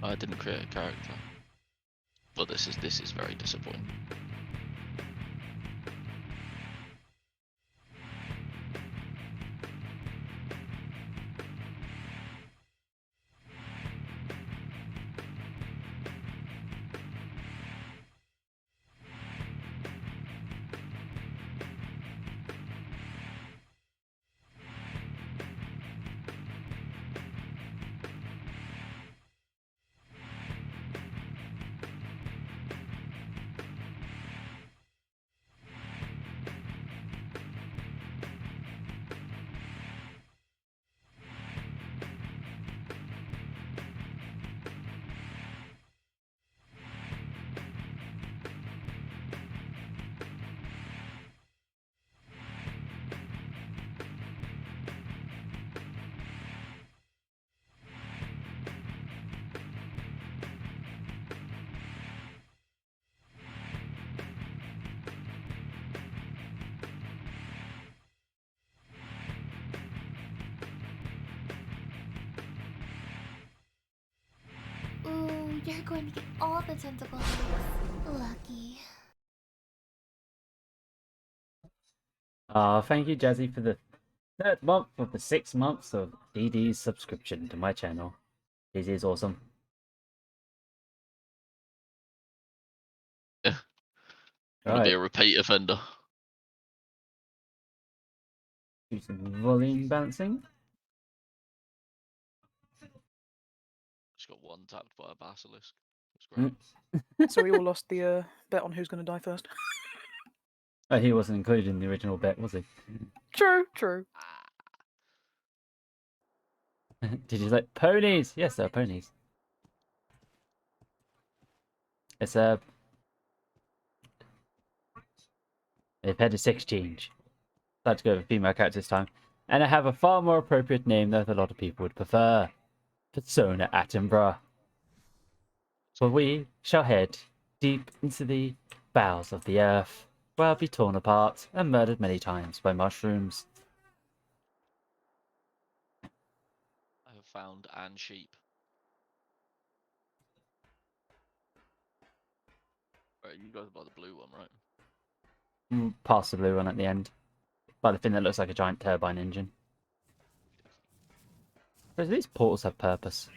I didn't create a character. But this is very disappointing. Ooh, you're going to get all the tentacle legs. Lucky. Thank you, Jazzy, for the 3rd month of the 6 months of DD's subscription to my channel. DD is awesome. Yeah. Gonna be a repeat offender. Do some volume balancing. Just got one tapped by a basilisk. That's great. So we all lost the bet on who's going to die first. Oh, he wasn't included in the original bet, was he? True, true. Did you like ponies? Yes, there are ponies. It's a... They've had a exchange. I'd like to go with a female character this time. And I have a far more appropriate name that a lot of people would prefer. Persona Attenborough. For we shall head deep into the bowels of the earth, where I'll be torn apart and murdered many times by mushrooms. I have found Anne sheep. Right, you guys buy the blue one, right? Past the blue one at the end. By the thing that looks like a giant turbine engine. Does these portals have purpose?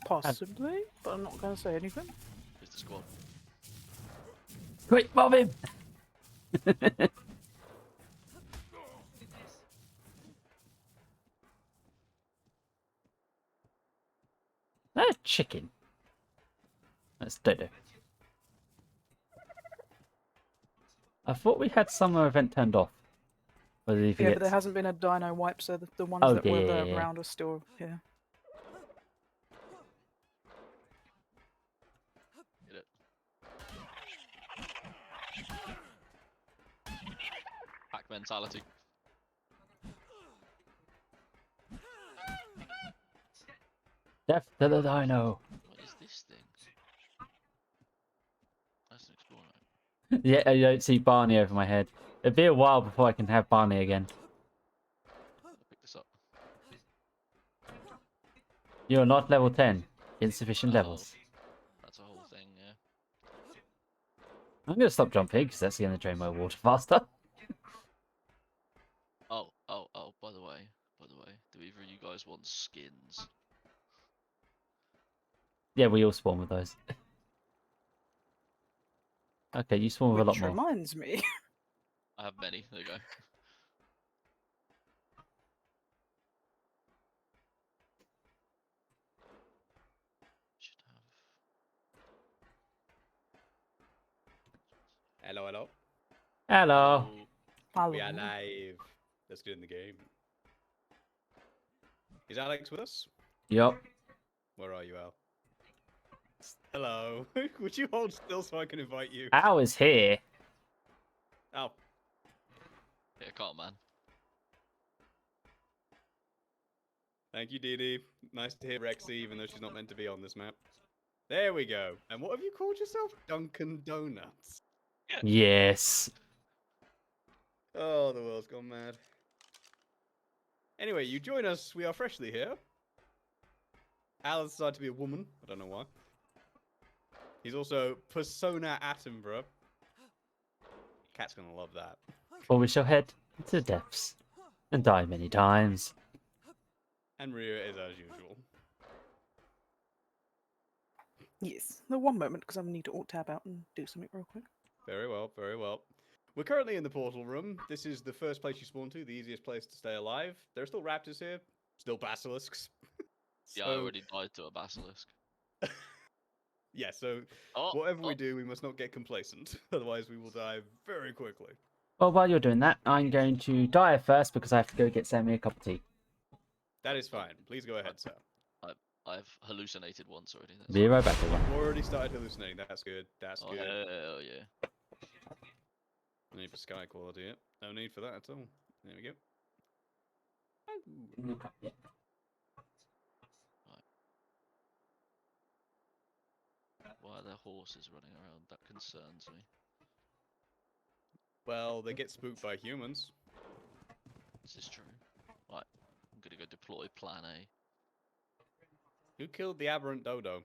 Possibly, but I'm not going to say anything. Here's the squad. Quick, mob him! That chicken. That's Dodo. I thought we had summer event turned off. Yeah, but there hasn't been a dino wipe, so the ones that were there around are still here. Get it. Pack mentality. Death to the dino. What is this thing? That's an explorer. Yeah, I don't see Barney over my head. It'll be a while before I can have Barney again. I'll pick this up. You're not level 10. Insufficient levels. That's a whole thing, yeah. I'm going to stop jumping because that's going to drain my water faster. Oh, by the way, do either of you guys want skins? Yeah, we all spawn with those. Okay, you spawn with a lot Which more. reminds me. I have many, there you go. Should have... Hello, hello. Hello. We are live. Let's get in the game. Is Alex with us? Yup. Where are you, Al? Hello. Would you hold still so I can invite you? Al is here. Al. Yeah, can't, man. Thank you, Dee Dee. Nice to hear Rexy, even though she's not meant to be on this map. There we go. And what have you called yourself? Dunkin' Donuts. Yes. Oh, the world's gone mad. Anyway, you join us. We are freshly here. Al has decided to be a woman. I don't know why. He's also Persona Attenborough. Cat's gonna love that. Or we shall head to the depths and die many times. And Ria is as usual. Yes. The one moment, because I need to alt-tab out and do something real quick. Very well, very well. We're currently in the portal room. This is the first place you spawn to, the easiest place to stay alive. There are still raptors here, still basilisks. Yeah, I already died to a basilisk. Yeah, so Oh, whatever we oh, do, we must not get complacent. Otherwise, we will die very quickly. Well, while you're doing that, I'm going to dive first because I have to go get Sammy a cup of tea. That is fine. Please go ahead, sir. I've hallucinated once already. That's Be right back, everyone. You've already started hallucinating. That's good. That's oh, good. hell yeah. No need for sky quality. Yet. No need for that at all. There we go. Oh. Why are there horses running around? That concerns me. Well, they get spooked by humans. This is true. Right, I'm gonna go deploy Plan A. Who killed the aberrant dodo?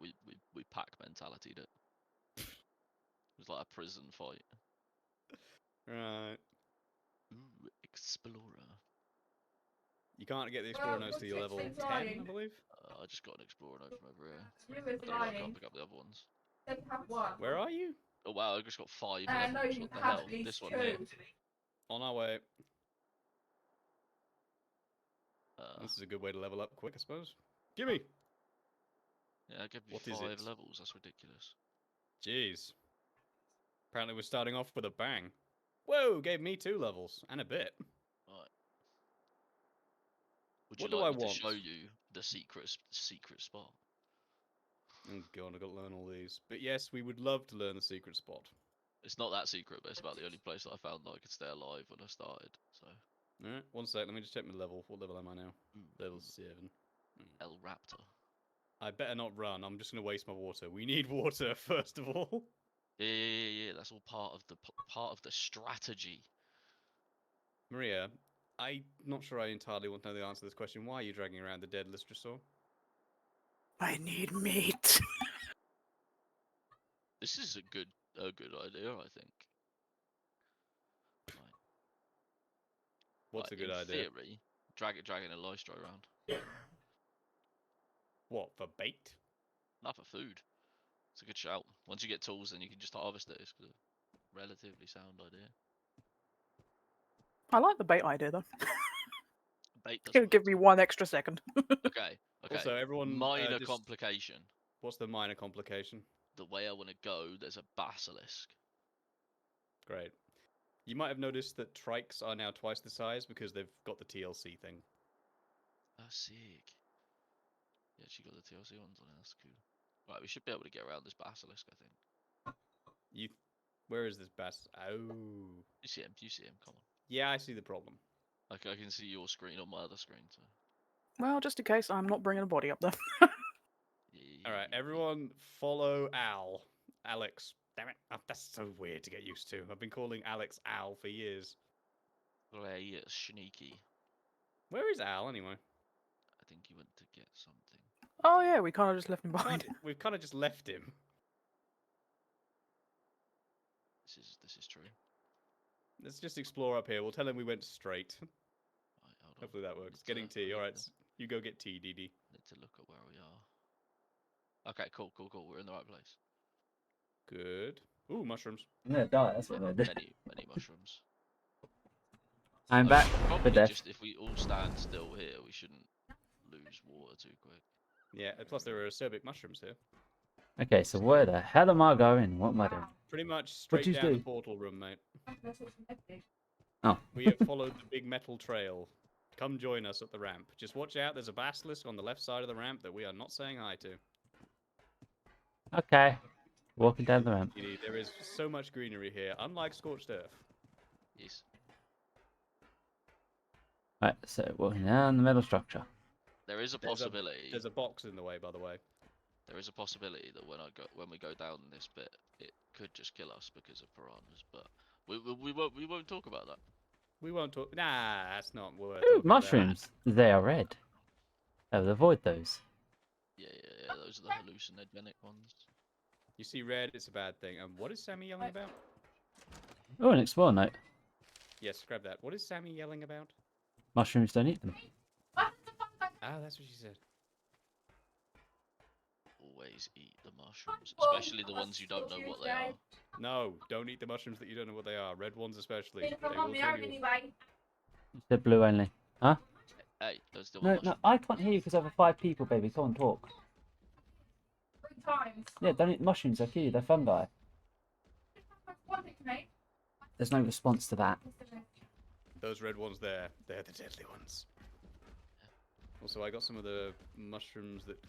We pack mentality'd it. It was like a prison fight. Right. Ooh, Explorer. You can't get the explorer nose to your level 10, I believe. I just got an Explorer note from over here. I don't know why I can't pick up the other ones. Where are you? Oh wow, I just got 5 levels. What the hell? This one here. On our way. Uh, This is a good way to level up quick, I suppose. Gimme! yeah, give me What is 5 it? levels. That's ridiculous. Jeez. Apparently we're starting off with a bang. Whoa, gave me 2 levels. And a bit. Right. Would What you do like I me want? to show you the secret spot? Oh god, I've got to learn all these. But yes, we would love to learn the secret spot. It's not that secret, but it's about the only place that I found that I could stay alive when I started. So. Alright, one sec, let me just check my level. What level am I now? Ooh, Level 7. El Raptor. I better not run, I'm just going to waste my water. We need water, first of all. Yeah. That's all part of the strategy. Maria, I'm not sure I entirely want to know the answer to this question. Why are you dragging around the dead Listrasaur? I need meat. This is a good idea, I think. Right. What's Like, a good in idea? theory, dragging a Lystro around. What, for bait? Not for food. It's a good shout. Once you get tools, then you can just harvest it. It's a relatively sound idea. I like the bait idea though. Bait does It'll work give me too. 1 extra second. Okay. Also, everyone, Minor just- complication. What's the minor complication? The way I want to go, there's a basilisk. Great. You might have noticed that trikes are now twice the size because they've got the TLC thing. Oh, sick. Yeah, she got the TLC ones on it. That's cool. Right, we should be able to get around this basilisk, I think. Where is this Oh. You see him. Come on. Yeah, I see the problem. Okay, I can see your screen on my other screen. So. Well, just in case, I'm not bringing a body up there. Alright, everyone follow Al. Alex. Damn it. Oh, that's so weird to get used to. I've been calling Alex Al for years. Play sneaky. Where is Al, anyway? I think he went to get something. Oh yeah, we kind of just left him behind. We've kind of just left him. This is true. Let's just explore up here. We'll tell him we went straight. Right, hold on. Hopefully that works. Need Getting to- tea. I Alright, need to- you go get tea, DD. Need to look at where we are. Okay, cool. We're in the right place. Good. Ooh, mushrooms. I'm gonna die, that's what I'm gonna do. Many mushrooms. I'm We back should for probably death. just, if we all stand still here, we shouldn't lose water too quick. Yeah, and plus there are acerbic mushrooms here. Okay, so where the hell am I going? What am I doing? Pretty much straight you down the do? portal room, mate. Oh. We have followed the big metal trail. Come join us at the ramp. Just watch out, there's a basilisk on the left side of the ramp that we are not saying hi to. Okay. Walking down the ramp. There is so much greenery here, unlike scorched earth. Yes. Right, so walking down the middle structure. There is a There's a- possibility. There's a box in the way, by the way. There is a possibility that when we go down this bit, it could just kill us because of piranhas. But we won't talk about that. We won't talk. Nah, that's not worth. Ooh, talking about. mushrooms. They are red. I would avoid those. Yeah. Those are the hallucinogenic ones. You see red, it's a bad thing. And what is Sammy yelling about? Oh, an explore note. Yes, grab that. What is Sammy yelling about? Mushrooms, don't eat them. Ah, that's what she said. Always eat the mushrooms, especially the ones you don't know what they are. No, don't eat the mushrooms that you don't know what they are. Red ones especially. They will kill you. They're blue only. Huh? Hey, those still No, mushrooms. no, I can't hear you because over 5 people, baby. Come on, talk. 3 times. Yeah, don't eat mushrooms. They're key. They're fungi. There's no response to that. Those red ones there, they're the deadly ones. Also, I got some of the mushrooms that...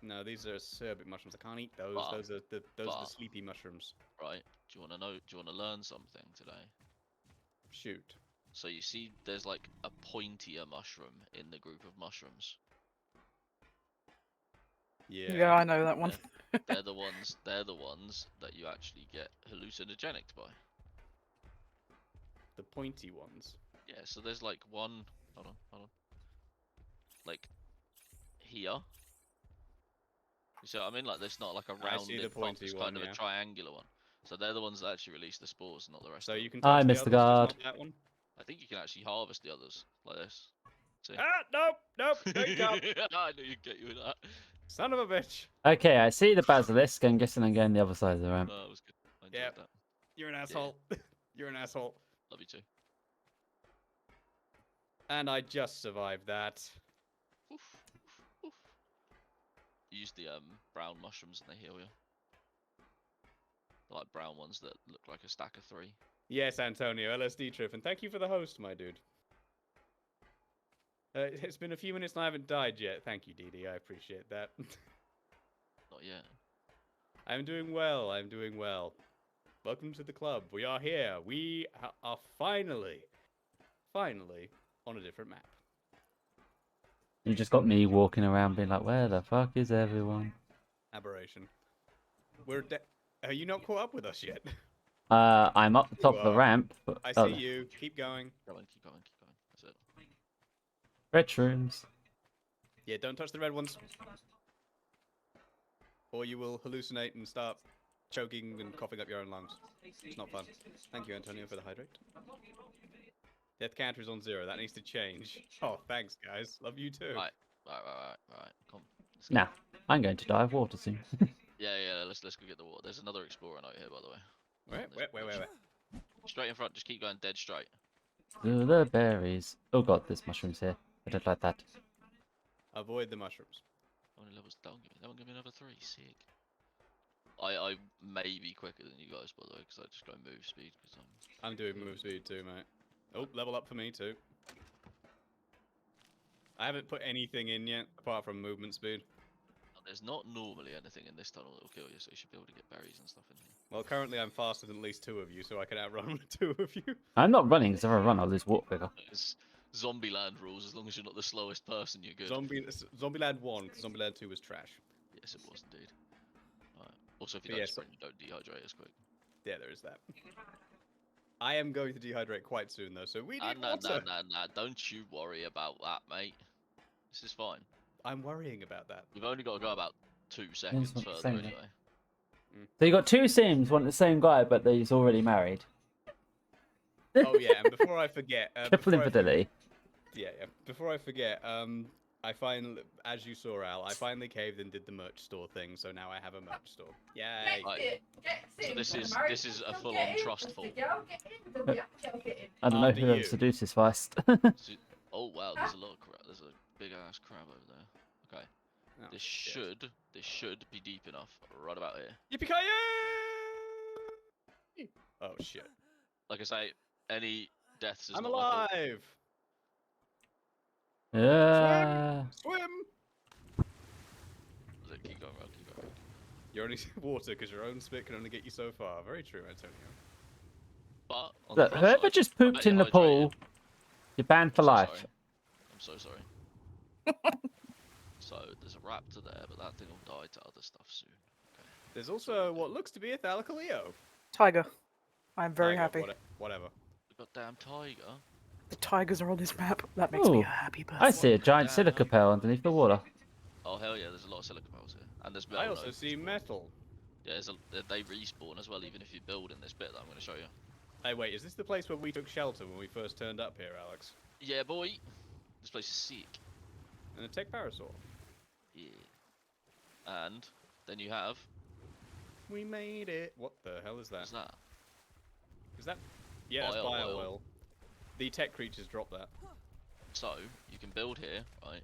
No, these are acerbic mushrooms. I can't eat those. Those are the sleepy mushrooms. Right. Do you want to know? Do you want to learn something today? Shoot. So you see, there's like a pointier mushroom in the group of mushrooms. Yeah. Yeah, I know that one. They're the ones. They're the ones that you actually get hallucinogenic by. The pointy ones. Yeah. So there's like one. Hold on. Like here. You see what I mean? Like there's not like a I see rounded the top, pointy it's one, kind of yeah. a triangular one. So they're the ones that actually release the spores, not the rest. So of you them. can touch missed the others, guard. just not that one? I think you can actually harvest the others like this. See? Nope, no, you can't. I knew you'd get you with that. Son of a bitch. Okay, I see the basilisk. I'm guessing I'm going the other side of the ramp. That was good. I enjoyed Yep. that. You're an asshole. You're an asshole. Love you too. And I just survived that. Oof, oof, oof. You use the brown mushrooms and they heal you. They're like brown ones that look like a stack of 3. Yes, Antonio, LSD trip, and thank you for the host, my dude. It's been a few minutes and I haven't died yet. Thank you, DD. I appreciate that. Not yet. I'm doing well. I'm doing well. Welcome to the club. We are here. We are finally on a different map. You just got me walking around being like, where the fuck is everyone? Aberration. Are you not caught up with us yet? I'm up the top of the are. ramp. But, I oh, see you. Keep going. Keep going. That's it. red shrooms. Yeah, don't touch the red ones. Or you will hallucinate and start choking and coughing up your own lungs. It's not fun. Thank you, Antonio, for the hydrate. Death counter is on 0. That needs to change. Oh, thanks, guys. Love you too. Right. Come. Let's go. Now, I'm going to die of water soon. Yeah. Let's go get the water. There's another explorer note here, by the way. Wait. Straight in front. Just keep going dead straight. To the berries. Oh god, there's mushrooms here. I don't like that. Avoid the mushrooms. How many levels down? That one give me another 3. Sick. I may be quicker than you guys, by the way, because I just go move speed. Because I'm doing move speed too, mate. Oh, level up for me too. I haven't put anything in yet, apart from movement speed. there's not normally anything in this tunnel that will kill you, so you should be able to get berries and stuff in here. Well, currently I'm faster than at least 2 of you, so I can outrun 2 of you. I'm not running, because if I run, I'll lose water quicker. It's Zombieland rules. As long as you're not the slowest person, you're good. Zombieland 1, because Zombieland 2 was trash. Yes, it was indeed. Alright. Also, if you But don't yes, sprint, you don't dehydrate as quick. Yeah, there is that. I am going to dehydrate quite soon, though, so we need water. Nah. Don't you worry about that, mate. This is fine. I'm worrying about that. We've only got to go about 2 seconds not the further same, anyway. So you got 2 Sims, one the same guy, but he's already married. Oh yeah, and before I forget, Triple infidelity. Yeah. Before I forget, I finally, as you saw, Al, I finally caved and did the merch store thing, so now I have a merch store. Yay! Right. So this is a full-on trust fall. I don't know After who ever you. seduces first. Oh wow, there's a lot of crab. There's a big ass crab over there. Okay. Oh, This shit. should be deep enough right about here. Yippee-ki-yay! Oh shit! Like I say, any deaths is I'm not my fault. alive. Yeah. Swim! Keep going, Rob, keep going. You're only water because your own spit can only get you so far. Very true, Antonio. But on Look, the plus whoever side, just I pooped bet in the you're pool, hydrated. you're banned for I'm so life. sorry. I'm so sorry. So there's a raptor there, but that thing will die to other stuff soon. Okay. There's also what looks to be a Thalacaleo. Tiger. I'm very Tiger, happy. Whatever. The goddamn tiger. The tigers are on this map. That makes me Ooh, a happy person. I see a giant Yeah. silica pearl underneath the water. Oh hell yeah, there's a lot of silica pearls here, and there's I metal. also see metal. Yeah, they respawn as well, even if you build in this bit that I'm going to show you. Hey, wait, is this the place where we took shelter when we first turned up here, Alex? Yeah, boy. This place is sick. And a tech parasaur. Yeah. And then you have. We made it. What the hell is that? What's that? Is that? Yeah, it's Bio bio oil. oil. The tech creatures drop that. So you can build here, right?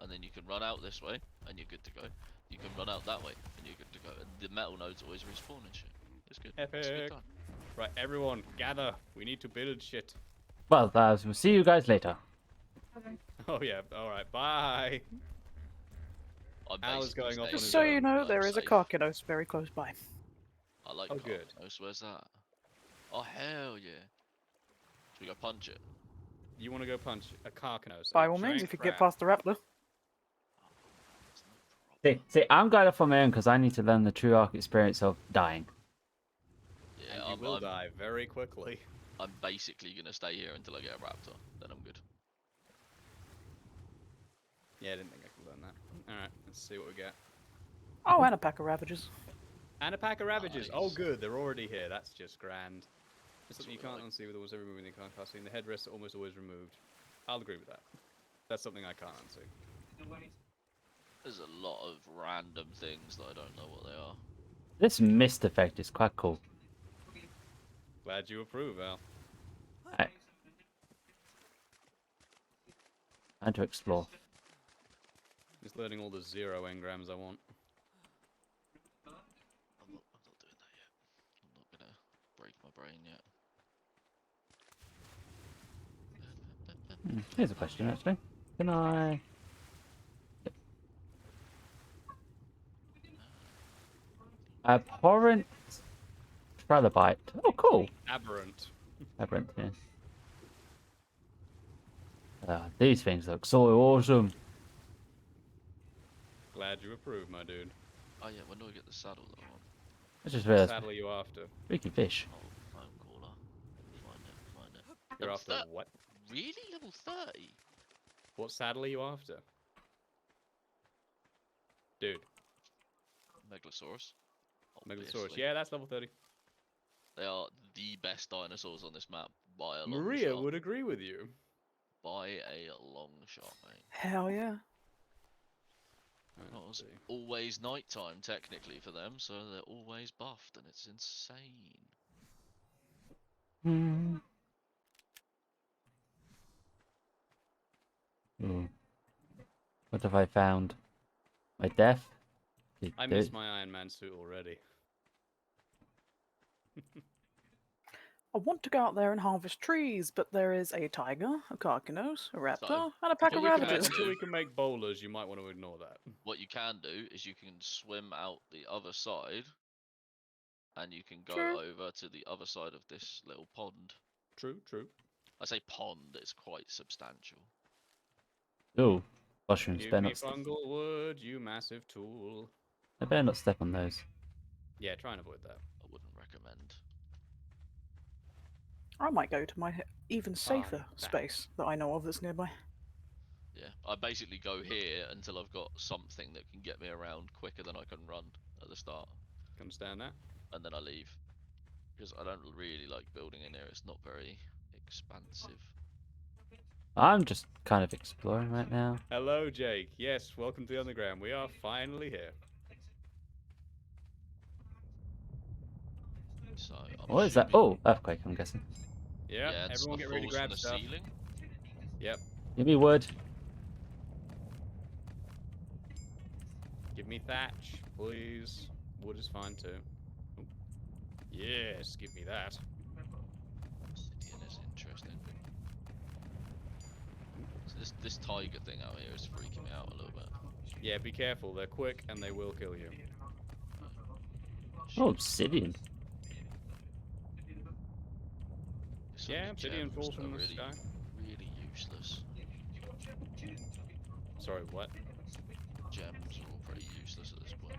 And then you can run out this way, and you're good to go. You can run out that way, and you're good to go. And the metal nodes always respawn and shit. It's good. It's a good Epic. time. Right, everyone, gather. We need to build shit. Well, we'll see you guys later. Oh yeah. All right. Bye. I'm Al's basically going off on staying his Just so you know, like, there is a safe. Carcanos very close by. I like Oh, good. Carbonized. Where's that? Oh hell yeah! Should we go punch it? You want to go punch a Carcanos? By a all means, giant if you get crab. past the raptor. It's no problem. See, I'm going off on my own because I need to learn the true arc experience of dying. Yeah, And you will die very quickly. I'm basically gonna stay here until I get a raptor. Then I'm good. Yeah, I didn't think I could learn that. All right, let's see what we get. Oh, and a pack of Ravagers. And a pack of Ravagers. Oh, Nice. good. They're already here. That's just grand. It's something you what I can't unsee with almost every movie in the can't cast scene. The headrests are almost always removed. I'll agree with that. That's something I can't unsee. There's a lot of random things that I don't know what they are. This mist effect is quite cool. Glad you approve, Al. And to explore. Just learning all the 0 engrams I want. I'm not doing that yet. I'm not gonna break my brain yet. Here's a question, actually. Can I... Abhorrent trilobite. Oh, cool. Aberrant. Aberrant, yeah. These things look so awesome. Glad you approve, my dude. Oh yeah, when do I get the saddle that I want? I just What realized saddle are you after? freaky fish. Oh, phone caller. Find it. You're Level after what? Really? Level 30? What saddle are you after? Dude, Megalosaurus. Megalosaurus. Obviously. Yeah, that's level 30. They are the best dinosaurs on this map by a long Maria shot. would agree with you. By a long shot, mate. Hell yeah. Well, it's always nighttime technically for them, so they're always buffed, and it's insane. Hmm. Ooh. What have I found? My death? I miss my Iron Man suit already. I want to go out there and harvest trees, but there is a tiger, a carcanos, a raptor, and a pack of until we can Ravagers. make- Until we can make bowlers, you might want to ignore that. What you can do is you can swim out the other side, and you can go True. over to the other side of this little pond. True, true. I say pond, it's quite substantial. Ooh. Mushrooms. Give Better me not, fungal wood, you massive tool. I better not step on those. Yeah, try and avoid that. I wouldn't recommend. I might go to my even safer that. space that I know of that's nearby. Yeah, I basically go here until I've got something that can get me around quicker than I can run at the start, Can understand that? and then I leave. Because I don't really like building in here, it's not very expansive. I'm just kind of exploring right now. Hello, Jake. Yes, welcome to the underground. We are finally here. So, I'm What is that? assuming- Oh, earthquake, I'm guessing. Yeah, yeah, and everyone stuff get ready to falls from grab the stuff. ceiling. Yep. Give me wood. Give me thatch, please. Wood is fine too. Oh. Yes, give me that. Obsidian is interesting. So this tiger thing out here is freaking me out a little bit. Yeah, be careful. They're quick and they will kill you. Oh, obsidian. So Yeah, many obsidian gems falls that from are the really, sky. really useless. Sorry, what? Gems are all pretty useless at this point.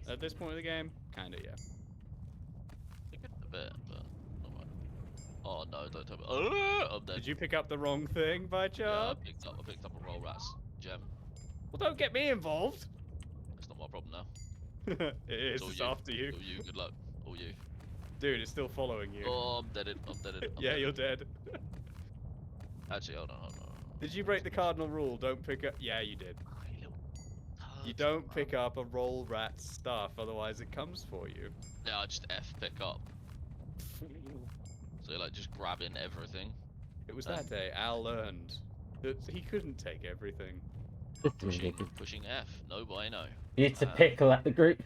So At this point of the game, kinda, yeah. I think a bit, but not much. Oh no, don't tell me. I'm dead. Did you pick up the wrong thing by Yeah, I chance? picked up a roll rat's gem. Well, don't get me involved. It's not my problem now. It It's is. all It's you. after you. All you. Good luck. All you. Dude, it's still following you. Oh, I'm dead. I'm dead. I'm Yeah, dead. you're dead. Actually, hold on. Did you break the cardinal rule? Don't pick up. Yeah, you did. Oh, you little You turd. don't pick up a roll rat stuff, otherwise it comes for you. Yeah, I just F pick up. So you're like just grabbing everything. It was that day Al learned that he couldn't take everything. This is Pushing, ridiculous. pushing F. No bueno. It's a pickle at the group.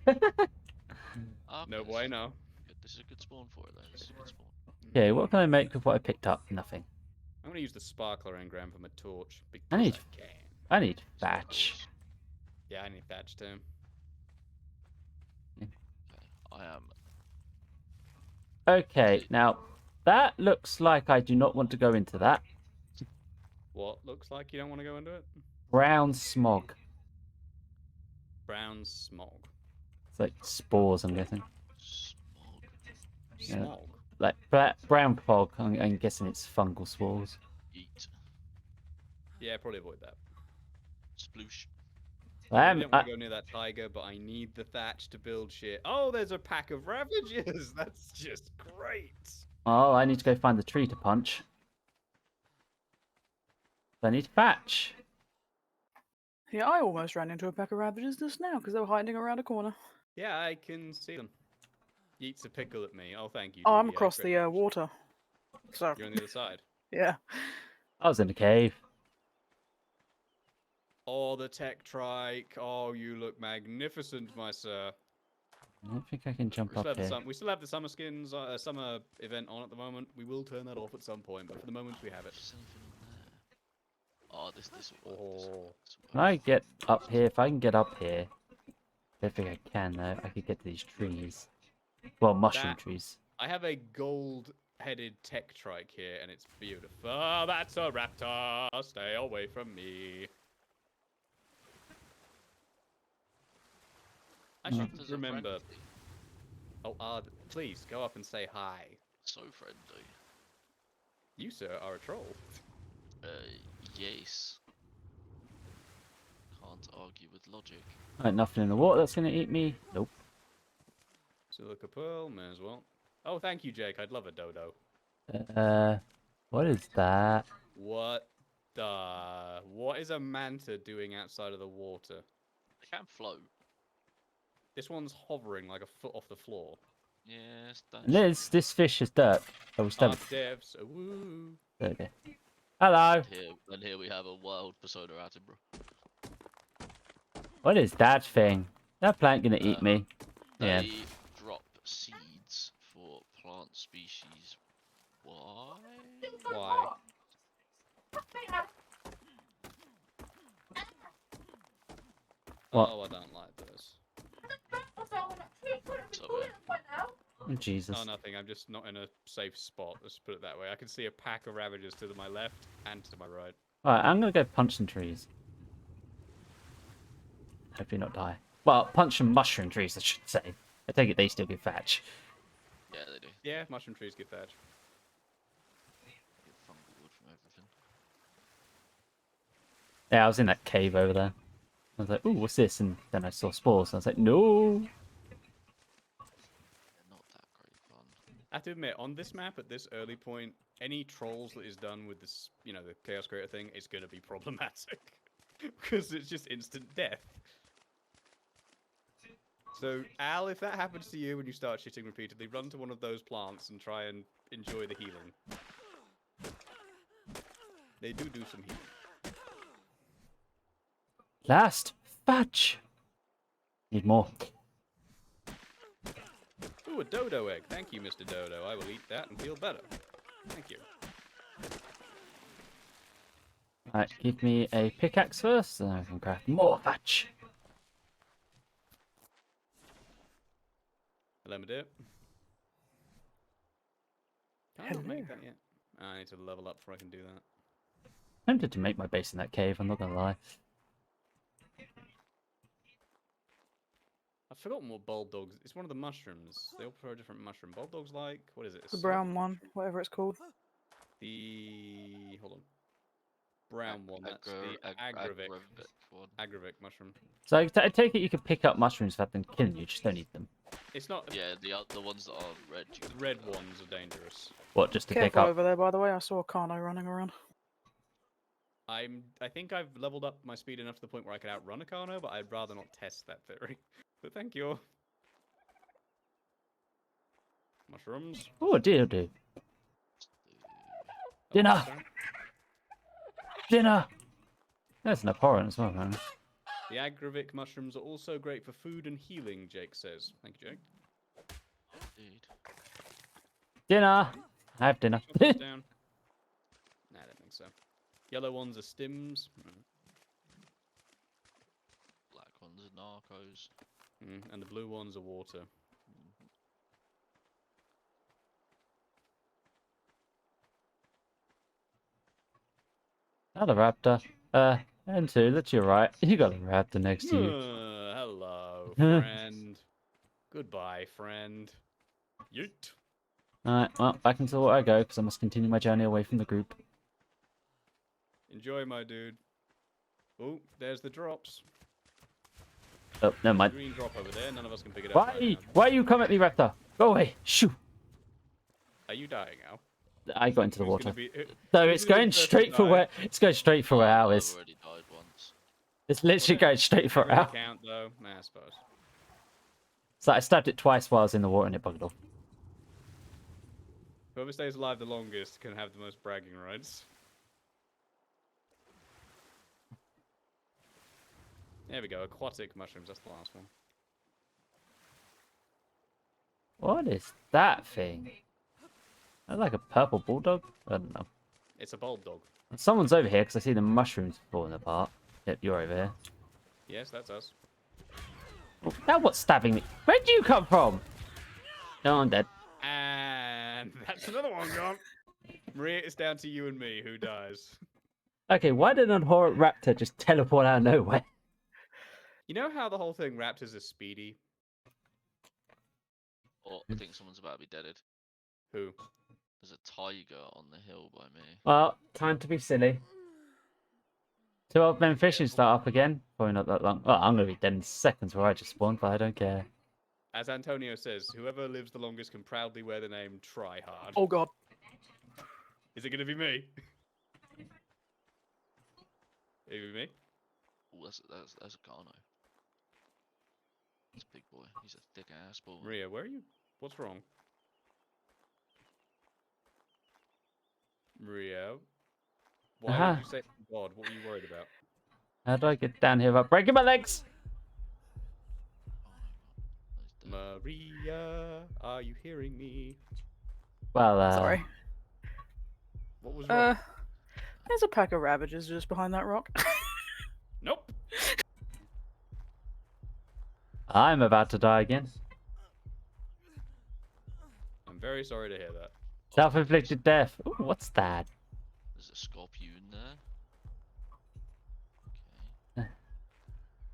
Ah, No okay, bueno. this is a good spawn for it though. This is a good spawn. Okay, what can I make with what I picked up? Nothing. I'm gonna use the sparkler engram for my torch because I need- can. I need So thatch. those- Yeah, I need thatch too. Okay, I am. Okay, now that looks like I do not want to go into that. What looks like you don't want to go into it? Brown smog. Brown smog. It's like spores, I'm guessing. Smog. Yeah. Smog. Like brown fog. I'm guessing it's fungal spores. Eat. Yeah, probably avoid that. Sploosh. I I am. don't want to go near that tiger, but I need the thatch to build shit. Oh, there's a pack of ravages. That's just great. Oh, I need to go find the tree to punch. I need thatch. Yeah, I almost ran into a pack of ravages just now because they were hiding around a corner. Yeah, I can see them. Yeets a pickle at me. Oh, thank you. Oh, I'm Judy, I across very the much. water. So, You're on the other side. yeah. I was in a cave. Oh, the tech trike. Oh, you look magnificent, my sir. I don't think I can jump up here. We still have the summer skins, summer event on at the moment. We will turn that off at some point, but for the moment we have it. There's anything on there. Oh, this will work. This will work. This will Can work. I get up here? If I can get up here. I don't think I can though. I could get to these trees. Well, mushroom That- trees. I have a gold-headed tech trike here, and it's beautiful. Oh, that's a raptor. Stay away from me. I should Raptors are remember. friendly. Oh, Ard, please go up and say hi. So friendly. You, sir, are a troll. Yes. Can't argue with logic. Alright, nothing in the water that's gonna eat me. Nope. Silica pearl, may as well. Oh, thank you, Jake. I'd love a dodo. What is that? What the? What is a manta doing outside of the water? They can float. This one's hovering like a foot off the floor. Yes, that's And this fish is dirt. I will stab Art it. devs. Woo. There we go. Hello. here we have a wild persona Attenborough. What is that thing? That plant gonna eat me. They Yeah. drop seeds for plant species. Why? Why? What? Oh, I don't like this. So, Oh, Jesus. Oh, nothing. I'm just not in a safe spot. Let's put it that way. I can see a pack of ravagers to my left and to my right. Alright, I'm gonna go punch some trees. Hopefully not die. Well, punch some mushroom trees, I should say. I take it they still give thatch. yeah, they do. Yeah, mushroom trees give thatch. Get fungal wood from everything. Yeah, I was in that cave over there. I was like, ooh, what's this? And then I saw spores. And I was like, no. They're not that great fun. I have to admit, on this map at this early point, any trolls that is done with this, you know, the Chaos Creator thing is going to be problematic. Because it's just instant death. So, Al, if that happens to you when you start shitting repeatedly, run to one of those plants and try and enjoy the healing. They do some healing. Last thatch. Need more. Ooh, a dodo egg. Thank you, Mr. Dodo. I will eat that and feel better. Thank you. Alright, give me a pickaxe first, and I can craft more thatch. Let me do it. Can't even make that yet. I need to level up before I can do that. Tempted to make my base in that cave, I'm not gonna lie. I've forgotten what bulb dogs. It's one of the mushrooms. They all prefer a different mushroom. Bulb dogs like what is it? The A brown serpent one, mushroom? whatever it's called. The hold on. Brown one. That's the Agrivic. one. Agrivic mushroom. So I take it you can pick up mushrooms without them killing you, just don't eat them. It's not. Yeah, the ones that are red. You The can red pick up. ones are dangerous. What, just to pick Careful up? over there, by the way. I saw a Carno running around. I think I've leveled up my speed enough to the point where I could outrun a Carno, but I'd rather not test that theory. But thank you. Mushrooms. Oh, dear, dude. Dinner! Dinner! There's an abhorrent as well, man. The Agrivic mushrooms are also great for food and healing, Jake says. Thank you, Jake. Indeed. Dinner! I have dinner. Chocolate down. Nah, I don't think so. Yellow ones are stims. Black ones are narcos. And the blue ones are water. Not a raptor. And two, that's your right. You got a raptor next to you. Hello, friend. Goodbye, friend. Yeet. Alright, well, back into the water I go, because I must continue my journey away from the group. Enjoy, my dude. Oh, there's the drops. Oh, never mind. Green drop over there. None of us can pick it up. Right Why? now. Why you come at me, raptor? Go away. Shoo! Are you dying, Al? I got into the Who's water. gonna be- No, who's it's gonna be going the first to straight for die? where it's going straight for where Al I've is. already died once. It's literally going straight for Doesn't really Al. count, though. Nah, I suppose. So I stabbed it twice while I was in the water and it bugged off. Whoever stays alive the longest can have the most bragging rights. There we go. Aquatic mushrooms. That's the last one. What is that thing? That's like a purple bulldog? I don't know. It's a bulb dog. Someone's over here because I see the mushrooms falling apart. Yep, you're over here. Yes, that's us. Oh, now what's stabbing me? Where'd you come from? No, I'm dead. And that's another one gone. Maria, it's down to you and me who dies. Okay, why did an abhorrent raptor just teleport out of nowhere? You know how the whole thing raptors are speedy? Oh, I think someone's about to be deaded. Who? There's a tiger on the hill by me. Well, time to be silly. 2 old men fishing start up again. Probably not that long. Well, I'm going to be dead in seconds where I just spawned, but I don't care. As Antonio says, whoever lives the longest can proudly wear the name Tryhard. Oh god. Is it going to be me? It be me? Oh, that's a Carno. That's a big boy. He's a thick ass boy. Maria, where are you? What's wrong? Maria? Why did you say God? What were you worried about? How do I get down here without breaking my legs? Oh my god. Maria, are you hearing me? Well, Sorry. What was wrong? There's a pack of Ravagers just behind that rock. Nope. I'm about to die again. I'm very sorry to hear that. Self-inflicted death. Ooh, what's that? There's a scorpion there. Okay.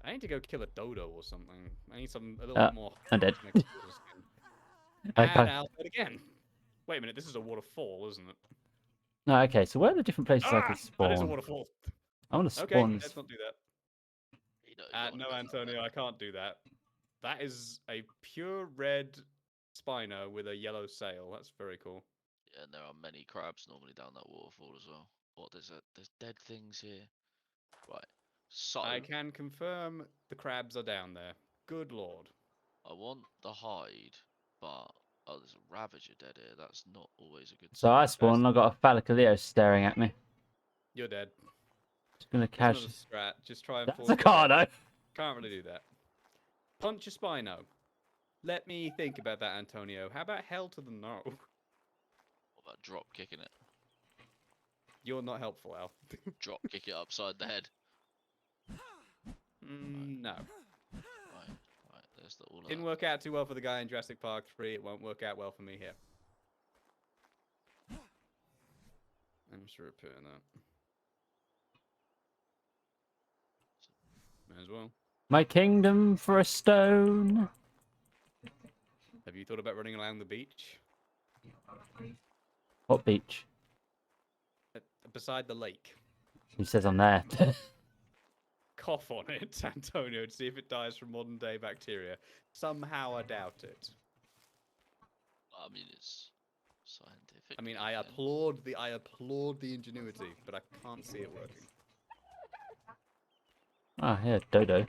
I need to go kill a dodo or something. I need a little bit more. I'm dead. And I can't- Al dead again. Wait a minute, this is a waterfall, isn't it? No, okay, so where are the different places I can That is a spawn? waterfall. I want to Okay, spawn. let's not do that. You know, you No, wanna- Antonio, I can't do that. That is a pure red Spino with a yellow sail. That's very cool. Yeah, and there are many crabs normally down that waterfall as well. Oh, there's dead things here. Right. So I can confirm the crabs are down there. Good lord. I want the hide, but oh, there's a ravager dead here. That's not always a good So sign. I spawned and I got a Phallicoleo staring at me. You're dead. Just gonna It's catch. not a strat. Just try and That's force a it. Carno. Can't really do that. Punch a Spino. Let me think about that, Antonio. How about hell to the no? What about drop kicking it? You're not helpful, Al. Drop kick it upside the head. No. Right. There's all of Didn't that. work out too well for the guy in Jurassic Park 3. It won't work out well for me here. I'm just repairing that. May as well. My kingdom for a stone. Have you thought about running along the beach? What beach? Beside the lake. He says I'm there. Cough on it, Antonio, to see if it dies from modern day bacteria. Somehow I doubt it. I mean, it's scientific. I mean, I applaud the ingenuity, but I can't see it working. Ah, yeah, dodo.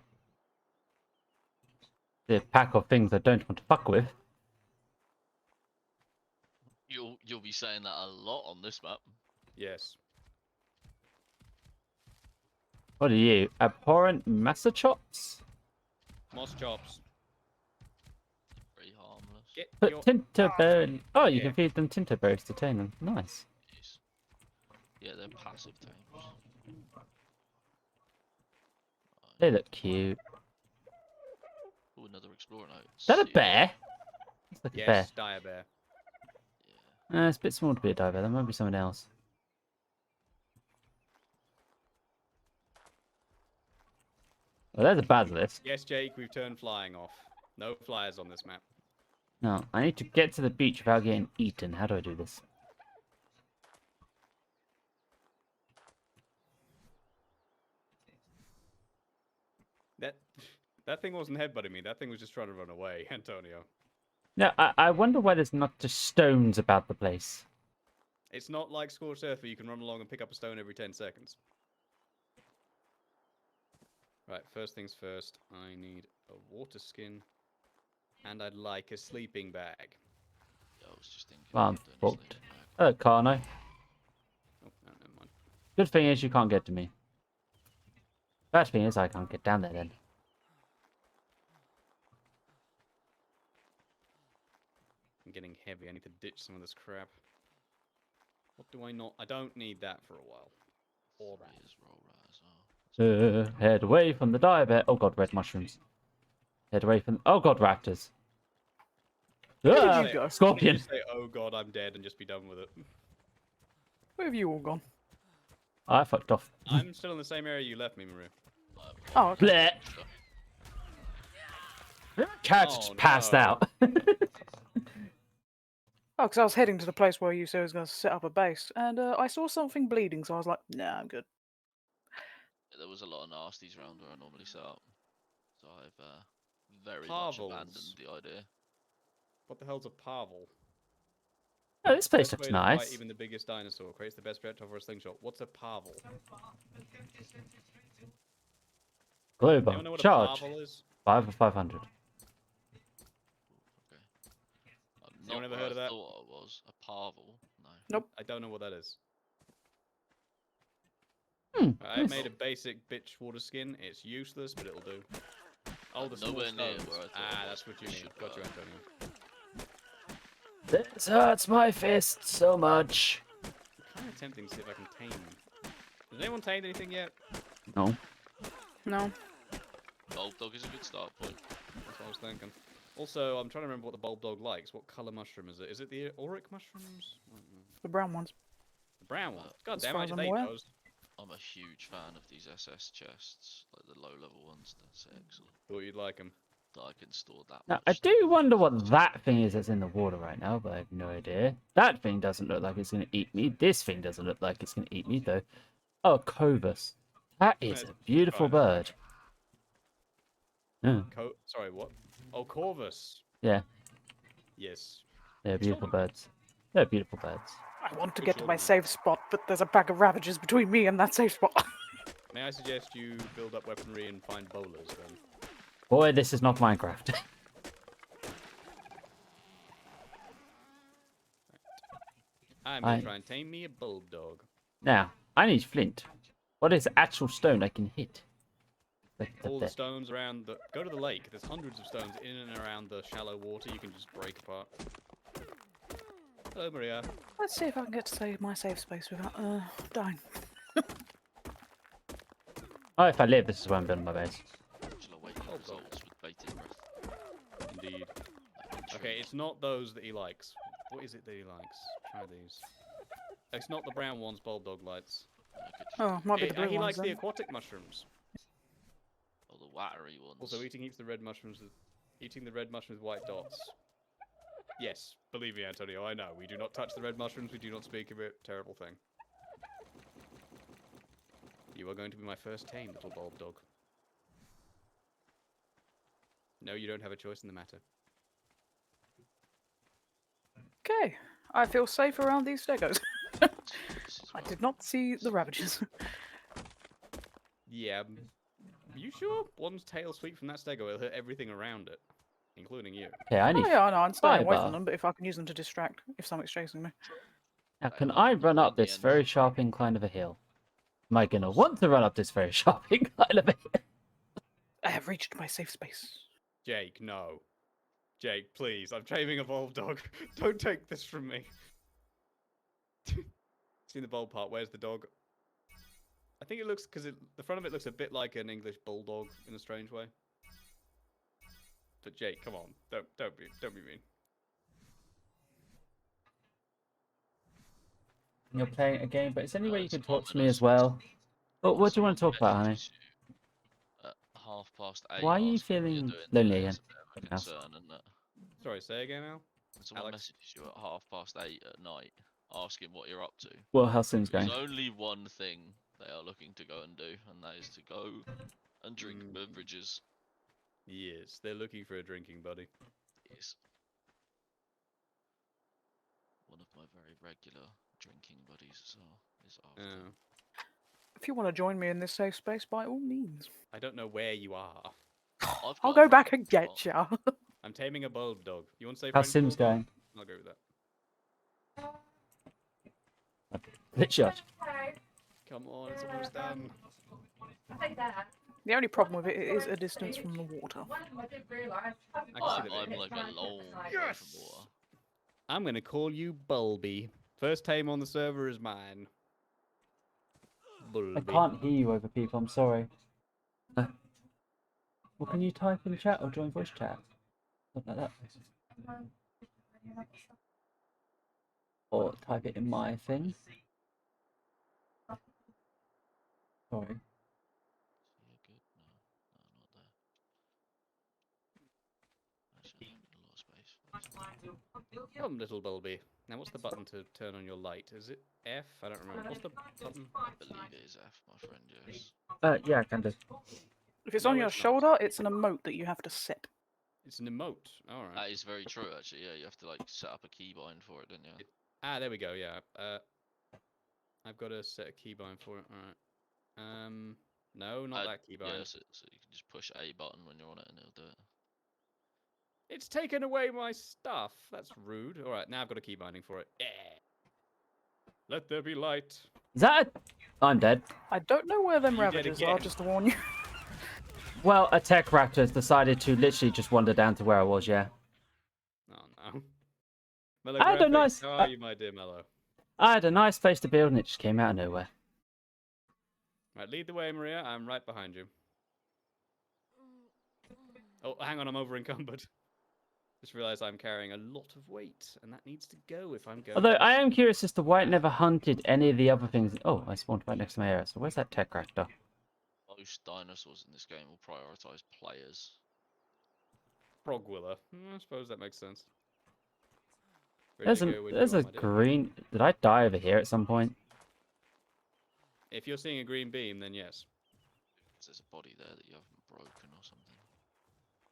The pack of things I don't want to fuck with. You'll be saying that a lot on this map. Yes. What are you? Abhorrent massa chops? Moss chops. Pretty harmless. Get Put your... Tinterberry. Oh, you Yeah. can feed them Tinterberries to tame them. Nice. Jeez. Yeah, they're passive tames. They look cute. Oh, another explorer note. Is that a See, bear? It's like a bear. Yes, dire bear. Yeah. It's a bit small to be a diver. There might be someone else. Well, there's a basilisk. Yes, Jake, we've turned flying off. No flyers on this map. No, I need to get to the beach without getting eaten. How do I do this? That thing wasn't headbutting me. That thing was just trying to run away, Antonio. No, I wonder why there's not just stones about the place. It's not like Scorched Earth where you can run along and pick up a stone every 10 seconds. Right, first things first, I need a water skin. And I'd like a sleeping bag. Yeah, I was just thinking. I'm of doing a fucked. sleeping bag. Hello, Carno. Oh, no, never mind. Good thing is you can't get to me. Bad thing is I can't get down there then. I'm getting heavy. I need to ditch some of this crap. What do I not? I don't need that for a while. Or that. Three is roll right as well. Head away from the diabetes. Oh god, red mushrooms. Head away from. Oh god, raptors. Where did Ah, you go? Can you scorpion. just say, oh god, I'm dead, and just be done with it? Where have you all gone? I fucked off. I'm still in the same area you left me, Maru. Oh, okay. Bleh. Cat's Oh, just passed no. out. Oh, because I was heading to the place where you said I was going to set up a base, and I saw something bleeding, so I was like, nah, I'm good. There was a lot of nasties around where I normally set up, so I've very Parvels. much abandoned the idea. What the hell's a parvel? Oh, this place Best looks way to fight nice. even the biggest dinosaur creates the best projectile for a slingshot. What's a parvel? Global. Anyone know what a Charge. parvel is? 5 or 500. Okay. I'm Anyone not ever where heard of I that? thought I was. A parvel? No. Nope. I don't know what that is. Hmm. I nice. made a basic bitch water skin. It's useless, but it'll do. Oh, the small Nowhere near stones. where I thought it That's was. what you need. Should Got you, go. Antonio. This hurts my fist so much. Kind of tempting to see if I can tame them. Has anyone tamed anything yet? No. No. Bulb dog is a good start point. That's what I was thinking. Also, I'm trying to remember what the bulb dog likes. What color mushroom is it? Is it the auric mushrooms? I don't know. The brown ones. The brown ones. God As damn, far I as just I'm ate aware. those. I'm a huge fan of these SS chests, like the low level ones. That's excellent. Thought you'd like them. That I can store that Now, much I stuff. do wonder what that thing is that's in the water right now, but I have no idea. That thing doesn't look like it's going to eat me. This thing doesn't look like it's going to eat me, though. Oh, Covus. That is a That's beautiful fine. bird. Yeah, Sorry, what? Oh, Corvus. yeah, Yes. they're Which beautiful one? birds. They're beautiful birds. I want to Which get to my one? safe spot, but there's a pack of ravages between me and that safe spot. May I suggest you build up weaponry and find bowlers then? Boy, this is not Minecraft. I'm gonna I- try and tame me a bulb dog. Now, I need flint. What is actual stone I can hit? All the stones around the... Go to the lake. There's hundreds of stones in and around the shallow water you can just break apart. Hello, Maria. Let's see if I can get to save my safe space without dying. Oh, if I live, this is where I'm building my base. Shall I wait for results with bated breath? Indeed. I'm Okay, intrigued. it's not those that he likes. What is it that he likes? Try these. It's not the brown ones bulb dog likes. I could- Oh, might be the blue He ones likes the then. aquatic mushrooms. Oh, the splattery ones. Also, eating the red mushrooms with white dots. Yes, believe me, Antonio, I know. We do not touch the red mushrooms. We do not speak of it. Terrible thing. You are going to be my first tame, little bulb dog. No, you don't have a choice in the matter. Okay, I feel safe around these stegos. This is I right. did not see the ravages. Yeah. You sure? One's tail sweep from that stego will hurt everything around it, including you. Okay, I Oh need. yeah, I know, I'm staying away fibre. from them, but if I can use them to distract if something's chasing me. Now, Right, can well, I you run find up the this end. very sharp incline of a hill? Am I gonna want to run up this very sharp incline of a hill? I have reached my safe space. Jake, no. Jake, please. I'm taming a bulb dog. Don't take this from me. Seen the bulb part. Where's the dog? I think it looks because the front of it looks a bit like an English bulldog in a strange way. But Jake, come on, don't be mean. You're playing a game, but it's any way you It's can talk to me ominous. as well. But what do you want to Someone talk about, honey? messages you At 8:30. Why are you asking what you're feeling doing lonely today again? is a bit of a Fucking ass. concern, isn't it? Sorry, say again, Al. When someone Alex? messages you at 8:30 at night, asking what you're up to. Well, how's things There's going? only one thing they are looking to go and do, and that is to go and drink Mm. beverages. Yes, they're looking for a drinking buddy. Is one of my very regular drinking buddies as well. Is after. Oh, If you want to join me in this safe space, by all means. I don't know where you are. I've I'll got a go back friend and as well. get ya. I'm taming a bulb dog. You want to say How's friend Sims bulb dog? going? I'll go with that. Hit shot. Come on, it's almost done. The only problem with it is a distance from the water. I can see the I'm video. like a long way Yes! from water. I'm gonna call you Bulby. First tame on the server is mine. Bulby. I can't hear you over people, I'm sorry. Well, can you type in chat or join voice chat? Something like that. Or type it in my thing. Sorry. Yeah, good. No, not there. Actually, a lot of space. Come, little Bulby. Now, what's the button to turn on your light? Is it F? I don't remember. What's the button? I believe it is F, my friend. Yes. Yeah, I can do. If it's No, on your it's not. shoulder, it's an emote that you have to set. It's an emote. All right. That is very true, actually. Yeah, you have to like set up a keybind for it, don't you? Ah, there we go. Yeah. I've got to set a keybind for it. All right. No, not that keybind. Yeah, so you can just push A button when you're on it, and it'll do it. It's taken away my stuff. That's rude. All right, now I've got a key binding for it. Yeah. Let there be light. Is that a... I'm dead. I don't know where them You did ravages are, again. just to warn you. Well, a tech raptor has decided to literally just wander down to where I was, yeah. Oh no. Mellow I had a Graphic, nice- How are you, my dear Mellow? I had a nice place to build and it just came out of nowhere. Right, lead the way, Maria. I'm right behind you. Oh, hang on, I'm over encumbered. Just realised I'm carrying a lot of weight, and that needs to go if I'm going. Although I am curious as to why it never hunted any of the other things. Oh, I spawned right next to my area. So where's that tech raptor? Most dinosaurs in this game will prioritize players. Frogwiller. I suppose that makes sense. Ready There's to a go when there's you a are, my dear? green. Did I die over here at some point? If you're seeing a green beam, then yes. There's a body there that you haven't broken or something.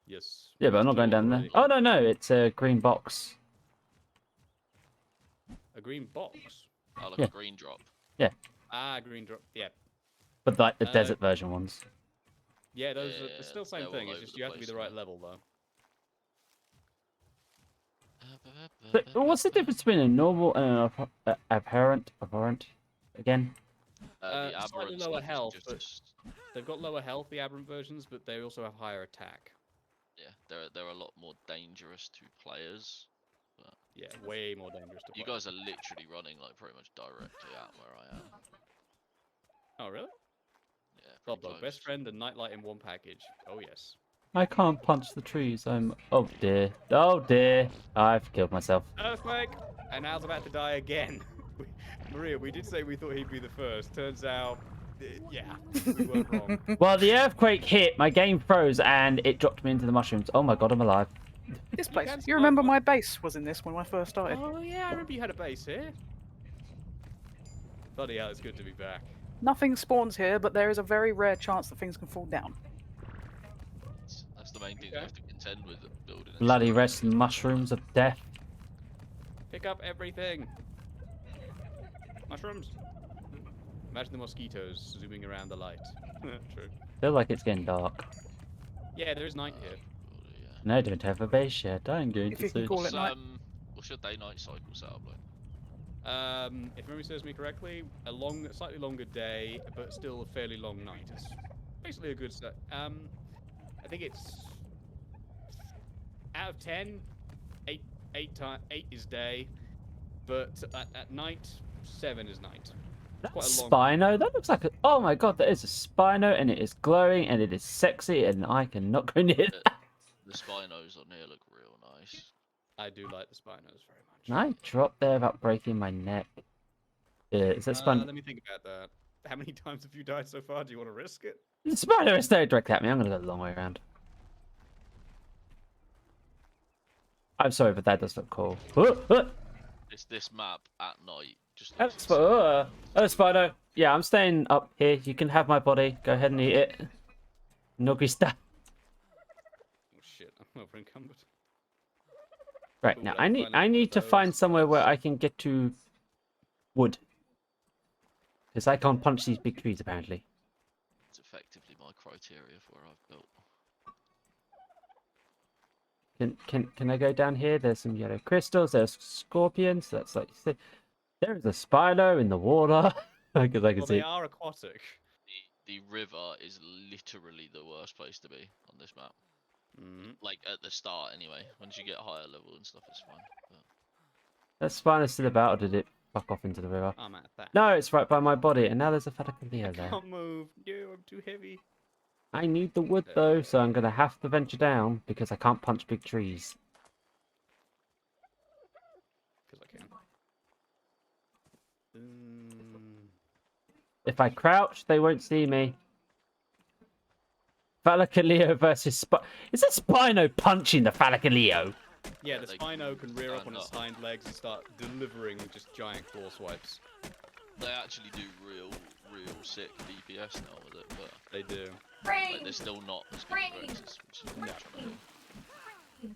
Yes. Yeah, but I'm It's not going clear down there. already. Oh no, it's a green box. A green box. Oh, like Yeah. a green drop. Ah, green drop. Yeah. But like the Uh, desert version ones. Yeah, those are Yeah, it's still the same they're thing. all It's over just the you have to be place, the right aren't they? level, though. But what's the difference between a normal and an abhorrent? Again? The Slightly aberrant lower stuff is health, just- but they've got lower health, the aberrant versions, but they also have higher attack. yeah, they're a lot more dangerous to players. Yeah, way more dangerous to play. You guys are literally running like pretty much directly at where I am. Oh, really? Yeah, Bulb pretty Dog, best close. friend and nightlight in one package. Oh, yes. I can't punch the trees. Oh dear. Oh dear. I've killed myself. Earthquake! And Al's about to die again. Maria, we did say we thought he'd be the first. Turns out Yeah, we weren't wrong. Well, the earthquake hit, my game froze, and it dropped me into the mushrooms. Oh my god, I'm alive. This You place. can You remember survive. my base was in this when I first started. Oh yeah, I remember you had a base here. Bloody hell, it's good to be back. Nothing spawns here, but there is a very rare chance that things can fall down. That's the main thing you have to contend with building. and Bloody stuff. rest mushrooms of death. Pick up everything. Mushrooms. Imagine the mosquitoes zooming around the light. True. Feel like it's getting dark. Yeah, there is night here. Yeah. And I don't have a base yet. I'm going If to you can soon. call it night. What's your day-night cycle set up like? If memory serves me correctly, a slightly longer day, but still a fairly long night. It's basically a good set. I think it's out of 10, 8 is day, but at night, 7 is night. That Quite a long. Spino? That looks like a... Oh my god, that is a Spino, and it is glowing, and it is sexy, and I cannot go near that. The Spinos on here look real nice. I do like the Spinos very much. And I dropped there about breaking my neck. Is that Spino? Let me think about that. How many times have you died so far? Do you want to risk it? The Spino is staring directly at me. I'm going to go the long way around. I'm sorry, but that does look cool. It's this map at night. Just That's looks insane. Spino. Yeah, I'm staying up here. You can have my body. Go ahead and eat it. Nogista. Oh shit, I'm over encumbered. Right Ooh, now, let's find I out need what to those find somewhere where are. I can get to wood, because I can't punch these big trees apparently. It's effectively my criteria for where I've built. Can I go down here? There's some yellow crystals. There's scorpions. That's like there is a Spino in the water. Because I can Well, see. they are aquatic. The river is literally the worst place to be on this map. Mm. Like at the start, anyway. Once you get higher level and stuff, it's fine. But... That Spino's still about, or did it fuck off into the river? I'm at that. No, it's right by my body, and now there's a Fatacalia I there. can't move. No, I'm too heavy. I need the wood though, so I'm gonna have to venture down because I can't punch big trees. Because I can. If I crouch, they won't see me. Fatacalia versus Is it Spino punching the Fatacalia? Yeah, the they Spino can rear up on stand its hind legs and start delivering just giant claw swipes. They actually do real sick DPS now with it, but They do. like, they're still not as good as Rex's, which is what I'm trying to do.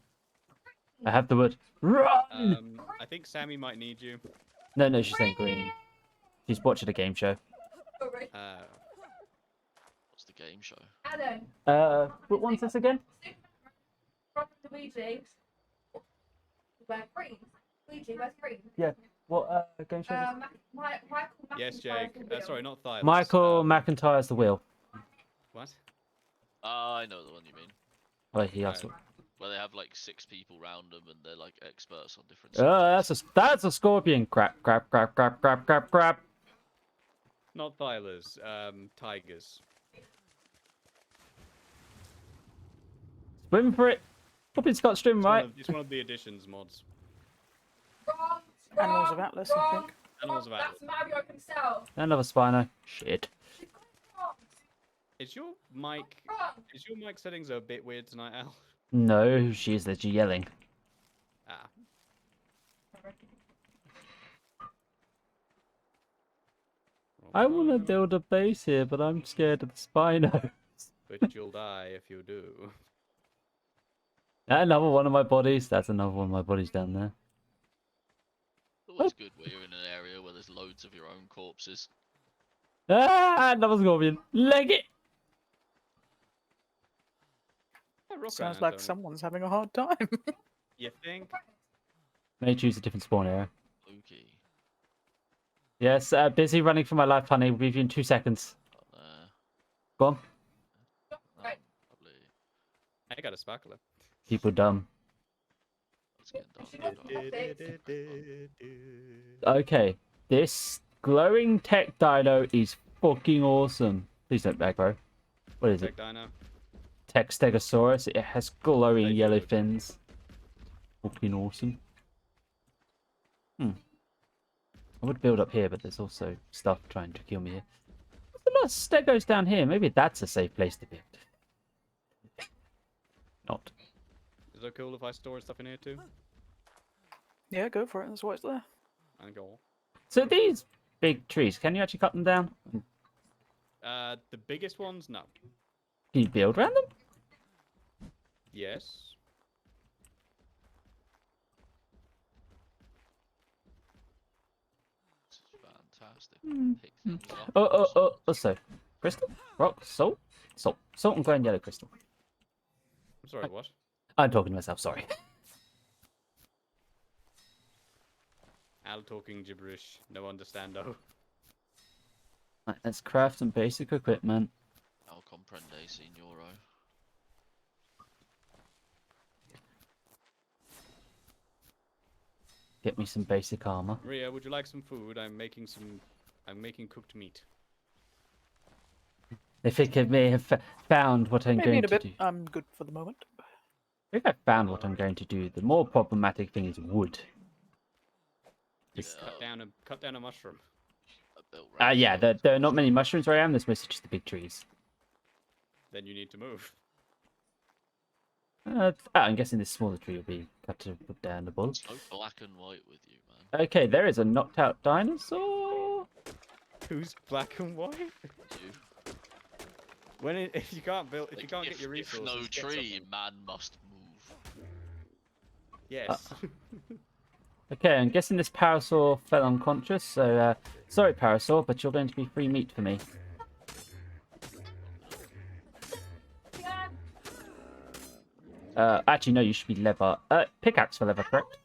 I have the wood. Run! I think Sammy might need you. No, she's saying green. She's watching a game show. What's the game show? Alan, What one's this again? from Luigi. Where green? Luigi, where's green? Yeah. What game show? Michael Yes, Jake. Sorry, not Thylas. Michael McIntyre's the wheel. What? I know the one you mean. Oh, he asked. Right. Where they have like 6 people round them and they're like experts on different. Oh, subjects. that's a scorpion. Crap. Not Thylas. Tigers. Swim for it. Scorpion's got swim, right? It's one of the additions mods. Wrong, Animals of wrong, Atlas, I wrong, think. Animals of wrong. Atlas. That's Mario himself. Another Spino. Shit. Is your mic? Is your mic settings a bit weird tonight, Al? No, she's literally yelling. Ah. I want to build a base here, but I'm scared of the Spino. But you'll die if you do. Another one of my bodies. That's another one of my bodies down there. It's always good when you're in an area where there's loads of your own corpses. Ah, another scorpion. Leg it. Sounds like someone's having a hard time. You think? May choose a different spawn area. Okay. Yes, busy running for my life, honey. We'll be with you in 2 seconds. Go on. Right. Probably. I got a sparkler. People dumb. Let's get dark. Okay, this glowing tech dino is fucking awesome. Please don't back, bro. What is it? Tech Dino. Tech Stegosaurus. It has glowing Thank yellow you. fins. Fucking awesome. I would build up here, but there's also stuff trying to kill me here. a lot of stegos down here. Maybe that's a safe place to build. Not. Is it cool if I store stuff in here too? Yeah, go for it. That's why it's there. I think I'll. So these big trees, can you actually cut them down? The biggest ones, no. Can you build around them? Yes. This is fantastic. Hmm. Pick things up. Also, crystal, rock, salt, salt and green yellow crystal. I'm sorry, what? I'm talking to myself. Sorry. Al talking gibberish. No understando. Right, let's craft some basic equipment. I'll comprende, signoro. Get me some basic armor. Maria, would you like some food? I'm making cooked meat. If it could may have found what I'm Maybe going in a to bit. do. I'm good for the moment. If I found what I'm going to do, the more problematic thing is wood. Just cut down a mushroom. Yeah, there are not many mushrooms where I am. There's mostly just the big trees. Then you need to move. I'm guessing this smaller tree will be cut to put down the bull. So black and white with you, man. Okay, there is a knocked out dinosaur. Who's black and white? You. If you can't get your resources, If no get tree, something. man must move. Yes. Okay, I'm guessing this parasaur fell unconscious. So sorry, parasaur, but you're going to be free meat for me. Actually, no, you should be leather. Pickaxe for leather, correct?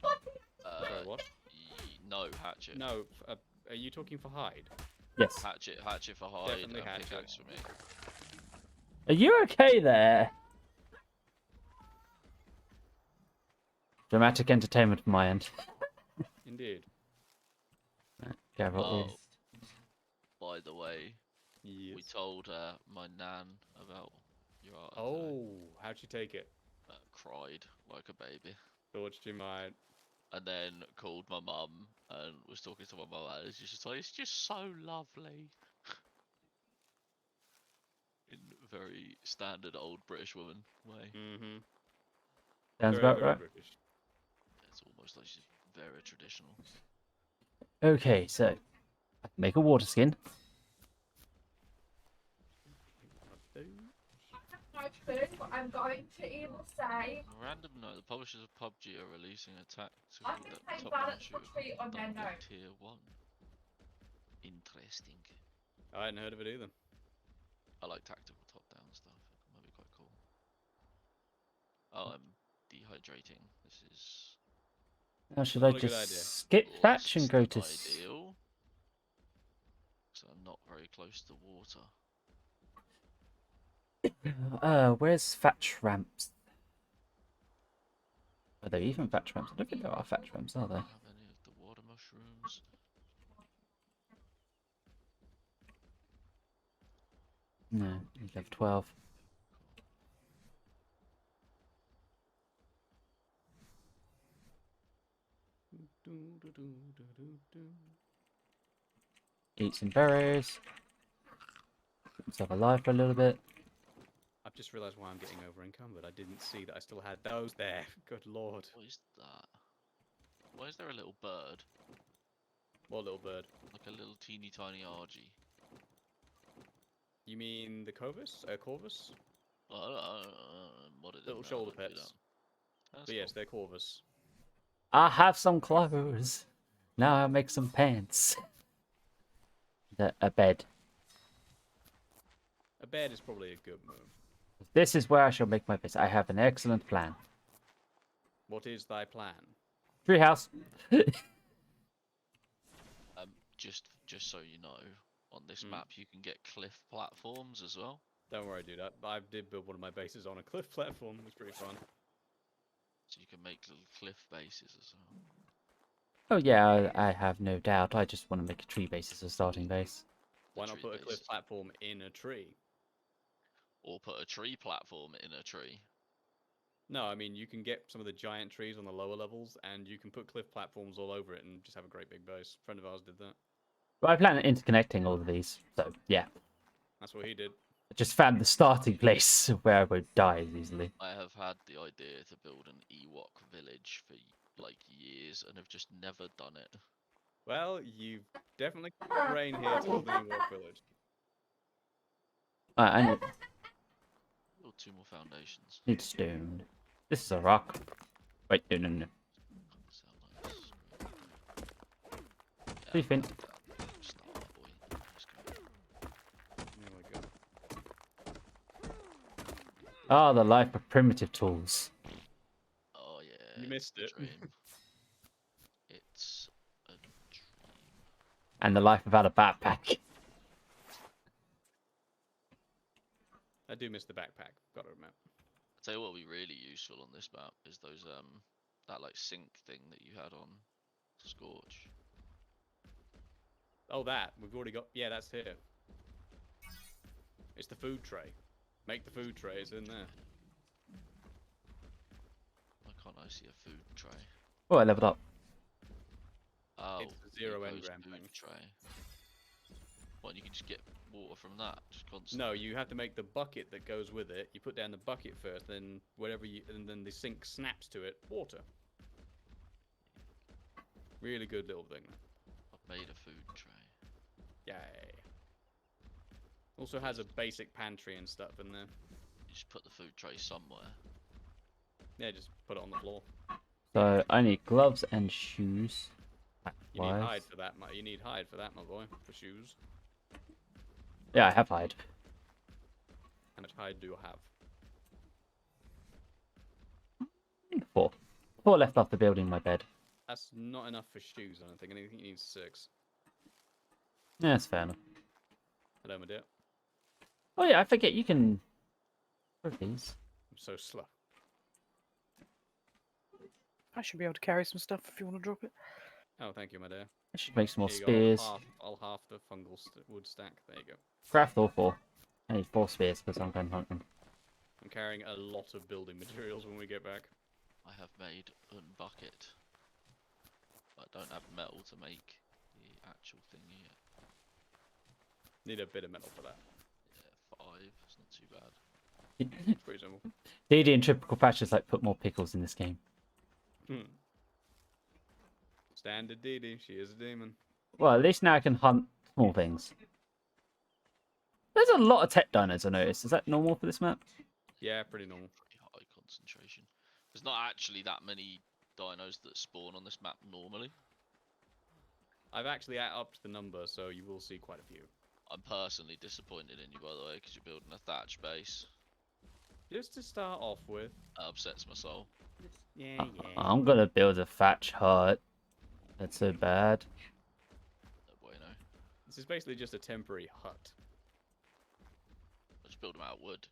Sorry, what? No, hatchet. No. Are you talking for hide? Yes. Hatchet for hide. Definitely and hatchet. pickaxe for me. Are you okay there? Dramatic entertainment from my end. Indeed. Garrett Oh, is. by the way, Yes. we told my nan about your art. Oh, how'd she take it? Cried like a baby. Thought she might. And then called my mum and was talking to my mum, and she's just like, it's just so lovely. In very standard old British woman way. Mm-hmm. Sounds about right. British. It's almost like she's very traditional. Okay, so I can make a water skin. But I'm going to even say A random note: the publishers of PUBG are releasing a tactical I can take top-down balance shooter for treat on their done note. with tier 1. Interesting. I hadn't heard of it either. I like tactical top-down stuff. It might be quite cool. Oh, I'm dehydrating. This is Now, should I Not a good idea. just skip thatch and less go than to... ideal. So I'm not very close to water. Where's thatch ramps? Are there even thatch ramps? I don't think there are thatch ramps, are there? Don't have any of the water mushrooms. No, you have 12. Eat some berries. Keep myself alive for a little bit. I've just realised why I'm getting over encumbered. I didn't see that I still had those there. Good lord. What is that? Why is there a little bird? What little bird? Like a little teeny tiny Argy. You mean the Corvus? Corvus? What is it? Little No, shoulder don't do pets. that. That's But yes, cool. they're Corvus. I have some clothes. Now I'll make some pants. A bed. A bed is probably a good move. This is where I shall make my base. I have an excellent plan. What is thy plan? Treehouse. Just so you know, on this map you can get cliff platforms as well. Don't worry, dude. I did build one of my bases on a cliff platform. It was pretty fun. So you can make little cliff bases as well. Oh yeah, I have no doubt. I just want to make a tree base as a starting base. Why not tree put a cliff bases. platform in a tree? Or put a tree platform in a tree. No, I mean, you can get some of the giant trees on the lower levels, and you can put cliff platforms all over it and just have a great big base. A friend of ours did that. But I plan on interconnecting all of these, so yeah. That's what he did. I just found the starting place where I won't die as easily. I have had the idea to build an Ewok village for like years and have just never done it. Well, you've definitely got brain here to build a new Ewok village. I Build 2 more foundations. need stone. This is a rock. Wait, no. Sound like this. What do you think? Start, boy. Let's go. There we go. Ah, the life of primitive tools. Oh yeah. You missed it's it. a dream. It's a dream. And the life without a backpack. I do miss the backpack. Gotta admit. I'll tell you what would be really useful on this map is those that like sink thing that you had on Scorch. Oh, that we've already got. Yeah, that's here. It's the food tray. Make the food tray. It's in there. Why can't I see a food tray? Oh, I leveled up. Oh, It's the zero glucose engram food thing. tray. What, you can just get water from that? Just constant. No, you have to make the bucket that goes with it. You put down the bucket first, then and then the sink snaps to it. Water. Really good little thing. I've made a food tray. Yay. Also has a basic pantry and stuff in there. You just put the food tray somewhere. Yeah, just put it on the floor. So I need gloves and shoes. You need Wise. hide for that, you need hide for that, my boy. For shoes. Yeah, I have hide. How much hide do you have? 4. 4 left after building my bed. That's not enough for shoes, I don't think. I think you need 6. Yeah, that's fair enough. Hello, my dear. Oh yeah, I forget you can... What are these? I'm so slow. I should be able to carry some stuff if you want to drop it. Oh, thank you, my dear. I should make some more Here you spears. go, I'll half the fungal wood stack. There you go. Craft all 4. I need 4 spears because I'm going hunting. I'm carrying a lot of building materials when we get back. I have made a bucket. But I don't have metal to make the actual thing yet. Need a bit of metal for that. Yeah, 5. It's not too bad. It's pretty simple. DD and typical patches like put more pickles in this game. Standard DD, she is a demon. Well, at least now I can hunt small things. There's a lot of tech dinos I noticed. Is that normal for this map? Yeah, pretty normal. Pretty high concentration. There's not actually that many dinos that spawn on this map normally. I've actually upped the number, so you will see quite a few. I'm personally disappointed in you, by the way, because you're building a thatch base. Just to start off with. That upsets my soul. Yeah. I'm gonna build a thatch hut. That's so bad. No bueno. This is basically just a temporary hut. I'll just build them out of wood.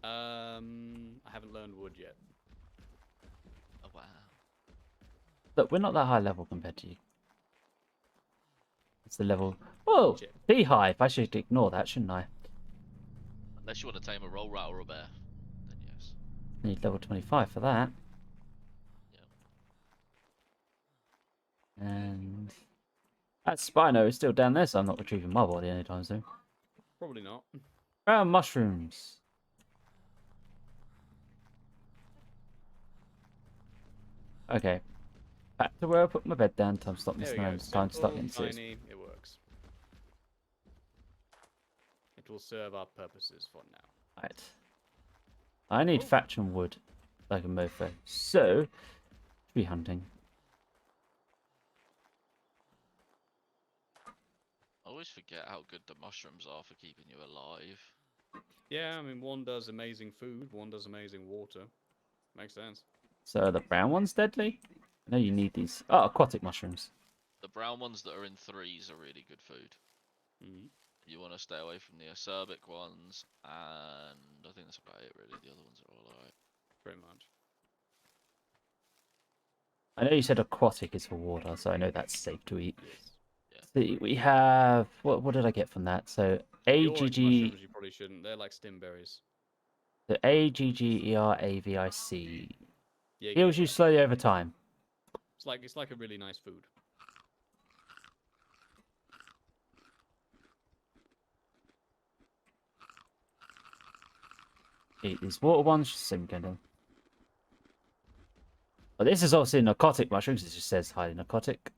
I haven't learned wood yet. Oh wow. Look, we're not that high level compared to you. It's the level... Whoa! Shit. Beehive! I should ignore that, shouldn't I? Unless you want to tame a roll rat or a bear, then yes. Need level 25 for that. Yeah. And... That Spino is still down there, so I'm not retrieving my body anytime soon. Probably not. Mushrooms. Okay. Back to where I put my bed down. Time to stop There missing we go. around. Time to start Simple, getting serious. tiny, it works. It will serve our purposes for now. Right. I need thatch and wood, like a mofo. So, tree hunting. I always forget how good the mushrooms are for keeping you alive. Yeah, I mean, one does amazing food, one does amazing water. Makes sense. So are the brown ones deadly? I know you need these. Oh, aquatic mushrooms. The brown ones that are in 3s are really good food. Mm. You want to stay away from the acerbic ones, and I think that's about it really. The other ones are all alright. Pretty much. I know you said aquatic is for water, so I know that's safe to eat. Yes. See, we have... What did I get from that? So, The orange AGG... mushrooms you probably shouldn't. They're like stimberries. So, AGGERAVIC. Yeah, Heals you slowly over time. It's like a really nice food. eat these water ones. Just same kind of. But this is obviously narcotic mushrooms. It just says highly narcotic.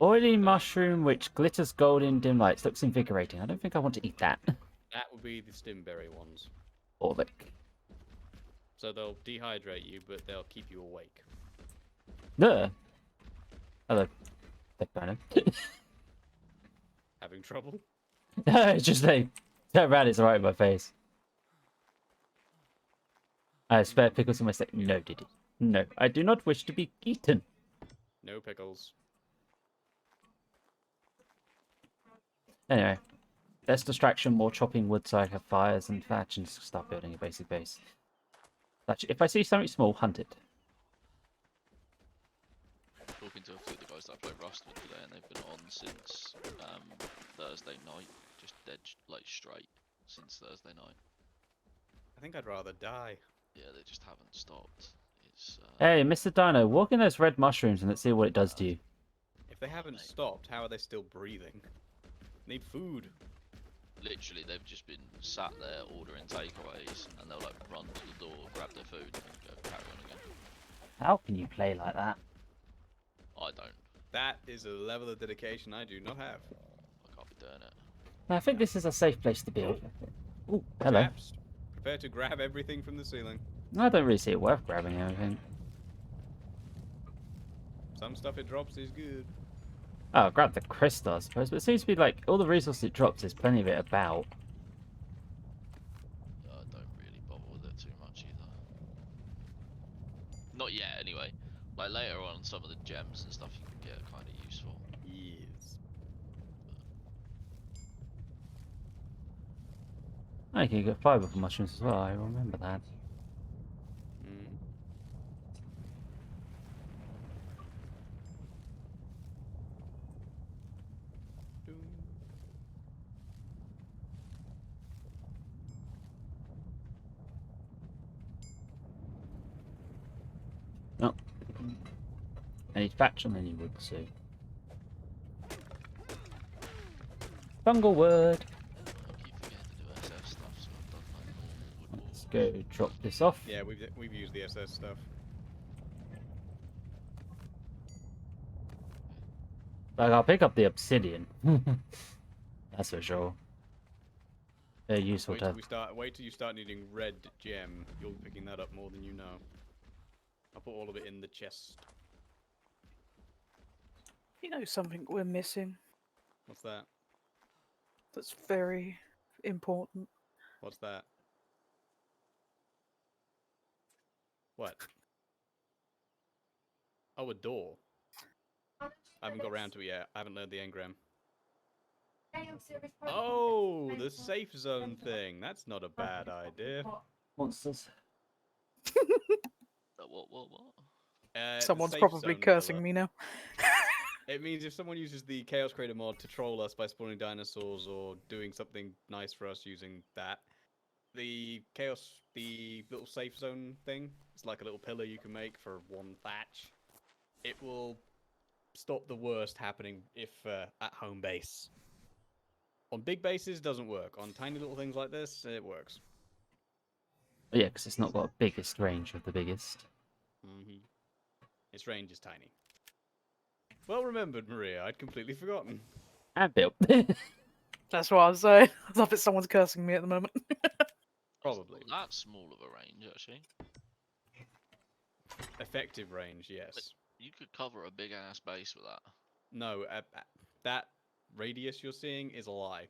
Oily mushroom which glitters gold in dim lights. Looks invigorating. I don't think I want to eat that. That would be the stimberry ones. Or like, So they'll dehydrate you, but they'll keep you awake. no. Hello. That kind of. Having trouble? It's just like turn around. It's right in my face. I have spare pickles in my steak. No, did it? No, I do not wish to be eaten. No pickles. Anyway, less distraction, more chopping wood so I have fires and thatch and start building a basic base. Actually, if I see something small, hunt it. Talking to a few of the guys that I played Rust with today, and they've been on since Thursday night, just dead like straight since Thursday night. I think I'd rather die. Yeah, they just haven't stopped. It's Hey, Mr. Dino, walk in those red mushrooms and let's see what it does to you. If they haven't stopped, how are they still breathing? Need food. literally they've just been sat there ordering takeaways, and they'll like run to the door, grab their food, and then go carry on again. How can you play like that? I don't. That is a level of dedication I do not have. I can't be doing it. I think this is a safe place to build. Ooh, hello. Chaps, prepare to grab everything from the ceiling. I don't really see it worth grabbing everything. Some stuff it drops is good. Oh, grab the crystal, I suppose. But it seems to be like all the resources it drops, there's plenty of it about. I don't really bother with it too much either. Not yet, anyway. Like later on, some of the gems and stuff you can get are kind of useful. Yes. Oh, you can get fiber from mushrooms as well. I remember that. Mm. Doom. Oh. I need thatch and then you would see. Bungle wood. I keep forgetting to do SF stuff, so I've done like normal wood Let's wall. go drop this off. Yeah, we've used the SS stuff. Like, I'll pick up the obsidian. That's for sure. Very useful Wait to till have. we start. Wait till you start needing red gem. You'll be picking that up more than you know. I'll put all of it in the chest. You know something we're missing What's that? that's very important? What's that? What? Oh, a door. I haven't got around to it yet. I haven't learned the engram. Oh, the safe zone thing. That's not a bad idea. Monsters. What? The Someone's safe probably zone cursing cover. me now. It means if someone uses the Chaos Creator mod to troll us by spawning dinosaurs or doing something nice for us using that, the little safe zone thing, it's like a little pillar you can make for one thatch. It will stop the worst happening if at home base. On big bases, doesn't work. On tiny little things like this, it works. Oh, yeah, because it's not got biggest range of the biggest. Mm-hmm. Its range is tiny. Well remembered, Maria. I'd completely forgotten. And built. That's what I was saying. I love it. Someone's cursing me at the moment. Probably. Not that small of a range, actually. Effective range, yes. You could cover a big ass base with that. No, that radius you're seeing is a lie.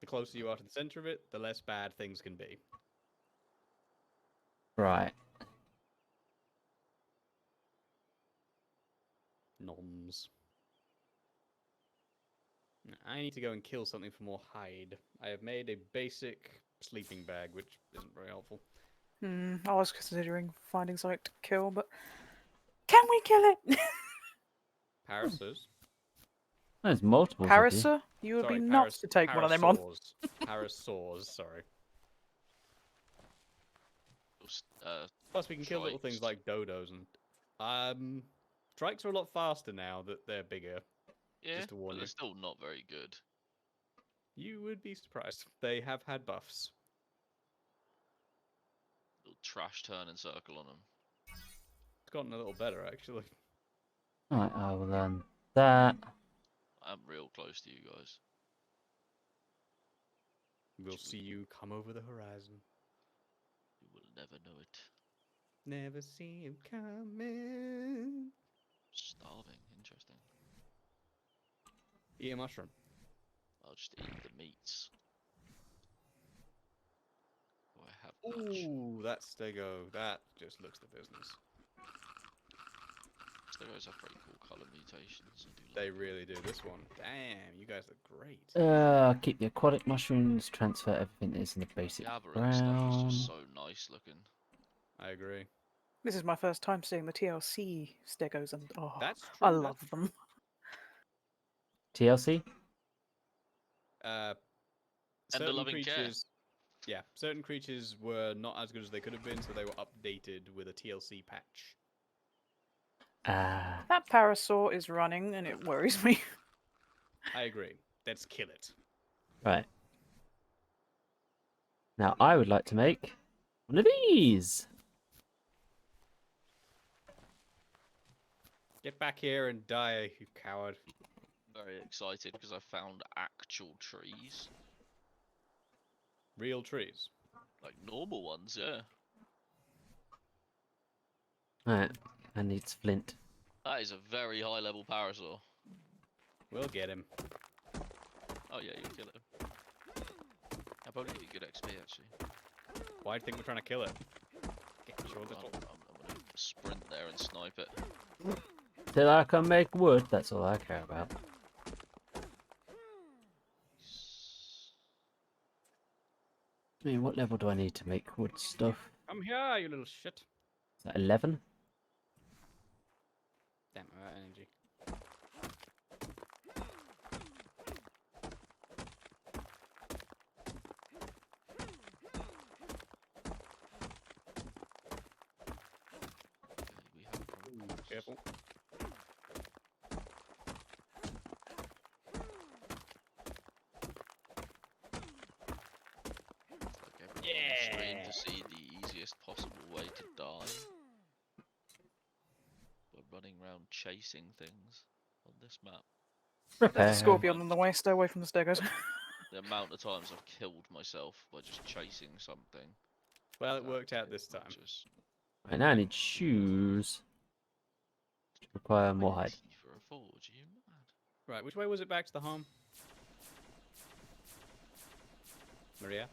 The closer you are to the center of it, the less bad things can be. Right. Noms. I need to go and kill something for more hide. I have made a basic sleeping bag, which isn't very helpful. I was considering finding something to kill, but can we kill it? Parasers. There's multiple. of you. Parasur, you would be nuts to take one of them on. Parasaurs, sorry. Uh, Plus, we can kill little things Trikes. like dodos and trikes are a lot faster now that they're bigger. yeah, Just to warn but you. they're still not very good. You would be surprised. They have had buffs. Little trash turning circle on them. It's gotten a little better, actually. Alright, I will learn that. I'm real close to you guys. We'll see you come over the horizon. You will never know it. Never see him coming. Starving. Interesting. Eat a mushroom. I'll just eat the meats. Oh, I have much. Ooh, that stego. That just looks the business. Stegos have pretty cool colour mutations. I do like They them. really do. This one. Damn, you guys look great. Keep the aquatic mushrooms, transfer everything that is in the basic The aberrant stuff is brown. just so nice looking. I agree. This is my first time seeing the TLC stegos, and oh, That's I true. love them. TLC? Certain Ender-loving care. creatures. Yeah, certain creatures were not as good as they could have been, so they were updated with a TLC patch. Ah, That parasaur is running, and it worries me. I agree. Let's kill it. right. Now I would like to make one of these. Get back here and die, you coward. Very excited because I found actual trees. Real trees. Like normal ones, yeah. Alright, I need flint. That is a very high level parasaur. We'll get him. Oh yeah, you kill it. I'll probably get good XP actually. Why do you think we're trying to kill it? Get your I'm little... gonna sprint there and snipe it. Till I can make wood, that's all I care about. I mean, what level do I need to make wood stuff? Come here, you little shit. Is that 11? Damn, I'm out of energy. Okay, we have problems. Careful. Like everyone on the stream to see the easiest possible way to die. We're running around chasing things on this map. There's Repair. a scorpion on the way. Stay away from the stegos. The amount of times I've killed myself by just chasing something. Well, it without worked out getting this time. conscious. Right, now I need shoes. Require more hide. 20 for a forge, are you mad? Right, which way was it back to the home? Maria?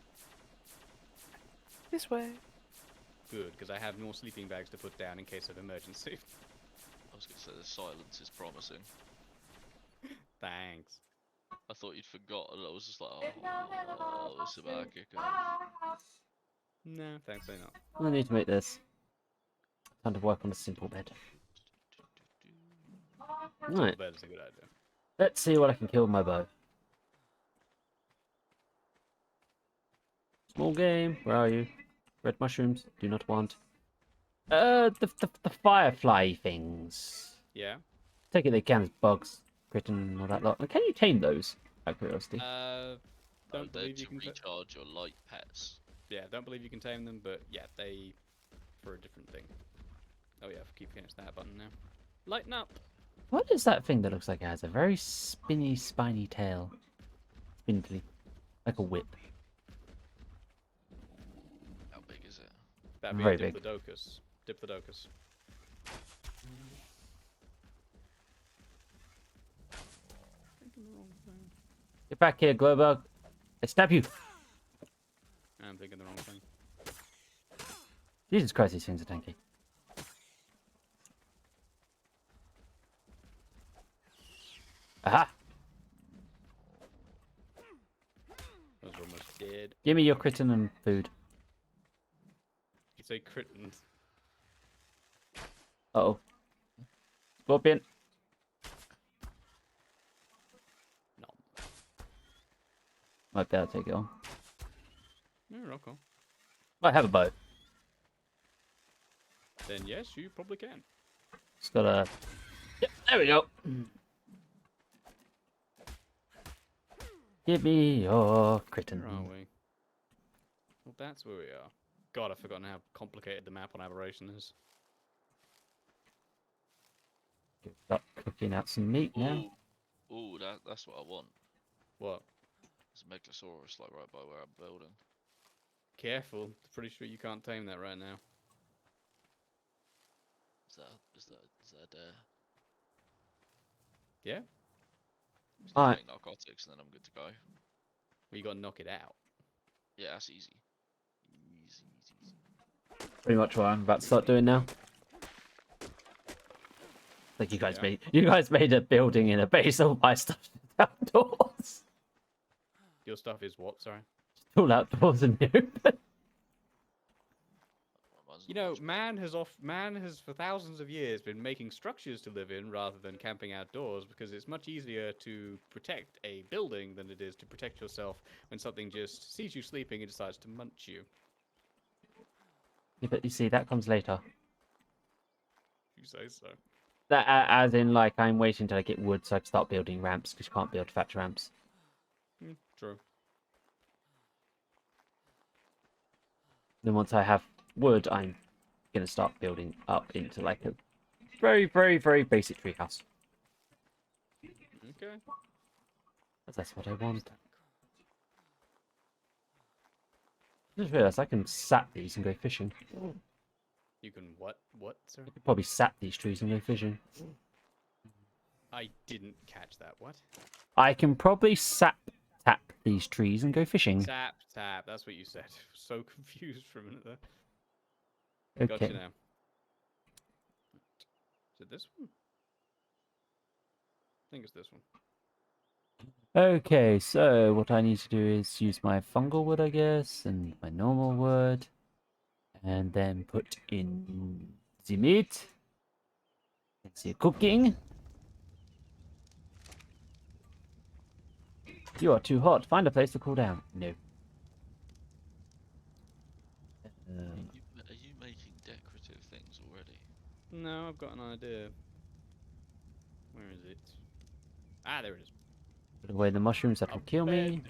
This way. Good, because I have more sleeping bags to put down in case of emergency. I was gonna say the silence is promising. Thanks. I thought you'd forgotten. I was just like, oh, it's about to kick off. No, thankfully not. I need to make this. Time to work on a simple bed. Right, Bed is a good idea. let's see what I can kill with my bow. Small game, where are you? Red mushrooms, do not want. The firefly things. Yeah. Take it they can as bugs, critter and all that lot. Can you tame those? Out of curiosity. Don't They're believe you to can. recharge your light pets. Yeah, don't believe you can tame them, but yeah, they for a different thing. Oh yeah, keep hitting that button now. Lighten up. What is that thing that looks like it has a very spinny, spiny tail? Spindly. Like a whip. How big is it? That'd be Very a big. Diplodocus. Diplodocus. Get back here, Glowbug. I stab you. I'm thinking the wrong thing. Jesus Christ, these things are tanky. Aha! Those are almost dead. Give me your critin and food. You say crittens. Uh-oh. Scorpion. No. Might be able to take it on. No, rock on. I have a bow. Then yes, you probably can. It's got a... Yep, there we go. Give me your Where kitten. are we? Well, that's where we are. God, I've forgotten how complicated the map on Aberration is. Start cooking out some meat now. Ooh, that's what I want. What? There's a Megalosaurus like right by where I'm building. Careful. Pretty sure you can't tame that right now. Is that Yeah? just Alright. make narcotics and then I'm good to go. Well, you gotta knock it out. Yeah, that's easy. Easy. Pretty much what I'm about to start doing now. Like you guys Yeah. made a building in a base, all my stuff outdoors. Your stuff is what, sorry? All outdoors in the open. You know, man has for thousands of years been making structures to live in rather than camping outdoors because it's much easier to protect a building than it is to protect yourself when something just sees you sleeping and decides to munch you. Yeah, but you see, that comes later. You say so. That as in, like, I'm waiting till I get wood so I can start building ramps because you can't build thatch ramps. True. Then once I have wood, I'm gonna start building up into like a very, very, very basic treehouse. Okay. That's what I want. I just realised I can sap these and go fishing. You can what? What, sir? I could probably sap these trees and go fishing. I didn't catch that. What? I can probably tap these trees and go fishing. Tap. That's what you said. So confused for a minute there. Okay. Gotcha now. Is it this one? I think it's this one. Okay, so what I need to do is use my fungal wood, I guess, and my normal wood, and then put in the meat. Let's see, cooking. You are too hot. Find a place to cool down. No. Are you making decorative things already? No, I've got an idea. Where is it? Ah, there it is. Put away the mushrooms that will kill me.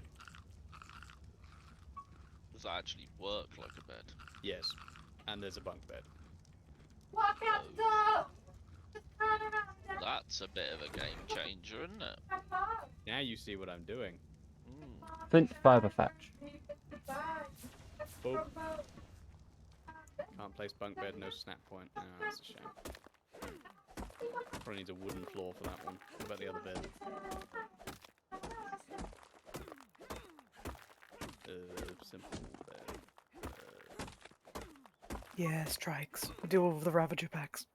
Does that actually work like a bed? Yes. And there's a bunk bed. Walk out the door! That's a bit of a game changer, isn't it? Now you see what I'm doing. Flint fiber thatch. Boop. Can't place bunk bed, no snap point. Oh, that's a shame. Probably needs a wooden floor for that one. What about the other bed? Simple bed. Yeah, strikes. Deal with the Ravager packs.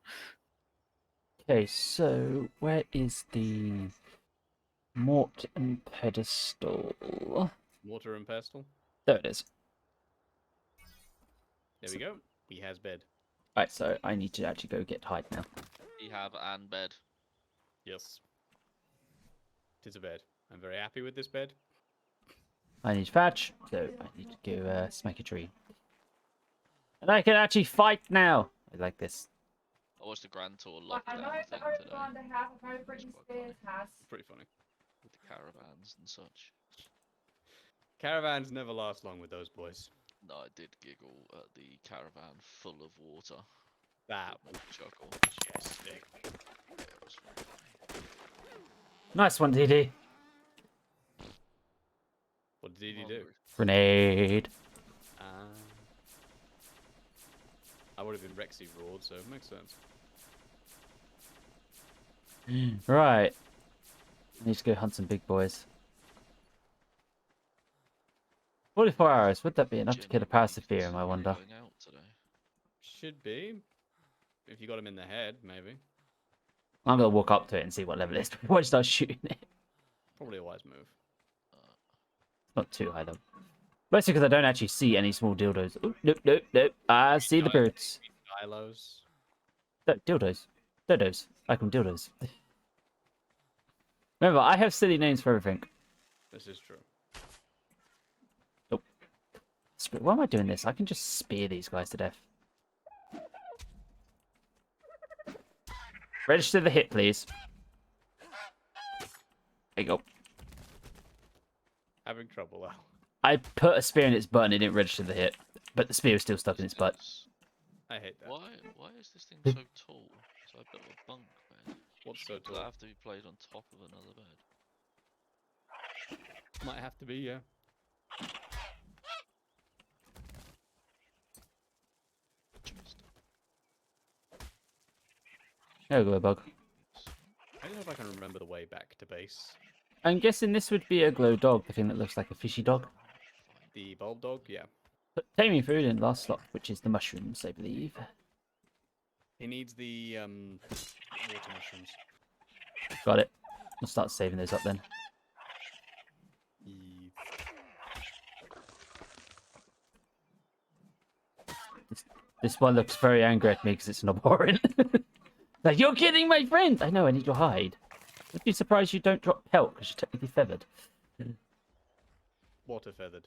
Okay, so where is the mort and pedestal? Mortar and pestle. There it is. There we go. He has bed. Right, so I need to actually go get hide now. We have and bed. Yes. Tis a bed. I'm very happy with this bed. I need thatch, so I need to go smack a tree. And I can actually fight now! I like this. I watched the Grand Tour lockdown thing today. Pretty funny. With the caravans and such. Caravans never last long with those boys. No, I did giggle at the caravan full of water. That Made me chuckle. majestic. Yeah, it was very funny. Nice one, DD. What did he do? Grenade. I would have been Rexy roared, so it makes sense. Right. I need to go hunt some big boys. 44 hours, would that be enough to kill a Parasithium, I wonder? Going out today. Should be. If you got him in the head, maybe. I'm gonna walk up to it and see what level it is before I start shooting it. Probably a wise move. It's not too high though. Mostly because I don't actually see any small dildos. Oh, nope. I see the birds. Dilos. Dildos. Dodos. I call them dildos. Remember, I have silly names for everything. This is true. Why am I doing this? I can just spear these guys to death. Register the hit, please. There you go. having trouble, Al? I put a spear in its butt and it didn't register the hit, but the spear was still stuck in its butt. I hate that. Why is this thing so tall? So I built a bunk bed. What's so Does that tall? have to be played on top of another bed? Might have to be, yeah. Interesting. There we go, bug. I don't know if I can remember the way back to base. I'm guessing this would be a glow dog, the thing that looks like a fishy dog. The bulb dog, yeah. But taming food in the last slot, which is the mushrooms, I believe. He needs the water mushrooms. Got it. I'll start saving those up then. Ye- This one looks very angry at me because it's an abhorrent. Like, you're killing my friend! I know, I need your hide. Would be surprised you don't drop pelt because you're technically feathered. Water feathered.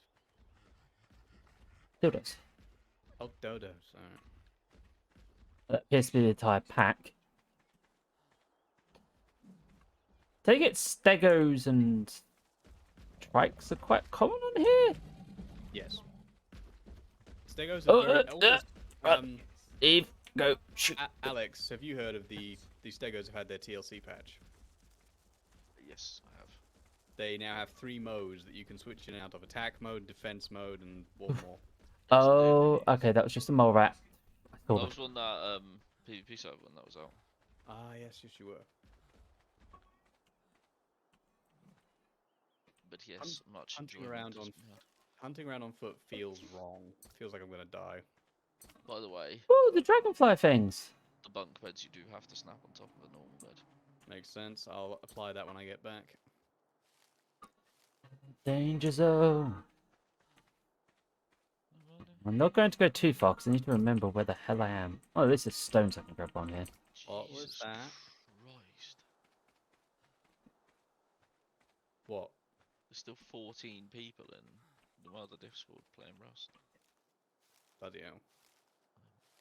Dildos. Oh, dodos. Alright. That appears to be the entire pack. Take it stegos and trikes are quite common on here. Yes. Stegos are very... run. Eve, go, shoot. Alex, have you heard of the Stegos have had their TLC patch? Yes, I have. They now have 3 modes that you can switch in and out of: attack mode, defense mode, and one more. Oh, okay, that was just a mole rat. I That thought was one that PvP server when that was out. Ah, yes, you were. But yes, much hunting enjoyment around has on- been had. Hunting around on foot feels wrong. Feels like I'm gonna die. By the way, Ooh, the dragonfly things. the bunk beds you do have to snap on top of a normal bed. Makes sense. I'll apply that when I get back. Danger zone. I'm not going to go too far because I need to remember where the hell I am. Oh, there's just stones I can grab on here. What was Jesus that? Christ. What? There's still 14 people in the other Discord playing Rust. Bloody hell.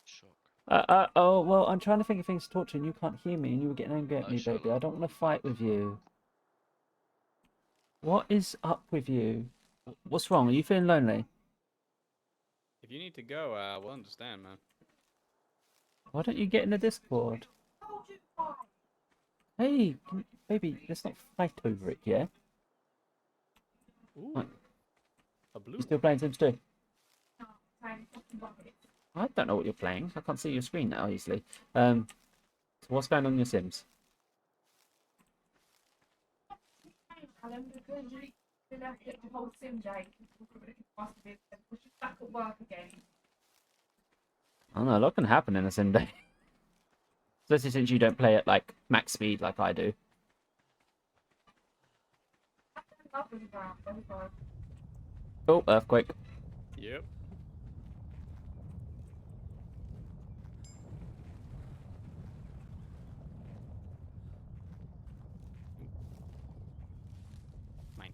Shock. Oh, well, I'm trying to think of things to talk to and you can't hear me and you were getting angry at Oh, me, shut baby. up. I don't want to fight with you. What is up with you? What's wrong? Are you feeling lonely? If you need to go, we'll understand, man. Why don't you get in the Discord? Hey, baby, let's not fight over it, yeah? Ooh. Right. A blue. You still playing Sims 2? I don't know what you're playing. I can't see your screen now easily. So what's going on in your Sims? I don't know, a lot can happen in a sim day. Especially since you don't play at like max speed like I do. Oh, earthquake. Yep. Mine.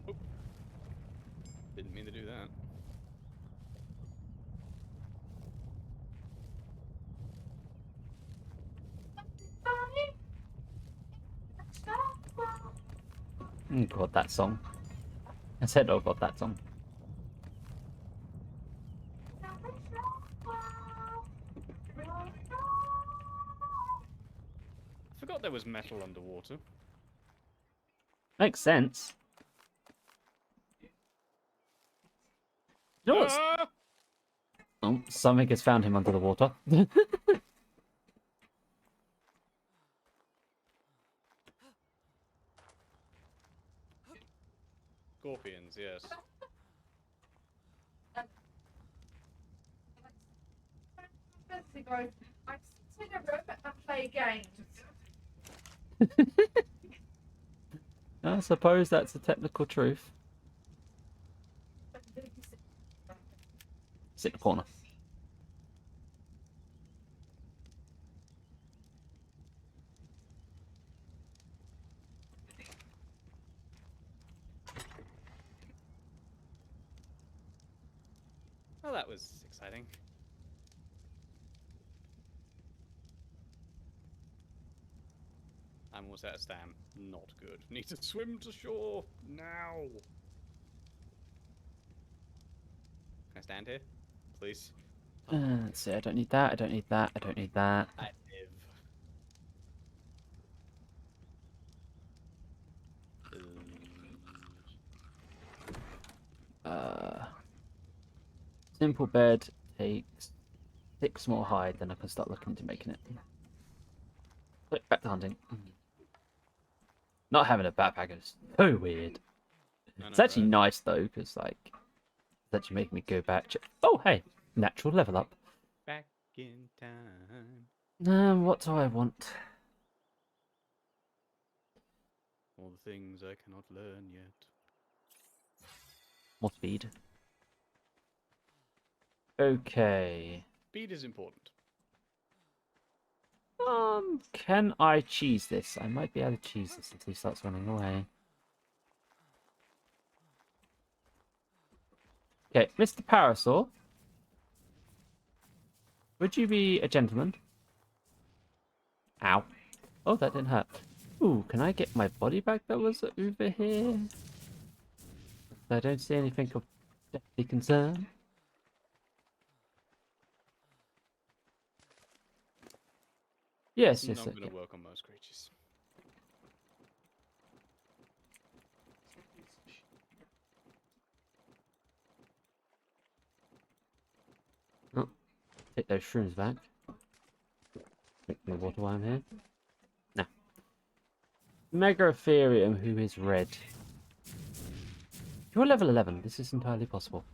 Oop. Didn't mean to do that. Oh god, that song. I said, oh god, that song. I forgot there was metal underwater. Makes sense. You know what's... Ah! Oh, something has found him under the water. Scorpions, yes. I sit in a room and play games. I suppose that's the technical truth. Sit in the corner. Well, that was exciting. I'm almost out of stam. Not good. Need to swim to shore now. Can I stand here, please? Let's see. I don't need that. I don't need that. I don't need that. I live. Simple bed takes 6 more hide, then I can start looking into making it. Wait, back to hunting. Not having a backpack is so weird. It's actually nice though, because like it's actually making me go back. Oh hey, natural level up. Back in time. What do I want? All the things I cannot learn yet. More speed. Okay. Speed is important. Can I cheese this? I might be able to cheese this until he starts running away. Okay, Mr. Parasaur. Would you be a gentleman? Ow. Oh, that didn't hurt. Ooh, can I get my body back that was over here? I don't see anything of deathly concern. Yes, yes. Not going to work on most creatures. Oh, take those shrooms back. Drink my water while I'm here. Nah. Megatherium, who is red. You're level 11. This is entirely possible.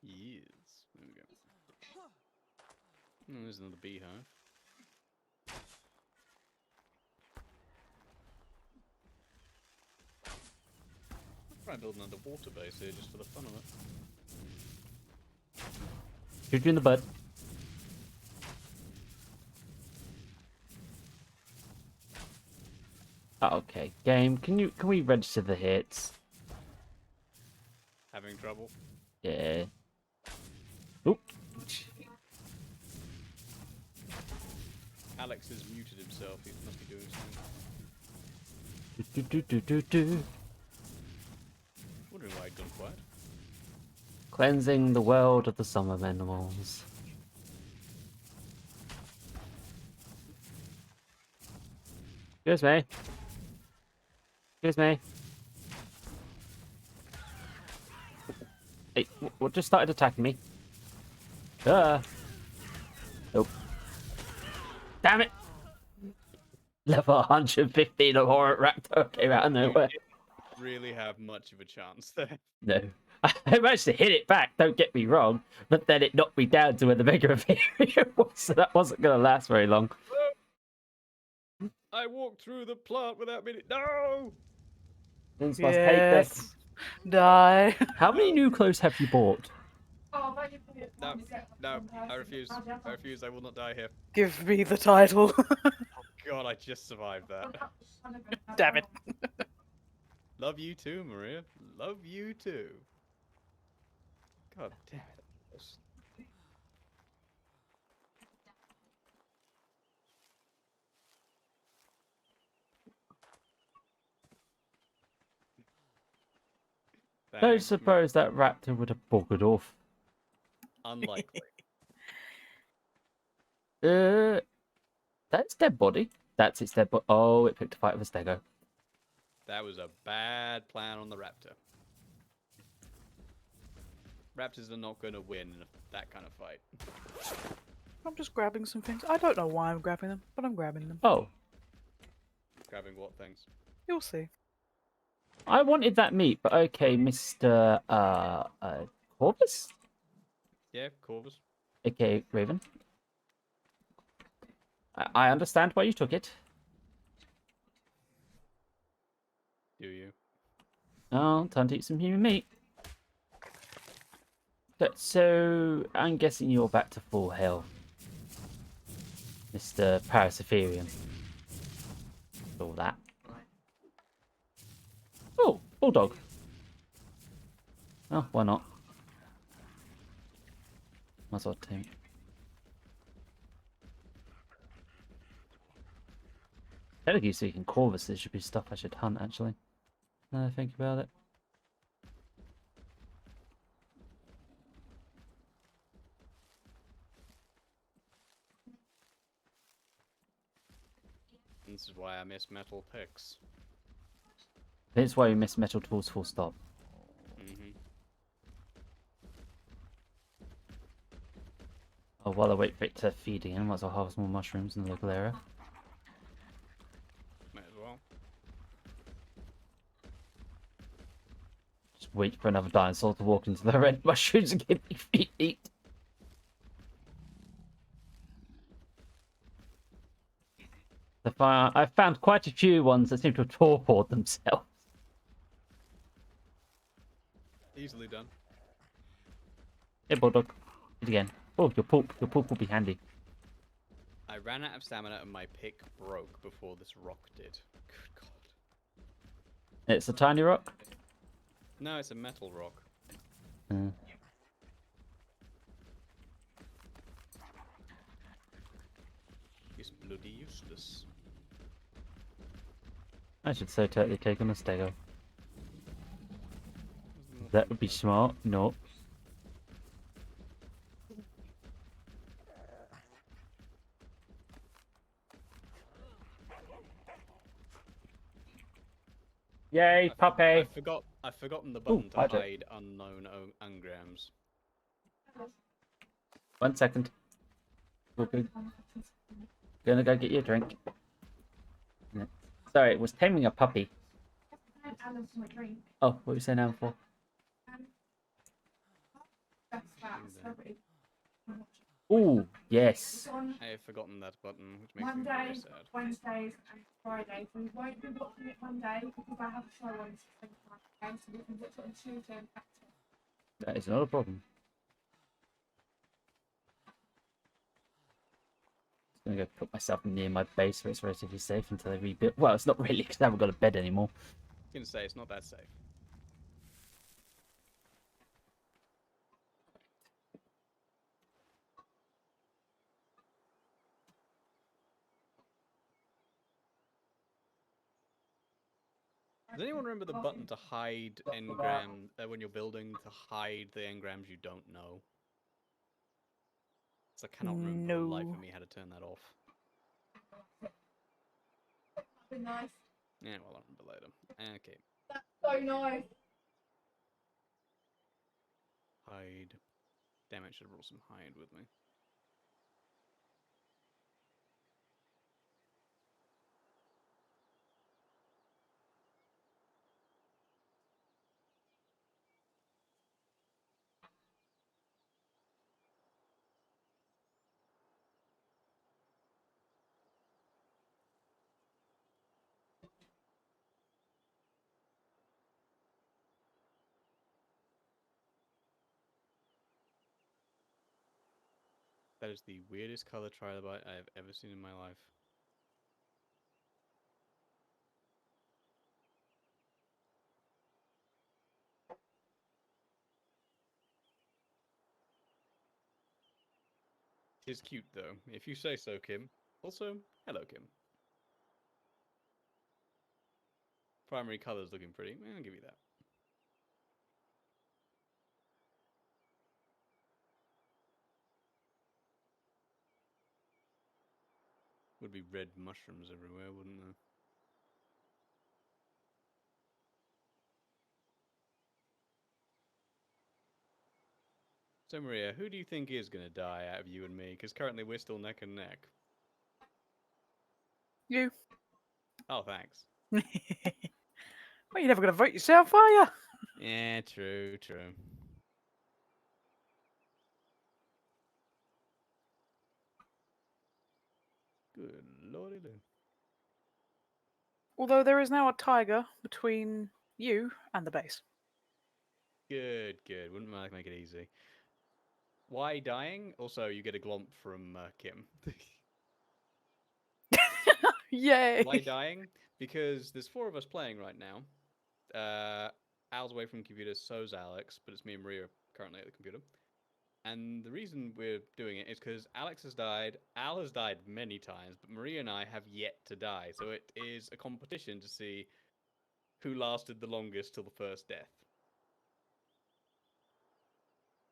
Yes. There we go. Oh, there's another beehive. I'll try and build an underwater base here just for the fun of it. Shoot you in the butt. Okay, game. Can we register the hits? Having trouble? Yeah. Oop. Alex has muted himself. He must be doing something. Do. Wondering why he'd gone quiet. Cleansing the world of the summer animals. Excuse me. Excuse me. Hey, what just started attacking me? Nope. Damn it! Level 115 of Horror Raptor came out of nowhere. Really have much of a chance there. No. I managed to hit it back, don't get me wrong, but then it knocked me down to where the Megalosaurus was, so that wasn't going to last very long. I walked through the plant without meaning. No! Things must hate this. Die. How many new clothes have you bought? No, I refuse. I refuse. I will not die here. Give me the title. God, I just survived that. Damn it. Love you too, Maria. Love you too. God damn it. Don't suppose that raptor would have buggered off. Unlikely. That's dead body. That's its dead body. Oh, it picked a fight with a stego. That was a bad plan on the raptor. Raptors are not going to win that kind of fight. I'm just grabbing some things. I don't know why I'm grabbing them, but I'm grabbing them. Oh, Grabbing what things? You'll see. I wanted that meat, but okay, Mr. Corvus? Yeah, Corvus. aka Raven. I understand why you took it. Do you? Oh, time to eat some human meat. So, I'm guessing you're back to full health, Mr. Parasiferium. All that. Oh, bulldog. Oh, why not? Might as well take. Technically speaking, Corvuses should be stuff I should hunt, actually. Now that I think about it. This is why I miss metal picks. That's why we miss metal tools full stop. Oh, while I wait for it to feed again, might as well harvest more mushrooms in the local area. Might as well. Just wait for another dinosaur to walk into the red mushrooms and give me feet. I've found quite a few ones that seem to have torpored themselves. Easily done. Hey, bulldog. Do it again. Oh, your poop. Your poop will be handy. I ran out of stamina and my pick broke before this rock did. Good God. It's a tiny rock. No, it's a metal rock. It's bloody useless. I should so totally take on a stego. That would be smart. No. Yay, puppy! I've forgotten the button to hide unknown engrams. 1 second. Okay. Gonna go get you a drink. Yeah. Sorry, it was taming a puppy. Oh, what were you saying now for? Ooh, yes. I have forgotten that button, which makes me very sad. Wednesdays and Fridays. We won't be watching it Monday because I have a show on Tuesday, so we can watch it on Tuesday and That is not a problem. I'm gonna go put myself near my base where it's relatively safe until I rebuild. Well, it's not really because I haven't got a bed anymore. I was gonna say it's not that safe. Does anyone remember the button to hide engram when you're building, to hide the engrams you don't know? So I cannot remember for the life of me how to turn that off. be nice. Yeah, well, I'll remember later. Okay. That's so nice. Hide. Damn it, should have brought some hide with me. That is the weirdest color trilobite I have ever seen in my life. It's cute though, if you say so, Kim. Also, hello, Kim. Primary colors looking pretty. I'll give you that. Would be red mushrooms everywhere, wouldn't there? So Maria, who do you think is going to die out of you and me? Because currently we're still neck and neck. You. Oh, thanks. Well, you're never going to vote yourself, are you? Yeah, true, true. Good lordy loo. Although there is now a tiger between you and the base. Good, good. Wouldn't mind make it easy. Why dying? Also, you get a glomp from Kim. Yay! Why dying? Because there's 4 of us playing right now. Al's away from the computer, so's Alex, but it's me and Maria currently at the computer. And the reason we're doing it is because Alex has died, Al has died many times, but Maria and I have yet to die. So it is a competition to see who lasted the longest till the first death.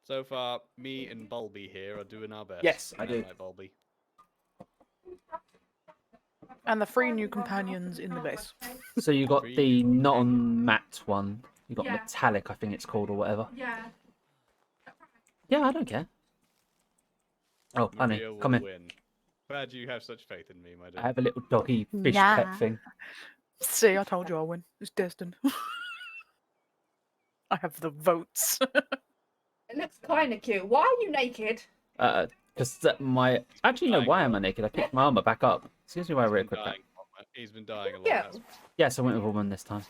So far, me and Bulby here are doing our best. Yes, I do. Right, Bulby. And the 3 new companions in the base. So you got Three the new not on companions. matte one. You got Yeah. metallic, I think it's called, or whatever. Yeah. Yeah, I don't care. Oh, honey, Maria will come in. win. Glad you have such faith in me, my dear. I have a little doggy fish Nah. pet thing. See, I told you I'll win. It's destined. I have the votes. It looks kind of cute. Why are you naked? Because my... Actually, no, why am I naked? I picked my armor back up. Excuse me while I He's been re-equip that. dying. He's been dying a lot. Yeah. hasn't Yes, I went with a woman this time.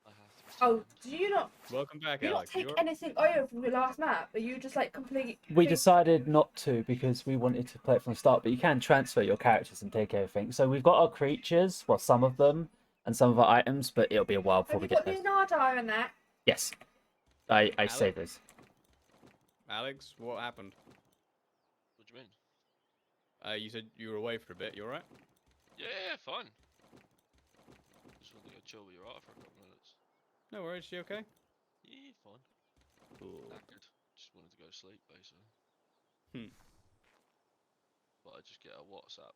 I have to Oh, do you not? he? Welcome back, Do you not Alex. take You're... anything over from your last map? Are you just like complete? We decided not to because we wanted to play it from the start, but you can transfer your characters and take everything. So we've got our creatures, well, some of them, and some of our items, but it'll be a while before Have we you get got those. the Nardar and that? Yes. I Alex? say those. Alex, what happened? What do you mean? You said you were away for a bit. You alright? Yeah, fine. Just wanted to go chill with your art for a couple minutes. No worries. She okay? Yeah, fine. Cool. Knackered. Just wanted to go to sleep, basically. Hmm. But I just get a WhatsApp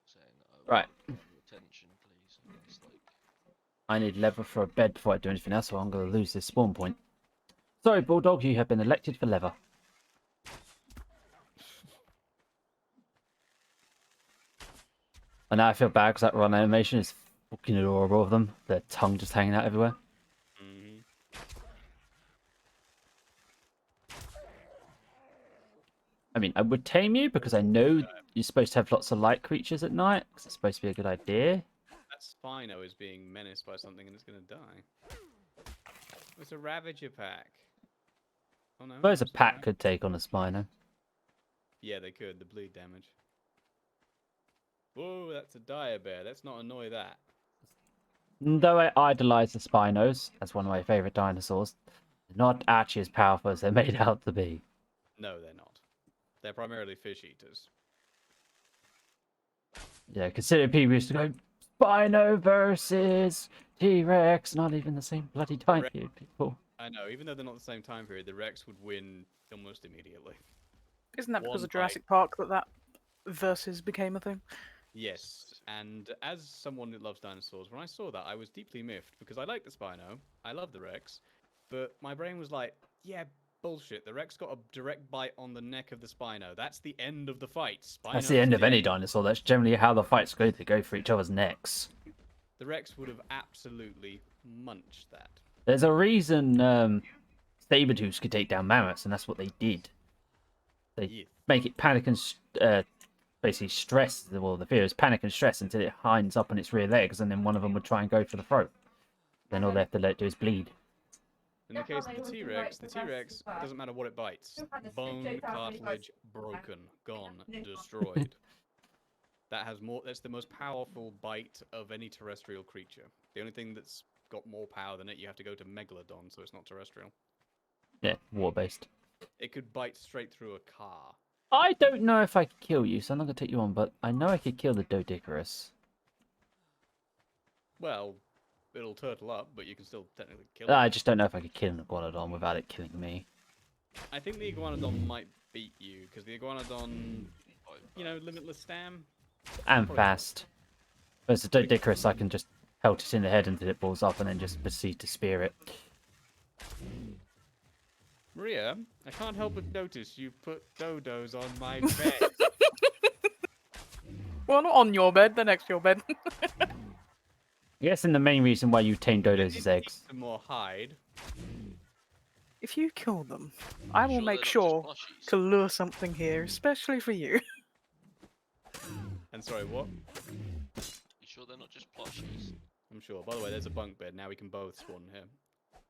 saying that I Right. want your attention, please. And it's like, I need leather for a bed before I do anything else, or I'm going to lose this spawn point. Sorry, Bulldog, you have been elected for leather. And now I feel bad because that run animation is fucking adorable of them. Their tongue just hanging out everywhere. Mm-hmm. I mean, I would tame you because I know you're supposed to have lots of light creatures at night, because it's supposed to be a good idea. That Spino is being menaced by something and it's gonna die. It's a Ravager pack. Oh no. I suppose a it's not pack Ravager. could take on a Spino. Yeah, they could. The bleed damage. Whoa, that's a dire bear. Let's not annoy that. Though I idolize the Spinos as one of my favourite dinosaurs, they're not actually as powerful as they're made out to be. No, they're not. They're primarily fish eaters. Yeah, considering people used to go Spino versus T-Rex, not even the same bloody time period, people. I know, even though they're not the same time period, the Rex would win almost immediately. Isn't that because One of Jurassic Park that versus became a thing? Yes, and as someone that loves dinosaurs, when I saw that, I was deeply miffed because I like the Spino, I love the Rex, but my brain was like, yeah, bullshit. The Rex got a direct bite on the neck of the Spino. That's the end of the fight. That's the end of any dead. dinosaur. That's generally how the fights go. They go for each other's necks. The Rex would have absolutely munched that. There's a reason Sabertooths could take down mammoths, and that's what they did. They Yeah. make it panic and basically stress. Well, the fear is panic and stress until it hinds up on its rear legs, and then one of them would try and go for the throat. Then all they have to let do is bleed. In the case of the T-Rex doesn't matter what it bites. Bone, cartilage, broken, gone, destroyed. That has more. That's the most powerful bite of any terrestrial creature. The only thing that's got more power than it, you have to go to Megalodon, so it's not terrestrial. Yeah, water-based. It could bite straight through a car. I don't know if I could kill you, so I'm not going to take you on, but I know I could kill the Dodicarus. Well, it'll turtle up, but you can still technically kill I it. just don't know if I could kill an Iguanodon without it killing me. I think the Iguanodon might beat you, because the Iguanodon, you know, limitless stam. And Probably. fast. Whereas the Dodicarus, I can just pelt it in the head until it balls up and then just proceed to spear it. Maria, I can't help but notice you put dodos on my bed. Well, not on your bed, they're next to your bed. I'm guessing the main reason why you tame dodos is eggs. Some more hide. If you kill them, I will they're make not just sure plushies? to lure something here, especially for you. And Sorry, what? You sure they're not just plushies? I'm sure. By the way, there's a bunk bed. Now we can both spawn here.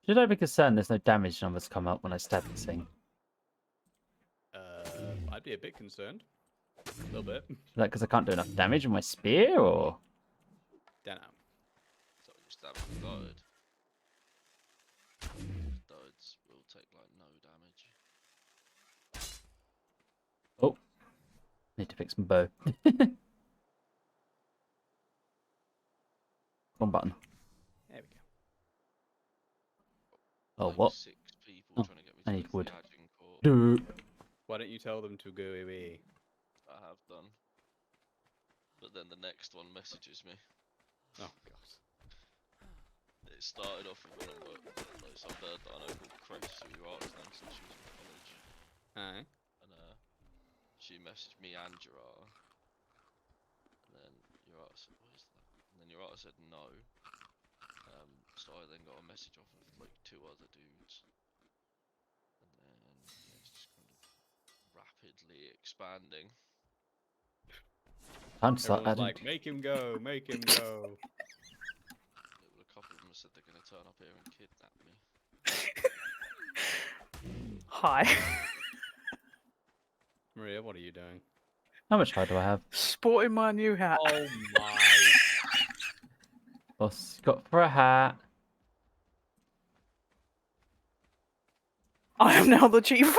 Should I be concerned there's no damage numbers come up when I stab this thing? I'd be a bit concerned. A little bit. Is that because I can't do enough damage with my spear, or...? Don't know. So you stab with the dode. Dodes will take like no damage. Oh. Need to fix my bow. Wrong button. There we go. Oh, Like what? 6 people Oh, trying to get me I to need the wood. Adjing Court. Dude. Why don't you tell them to go away? I have done. But then the next one messages me. Oh, God. It started off with one of like some bird that I know called Chris, who you asked them since she was in college. Aye. And she messaged me and Gerard. And then Gerard said, what is that? And then Gerard said no. So I then got a message off of like 2 other dudes. And then yeah, it's just kind of rapidly expanding. Time to start Everyone's adding. like, make him go, make him go. A couple of them said they're going to turn up here and kidnap me. Hi. Maria, what are you doing? How much hide do I have? Sporting my new hat. Oh my. What's got for a hat? I am now the chief.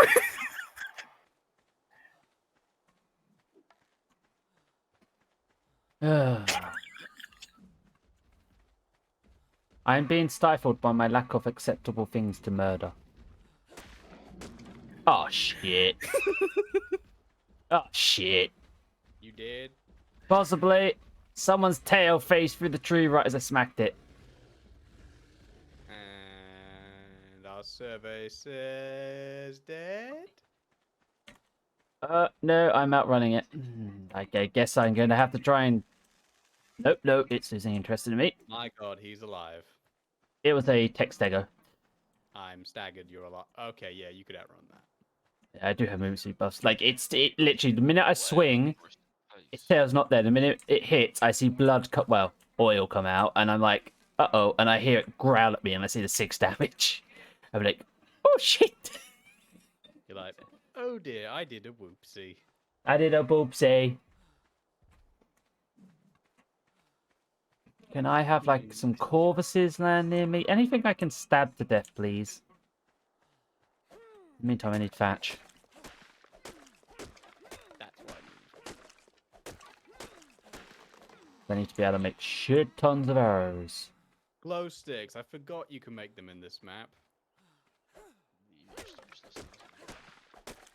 I am being stifled by my lack of acceptable things to murder. Oh shit. Oh shit. You did? Possibly someone's tail phased through the tree right as I smacked it. And our survey says dead? No, I'm outrunning it. I guess I'm going to have to try and... Nope, no, it's losing interest in me. My God, he's alive. It was a text stego. I'm staggered, you're alive. Okay, yeah, you could outrun that. Yeah, I do have movement speed buffs. Like, it literally, the minute I swing, Chris' its face. tail's not there. The minute it hits, I see blood cut, well, oil come out, and I'm like, uh-oh, and I hear it growl at me, and I see the 6 damage. I'm like, oh shit! You're like, oh dear, I did a whoopsie. I did a boopsie. Can I have, like, some corvuses land near me? Anything I can stab to death, please. In the meantime, I need thatch. That's what I I need to be able to make shit tons of arrows. Glow sticks, I forgot you can make them in this map. The most useless things.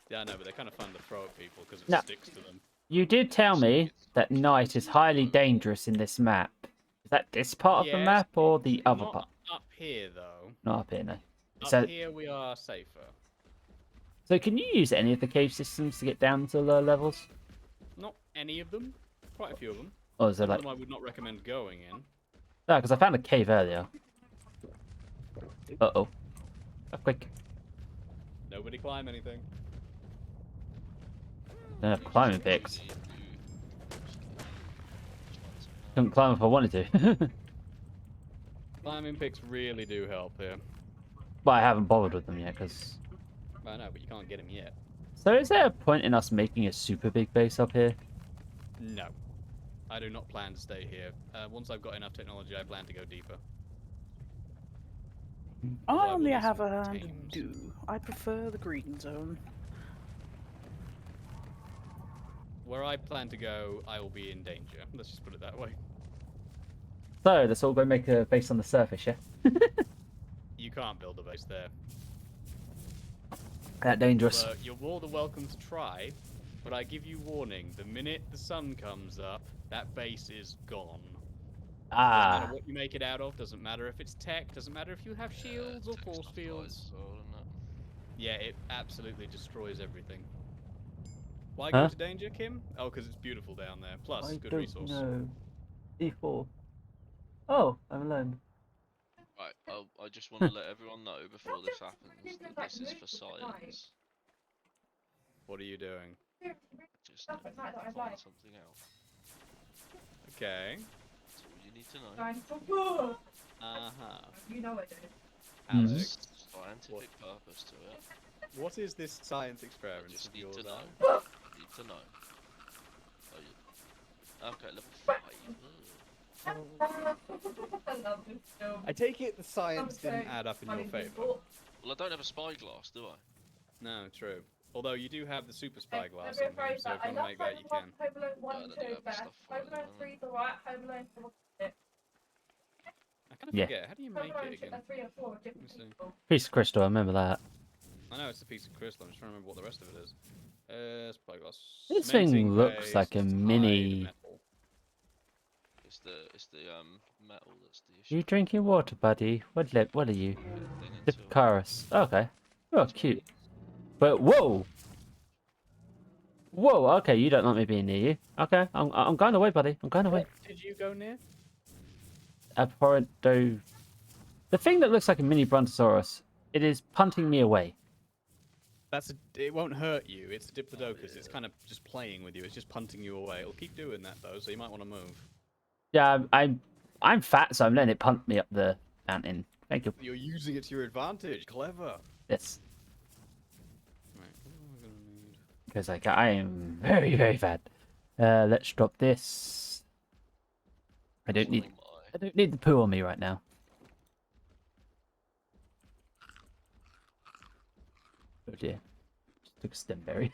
Yeah, I know, but they're kind of fun to throw at people because it No. sticks to them. You did tell me that night is highly dangerous in this map. Is that this part of the Yes, map or the other Not part? up here, though. Not up here, no. Up So, here we are safer. so can you use any of the cave systems to get down to lower levels? Not any of them. Quite a few of them. Or is there Some like... of them I would not recommend going in. No, because I found a cave earlier. Uh-oh. Oh, quick. Nobody climb anything. Don't have climbing picks. Couldn't climb if I wanted to. Climbing picks really do help here. But I haven't bothered with them yet, because... I know, but you can't get them yet. So is there a point in us making a super big base up here? No. I do not plan to stay here. Once I've got enough technology, I plan to go deeper. I will only need have some a hand in teams. do. I prefer the green zone. Where I plan to go, I will be in danger. Let's just put it that way. So, let's all go make a base on the surface, yeah? You can't build a base there. That dangerous. But you're more than welcome to try, but I give you warning. The minute the sun comes up, that base is gone. Doesn't Ah. matter what you make it out of, doesn't matter if it's tech, doesn't matter if you have shields or Tech force stuff fields. dies as well, doesn't it? Yeah, it absolutely destroys everything. Why Huh? go to danger, Kim? Oh, because it's beautiful down there. Plus, good resource. D4. Oh, I'm alone. Right, I just want to let everyone know before this happens that this is for science. What are you doing? Just find something else. Okay. That's all you need to know. Dinosaur. Uh-huh. You know I do. Mhm. Alex, Scientific purpose to it. what is this science I experiment just of need yours, to know. Alex? Need to know. Oh, you... Okay, level 5. Ugh. I love this film. I take it the science Something didn't add up in your funny favour. people. Well, I don't have a spyglass, do I? No, true. Although you do have the super Don't spyglass be in here, afraid so that if you I want to love make that, you can. Home Alone 1 Yeah, and I 2 do have best. stuff for it Home at the Alone moment. 3 is alright, Home Alone 4 is I kind of Yeah. forget. How do you Home make Alone it again? 3 and 4 are different Let me see. people. Piece of crystal, I remember that. I know it's a piece of crystal. I'm just trying to remember what the rest of it is. Spyglass. This thing Cementing looks like a paste, mini. hide, metal. It's the metal that's the You issue. drinking water, buddy? What are you? Thing until... Dipcarus. Okay. Oh, cute. But whoa! Whoa, okay, you don't like me being near you. Okay, I'm going away, buddy. I'm going away. What did you go near? Abhorrent though. The thing that looks like a mini Brontosaurus, it is punting me away. It won't hurt you. It's a Diplodocus. It's kind of just playing with you. It's just punting you away. It'll keep doing that though, so you might want to move. Yeah, I'm fat, so I'm letting it punt me up the mountain. Thank you. You're using it to your advantage. Clever. Yes, Right. What am I gonna need? because like I am very, very fat. Let's drop this. I don't need the poo on me right now. Oh dear. Just took a stem berry.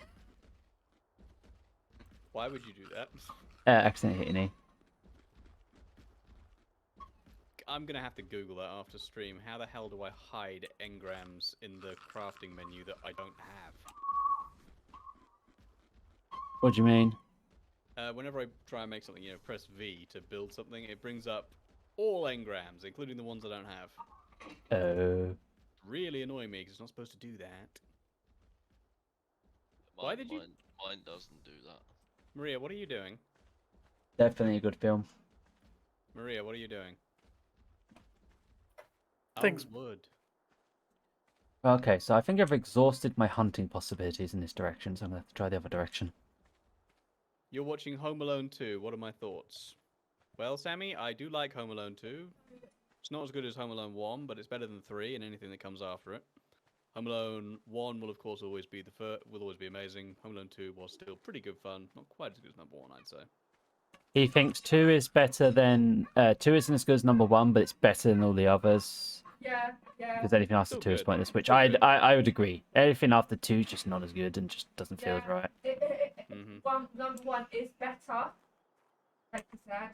Why would you do that? Accidentally hit your knee. I'm gonna have to Google that after stream. How the hell do I hide engrams in the crafting menu that I don't have? What do you mean? Whenever I try and make something, press V to build something, it brings up all engrams, including the ones I don't have. Oh. Really annoying me because it's not supposed to do that. Why did you- Mine doesn't do that. Maria, what are you doing? Definitely a good film. Maria, what are you doing? Things. Oh, wood. Okay, so I think I've exhausted my hunting possibilities in this direction, so I'm gonna have to try the other direction. You're watching Home Alone 2. What are my thoughts? Well, Sammy, I do like Home Alone 2. It's not as good as Home Alone 1, but it's better than 3 and anything that comes after it. Home Alone 1 will, of course, always be will always be amazing. Home Alone 2 was still pretty good fun. Not quite as good as number 1, I'd say. He thinks 2 is better than 2 isn't as good as number 1, but it's better than all the others. Yeah, yeah. Because anything after Still 2 is good. pointless, which Still good. I would agree. Anything after 2 is just not as good and just doesn't feel as right. Number 1 is better, like you said,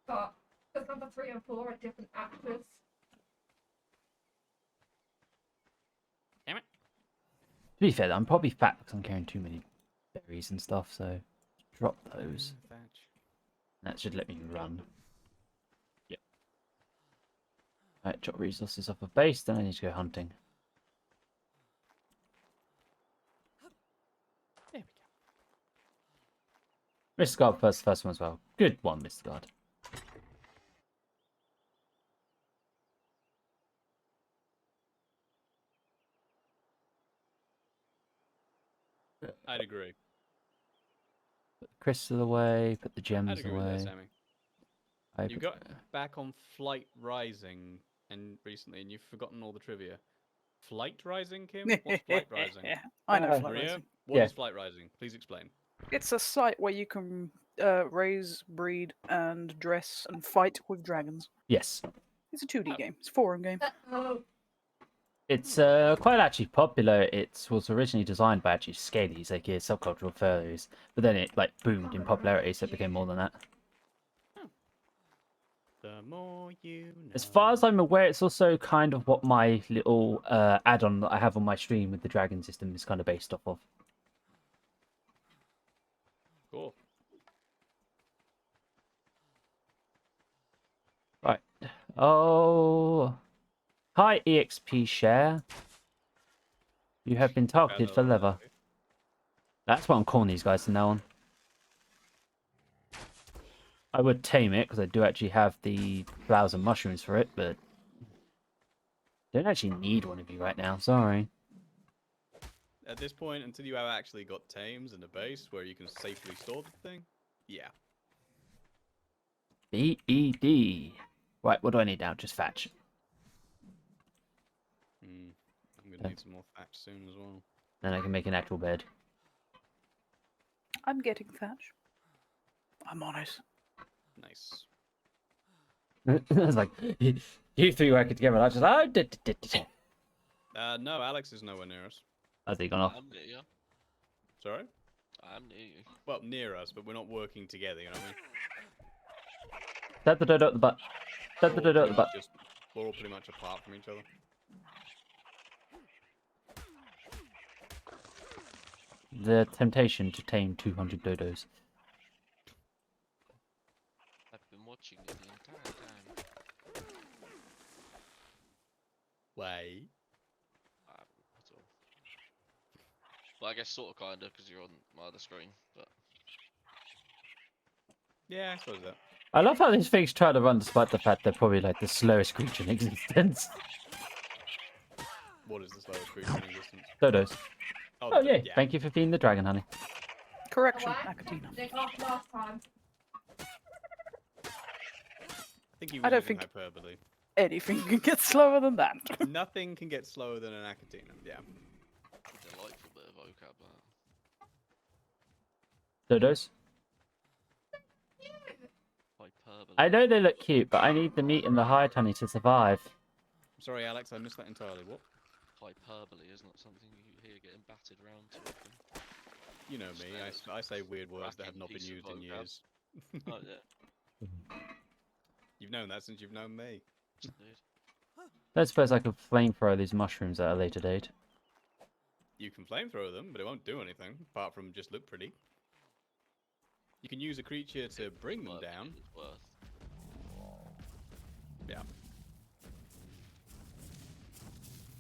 but because number 3 and 4 are different actors. Damn it. To be fair, I'm probably fat because I'm carrying too many berries and stuff, so drop those. That should let me run. Yep. Alright, drop resources off of base, then I need to go hunting. There we go. Mr. Guard first one as well. Good one, Mr. Guard. I'd agree. Put the crystal away, put the I'd gems agree with that, away. Sammy. You got back on Flight Rising and recently, and you've forgotten all the trivia. Flight Rising, Kim? What's Flight Rising? I know Flight Maria, Rising. what is Yeah. Flight Rising? Please explain. It's a site where you can raise, breed, and dress and fight with dragons. Yes. It's a 2D game. It's a forum game. Oh, It's quite actually popular. It was originally designed by actually Scalies, like subcultural furries, but then it like boomed in popularity, so it became more than that. The more you know. As far as I'm aware, it's also kind of what my little add-on that I have on my stream with the dragon system is kind of based off of. Cool. Right. Oh. Hi, EXP Share. You have been targeted for leather. That's what I'm calling these guys from now on. I would tame it, because I do actually have the flowers and mushrooms for it, but don't actually need one of you right now, sorry. At this point, until you have actually got tames and a base where you can safely store the thing, yeah. BED. Right, what do I need now? Just thatch. I'm gonna Okay. need some more thatch soon as well. Then I can make an actual bed. I'm getting thatch. I'm on it. Nice. I was like, you three working together. I was just, oh, No, Alex is nowhere near us. Has he gone off? I'm near you. Sorry? I'm near you. Well, near us, but we're not working together, you know what I mean? Set the dodo at the butt. Set the dodo at the butt. We're all pretty much apart from each other. The temptation to tame 200 dodos. I've been watching it the entire time. Why? That's all. Well, I guess sort of kinda, because you're on my other screen, but... Yeah, I suppose that. I love how these things try to run despite the fact they're probably like the slowest creature in existence. What is the slowest creature in existence? Dodos. Oh, yeah. yeah. Thank you for feeding the dragon, honey. Correction, What? Akatina. They got last time. I think he I was don't using think- hyperbole. Anything can get slower than that. Nothing can get slower than an Akatina. Yeah. Delightful bit of vocab, that. Dodos? Hyperbole. I know they look cute, but I need the meat and the hide, honey, to survive. I'm sorry, Alex, I missed that entirely. What? Hyperbole is not something you hear getting batted around too often. You know me. I say weird words that have not been Piece of used in vocab. years. Oh, yeah. You've known that since you've known me. Indeed. Don't suppose I could flamethrow these mushrooms at a later date. You can flamethrow them, but it won't do anything, apart from just look pretty. You can use a creature to bring them Worth down. it, it's worth. Yeah.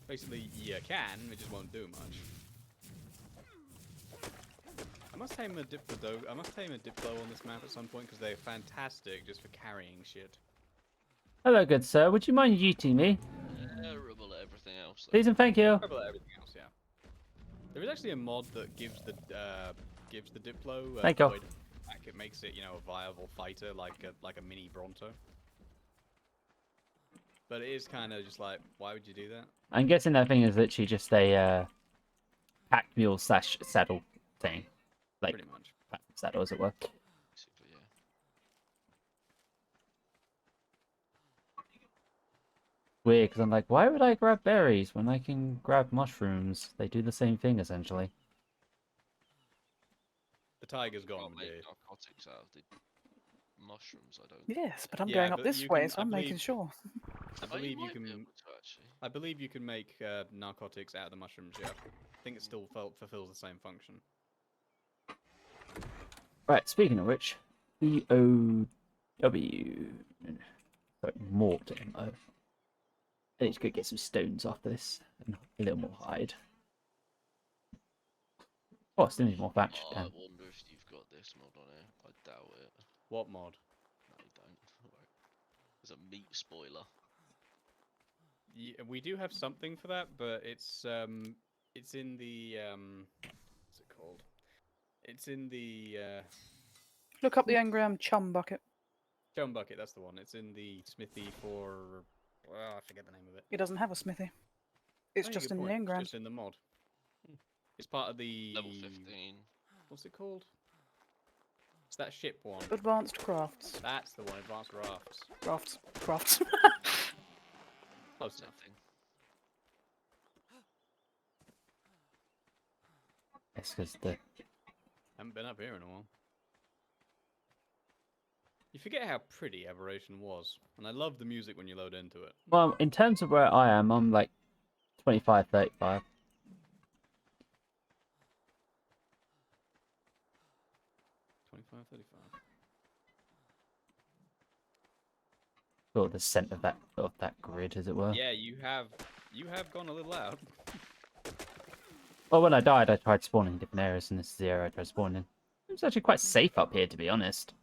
Basically, you can, it just won't do much. I must tame a Diplo. I must tame a Diplo on this map at some point because they're fantastic just for carrying shit. Hello, good sir. Would you mind yeeting me? Terrible at everything else. Though. Please and thank you. Probably everything else, yeah. There is actually a mod that gives the Diplo. Thank you. void back. It makes it, you know, a viable fighter like a mini Bronto. But it is kind of just like, why would you do that? I'm guessing that thing is literally just a pack mule / saddle thing. Like, Pretty much. pack saddle, as it were. Basically, yeah. Weird, because I'm like, why would I grab berries when I can grab mushrooms? They do the same thing, essentially. The tiger's gone, Can't my dear. make narcotics out of the mushrooms, I don't. Yes, but I'm Yeah, going up but this you way, can- so I I'm making believe- sure. I Oh, believe you might be can. able to, actually. I believe you can make narcotics out of the mushrooms. Yeah, I think it still fulfills the same function. Right, speaking of which, B-O-W. Sorry, Mort M-O. I need to go get some stones after this, and a little more hide. Oh, I still need more thatch. Oh, I Damn. wonder if you've got this mod on here. I doubt it. What mod? No, you don't. Alright. There's a meat spoiler. Yeah, we do have something for that, but it's in the what's it called? It's in the Look up the engram chum bucket. Stone bucket. That's the one. It's in the smithy for. I forget the name of it. It doesn't have a smithy. It's Oh, yeah, just good in the point. It's engram. just in the mod. It's part of the Level 15. What's it called? It's that ship one. Advanced crafts. That's the one. Advanced rafts. Crafts. Crafts. Close enough. Something. It's because the Haven't been up here in a while. You forget how pretty Aberration was, and I love the music when you load into it. well, in terms of where I am, I'm like 25, 35. $25, $35. Sort of the centre of that grid, as it were. Yeah, you have gone a little out. Well, when I died, I tried spawning in different areas, and this is the area I tried spawning in. It was actually quite safe up here, to be honest.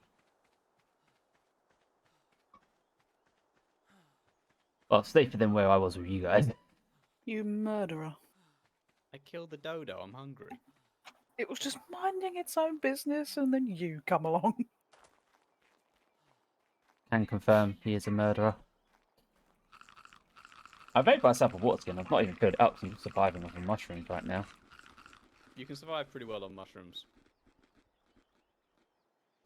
Well, safer than where I was with you guys. You murderer. I killed the dodo. I'm hungry. It was just minding its own business, and then you come along. Can confirm he is a murderer. I've made myself a water skin. I've not even filled it up 'cause I'm surviving off of mushrooms right now. You can survive pretty well on mushrooms.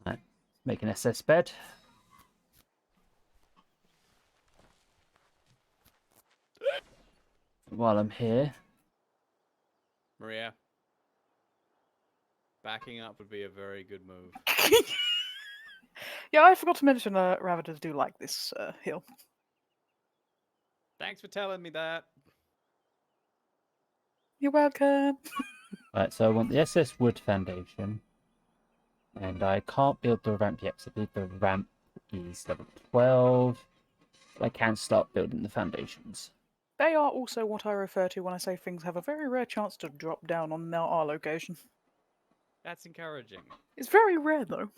Right. Make an SS bed. While I'm here, Maria, backing up would be a very good move. Yeah, I forgot to mention Ravagers do like this hill. Thanks for telling me that. You're welcome. right, so I want the SS wood foundation. And I can't build the ramp yet, because I believe the ramp is level 12. But I can start building the foundations. They are also what I refer to when I say things have a very rare chance to drop down on our location. That's encouraging. It's very rare, though.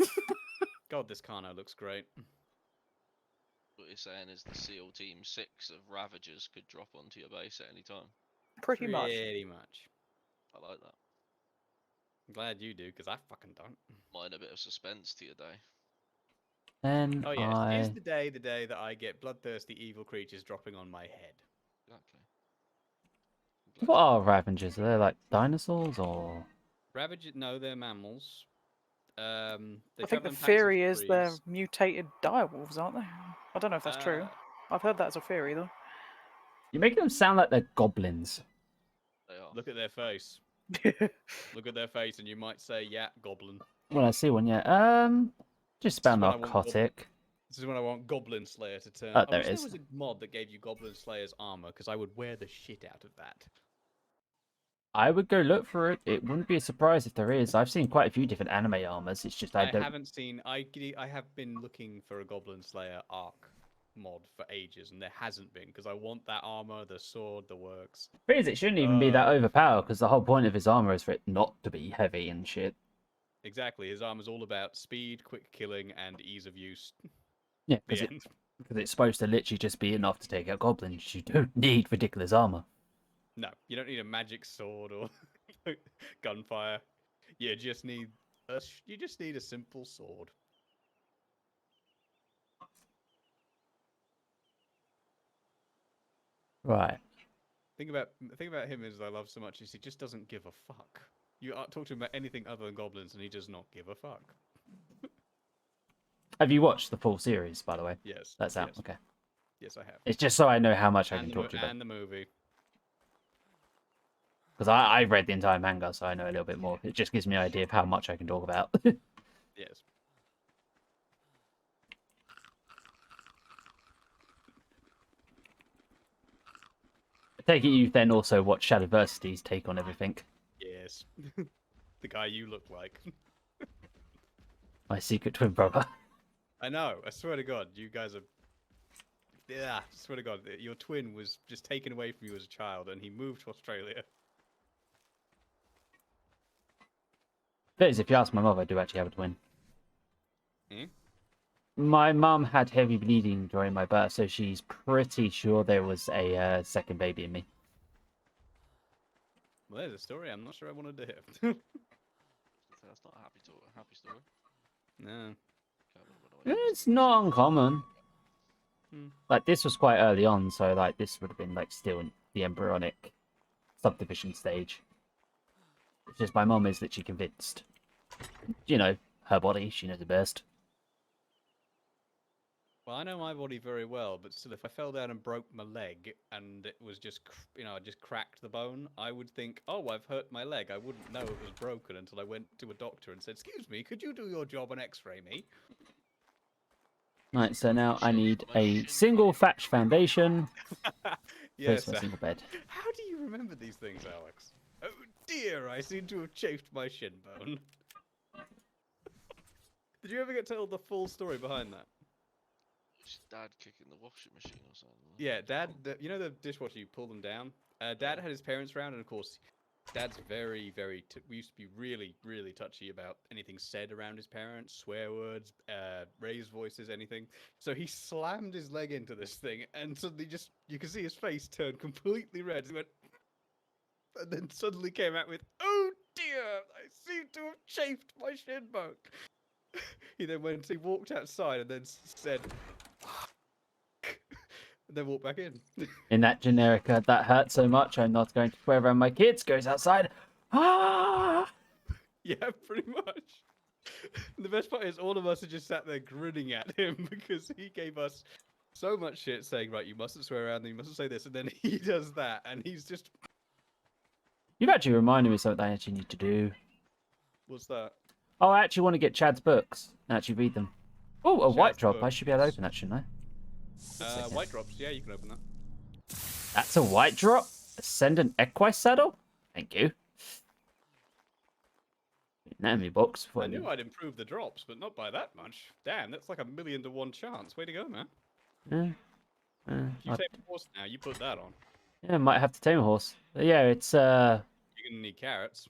God, this Carno looks great. What you're saying is the SEAL Team 6 of Ravagers could drop onto your base at any time. Pretty much. Pretty much. I like that. I'm glad you do, because I fucking don't. Mine a bit of suspense to your day. And Oh yes, is the day that I get bloodthirsty evil creatures dropping on my head. Exactly. I'm glad What you- are Ravagers? Are they like dinosaurs or? Ravagers, no, they're mammals. They I think travel the in packs of theory is they're threes. mutated direwolves, aren't they? I don't know if that's true. I've heard that as a theory, though. You're making them sound like they're goblins. They are. Look at their face. Look at their face, and you might say, "Yeah, goblin." When I see one, yeah. Just This is spell when I want narcotic. This is when I want Goblin Slayer to turn. Oh, I there wish it there is. was a mod that gave you Goblin Slayer's armor, because I would wear the shit out of that. I would go look for it. It wouldn't be a surprise if there is. I've seen quite a few different anime armors. It's just I don't. Haven't seen. I have been looking for a Goblin Slayer arc mod for ages, and there hasn't been, because I want that armor, the sword, the works. Thing is, it shouldn't even be that overpowered because the whole point of his armor is for it not to be heavy and shit. Exactly, his armor's all about speed, quick killing, and ease of use. Yeah, The because end. it's supposed to literally just be enough to take out goblins. You don't need ridiculous armor. No, you don't need a magic sword or gunfire. You just need a simple sword. Right. Thing about him is I love so much is he just doesn't give a fuck. You talk to him about anything other than goblins, and he does not give a fuck. Have you watched the full series, by the way? Yes. That's out. Yes. Okay. Yes, I have. It's just so I know how much I And can the, talk to you about. and the movie. Because I read the entire manga, so I know a little bit more. It just gives me an idea of how much I can talk about. Yes. I take it you then also watch Shadowversity's take on everything. Yes. The guy you look like. My secret twin brother. I know. I swear to God, you guys are. Yeah, I swear to God, your twin was just taken away from you as a child, and he moved to Australia. But if you ask my mother, I do actually have a twin. Hmm? My mum had heavy bleeding during my birth, so she's pretty sure there was a second baby in me. Well, there's a story I'm not sure I wanted to hear. That's not a happy story. No. Can't remember what it was. It's not uncommon. Hmm. Like, this was quite early on, so like this would have been like still in the embryonic subdivision stage. It's just my mum is literally convinced. You know, her body, she knows it best. Well, I know my body very well, but still, if I fell down and broke my leg and it was just, I just cracked the bone, I would think, oh, I've hurt my leg. I wouldn't know it was broken until I went to a doctor and said, excuse me, could you do your job and x-ray me? Right, so now I need a single thatch foundation. Yes. For a single bed. How do you remember these things, Alex? Oh dear, I seem to have chafed my shin bone. Did you ever get told the full story behind that? His dad kicking the washing machine or something. Yeah, Dad, you know the dishwasher, you pull them down? Dad had his parents around, and of course, Dad's very, very, we used to be really, really touchy about anything said around his parents, swear words, raised voices, anything. So he slammed his leg into this thing, and suddenly you can see his face turn completely red. He went, and then suddenly came out with, oh dear, I seem to have chafed my shin bone. He then walked outside and then said, and then walked back in. In that generic, that hurt so much, I'm not going to swear around my kids, goes outside. Ah! Yeah, pretty much. The best part is all of us are just sat there grinning at him because he gave us so much shit saying, right, you mustn't swear around, you mustn't say this, and then he does that, and he's just... You've actually reminded me of something I actually need to do. What's that? Oh, I actually want to get Chad's books and actually read them. Oh, a white Chad's drop. I books. should be able to open that, shouldn't I? White drops, yeah, you can open that. That's a white drop? Ascend an Equine saddle? Thank you. Anatomy books. I knew I'd improve the drops, but not by that much. Damn, that's like a 1,000,000 to 1 chance. Way to go, man. You take a horse now, you put that on. Yeah, I might have to tame a horse. But yeah, it's You're gonna need carrots.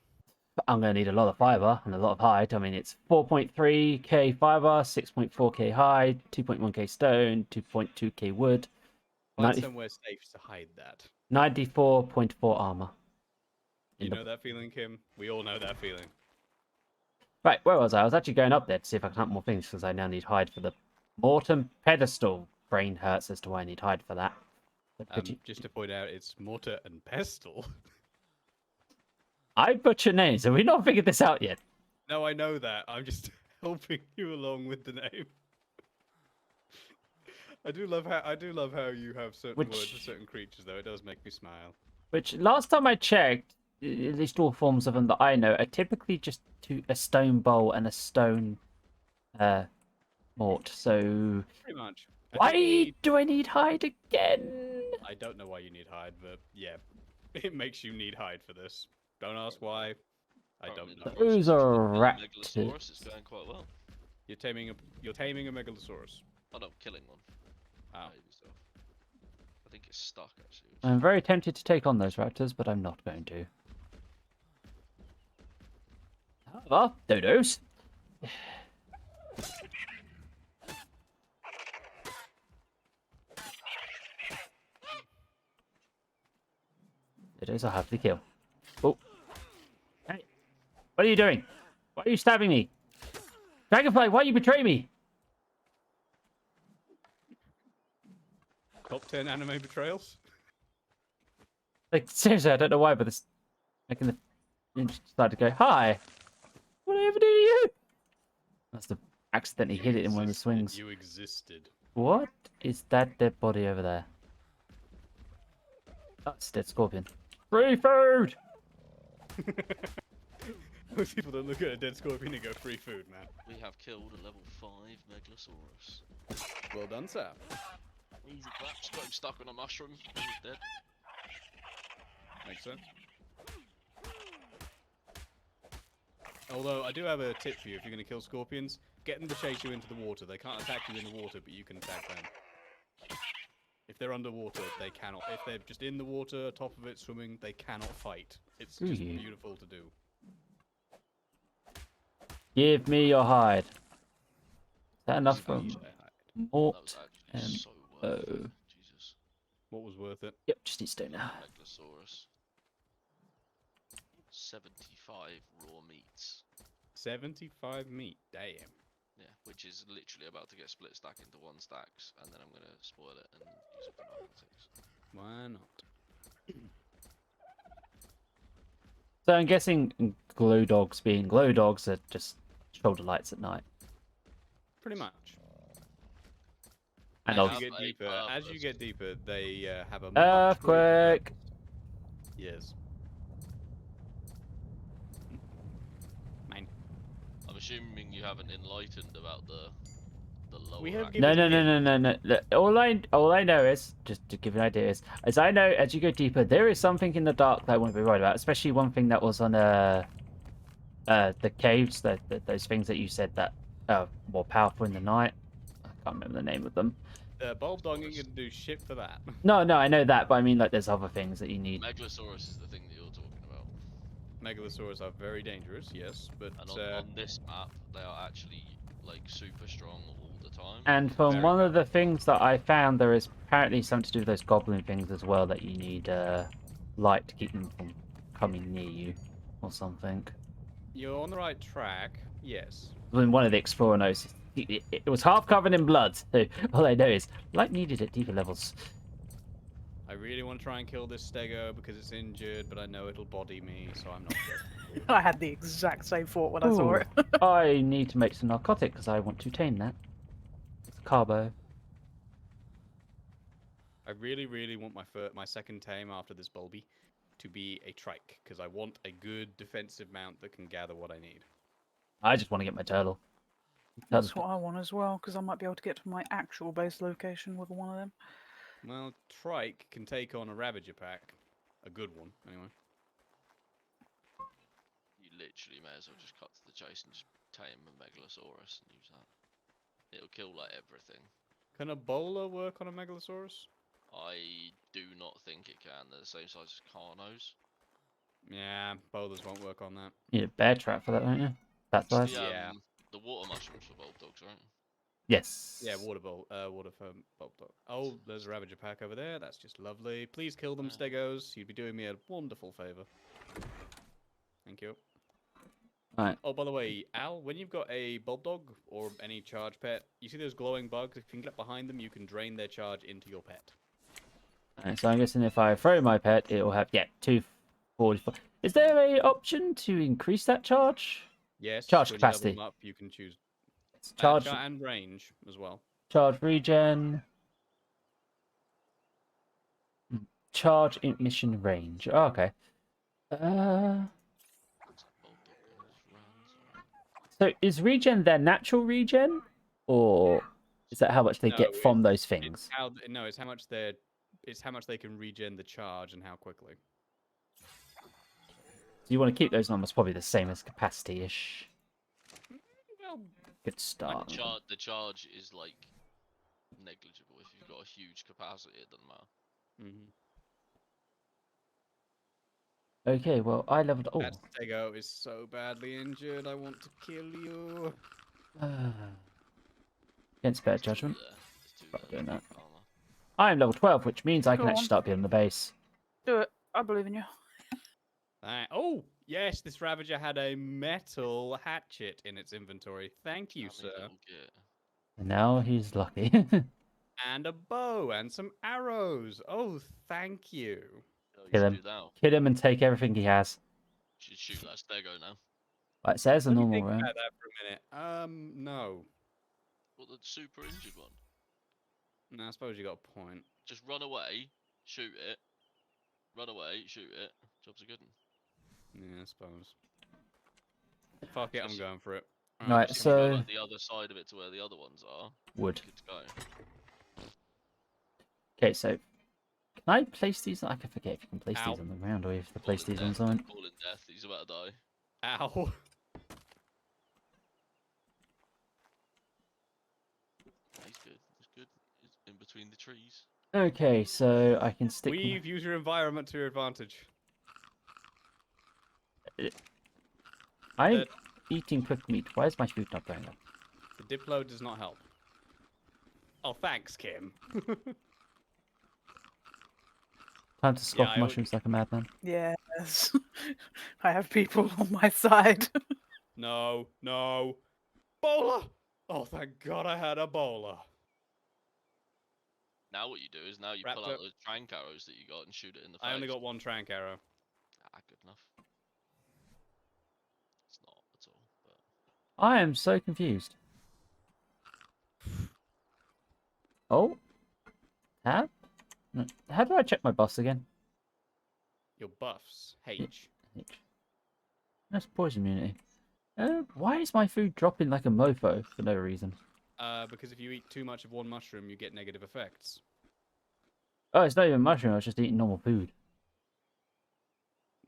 I'm gonna need a lot of fiber and a lot of hide. I mean, it's 4.3k fiber, 6.4k hide, 2.1k stone, 2.2k wood, Find somewhere safe to hide that. 94.4 armor. You know that feeling, Kim? We all know that feeling. Right, where was I? I was actually going up there to see if I can hunt more things because I now need hide for the Mortem pedestal. Brain hurts as to why I need hide for that. Just to point out, it's mortar and pestle. I butcher names. Have we not figured this out yet? No, I know that. I'm just helping you along with the name. I do love how you have certain words for certain creatures, though. It does make me smile. Which last time I checked, at least all forms of them that I know are typically just a stone bowl and a stone mort. So Pretty much. why do I need hide again? I don't know why you need hide, but yeah, it makes you need hide for this. Don't ask why. I don't know. Those are Megalosaurus is going quite well. You're taming a Megalosaurus. Oh no, killing one. Oh. Maybe so. I think it's stuck actually. I'm very tempted to take on those raptors, but I'm not going to. However, dodos. Dodos are hard to kill. Oh. Hey. What are you doing? Why are you stabbing me? Dragonfly, why you betray me? Top 10 anime betrayals? Like, seriously, I don't know why, but this... making the... Start to go, hi! What did I ever do to you? Must have accidentally hit it in one of the swings. You existed. What is that dead body over there? Oh, it's a dead scorpion. Free food! Most people don't look at a dead scorpion and go, free food, man. We have killed a level 5 Megalosaurus. Well done, sir. Easy claps, got him stuck on a mushroom, and he's dead. Makes sense. Although, I do have a tip for you if you're going to kill scorpions. Get them to chase you into the water. They can't attack you in the water, but you can attack them. If they're underwater, they cannot. If they're just in the water, top of it, swimming, they cannot fight. It's just beautiful to do. Give me your hide. Is that enough for mort and so worth it. Jesus. What was worth it? Yep, just need stone now. Megalosaurus. 75 raw meats. 75 meat, damn. Yeah, which is literally about to get split stack into 1 stacks, and then I'm gonna spoil it and use up the narcotics. Why not? So I'm guessing glow dogs being glow dogs are just shoulder lights at night. Pretty much. And as you get deeper, they have a much earthquake. Yes. Mine. I'm assuming you haven't enlightened about the lower. We have No. Look, all I know is, just to give you an idea, is I know as you go deeper, there is something in the dark that I wouldn't be worried about. Especially one thing that was on the caves, those things that you said that are more powerful in the night. I can't remember the name of them. Bulb dog ain't gonna do shit for that. No, I know that, but I mean like there's other things that you need. Megalosaurus is the thing that you're talking about. Megalosaurus are very dangerous, yes, but And on this map, they are actually like super strong all the time. And from Very one of the things that I found, there is apparently something to do with those goblin things as well, that you need light to keep them from coming near you, or something. you're on the right track, yes. When one of the explorer notes, it was half covered in blood. So all I know is light needed at deeper levels. I really want to try and kill this stego because it's injured, but I know it'll body me, so I'm not good. I had the exact same thought when I saw it. I need to make some narcotic because I want to tame that. It's carbo. I really, really want my second tame after this Bulby to be a trike, because I want a good defensive mount that can gather what I need. I just want to get my turtle. That's what I want as well, because I might be able to get to my actual base location with one of them. Well, trike can take on a Ravager pack. A good one, anyway. You literally may as well just cut to the chase and just tame a Megalosaurus and use that. It'll kill like everything. Can a bowler work on a Megalosaurus? I do not think it can. They're the same size as Carnos. Yeah, bowlers won't work on that. You need a bear trap for that, don't you? That size? Yeah. The water mushrooms for bulb dogs, right? Yes. Yeah, water for bulb dog. Oh, there's a Ravager pack over there. That's just lovely. Please kill them, Stegos. You'd be doing me a wonderful favor. Thank you. Right. Oh, by the way, Al, when you've got a bulb dog or any charge pet, you see those glowing bugs? If you can get behind them, you can drain their charge into your pet. Right, so I'm guessing if I throw my pet, it will have 244. Is there a option to increase that charge? Yes. Charge when capacity. You level them up, you can choose Charge and range as well. Charge regen. Charge emission range. Oh, okay. So is regen their natural regen, or is that how much they get from those things? It's how much they can regen the charge and how quickly. So you want to keep those numbers probably the same as capacity-ish. Well, good start. The charge is like negligible. If you've got a huge capacity, it doesn't matter. Okay, well I leveled. Oh, that Stego is so badly injured. I want to kill you. Against better judgment. Stop doing that. I am level 12, which means I can Go actually on. start building the base. Do it. I believe in you. Oh, yes, this Ravager had a metal hatchet in its inventory. Thank you, sir. And now he's lucky. And a bow and some arrows. Oh, thank you. Kill him. Kill him and take everything he has. Should shoot that Stego now. Like, it says a Let me normal think round. about that for a minute. No. What, the super injured one? No, I suppose you got a point. Just run away, shoot it. Run away, shoot it. Job's a good one. Yeah, I suppose. Fuck it, I'm going for it. Right, just so go, like, the other side of it to where the other ones are. wood. Good to go. Okay, so can I place these? I can forget if you can place these on the ground or if you have to place these on something. All in death. He's about to die. Ow. He's good. He's good. He's in between the trees. Okay, so I can stick. We've used your environment to your advantage. I'm eating cooked meat. Why is my food not going up? The Diplo does not help. Oh, thanks, Kim. Time to scoff mushrooms like a madman. Yes. I have people on my side. No. Bowler! Oh, thank God I had a bowler. Now what you do is now you pull out those trank arrows that you got and shoot it in the face. I only got one trank arrow. Good enough. It's not at all, but... I am so confused. Oh? Tab? No. How do I check my buffs again? Your buffs. H. That's poison immunity. Why is my food dropping like a mofo for no reason? Because if you eat too much of one mushroom, you get negative effects. Oh, it's not even mushroom. I was just eating normal food.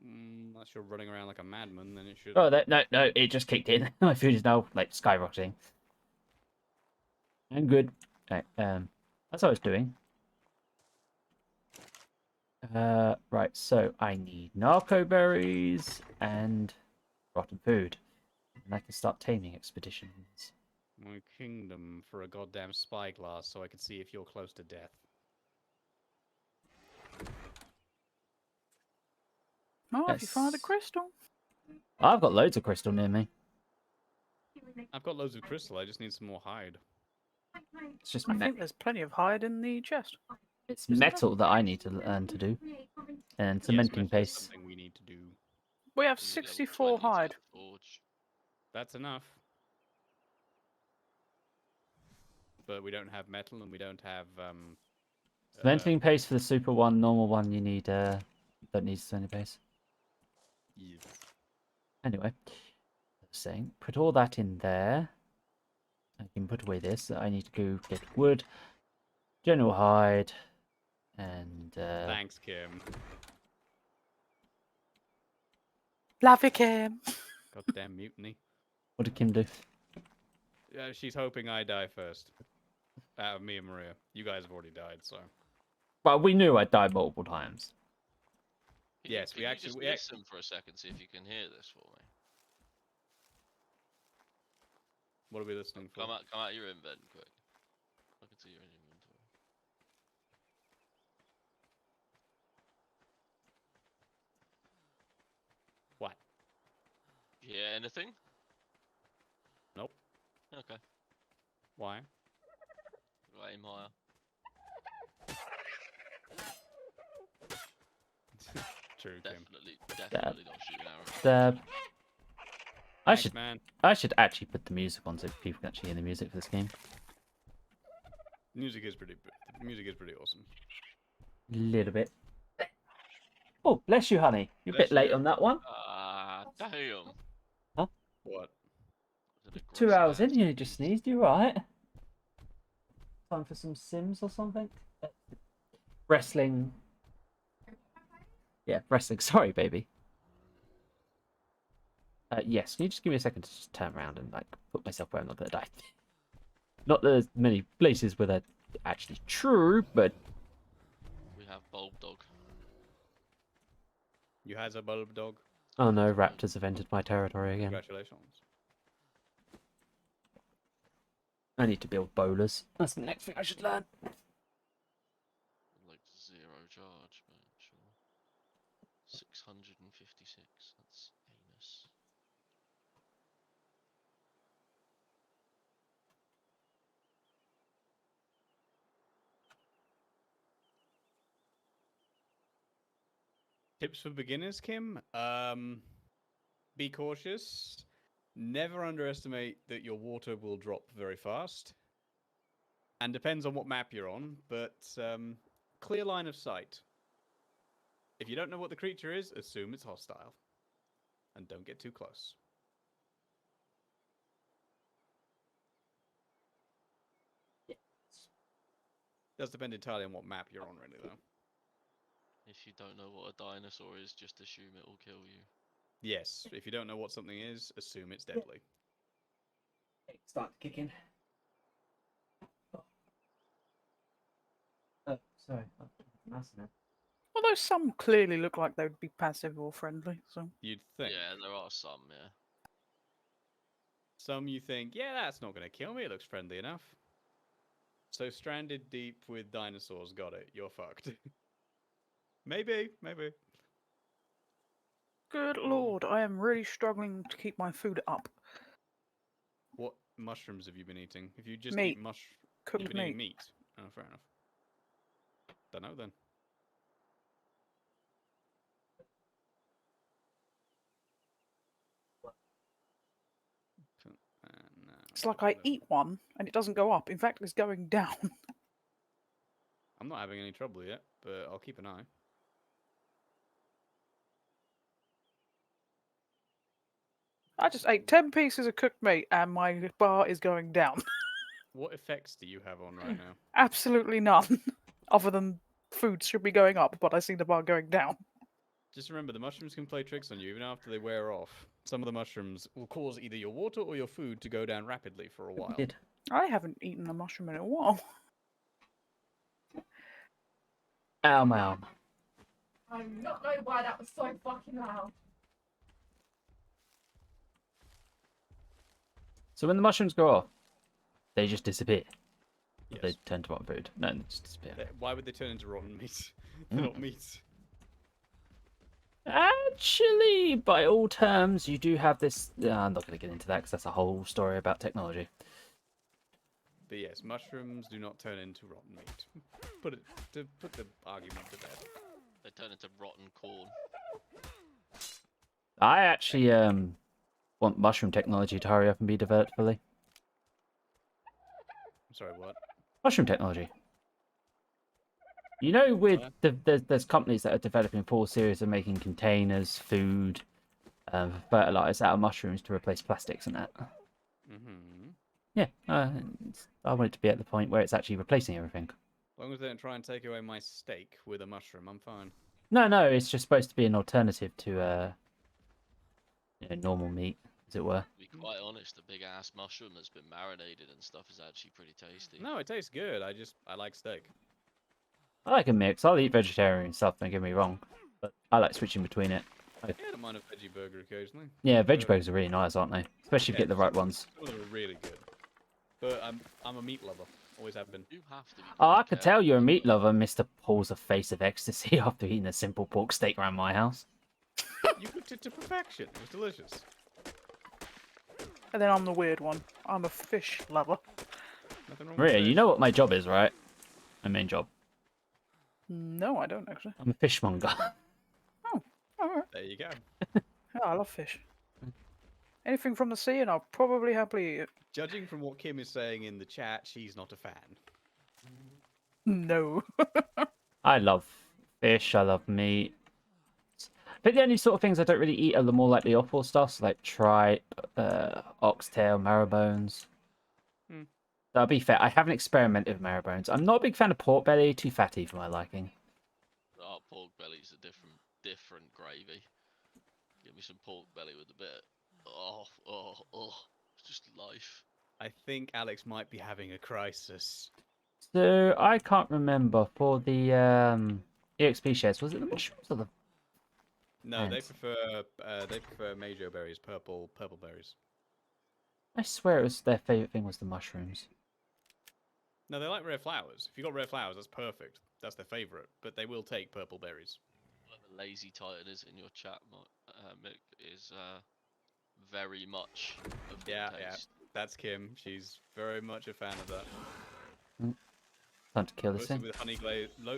Unless you're running around like a madman, then it should. Oh, no, it just kicked in. My food is now like skyrocketing. I'm good. Okay, that's what I was doing. Right, so I need narco berries and rotten food. And I can start taming expeditions. My kingdom for a goddamn spyglass so I could see if you're close to death. Oh, if you find a crystal. I've got loads of crystal near me. I've got loads of crystal. I just need some more hide. It's just I think there's plenty of hide in the chest. it's metal that I need to learn to do, and Yes, cementing metal is paste. something we need to do. We have You need level 64 20 to hide. forge. That's enough. But we don't have metal, and we don't have Cementing paste for the super one, normal one you need don't need cementing paste. yes. Anyway, I was saying, put all that in there. I can put away this. I need to go get wood, general hide, and Thanks, Kim. Love you, Kim. Goddamn mutiny. what did Kim do? She's hoping I die first. Out of me and Maria. You guys have already died, so. Well, we knew I'd died multiple times. Yes, we Can you actually- just we ac- listen for a second, see if you can hear this for me. What are we listening for? Come out of your invent quick. I can see you're in inventory. What? You hear anything? Nope. Okay. Why? Right, aim higher. True, Kim. Definitely not shoot an arrow. The I Thanks, should man. actually put the music on so people can actually hear the music for this game. Music is pretty awesome. Little bit. Oh, bless you, honey. You're a Bless bit late you. on that one. Ah, damn. What? That's an 2 hours in, aggressive you ass just sneeze. sneezed. You right? Time for some Sims or something? Wrestling. Yeah, wrestling. Sorry, baby. Yes, can you just give me a second to just turn around and like put myself where I'm not gonna die? Not that there's many places where that's actually true, but We have Bulb Dog. You has a bulb dog? oh no, raptors have entered my territory again. Congratulations. I need to build bowlers. That's the next thing I should learn. Like 0 charge, but sure. 656. That's anus. Tips for beginners, Kim? Be cautious. Never underestimate that your water will drop very fast. And depends on what map you're on, but clear line of sight. If you don't know what the creature is, assume it's hostile. And don't get too close. Does depend entirely on what map you're on, really, though. If you don't know what a dinosaur is, just assume it will kill you. Yes, if you don't know what something is, assume it's deadly. Start kicking. Oh, sorry. Although some clearly look like they would be passive or friendly, so. You'd think. Yeah, there are some, yeah. Some you think, yeah, that's not going to kill me. It looks friendly enough. So stranded deep with dinosaurs, got it. You're fucked. Maybe. Good lord, I am really struggling to keep my food up. What mushrooms have you been eating? If you just Meat. eat you've Cooked been eating meat. meat. Oh, fair enough. Don't know then. No, It's like I eat one and it doesn't go up. In fact, it's going down. I'm not having any trouble yet, but I'll keep an eye. I just ate 10 pieces of cooked meat and my bar is going down. What effects do you have on right now? Absolutely none. Other than food should be going up, but I see the bar going down. Just remember, the mushrooms can play tricks on you even after they wear off. Some of the mushrooms will cause either your water or your food to go down rapidly for a while. Did. I haven't eaten a mushroom in a while. Ow, my arm. I do not know why that was so fucking loud. So when the mushrooms go off, they just disappear. Yes. They turn to rotten food. No, they just disappear. Why would they turn into rotten meat? They're not meat. Actually, by all terms, you do have this. I'm not going to get into that because that's a whole story about technology. But yes, mushrooms do not turn into rotten meat. Put the argument to bed. They turn into rotten corn. I actually want mushroom technology to hurry up and be developed fully. I'm sorry, what? Mushroom technology. You know, with there's companies that are developing full series of making containers, food, fertilizers out of mushrooms to replace plastics and that. Mm-hmm. Yeah, I want it to be at the point where it's actually replacing everything. As long as they don't try and take away my steak with a mushroom, I'm fine. No, it's just supposed to be an alternative to normal meat, as it were. To be quite honest, a big ass mushroom that's been marinated and stuff is actually pretty tasty. No, it tastes good. I like steak. I like a mix. I'll eat vegetarian stuff, don't get me wrong, but I like switching between it. Yeah, I don't mind a veggie burger occasionally. Yeah, veggie burgers are really nice, aren't they? Especially if you get the right ones. Some of them are really good. But I'm a meat lover. Always have been. You have to be. Oh, I quite could tell careful you're a with meat that. lover, Mr. Pulls a face of ecstasy after eating a simple pork steak around my house. You cooked it to perfection. It was delicious. And then I'm the weird one. I'm a fish lover. Nothing wrong with Maria, fish. you know what my job is, right? My main job. No, I don't actually. I'm a fishmonger. Alright. There you go. Yeah, I love fish. Anything from the sea, and I'll probably happily eat it. Judging from what Kim is saying in the chat, she's not a fan. No. I love fish, I love meat. I think the only sort of things I don't really eat are the more like the offal stuff, so like tripe, oxtail, marrow bones. Hmm. That'll be fair. I haven't experimented with marrow bones. I'm not a big fan of pork belly, too fatty for my liking. Oh, pork belly's a different gravy. Give me some pork belly with a bit. Oh, it's just life. I think Alex might be having a crisis. So I can't remember for the EXP shares. Was it the mushrooms or the? No, they Ants. prefer majo berries, purple berries. I swear it was their favorite thing was the mushrooms. No, they like rare flowers. If you got rare flowers, that's perfect. That's their favorite. But they will take purple berries. The lazy titan is in your chat, Mick, is very much of your taste. That's Kim. She's very much a fan of that. Time to kill this thing.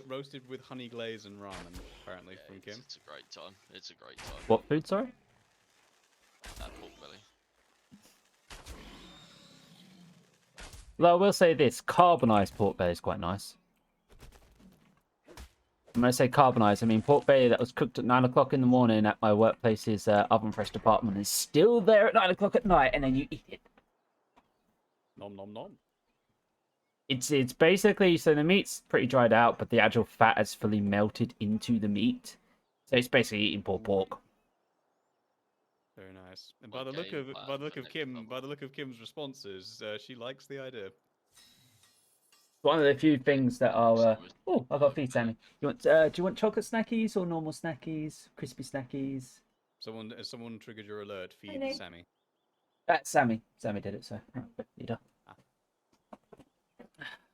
Roasted with honey glaze and ramen, apparently, from Kim. It's a great time. It's a great time. What food, sorry? Pork belly. Well, I will say this: carbonized pork belly is quite nice. When I say carbonized, I mean pork belly that was cooked at 9 o'clock in the morning at my workplace's oven fresh department is still there at 9 o'clock at night, and then you eat it. Nom nom nom. It's basically, so the meat's pretty dried out, but the actual fat has fully melted into the meat. So it's basically eating pork. Very nice. And What by the look game of plan by the look for of next Kim, summer? by the look of Kim's responses, she likes the idea. One of the few things that are. So is- Oh, I've got a feed, Sammy. You want? Do you want chocolate snackies or normal snackies? Crispy snackies? Someone triggered your alert. Feed Hello. Sammy. Sammy. Sammy did it. So right, leader.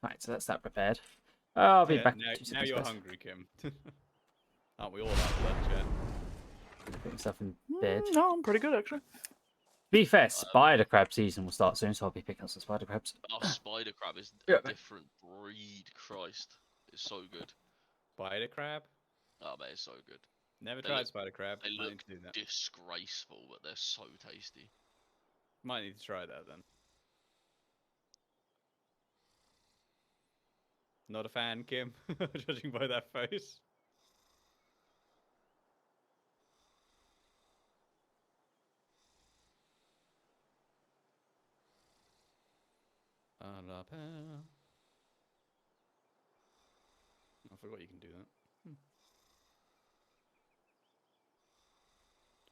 Right, so that's that prepared. I'll be back. in Now, 2 now seconds, you're guys. hungry, Kim. Aren't we all after that chat? Put myself in bed. No, I'm pretty good actually. Be fair, spider crab season will start soon, so I'll be picking up some spider crabs. Oh, spider crab is Yeah. a different breed. Christ, it's so good. Spider crab? Oh man, it's so good. Never They tried look- spider crab. They Might look need to do that. disgraceful, but they're so tasty. Might need to try that then. Not a fan, Kim, judging by that face. I forgot you can do that.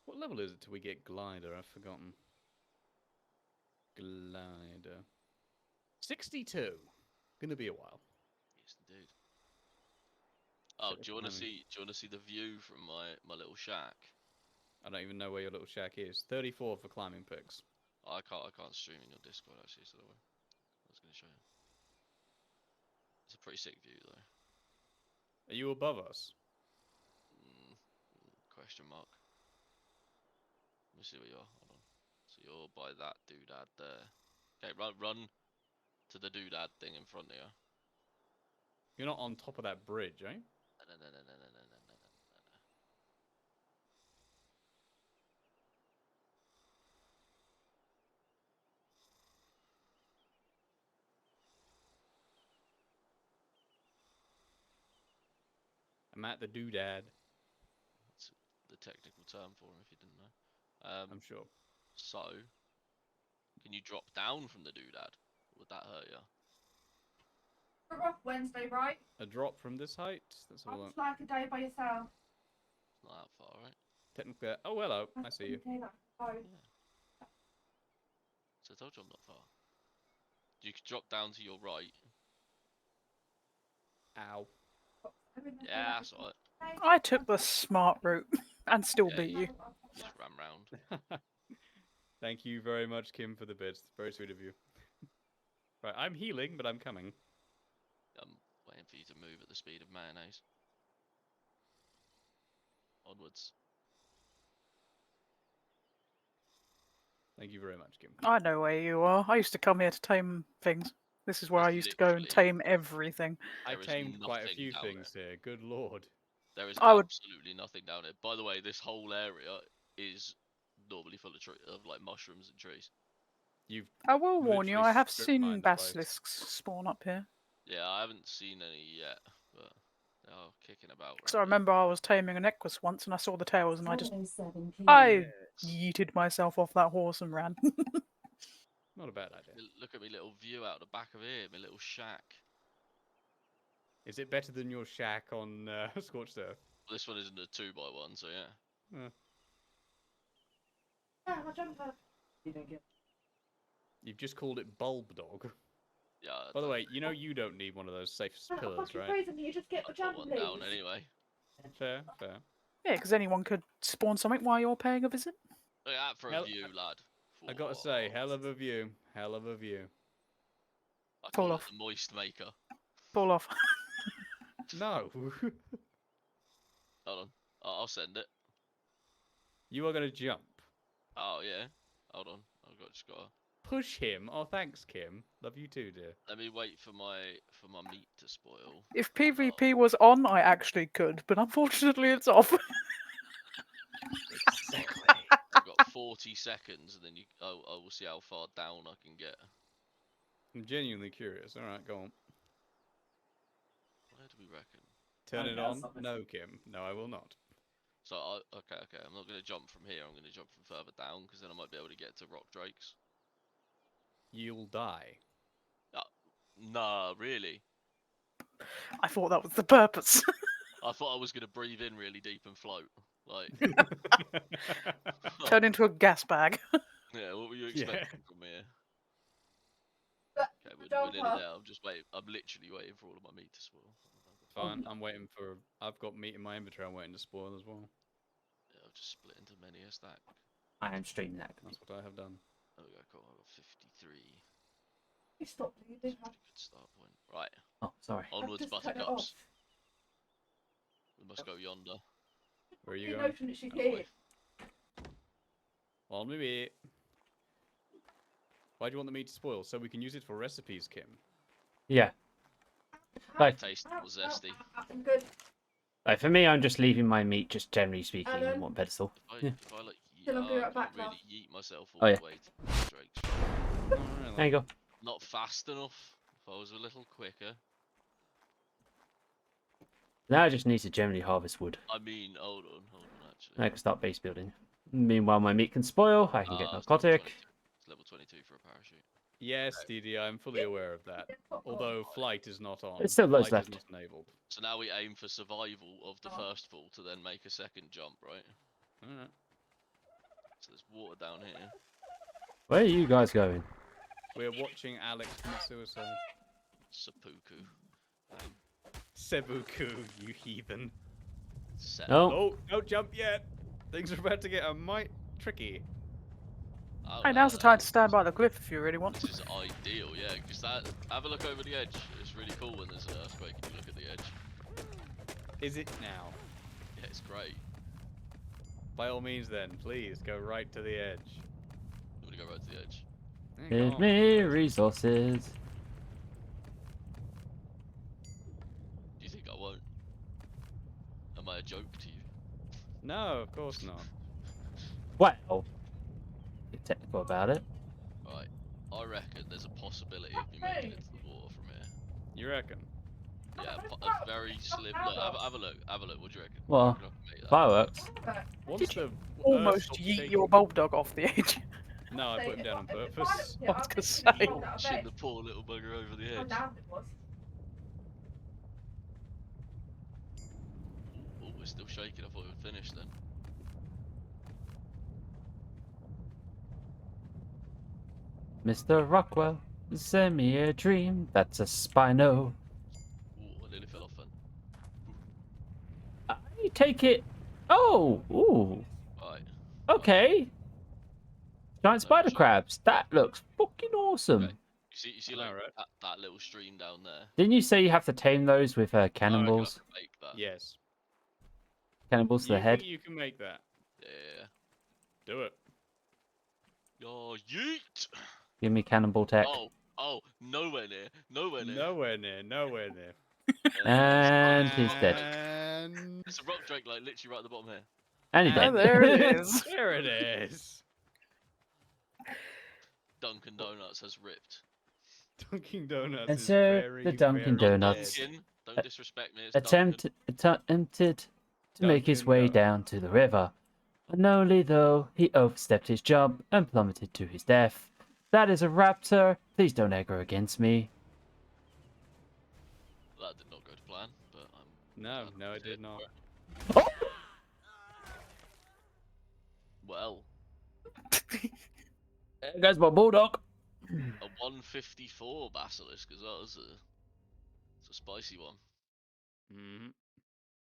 What level is it till we get glider? I've forgotten. Glider. 62. Gonna be a while. Yes, indeed. Oh, Set do you want to timing. see? Do you want to see the view from my little shack? I don't even know where your little shack is. 34 for climbing pics. I can't stream in your Discord actually, so I was going to show you. It's a pretty sick view though. Are you above us? question mark. Let me see where you are. Hold on. So you're by that doodad there. Okay, run to the doodad thing in front of you. You're not on top of that bridge, eh? No. I'm at the doodad. That's the technical term for him, if you didn't know. I'm sure. So, can you drop down from the doodad? Would that hurt you? You're off Wednesday, right? A drop from this height? That's I all. was like a day by yourself. It's not that far, right? Technically. Oh, hello. I see you. Oh. So I told you I'm not far. You could drop down to your right. Ow. Yeah, that's alright. I took the smart route and still Yeah, beat you. You just ran round. Thank you very much, Kim, for the bits. Very sweet of you. Right, I'm healing, but I'm coming. I'm waiting for you to move at the speed of mayonnaise. Onwards. Thank you very much, Kim. I know where you are. I used to come here to tame things. This is where I There's used to go and literally- tame everything. I There is tamed quite a nothing few down things here. Good lord. There is I would- absolutely nothing down here. By the way, this whole area is normally full of like mushrooms and trees. You've I will warn you, literally I have strip seen mined the place. basilisks spawn up here. Yeah, I haven't seen any yet, but they are kicking about. Because I around here. remember I was taming an equus once and I saw the tails and I just... 7 I Yes. yeeted myself off that horse and ran. Not a bad idea. Look at me little view out the back of here, my little shack. Is it better than your shack on Scorched Earth? This one isn't a 2x1, so yeah. Yeah, my jumper. You've just called it Bulb Dog. Yeah. By the way, you know you don't need one of those safe I'm pillars, fucking right? freezing. You just get I the put jumper, one please. down anyway. Fair, fair. Yeah, because anyone could spawn something while you're paying a visit. Look at that for Hell- a view, lad. I gotta say, Whoa. hell of a view. Hell of a view. I Fall call off. it the moist maker. Fall off. No. Hold on. I'll send it. You are gonna jump. Oh yeah. Hold on. Just gotta. Push him. Oh, thanks, Kim. Love you too, dear. Let me wait for my meat to spoil. If PvP was on, I actually could, but unfortunately it's off. Exactly. I've got 40 seconds, and then I will see how far down I can get. I'm genuinely curious. All right, go on. Where do we reckon? Turn I it know on. something. No, Kim. No, I will not. So okay. I'm not gonna jump from here. I'm gonna jump from further down because then I might be able to get to rock drakes. You'll die. Nah, really. I thought that was the purpose. I thought I was gonna breathe in really deep and float. Like, Turn into a gas bag. yeah. What were you Yeah. expecting from me? But Okay, we're jumper. nearly there. I'm just waiting. I'm literally waiting for all of my meat to spoil. Fine. I'm waiting for. I've got meat in my inventory. I'm waiting to spoil as well. Yeah, I've just split into many a stack. I am streaming that. That's what I have done. There we go. Cool. I've got 53. You stopped. You That's do a have. pretty good start point. Right. Oh, sorry. Onwards, just cut it buttercups. off. We must go yonder. Where are you You going? notion that she's That here. way. On me meat. Why do you want the meat to spoil? So we can use it for recipes, Kim. Yeah. Like, Tasty or Ow, zesty. I'm good. like for me, I'm just leaving my meat, just generally speaking, on Alan? one pedestal. If I like, Still on I be right can't back, really love. yeet myself all Oh, yeah. the way to the drakes. Oh, really? There you go. Not fast enough. If I was a little quicker. Now I just need to generally harvest wood. I mean, hold on, actually. I can start base building. Meanwhile, my meat can spoil. I can get It's level narcotic. 22. It's level 22 for a parachute. Yes, DD, I'm fully aware of that. Although flight is not on. There's still loads Flight is left. not enabled. So now we aim for survival of the first fall to then make a second jump, right? Alright. So there's water down here. Where are you guys going? We're watching Alex commit suicide. Seppuku. Sebuku, you heathen. No. Oh, don't jump yet. Things are about to get a mite tricky. Oh, Hey, now's the time to stand by the cliff if you really want. This is ideal, yeah. Because have a look over the edge. It's really cool when there's an earthquake and you look at the edge. Is it now? Yeah, it's great. By all means, then, please go right to the edge. I'm gonna go right to the edge. Yeah, Give come on, me please. resources. Do you think I won't? Am I a joke to you? No, of course not. Well, be technical about it. Right. I reckon there's a possibility of me making it to the water from here. You reckon? Yeah, a very slim. Look, have a look. Have a look. What do you reckon? Well, You reckon I can make that? fireworks. Once Did the Earth Almost stops yeet shaking- your bulldog off the edge. No, I put him down on purpose. I was gonna say. Shit the poor little bugger over the How edge. loud it was. Oh, we're still shaking. I thought we were finished then. Mr. Rockwell, send me a dream. That's a Spino. Ooh, I nearly fell off then. I take it. Oh, ooh. Right. Okay. Giant spider crabs. That looks fucking awesome. Okay. You see, I know, like right? that little stream down there. Didn't you say you have to tame those with I reckon I cannonballs? can make that. Yes. Cannonballs to You the head? think you can make that? Yeah. Do it. Oh, yeet! Give me cannonball tech. Oh, nowhere near. Nowhere near. Nowhere near. Nowhere near. And he's dead. And It's a rock drake, like literally right at the bottom here. And he's Oh, dead. there it is. there it is. Dunkin' Donuts has ripped. Dunkin' Donuts And is so, very, the Dunkin' very Donuts dead. Dunkin', don't disrespect me. It's attempted to make his Dunkin' way Donuts. down to the river. Unknowingly, though, he overstepped his jump and plummeted to his death. That is a raptor. Please don't aggro against me. Dunkin'. That did not go to plan, but I'm. No, glad no, it did did not. Oh! Well, There goes my bulldog. a 154 basilisk as well. It's a spicy one. Mm-hmm.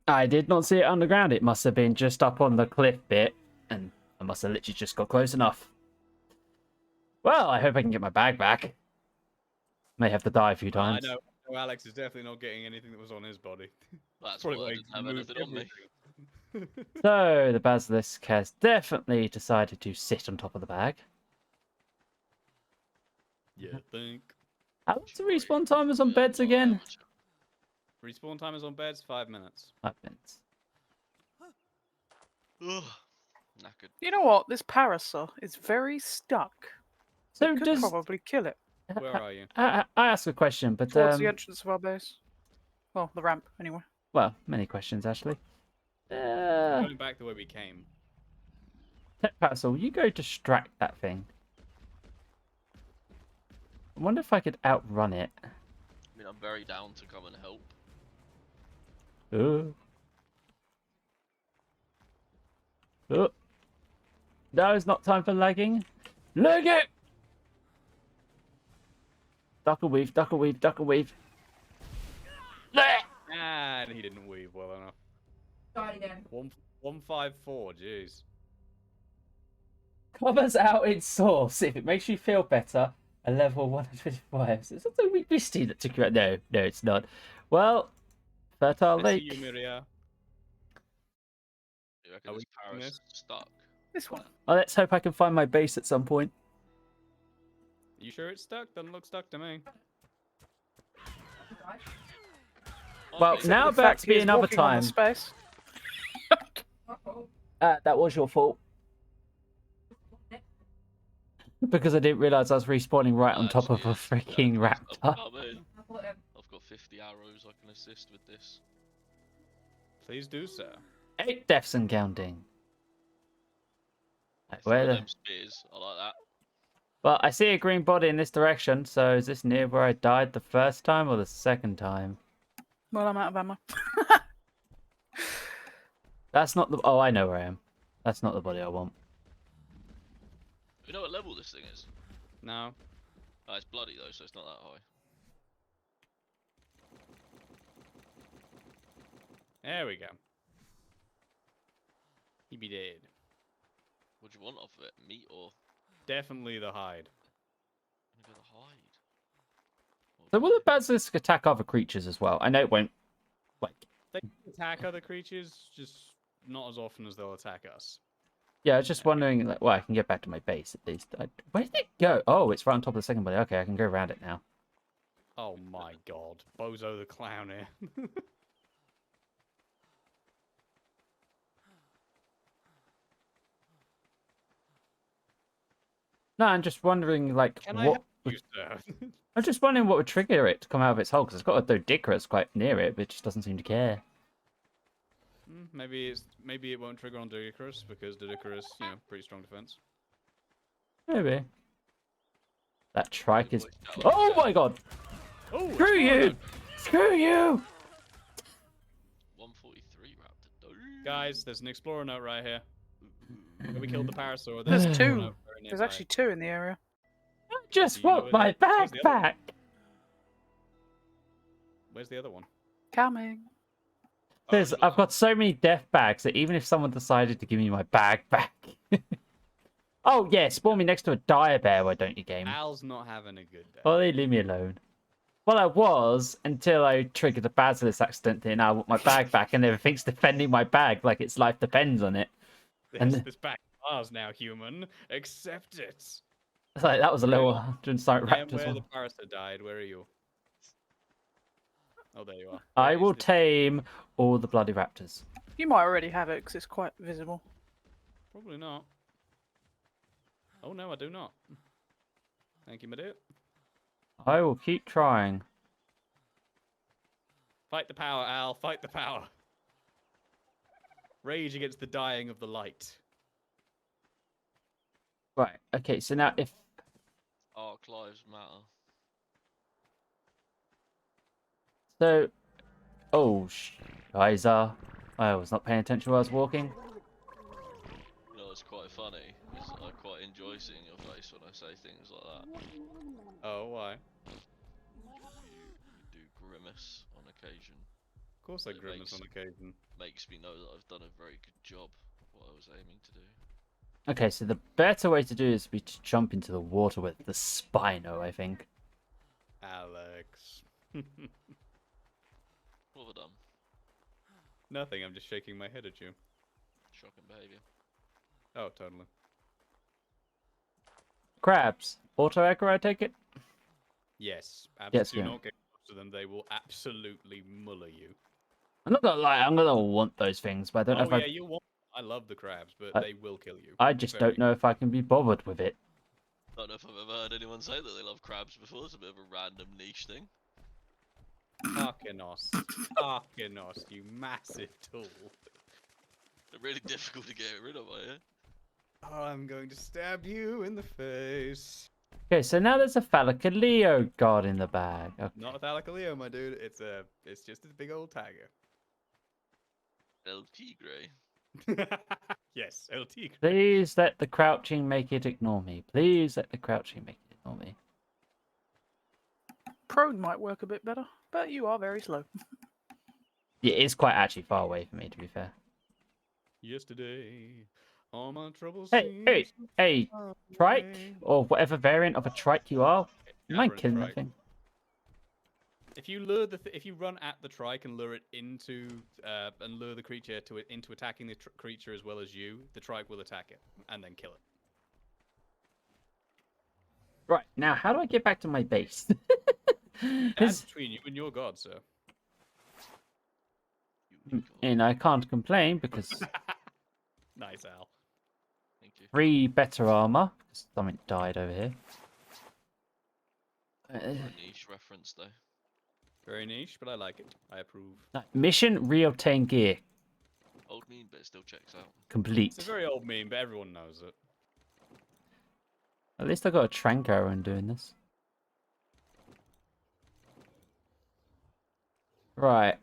I did not see it underground. It must have been just up on the cliff bit, and I must have literally just got close enough. Well, I hope I can get my bag back. May have to die a few times. I know. Alex is definitely not getting anything that was on his body. That's Probably why I like didn't have moved anything on me. everything. So, the basilisk has definitely decided to sit on top of the bag. Yeah, think. How long's the respawn timers on beds again? Respawn time is on beds 5 minutes. 5 minutes. Ugh, knackered. You know what? This parasol is very stuck. So Could does probably kill it Where are you? I ask a question, but towards the entrance of our base. Well, the ramp, anyway. well, many questions actually. Going back the way we came. Tech Parasol, you go distract that thing. I wonder if I could outrun it. I mean, I'm very down to come and help. Oh. Oh. No, it's not time for lagging. Lag it! Duck a weave, duck a weave, duck a weave. And he didn't weave well enough. Died again. 154, jeez. Covers out its source. If it makes you feel better, a level 155. So it's something we misty that took you out. No, it's not. Well, Fertile I see Lake. you, Miria. You reckon Are this we doing Paris this? stuck? This one. Well, let's hope I can find my base at some point. You sure it's stuck? Doesn't look stuck to me. Died. Well, Okay, now The about fact to be he is another walking on time. the space. Uh-oh. That was your fault. Because I didn't realise I was respawning right on top of a freaking raptor. I'm I thought, I've got 50 arrows. I can assist with this. Please do so. 8 deaths and counting. Right, Throw where the... them spears. I like that. Well, I see a green body in this direction, so is this near where I died the first time or the second time? Well, I'm out of ammo. That's not the... Oh, I know where I am. That's not the body I want. You know what level this thing is? No. Oh, it's bloody though, so it's not that high. There we go. He be dead. What do you want off of it? Meat or Definitely the hide. maybe the hide? So will the basilisk attack other creatures as well? I know it won't... Like... They can attack other creatures, just not as often as they'll attack us. Yeah, I was just wondering, like, well, I can get back to my base at least. Where did it go? Oh, it's right on top of the second body. Okay, I can go around it now. Oh my god. Bozo the clown here. No, I'm just wondering, like, Can I what... help you, sir? I'm just wondering what would trigger it to come out of its hole, because it's got a Doedicurus quite near it, but it just doesn't seem to care. Maybe it won't trigger on Doedicurus, because Doedicurus, pretty strong defense. Maybe. That trike is... Voice out. Oh my god! Oh, Screw you! Screw you! 143 raptor. Guys, there's an explorer note right here. When we killed the parasaur, There's an explorer two. note very There's nearby. actually 2 in the area. I just Do you know want where my where's bag the other one? back! Where's the other one? Coming. There's, Oh, I've got so many death bags that even if someone decided to give me my bag back... Oh yeah, spawn me next to a dire bear, why don't you, game? Al's not having a good day. Oh, they leave me alone. Well, I was until I triggered a basilisk accidentally, and I want my bag back, and everything's defending my bag like its life depends on it. This bag is ours now, human. Accept it. It's like that was a little Untitled I am Raptors where one. the parasaur died. Where are you? Oh, there you are. I Where will is this- tame all the bloody raptors. You might already have it because it's quite visible. Probably not. Oh no, I do not. Thank you, my dear. I will keep trying. Fight the power, Al. Fight the power. Rage against the dying of the light. Right. Okay. So now, if Arc lives matter. so, oh, Scheiße. I was not paying attention while I was walking. You know, it's quite funny. Is I quite enjoy seeing your face when I say things like that. Oh, why? You do grimace on occasion. Of course I It grimace makes- on occasion. Makes me know that I've done a very good job of what I was aiming to do. Okay. So the better way to do is to jump into the water with the Spino, I think. Alex. What have I done? Nothing, I'm just shaking my head at you. Shocking behaviour. Oh, totally. Crabs. Auto aggro, I take it. Yes, Yes, do yeah. not get close to them. They will absolutely muller you. I'm not gonna lie. I'm gonna want those things, but I don't know Oh if yeah, you want. I love the crabs, but I- they will kill you. I just Very- don't know if I can be bothered with it. I don't know if I've ever heard anyone say that they love crabs before. It's a bit of a random niche thing. Arcanos. Arcanos, you massive tool. They're really difficult to get rid of, are you? Oh, I'm going to stab you in the face. Okay, so now there's a Thalicaleo guarding the bag. Okay. Not a Thalicaleo, my dude. It's just a big old tiger. El Tigre. Yes, El Tigre. Please let the crouching make it ignore me. Please let the crouching make it ignore me. Prone might work a bit better, but you are very slow. Yeah, it's quite actually far away for me, to be fair. Yesterday, all my troubles. Hey, hey, seemed hey, far trike, away. or whatever variant of a trike you are, you mind Aberrant killing that trike. thing? If you lure if you run at the trike and lure it into and lure the creature into attacking the creature as well as you, the trike will attack it and then kill it. Right, now how do I get back to my base? That's 'Cause- between you and your god, sir. You and I can't complain because Nice, Al. Thank you. 3 better armor. Because something died over here. A niche reference though. Very niche, but I like it. I approve. Mission reobtain gear Old mean, but it still checks out. complete. It's a very old meme, but everyone knows it. At least I got a trank arrow in doing this. Right.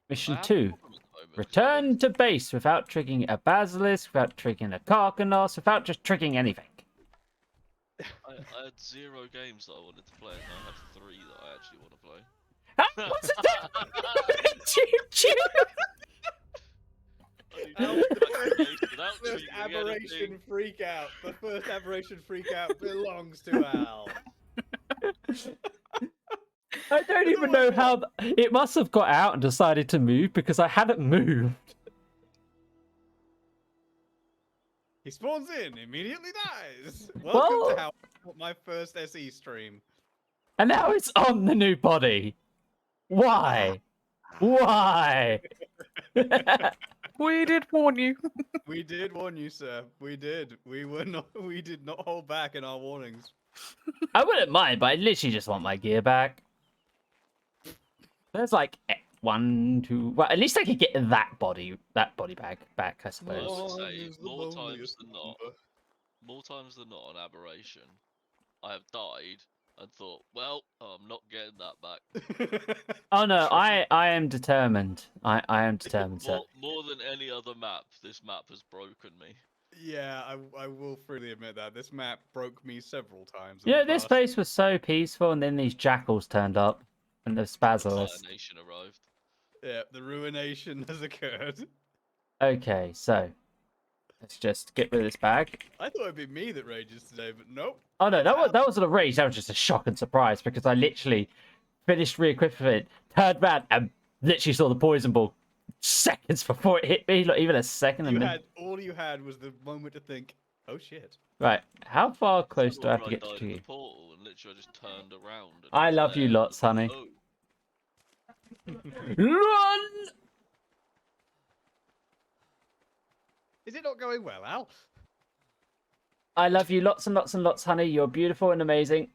Mission I have a 2. problem at the moment, 'cause I Return to base without triggering a basilisk, without triggering a Carcanos, without just triggering anything. I had 0 games that I wanted to play, and I have 3 that I actually want to play. What's that? Choo choo! First aberration freak out. The first aberration freak out belongs to Al. I don't even know how... It must have got out and decided to move because I hadn't moved. He spawns in, immediately dies. Welcome Well- to how I got my first SE stream. And now it's on the new body. Why? Why? We did warn you. We did warn you, sir. We did. We were not. We did not hold back in our warnings. I wouldn't mind, but I literally just want my gear back. There's like 1, 2. Well, at least I could get that body bag back, I I suppose. would Oh, say use the more times loneliest than not, number. more times than not on aberration, I have died and thought, well, I'm not getting that back. Oh no, I am determined. I am determined, sir. More than any other map, this map has broken me. Yeah, I will freely admit that this map broke me several times. You know, in the this past. place was so peaceful, and then these jackals turned up, and the The Spazolus. Fire Nation arrived. Yeah, the ruination has occurred. Okay, so let's just get rid of this bag. I thought it'd be me that rages today, but nope. Oh no, that wasn't a rage. That was just a shock and surprise because I literally finished re-equipping it, turned back, and literally saw the poison ball seconds before it hit me. Not even a second. And then... All you had was the moment to think, oh shit. Right, how far close do I have to Whenever get died to in you? the portal and literally I just turned around. And I was love you there. lots, honey. Oh, Run! Is it not going well, Al? I love you lots and lots and lots, honey. You're beautiful and amazing.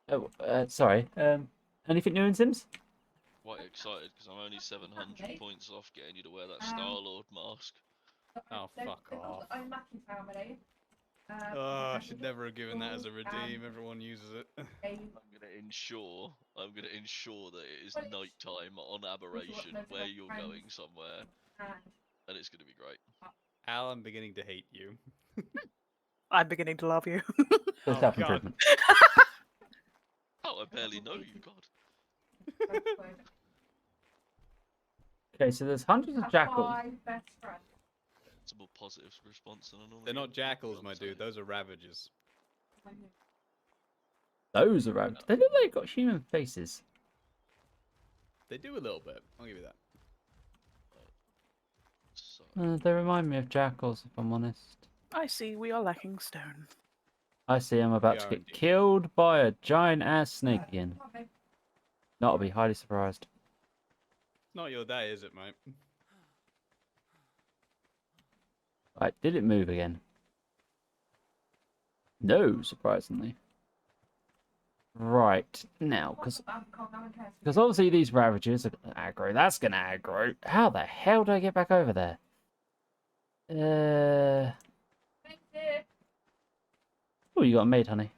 Oh, sorry. Anything new in Sims? quite excited because I'm only 700 points off getting you to wear that Star-Lord mask. Oh, fuck off. I'm Mackie family. Oh, I should never have given that as a redeem. Everyone uses it. I'm gonna ensure that it is night time on aberration where you're going somewhere, and it's gonna be great. Al, I'm beginning to hate you. I'm beginning to love you. First Oh, step God. improvement. Oh, I barely know you, God. Okay, so there's hundreds of jackals. Best friend. It's a more positive response than I normally They're not get. jackals, my dude. Those are ravagers. Those are round. They look like they've got human faces. They do a little bit. I'll give you that. So, They remind me of jackals, if I'm honest. I see we are lacking stone. I see I'm about to are get indeed. killed by a giant ass snake again. No, I'll be highly surprised. Not your day, is it, mate? Right, did it move again? No, surprisingly. Right, now, because obviously these Ravagers are gonna aggro. That's going to aggro. How the hell do I get back over there? Oh, you got a maid, honey.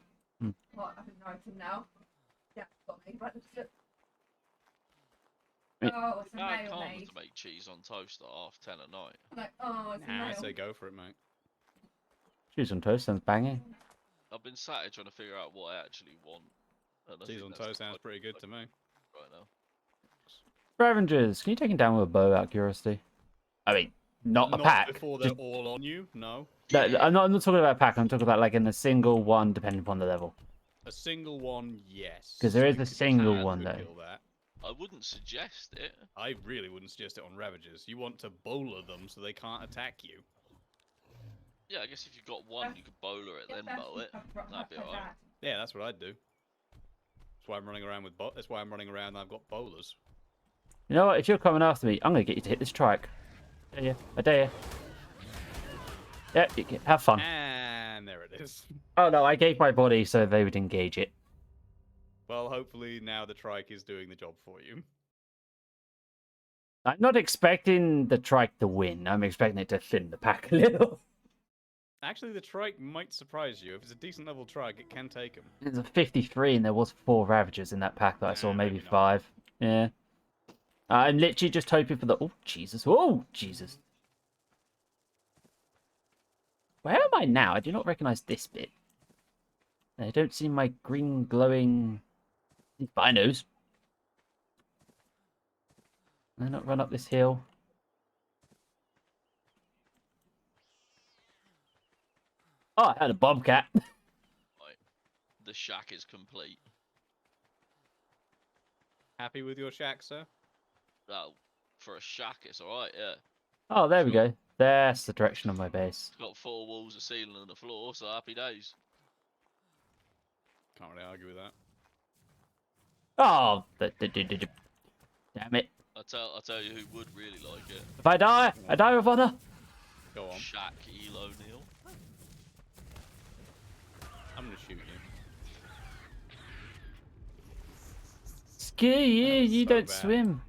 What? I think item now. Yeah, got me. But it's just... Wait. Oh, it's a I male can't maid. to make cheese on toast at 10:30 at night. Like, oh, it's a Nah, I male. say go for it, mate. Cheese on toast sounds banging. I've been sat here trying to figure out what I actually want. And I Cheese think on that's toast the sounds type pretty good of to me. right now. Ravagers, can you take him down with a bow out of curiosity? I mean, not a pack. Before they're Just- all on you, no. No, I'm not talking about a pack. I'm talking about like in a single one, depending upon the level. A single one, yes. 'Cause there is You a could single tag one, to though. kill that. I wouldn't suggest it. I really wouldn't suggest it on Ravagers. You want to bowler them so they can't attack you. Yeah, I guess if you've got one, you could bowler it, then bow it. That'd be alright. Yeah, that's what I'd do. That's why I'm running around with that's why I'm running around and I've got bowlers. You know what? If you're coming after me, I'm gonna get you to hit this trike. I dare you. I dare you. Yeah, have fun. And there it is. Oh no, I gave my body so they would engage it. Well, hopefully now the trike is doing the job for you. I'm not expecting the trike to win. I'm expecting it to thin the pack a little. Actually, the trike might surprise you. If it's a decent level trike, it can take them. There's a 53 and there was 4 Ravagers in that pack that I saw, Nah, maybe maybe not. 5. Yeah. I'm literally just hoping for the... Oh, Jesus. Oh, Jesus. Where am I now? I do not recognize this bit. I don't see my green glowing binos. Can I not run up this hill? Oh, I had a bobcat. Right. The shack is complete. Happy with your shack, sir? Oh, for a shack, it's alright, yeah. Oh, there we Sure. go. That's the direction of my base. It's got 4 walls, a ceiling, and a floor, so happy days. Can't really argue with that. Oh, damn it. I'll tell you who would really like it. If I die with honor. Go on. Shaq Elo Neal. I'm gonna shoot you. Screw you, was you so don't bad. swim.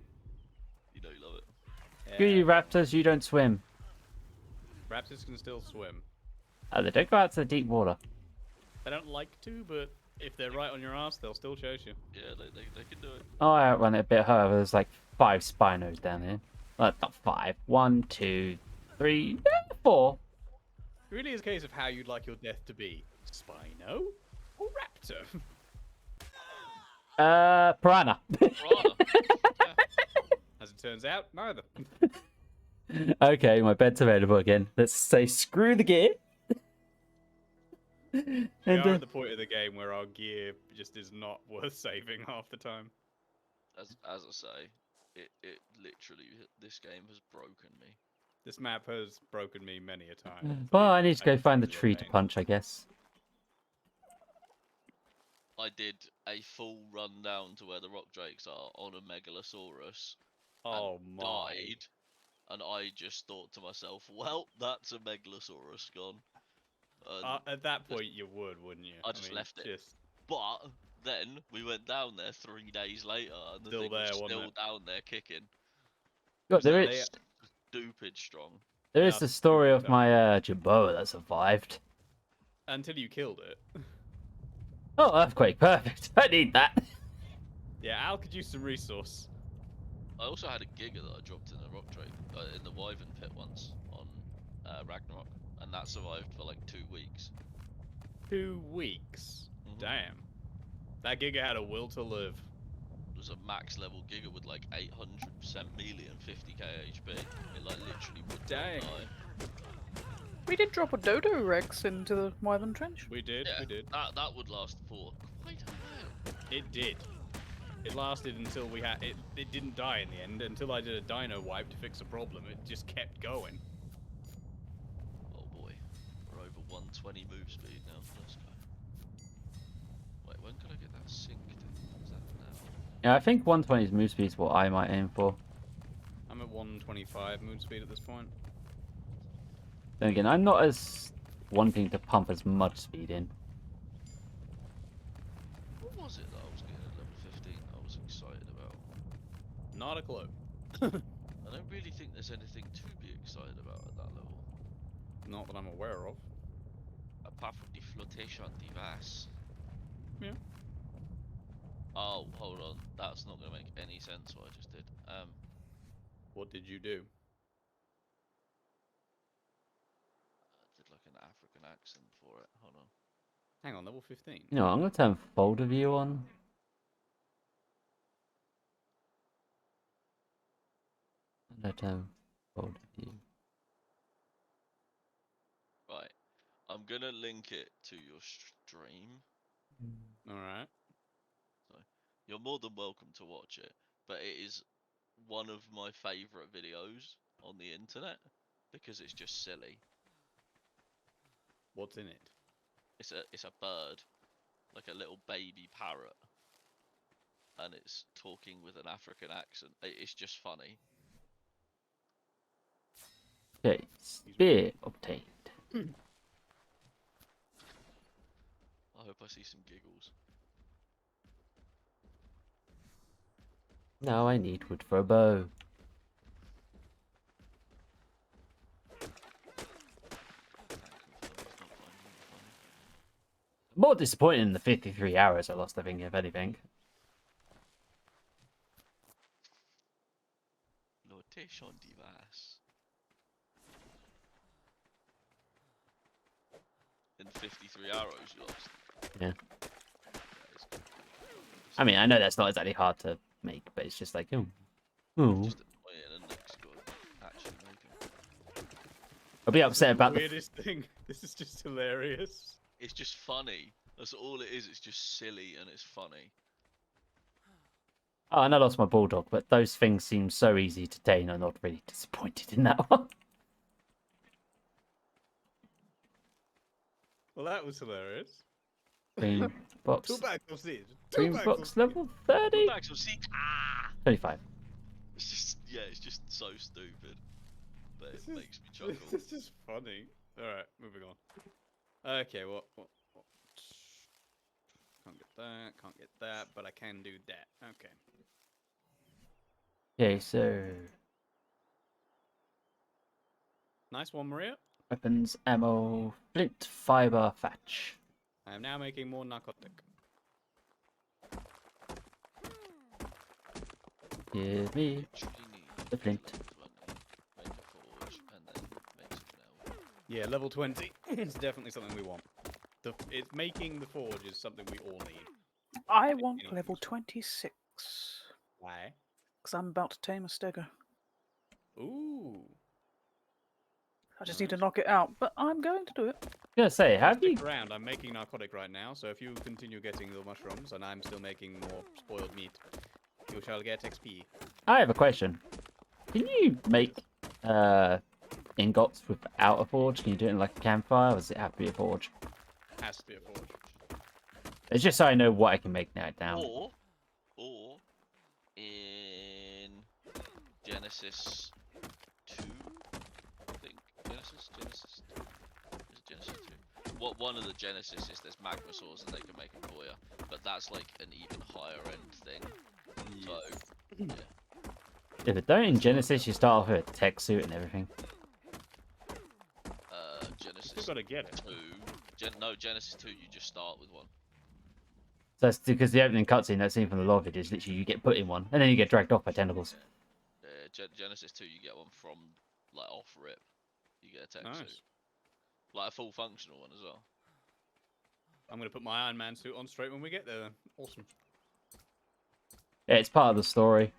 You know you love it. Screw you, raptors, you don't swim. Raptors can still swim. Oh, they don't go out to the deep water. They don't like to, but if they're right on your ass, they'll still chase you. Yeah, they can do it. Oh, I outrun it a bit, however, there's like 5 Spinos down here. Not 5. 1, 2, 3, 4. It really is a case of how you'd like your death to be. Spino or raptor? Piranha. Piranha. As it turns out, neither. Okay, my bed's available again. Let's say screw the gear. We And, are at the point of the game where our gear just is not worth saving half the time. As I say, it literally, this game has broken me. This map has broken me many a time. well, I need to go can find the feel your tree to pain. punch, I guess. I did a full run down to where the rock drakes are on a Megalosaurus Oh and my. died, and I just thought to myself, well, that's a Megalosaurus gone. And At that point, you would, wouldn't you? I just mean, left it. Just... But then we went down there 3 days later, and the Still thing was there, wasn't still it? down there kicking. God, there that is, Stupid strong. there Yeah, is the story stupid of tough. my Jerboa that survived. Until you killed it. Oh, earthquake, perfect. I need that. Yeah, Al could use some resource. I also had a Giga that I dropped in a rock drake, in the Wyvern pit once on Ragnarok, and that survived for like 2 weeks. 2 weeks. Mhm. Damn. That Giga had a will to live. It was a max level Giga with like 800% melee and 50k HP. It like literally would Dang. not die. We did drop a Dodo Rex into the Wyvern Trench. We did, Yeah, we did. that would last for quite a while. It did. It lasted until we had it. It didn't die in the end until I did a dino wipe to fix a problem. It just kept going. Oh boy, we're over 120 move speed now. Let's go. Wait, when can I get that synced? Is that now? Yeah, I think 120's move speed is what I might aim for. I'm at 125 move speed at this point. Then again, I'm not as wanting to pump as much speed in. What was it that I was getting at level 15 that I was excited about? Not a clue. I don't really think there's anything to be excited about at that level. Not that I'm aware of. Apart from the flotation device. Yeah. Oh, hold on. That's not going to make any sense what I just did. What did you do? I did like an African accent for it. Hold on. Hang on, level 15. You know, I'm gonna turn folder view on. I'm gonna turn folder view. Right. I'm going to link it to your stream. Alright. You're more than welcome to watch it, but it is one of my favourite videos on the internet because it's just silly. What's in it? It's a bird, like a little baby parrot, and it's talking with an African accent. It's just funny. Okay, spear obtained. I hope I see some giggles. Now I need wood for a bow. More disappointing in the 53 hours I lost, I think, if anything. Notation device. In 53 arrows you lost. Yeah. That is I mean, I know that's not exactly hard to make, but it's just like, oh. Oh. just annoying, and it's got to actually make them. I'll be upset about the... Weirdest thing. This is just hilarious. It's just funny. That's all it is. It's just silly and it's funny. Oh, and I lost my bulldog, but those things seem so easy to tame. I'm not really disappointed in that one. Well, that was hilarious. Green box. 2 bags of seeds. Green box level 30? Back some seat. Ah! 25. It's just, yeah, it's just so stupid. But it makes me chuckle. This is just funny. Alright, moving on. Okay, what? Can't get that, but I can do that. Okay. Okay, so Nice one, Maria. weapons, ammo, flint, fiber, thatch. I am now making more narcotic. Give me Literally need the flint. make a forge and then make something else. Yeah, level 20. It's definitely something we want. It's making the forge is something we all need. I want level 26. Why? Because I'm about to tame a stego. Ooh. I just need to knock it out, but I'm going to do it. Gonna say, have you? Stick around. I'm making narcotic right now, so if you continue getting the mushrooms and I'm still making more spoiled meat, you shall get XP. I have a question. Can you make ingots without a forge? Can you do it in like a campfire, or does it have to be a forge? Has to be a forge. It's just so I know what I can make now. Or in Genesis 2, I think. Genesis 2. Is it Genesis 2? One of the Genesis is there's Megalosaurus and they can make them for you, but that's like an even higher end thing. So, yeah. If it don't in Genesis, you start off with a tech suit and everything. Genesis You've got to get it. 2. No, Genesis 2, you just start with one. So that's because the opening cutscene, that scene from the log video, is literally you get put in one, and then you get dragged off by tentacles. Genesis 2, you get one from, like, off rip. You get a tech Nice. suit. Like a full functional one as well. I'm going to put my Iron Man suit on straight when we get there then. Awesome. Yeah, it's part of the story.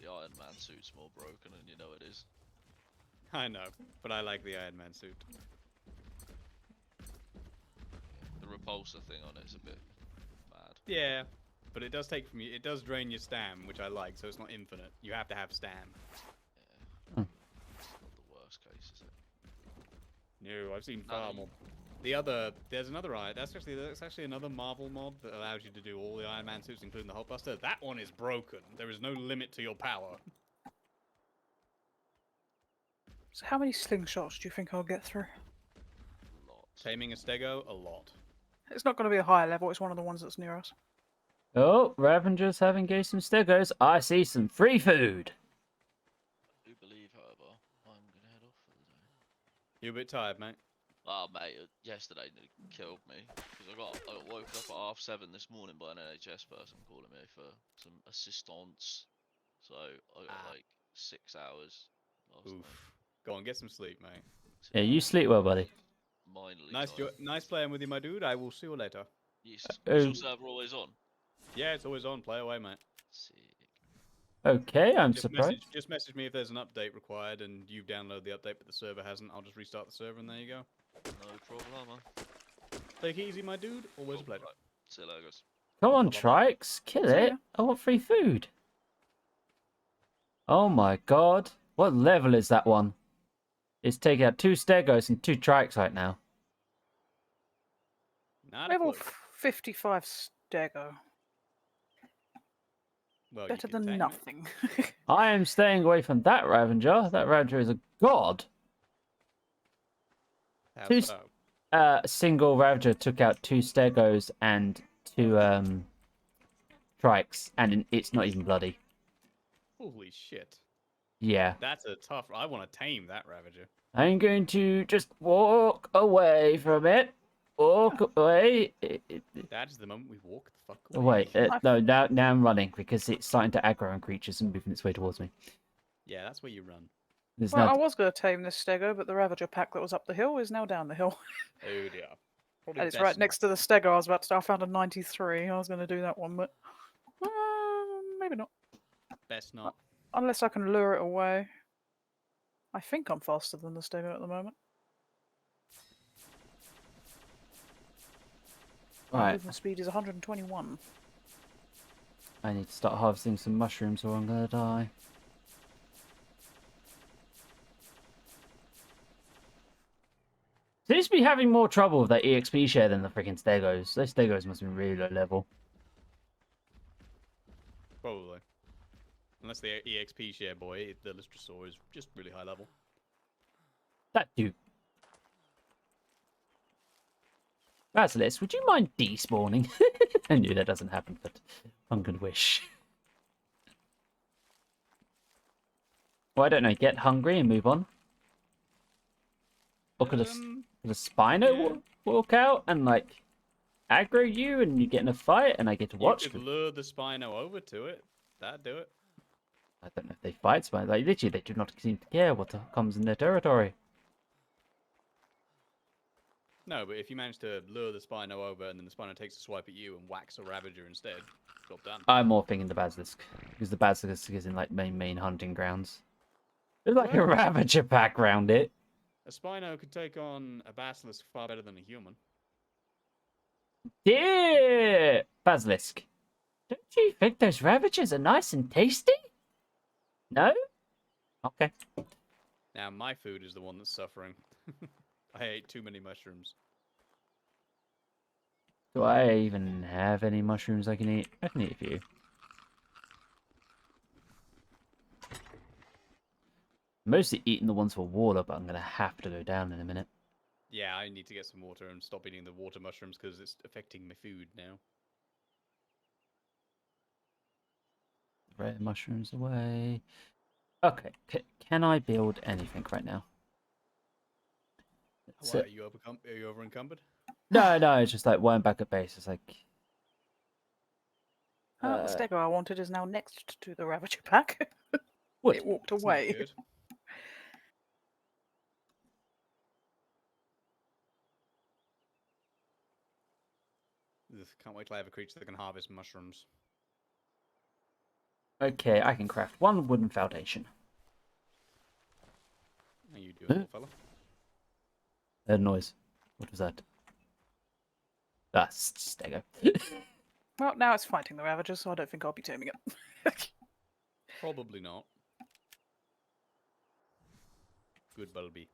The Iron Man suit's more broken, and you know it is. I know, but I like the Iron Man suit. The repulsor thing on it's a bit mad. Yeah, but it does take from you. It does drain your stam, which I like, so it's not infinite. You have to have stam. Yeah. It's not the worst case, is it? No, I've seen far more. There's another that's actually another Marvel mod that allows you to do all the Iron Man suits, including the Hulkbuster. That one is broken. There is no limit to your power. So how many slingshots do you think I'll get through? Lots. Taming a stego, a lot. It's not going to be a higher level, it's one of the ones that's near us. Oh, Ravengers have engaged some stegos. I see some free food. I do believe, however, I'm gonna head off for the day. You're a bit tired, mate. Oh, mate, yesterday nearly killed me. Because I got woken up at 7:30 this morning by an NHS person calling me for some assistance. So I got like 6 hours last night. Oof. Go on, get some sleep, mate. Yeah, you sleep well, buddy. Mindly Nice, tired. nice playing with you, my dude. I will see you later. Yes. Is your Oh. server always on? Yeah, it's always on. Play away, mate. Sick. Okay, I'm surprised. Just message me if there's an update required and you've downloaded the update but the server hasn't. I'll just restart the server and there you go. No problem. Take it easy, my dude. Always a pleasure. Right. See you later, guys. Come on, Bye-bye. Trikes. Kill See it. ya. I want free food. Oh my god. What level is that one? It's taking out 2 stegos and 2 Trikes right now. Not a Level clue. 55 stego. Well, you Better could than tame it. nothing. I am staying away from that Ravenger. That Ravenger is a god. How Two so? A single Ravager took out 2 stegos and 2 Trikes, and it's not even bloody. Holy shit. Yeah. That's a tough... I want to tame that Ravager. I'm going to just walk away from it. Walk away. That is the moment we walk the fuck Oh, away. wait, no, now I'm running because it's starting to aggro on creatures and moving its way towards me. Yeah, that's where you run. There's Well, I no... was going to tame this stego, but the Ravager pack that was up the hill is now down the hill. Oh dear. Probably And it's best right next not. to the stego I was about to start. I found a 93. I was going to do that one, but maybe not. Best not. Unless I can lure it away. I think I'm faster than the stego at the moment. My Right. movement speed is 121. I need to start harvesting some mushrooms or I'm gonna die. Seems to be having more trouble with that EXP share than the freaking Stegos. Those Stegos must be really low level. Probably. Unless the EXP share boy, the Listrasaur, is just really high level. That dude. Basilisk, would you mind despawning? I knew that doesn't happen, but one could wish. Well, I don't know. Get hungry and move on. Or could a Spino walk out and like aggro you and you get in a fight and I get to watch? You could lure the Spino over to it. That'd do it. I don't know if they fight Spino. Like literally, they do not seem to care what comes in their territory. No, but if you manage to lure the Spino over and then the Spino takes a swipe at you and whacks a Ravager instead, job done. I'm more thinking the Basilisk because the Basilisk is in like main hunting grounds. There's like a Well- Ravager pack around it. A Spino could take on a Basilisk far better than a human. Yeah, Basilisk. Don't you think those Ravagers are nice and tasty? No? Okay. Now, my food is the one that's suffering. I ate too many mushrooms. Do I even have any mushrooms I can eat? I can eat a few. Mostly eating the ones for water, but I'm going to have to go down in a minute. Yeah, I need to get some water and stop eating the water mushrooms because it's affecting my food now. Red mushrooms away. Okay, can I build anything right now? Why, are you over encumbered? No, it's just like one back at base. It's like... The Stego I wanted is now next to the Ravager pack. What? It walked That's not away. good. Ugh, can't wait till I have a creature that can harvest mushrooms. Okay, I can craft one wooden foundation. How you doing, Huh? little fella? Noise. What was that? That's Stego. Well, now it's fighting the Ravagers, so I don't think I'll be taming it. Probably not. Good Bulby.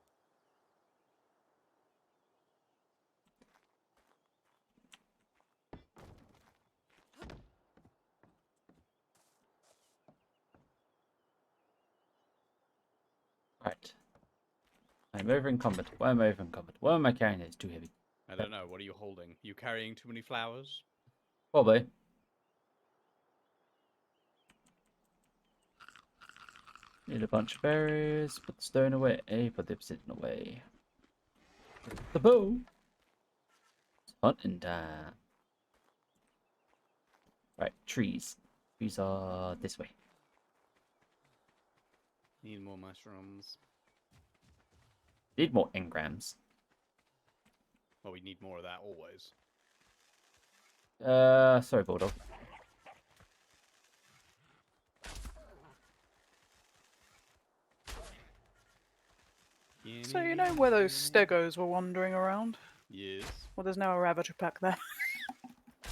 Right. I'm over encumbered. Why am I over encumbered? Why am I carrying it? It's too heavy. I don't know. What are you holding? You carrying too many flowers? Probably. Need a bunch of berries. Put the stone away. Put the obsidian away. The bow. It's hunting time. Right, trees. Trees are this way. Need more mushrooms. Need more engrams. Well, we need more of that always. Sorry, Bulldog. So you know where those Stegos were wandering around? Yes. Well, there's now a Ravager pack there.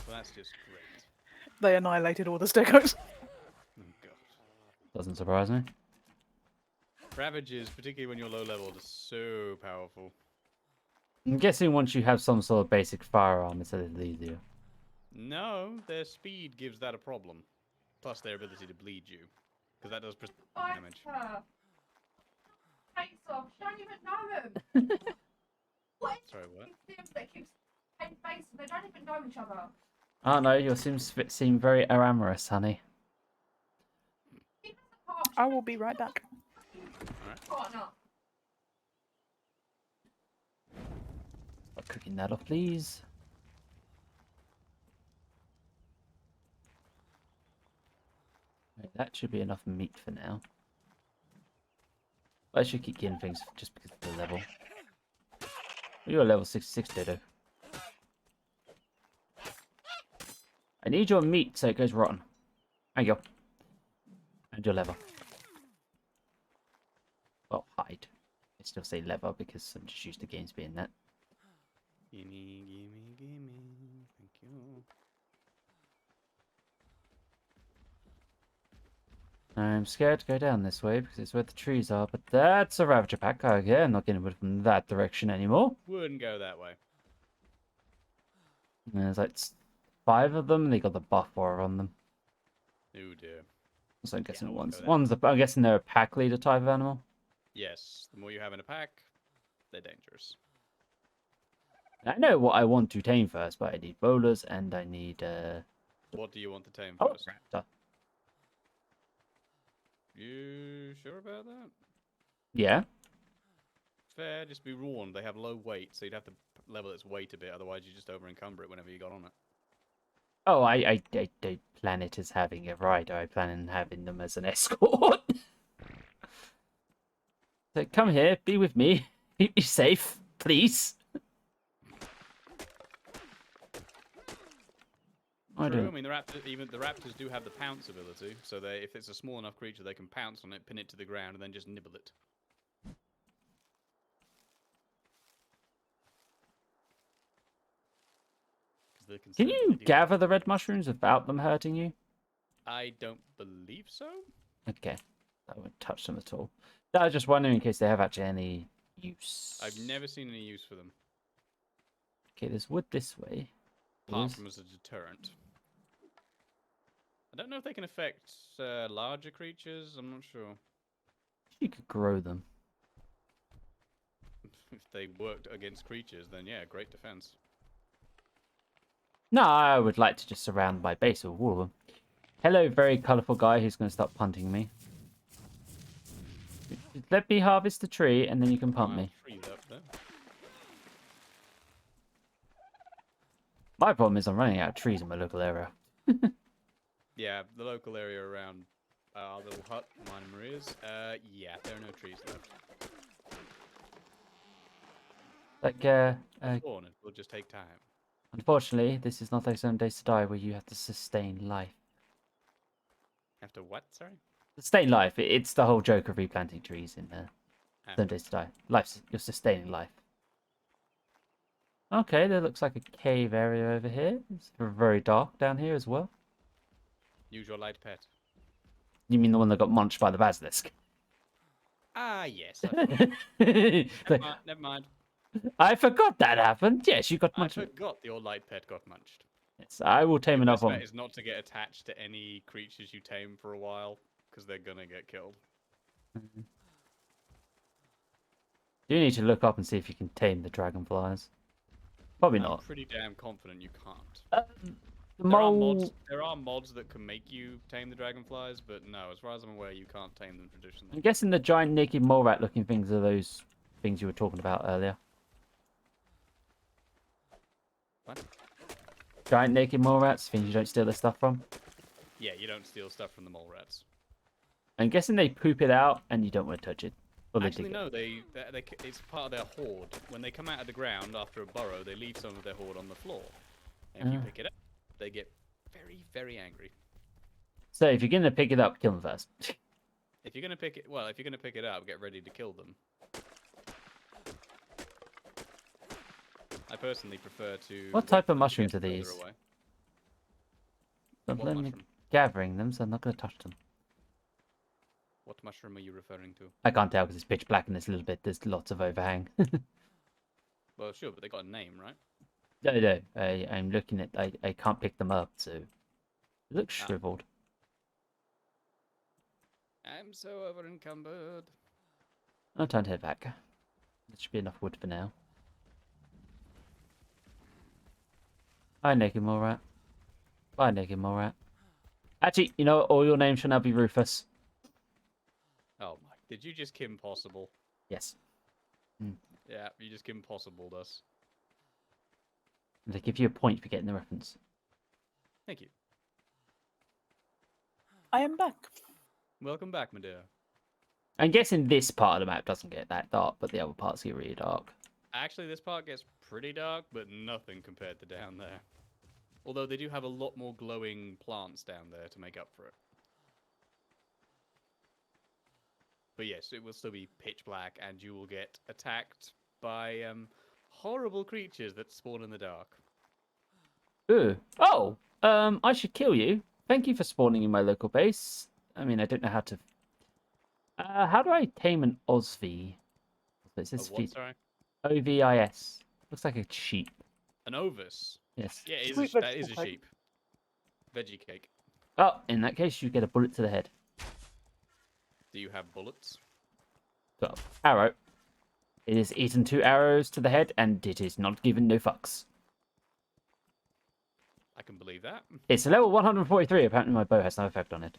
Well, that's just great. They annihilated all the Stegos. Oh, God. Doesn't surprise me. Ravages, particularly when you're low level, are so powerful. I'm guessing once you have some sort of basic firearm, it's a little easier. No, their speed gives that a problem. Plus their ability to bleed you. Because that does damage. Face off. She don't even know them. What is Sorry, what? these things that keeps paint face and they don't even know each other? Oh no, your Sims seem very amorous, honey. He has a heart. I will be right back. Partner. Stop cooking that off, please. Right, that should be enough meat for now. I should keep getting things just because of the level. You're level 66, Dodo. I need your meat so it goes rotten. There you go. And your leather. Well, hide. I still say leather because I'm just used to games being that. Gimme, gimme, gimme. Thank you. I'm scared to go down this way because it's where the trees are, but that's a Ravager pack. Okay, I'm not getting wood from that direction anymore. Wouldn't go that way. And there's like 5 of them, and they got the buff aura on them. Oh dear. So I'm Yeah, guessing I wouldn't go one's I'm guessing they're a pack leader type of animal. Yes, the more you have in a pack, they're dangerous. I know what I want to tame first, but I need bowlers and I need What do you want to tame oh, first? raptor. You sure about that? Yeah. Fair, just be warned, they have low weight, so you'd have to level its weight a bit, otherwise you just over encumber it whenever you got on it. Oh, I don't plan it as having a rider. I plan on having them as an escort. So come here, be with me, keep me safe, please. True, I mean, even the raptors do have the pounce ability, so if it's a small enough creature, they can pounce on it, pin it to the ground, and then just nibble it. Can you gather the red mushrooms without them hurting you? I don't believe so. Okay, I won't touch them at all. I was just wondering in case they have actually any use. I've never seen any use for them, Okay, there's wood this way. apart from as a deterrent. I don't know if they can affect larger creatures, I'm not sure. You could grow them. If they worked against creatures, then yeah, great defense. No, I would like to just surround my base with all of them. Hello, very colourful guy who's going to start punting me. Let me harvest the tree, and then you can punt me. Freeze up there. My problem is I'm running out of trees in my local area. Yeah, the local area around our little hut, mine and Maria's. Yeah, there are no trees left. Like, Spawn, it will just take time. unfortunately, this is not like 7 Days to Die where you have to sustain life. After what, sorry? Sustain life. It's the whole joke of replanting trees in 7 Days to Die. You're sustaining life. Okay, there looks like a cave area over here. It's very dark down here as well. Use your light pet. You mean the one that got munched by the basilisk? Ah, yes. Like, Never mind. I forgot that happened. Yes, you got I munched. forgot your light pet got munched. Yes, I will tame Your another best one. bet is not to get attached to any creatures you tame for a while, because they're gonna get killed. You need to look up and see if you can tame the dragonflies. Probably I'm not. pretty damn confident you can't. The mole. There are mods that can make you tame the dragonflies, but no, as far as I'm aware, you can't tame them traditionally. I'm guessing the giant naked mole rat looking things are those things you were talking about earlier. What? Giant naked mole rats, things you don't steal their stuff from. Yeah, you don't steal stuff from the mole rats. I'm guessing they poop it out and you don't want to touch it. Or they Actually, dig no, it's part of their hoard. When they come out of the ground after a burrow, they leave some of their hoard on the floor. And if you pick it up, they get very, very angry. So if you're going to pick it up, kill them first. If you're gonna pick it up, get ready to kill them. I personally prefer to. What type of wait for them to mushrooms get are these? further away. Don't What let me mushroom? gathering them, so I'm not going to touch them. What mushroom are you referring to? I can't tell because it's pitch black and there's lots of overhang. Well, sure, but they got a name, right? No, I'm looking at. I can't pick them up, so it looks shriveled. I'm so over encumbered. I'll time to head back. There should be enough wood for now. Hi, naked mole rat. Bye, naked mole rat. Actually, you know what? All your names shall now be Rufus. Oh my! Did you just Kim Possible? Yes. Yeah, you just Kim Possible us. They give you a point for getting the reference. Thank you. I am back. Welcome back, my dear. I'm guessing this part of the map doesn't get that dark, but the other parts get really dark. Actually, this part gets pretty dark, but nothing compared to down there. Although they do have a lot more glowing plants down there to make up for it. But yes, it will still be pitch black, and you will get attacked by horrible creatures that spawn in the dark. Ooh. Oh! I should kill you. Thank you for spawning in my local base. I mean, I don't know how to. How do I tame an Osvi? It says What, feed. sorry? OVIS. Looks like a sheep. An ovis. Yes. Yeah, it is Sweet that is a vegetable cake. sheep. Veggie cake. Oh, in that case, you get a bullet to the head. Do you have bullets? So, arrow. It is eaten 2 arrows to the head, and it is not given no fucks. I can believe that. It's a level 143. Apparently, my bow has no effect on it.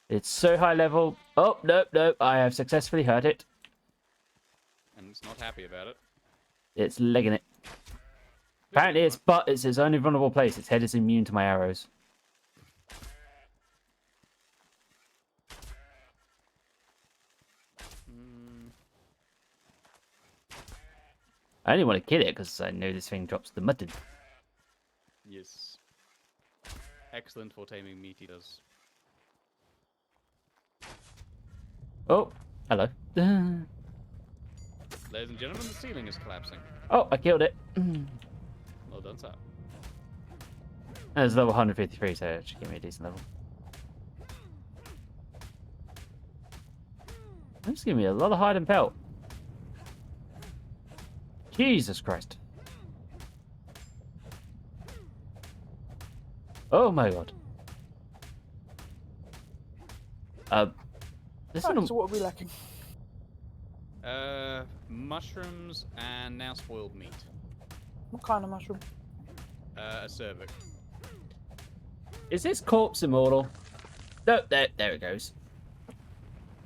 It's so high level. Oh, nope, nope. I have successfully hurt it. And it's not happy about it. It's legging it. Apparently, its butt is its only vulnerable place. Its head is immune to my arrows. I only want to kill it because I know this thing drops the mutton. Yes. Excellent for taming meat eaters. Oh, hello. Ladies and gentlemen, the ceiling is collapsing. Oh, I killed it. Well done, sir. It's level 153, so it should give me a decent level. This giving me a lot of hide and pelt. Jesus Christ. Oh my god. This Right, one. so what are we lacking? Mushrooms and now spoiled meat. What kind of mushroom? A cervix. Is this corpse immortal? No, there it goes.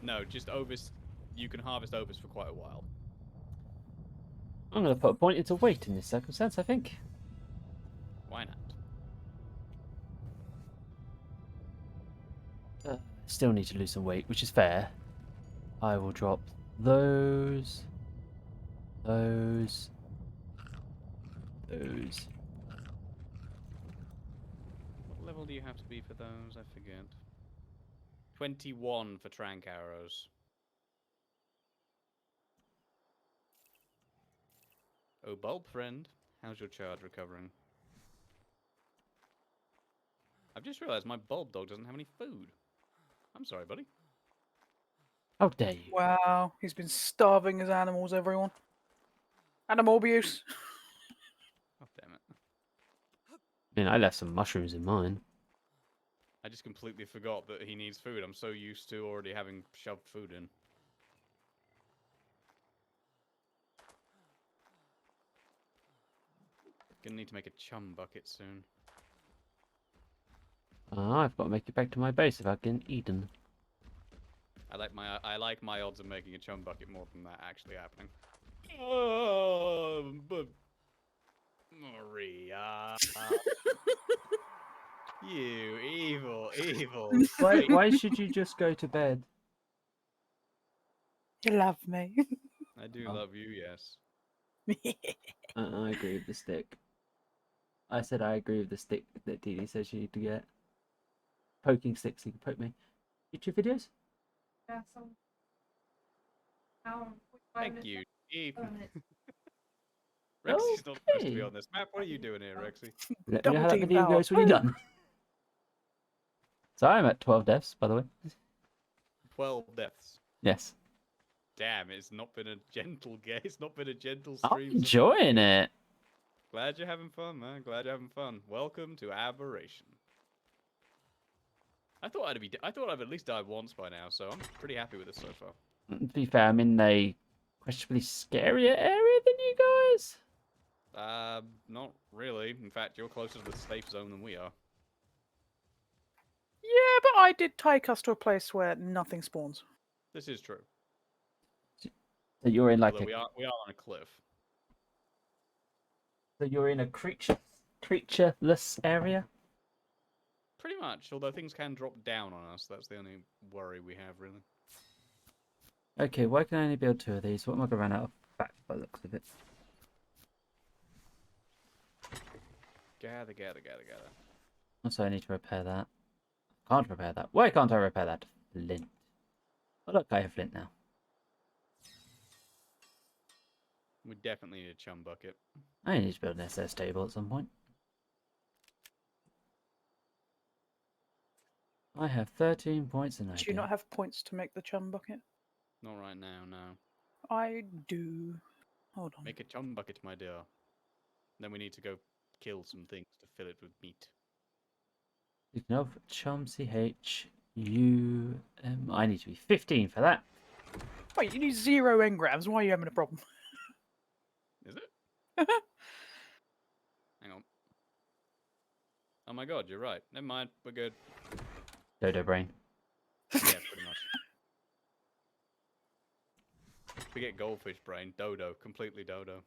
No, just ovis. You can harvest ovis for quite a while. I'm going to put a point into weight in this circumstance, I think. Why not? Still need to lose some weight, which is fair. I will drop those. What level do you have to be for those? I forget. 21 for trank arrows. Oh, bulb friend, how's your charge recovering? I've just realized my bulb dog doesn't have any food. I'm sorry, buddy. How dare you? Wow, he's been starving his animals, everyone. Animal abuse. Oh, damn it. I mean, I left some mushrooms in mine. I just completely forgot that he needs food. I'm so used to already having shoved food in. Gonna need to make a chum bucket soon. I've got to make it back to my base without getting eaten. I like my odds of making a chum bucket more than that actually happening. Oh, but Maria, you evil. Why should you just go to bed? You love me. I do love you, yes. I agree with the stick. I said I agree with the stick that Dee Dee says you need to get. Poking sticks, you can poke me. YouTube videos? Yeah, so. Hour and 45 Thank minutes you, left. Eve. 7 minutes. Rexy's not supposed to be Okay. on this map. What are you doing here, Rexy? Let me know how that Double team video power. goes when you're done. So I'm at 12 deaths, by the way. 12 deaths. Yes. Damn, it's not been a gentle game. It's not been a gentle I'm stream. so far. enjoying it. Glad you're having fun, man. Glad you're having fun. Welcome to Aberration. I thought I'd at least died once by now, so I'm pretty happy with this so far. To be fair, I'm in a questionably scarier area than you guys. Not really. In fact, you're closer to the safe zone than we are. Yeah, but I did take us to a place where nothing spawns. This is true. So you're in like Although a we are on a cliff. so you're in a creatureless area. Pretty much, although things can drop down on us. That's the only worry we have, really. Okay, why can I only build 2 of these? What am I going to run out of fat by the looks of it? Gather. Also, I need to repair that. Can't repair that. Why can't I repair that? Flint. Oh look, I have flint now. We definitely need a chum bucket. I need to build an SS table at some point. I have 13 points and I Do you not have points to make the chum bucket? Not right now, no. I do. Hold on. Make a chum bucket, my dear. Then we need to go kill some things to fill it with meat. Speaking of chum, I need to be 15 for that. Wait, you need 0 engrams. Why are you having a problem? Is it? Hang on. Oh my god, you're right. Never mind, we're good. Dodo brain. Yeah, pretty much. We get goldfish brain, dodo, completely dodo.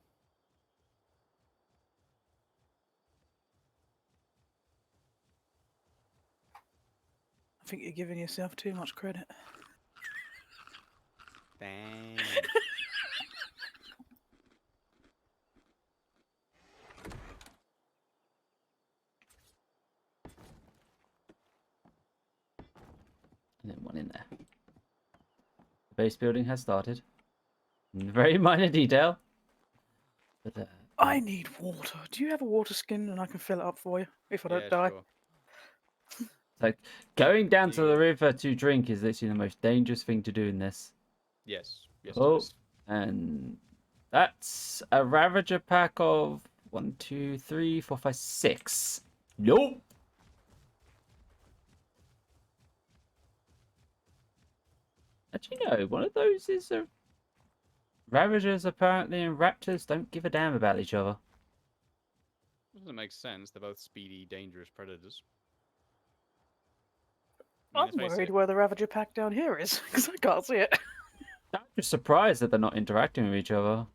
I think you're giving yourself too much credit. Dang. And then one in there. The base building has started. Very minor detail. But, I need water. Do you have a water skin and I can fill it up for you if I don't die? Sure. like, going down to the Yeah. river to drink is literally the most dangerous thing to do in this. Yes. Yes, Oh. it is. And that's a Ravager pack of 1, 2, 3, 4, 5, 6. Nope. Actually, no. One of those is a Ravagers apparently, and Raptors don't give a damn about each other. Doesn't make sense. They're both speedy, dangerous predators. I'm let's face worried it, where the Ravager pack down here is because I can't see it. I'm just surprised that they're not interacting with each other.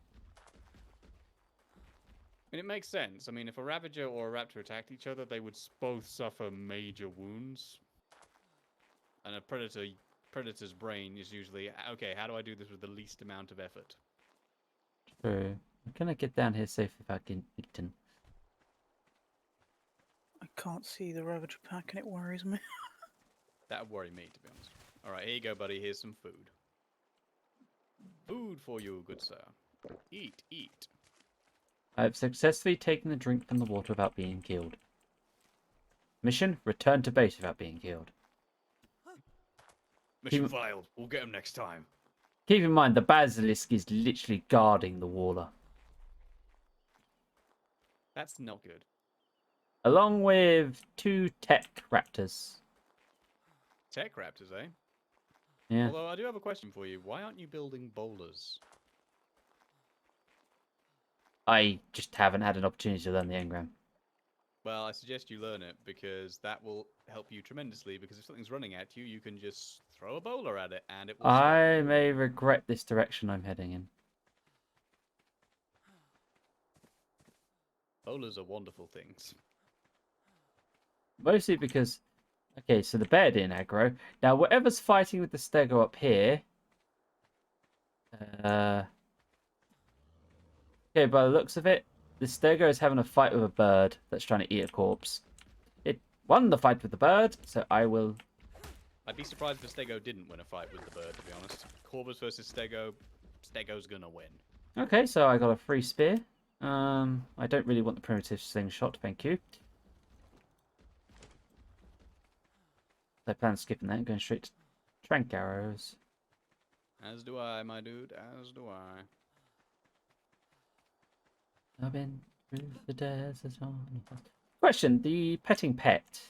it makes sense. I mean, if a Ravager or a Raptor attacked each other, they would both suffer major wounds. And a predator's brain is usually, okay, how do I do this with the least amount of effort? True. Can I get down here safe without getting eaten? I can't see the Ravager pack and it worries me. That would worry me, to be honest. Alright, here you go, buddy. Here's some food. Food for you, good sir. Eat, eat. I have successfully taken the drink from the water without being killed. Mission: return to base without being killed. Mission failed. We'll get him next time. Keep in mind, the basilisk is literally guarding the water. That's not good. Along with 2 tech raptors. Tech raptors, eh? Yeah. Although I do have a question for you. Why aren't you building boulders? I just haven't had an opportunity to learn the engram. Well, I suggest you learn it because that will help you tremendously. Because if something's running at you, you can just throw a bowler at it and it will stop. I may regret this direction I'm heading in. Bowlers are wonderful things. Mostly because... Okay, so the bear didn't aggro. Now, whatever's fighting with the stego up here... Okay, by the looks of it, the stego is having a fight with a bird that's trying to eat a corpse. It won the fight with the bird, so I will... I'd be surprised if Stego didn't win a fight with the bird, to be honest. Corvus versus Stego, Stego's gonna win. Okay, so I got a free spear. I don't really want the primitive slingshot, thank you. I plan on skipping that and going straight to trank arrows. As do I, my dude, as do I. I've been through the desert on... Question, the petting pet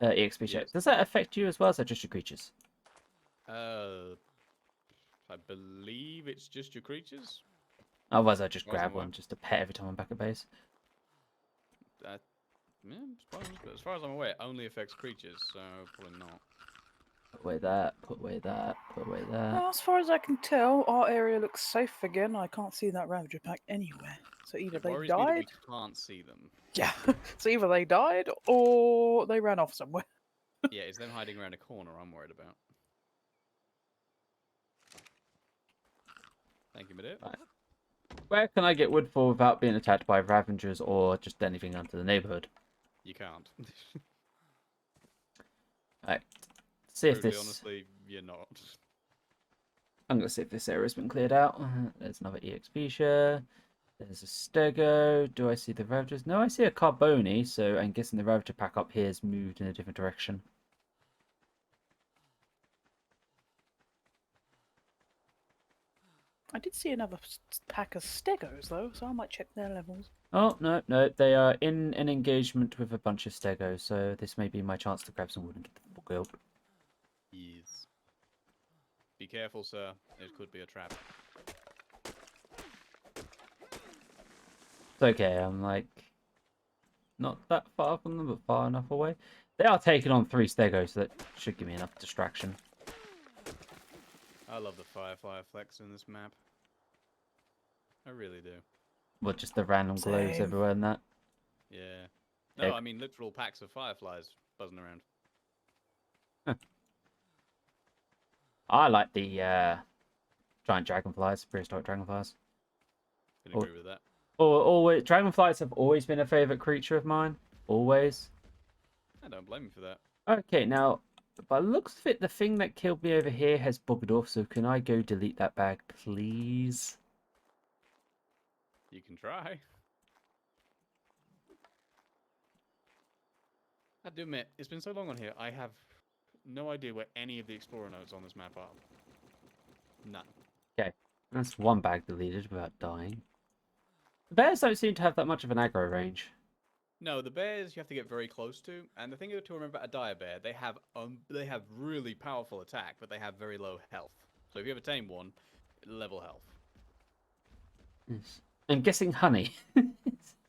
EXP check, Yes. does that affect you as well, or is that just your creatures? I believe it's just your creatures. Otherwise I just As far as grab I'm one, aware. just to pet every time I'm back at base. That, yeah, as far as I'm aware, it only affects creatures, so probably not. Put away that, put away that, put away that. Well, as far as I can tell, our area looks safe again. I can't see that Ravager pack anywhere. So either It they worries me that we died. can't see them. Yeah. So either they died or they ran off somewhere. Yeah, it's them hiding around a corner I'm worried about. Thank you, Medit. Right. Where can I get wood for without being attacked by Ravengers or just anything onto the neighborhood? You can't. Right. See if Brutally, this... honestly, you're not. I'm going to see if this area's been cleared out. There's another EXP share. There's a stego. Do I see the Ravagers? No, I see a Carboni, so I'm guessing the Ravager pack up here has moved in a different direction. I did see another pack of stegos though, so I might check their levels. Oh, no, no. They are in an engagement with a bunch of stegos, so this may be my chance to grab some wood and get the book out. Yes. Be careful, sir. It could be a trap. It's okay, I'm like not that far from them, but far enough away. They are taking on 3 stegos, so that should give me enough distraction. I love the firefly effects in this map. I really do. Well, just the random glows Same. everywhere and that. Yeah. No, Yeah. I mean literal packs of fireflies buzzing around. I like the giant dragonflies, prehistoric dragonflies. Can agree with that. Or always, dragonflies have always been a favorite creature of mine. Always. I don't blame you for that. Okay, now, by the looks of it, the thing that killed me over here has buggered off, so can I go delete that bag, please? You can try. I do admit, it's been so long on here, I have no idea where any of the explorer notes on this map are. None. Okay, that's one bag deleted without dying. The bears don't seem to have that much of an aggro range. No, the bears you have to get very close to, and the thing to remember about a dire bear, they have really powerful attack, but they have very low health. So if you ever tame one, level health. Yes. I'm guessing honey.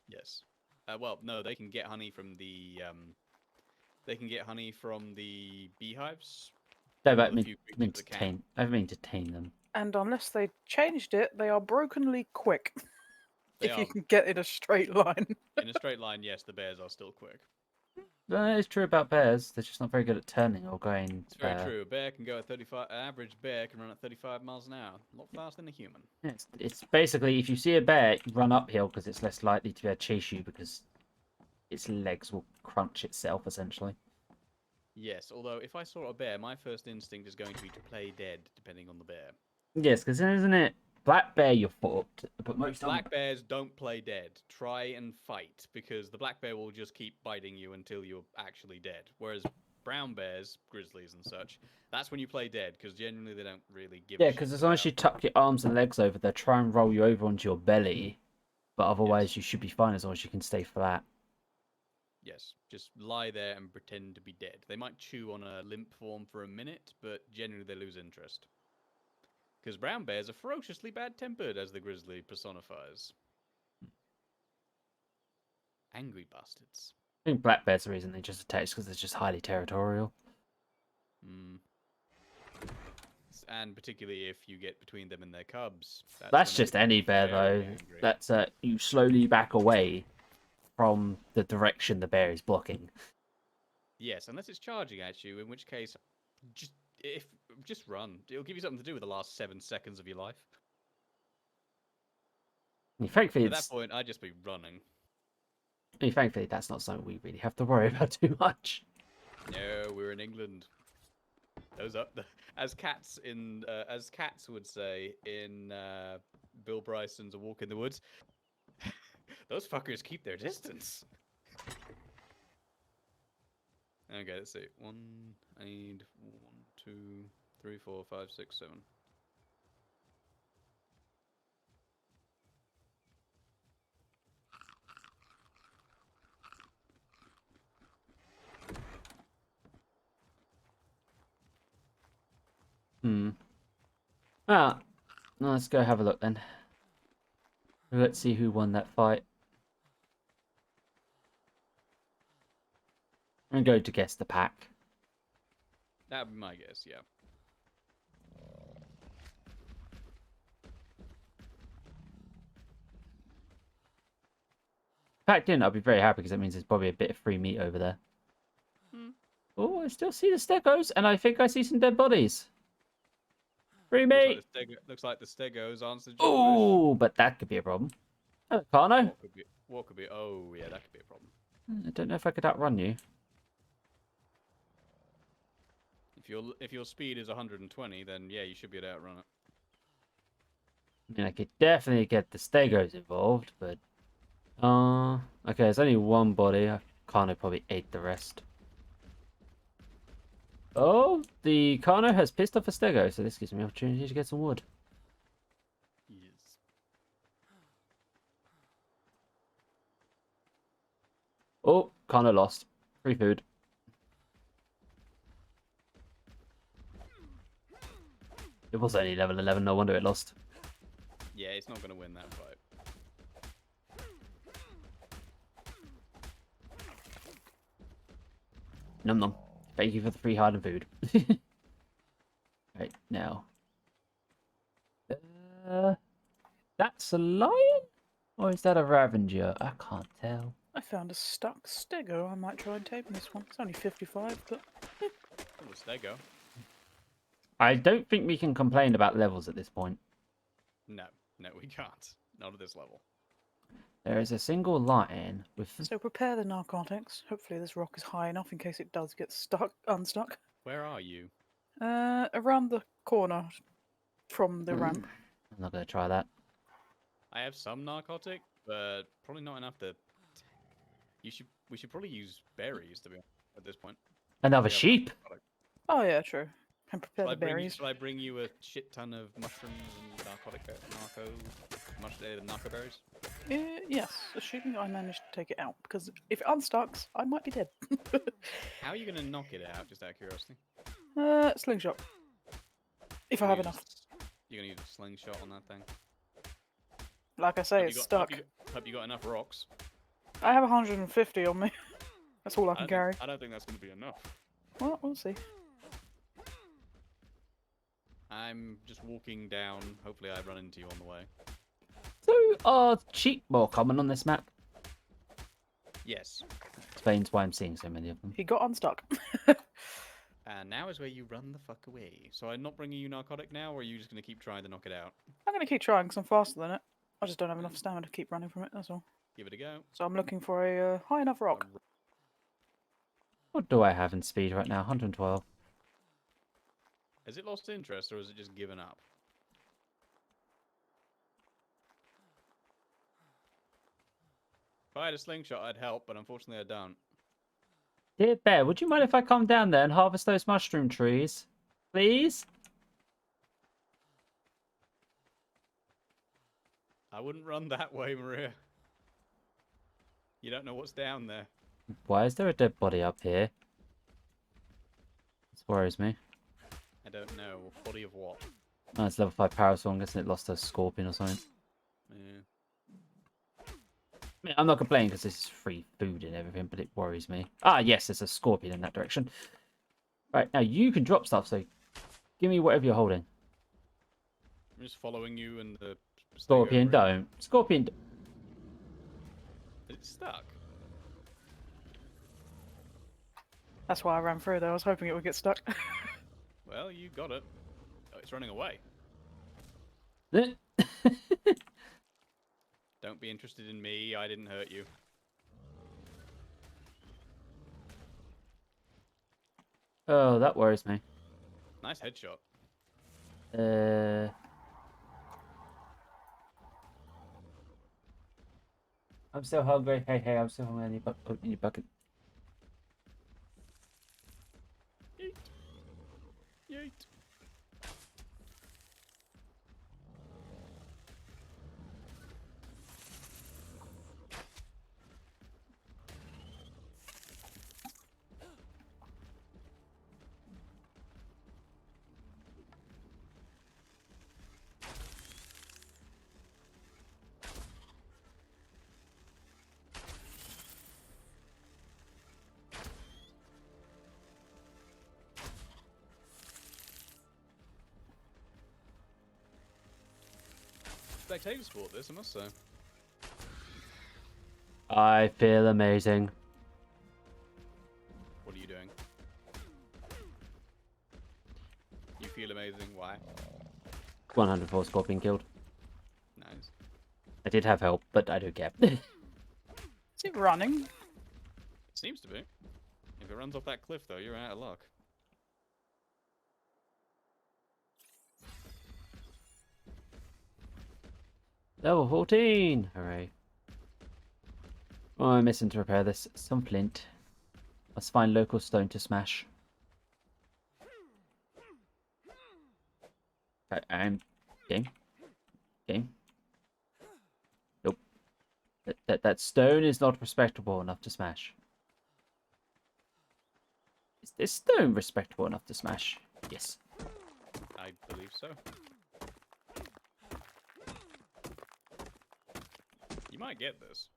Yes. Well, no, they can get honey from the beehives. No, One but of I the mean, few I mean creatures to that can. tame. I mean to tame them. And unless they changed it, they are brokenly quick. They if are you can get in a straight line. in a straight line. Yes, the bears are still quick. That is true about bears. They're just not very good at turning or going. It's very true. A bear can go at 35. An average bear can run at 35 miles an hour. A lot faster than a human. It's basically if you see a bear, run uphill because it's less likely to be able to chase you because its legs will crunch itself essentially. Yes, although if I saw a bear, my first instinct is going to be to play dead, depending on the bear. Yes, because isn't it black bear you're fucked, but most Black bears don't play dead. Try and fight, because the black bear will just keep biting you until you're actually dead. Whereas brown bears, grizzlies and such, that's when you play dead, because generally they don't really give a yeah, shit because as long as you about- tuck your arms and legs over, they'll try and roll you over onto your belly, but otherwise Yes. you should be fine as long as you can stay flat. Yes, just lie there and pretend to be dead. They might chew on a limp form for a minute, but generally they lose interest. Because brown bears are ferociously bad-tempered, as the grizzly personifies. Angry bastards. I think black bears the reason they just attack because they're just highly territorial. Mm. And particularly if you get between them and their cubs. That's when just they any get bear very though. angry. That's you slowly back away from the direction the bear is blocking. Yes, unless it's charging at you, in which case, just run. It'll give you something to do with the last 7 seconds of your life. Thankfully, At that point, I'd just be running. thankfully, that's not something we really have to worry about too much. No, we're in England. Those are as cats would say in Bill Bryson's A Walk in the Woods. Those fuckers keep their distance. Okay, let's see. I need 1, 2, 3, 4, 5, 6, 7. Ah, let's go have a look then. Let's see who won that fight. I'm going to guess the pack. That would be my guess, yeah. Pack didn't, I'll be very happy because that means there's probably a bit of free meat over there. Oh, I still see the stegos, and I think I see some dead bodies. Free meat! Looks like the stegos answered your wish. Oh, but that could be a problem. Oh, Carno. What could be? Oh, yeah, that could be a problem. I don't know if I could outrun you. If your speed is 120, then yeah, you should be able to outrun it. I mean, I could definitely get the stegos involved, but... okay, there's only one body. Carno probably ate the rest. Oh, the Carno has pissed off a stego, so this gives me an opportunity to get some wood. Oh, kind of lost. Free food. It was only level 11, no wonder it lost. Yeah, it's not going to win that fight. Num num. Thank you for the free hardened food. Right, now. That's a lion? Or is that a Ravager? I can't tell. I found a stuck stego. I might try and tame this one. It's only 55, but Oh, there you go. I don't think we can complain about levels at this point. No, we can't. Not at this level. There is a single lion with... so prepare the narcotics. Hopefully this rock is high enough in case it does get unstuck. Where are you? Around the corner from the ramp. I'm not going to try that. I have some narcotic, but probably not enough to. We should probably use berries to be honest, at this point. Another We have sheep? narcotic. Oh yeah, true. And prepare Shall the berries. Shall I bring you a shit ton of mushrooms and narco berries? Yes, assuming I manage to take it out, because if it unstucks, I might be dead. How are you going to knock it out, just out of curiosity? Slingshot. If I have enough. You're going to use a slingshot on that thing? Like I say, it's stuck. Hope you got enough rocks. I have 150 on me. That's all I can carry. I don't think that's going to be enough. Well, we'll see. I'm just walking down. Hopefully I run into you on the way. So, are sheep more common on this map? Yes. Explains why I'm seeing so many of them. He got unstuck. And now is where you run the fuck away. So I'm not bringing you narcotic now, or are you just going to keep trying to knock it out? I'm going to keep trying because I'm faster than it. I just don't have enough stamina to keep running from it, that's all. Give it a go. So I'm looking for a high enough rock. What do I have in speed right now? 112. Has it lost interest, or has it just given up? If I had a slingshot, I'd help, but unfortunately I don't. Dear Bear, would you mind if I come down there and harvest those mushroom trees? Please? I wouldn't run that way, Maria. You don't know what's down there. Why is there a dead body up here? This worries me. I don't know. Body of what? Oh, it's level 5 parasol. I'm guessing it lost a scorpion or something. Yeah. I mean, I'm not complaining because this is free food and everything, but it worries me. Ah, yes, there's a scorpion in that direction. Right, now you can drop stuff, so give me whatever you're holding. I'm just following you and the... Scorpion, don't. Scorpion, It's stuck. That's why I ran through there. I was hoping it would get stuck. Well, you got it. Oh, it's running away. Don't be interested in me. I didn't hurt you. Oh, that worries me. Nice headshot. I'm so hungry. Hey, I'm so hungry. I need a bucket. Yeet. Yeet. Spectator sport this, I must say. I feel amazing. What are you doing? You feel amazing. Why? 104 scorpion killed. Nice. I did have help, but I don't care. Is it running? It seems to be. If it runs off that cliff, though, you're out of luck. Level 14! Hooray. Oh, I'm missing to repair this. Some flint. Let's find local stone to smash. I'm... Game? Game? Nope. That stone is not respectable enough to smash. Is this stone respectable enough to smash? Yes. I believe so. You might get this.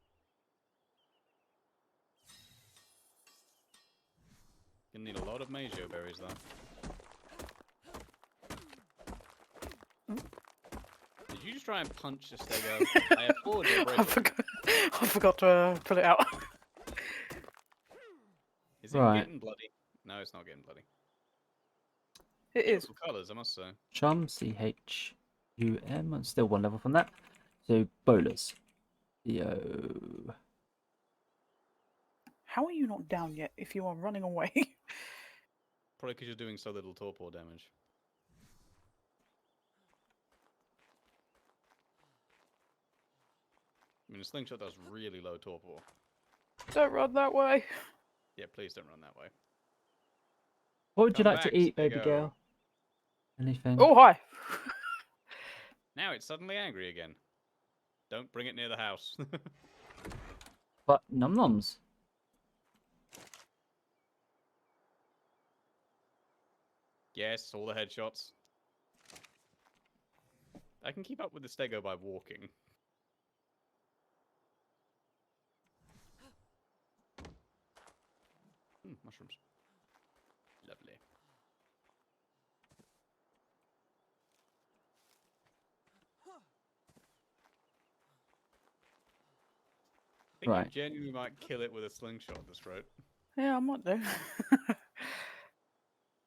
You'll need a lot of Majo berries, though. Did you just try and punch the stego? I applaud your bravery. I forgot to pull it out. Is it Right. getting bloody? No, it's not getting bloody. It is. Beautiful colours, I must say. Chum, CHUM. I'm still one level from that. So, bowlers. Yo. How are you not down yet if you are running away? Probably because you're doing so little torpor damage. I mean, a slingshot does really low torpor. Don't run that way. Yeah, please don't run that way. What would you Come like back, to eat, baby Stego. girl? Anything? Oh, hi. Now it's suddenly angry again. Don't bring it near the house. But num noms. Yes, all the headshots. I can keep up with the stego by walking. Mushrooms. Lovely. I think Right. you genuinely might kill it with a slingshot this throat. Yeah, I might do.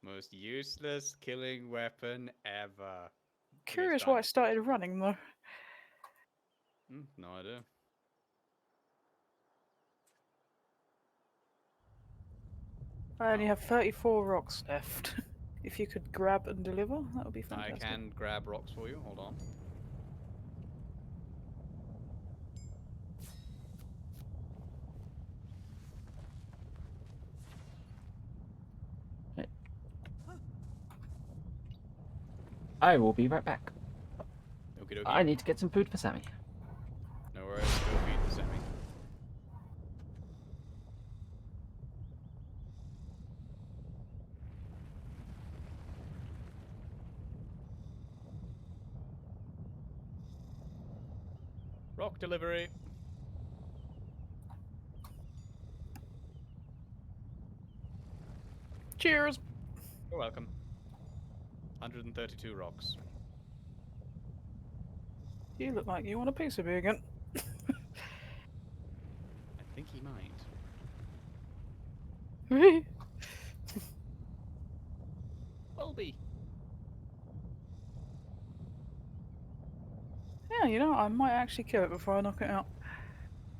Most useless killing weapon ever. Curious why it started running though. No idea. I only have 34 rocks left. If you could grab and deliver, that would be I fantastic. can grab rocks for you. Hold on. I will be right back. Okie dokie. I need to get some food for Sammy. No worries. Go feed the semi. Rock delivery. Cheers! You're welcome. 132 rocks. You look like you want a piece of me again. I think he might. Bulby. Yeah, you know, I might actually kill it before I knock it out.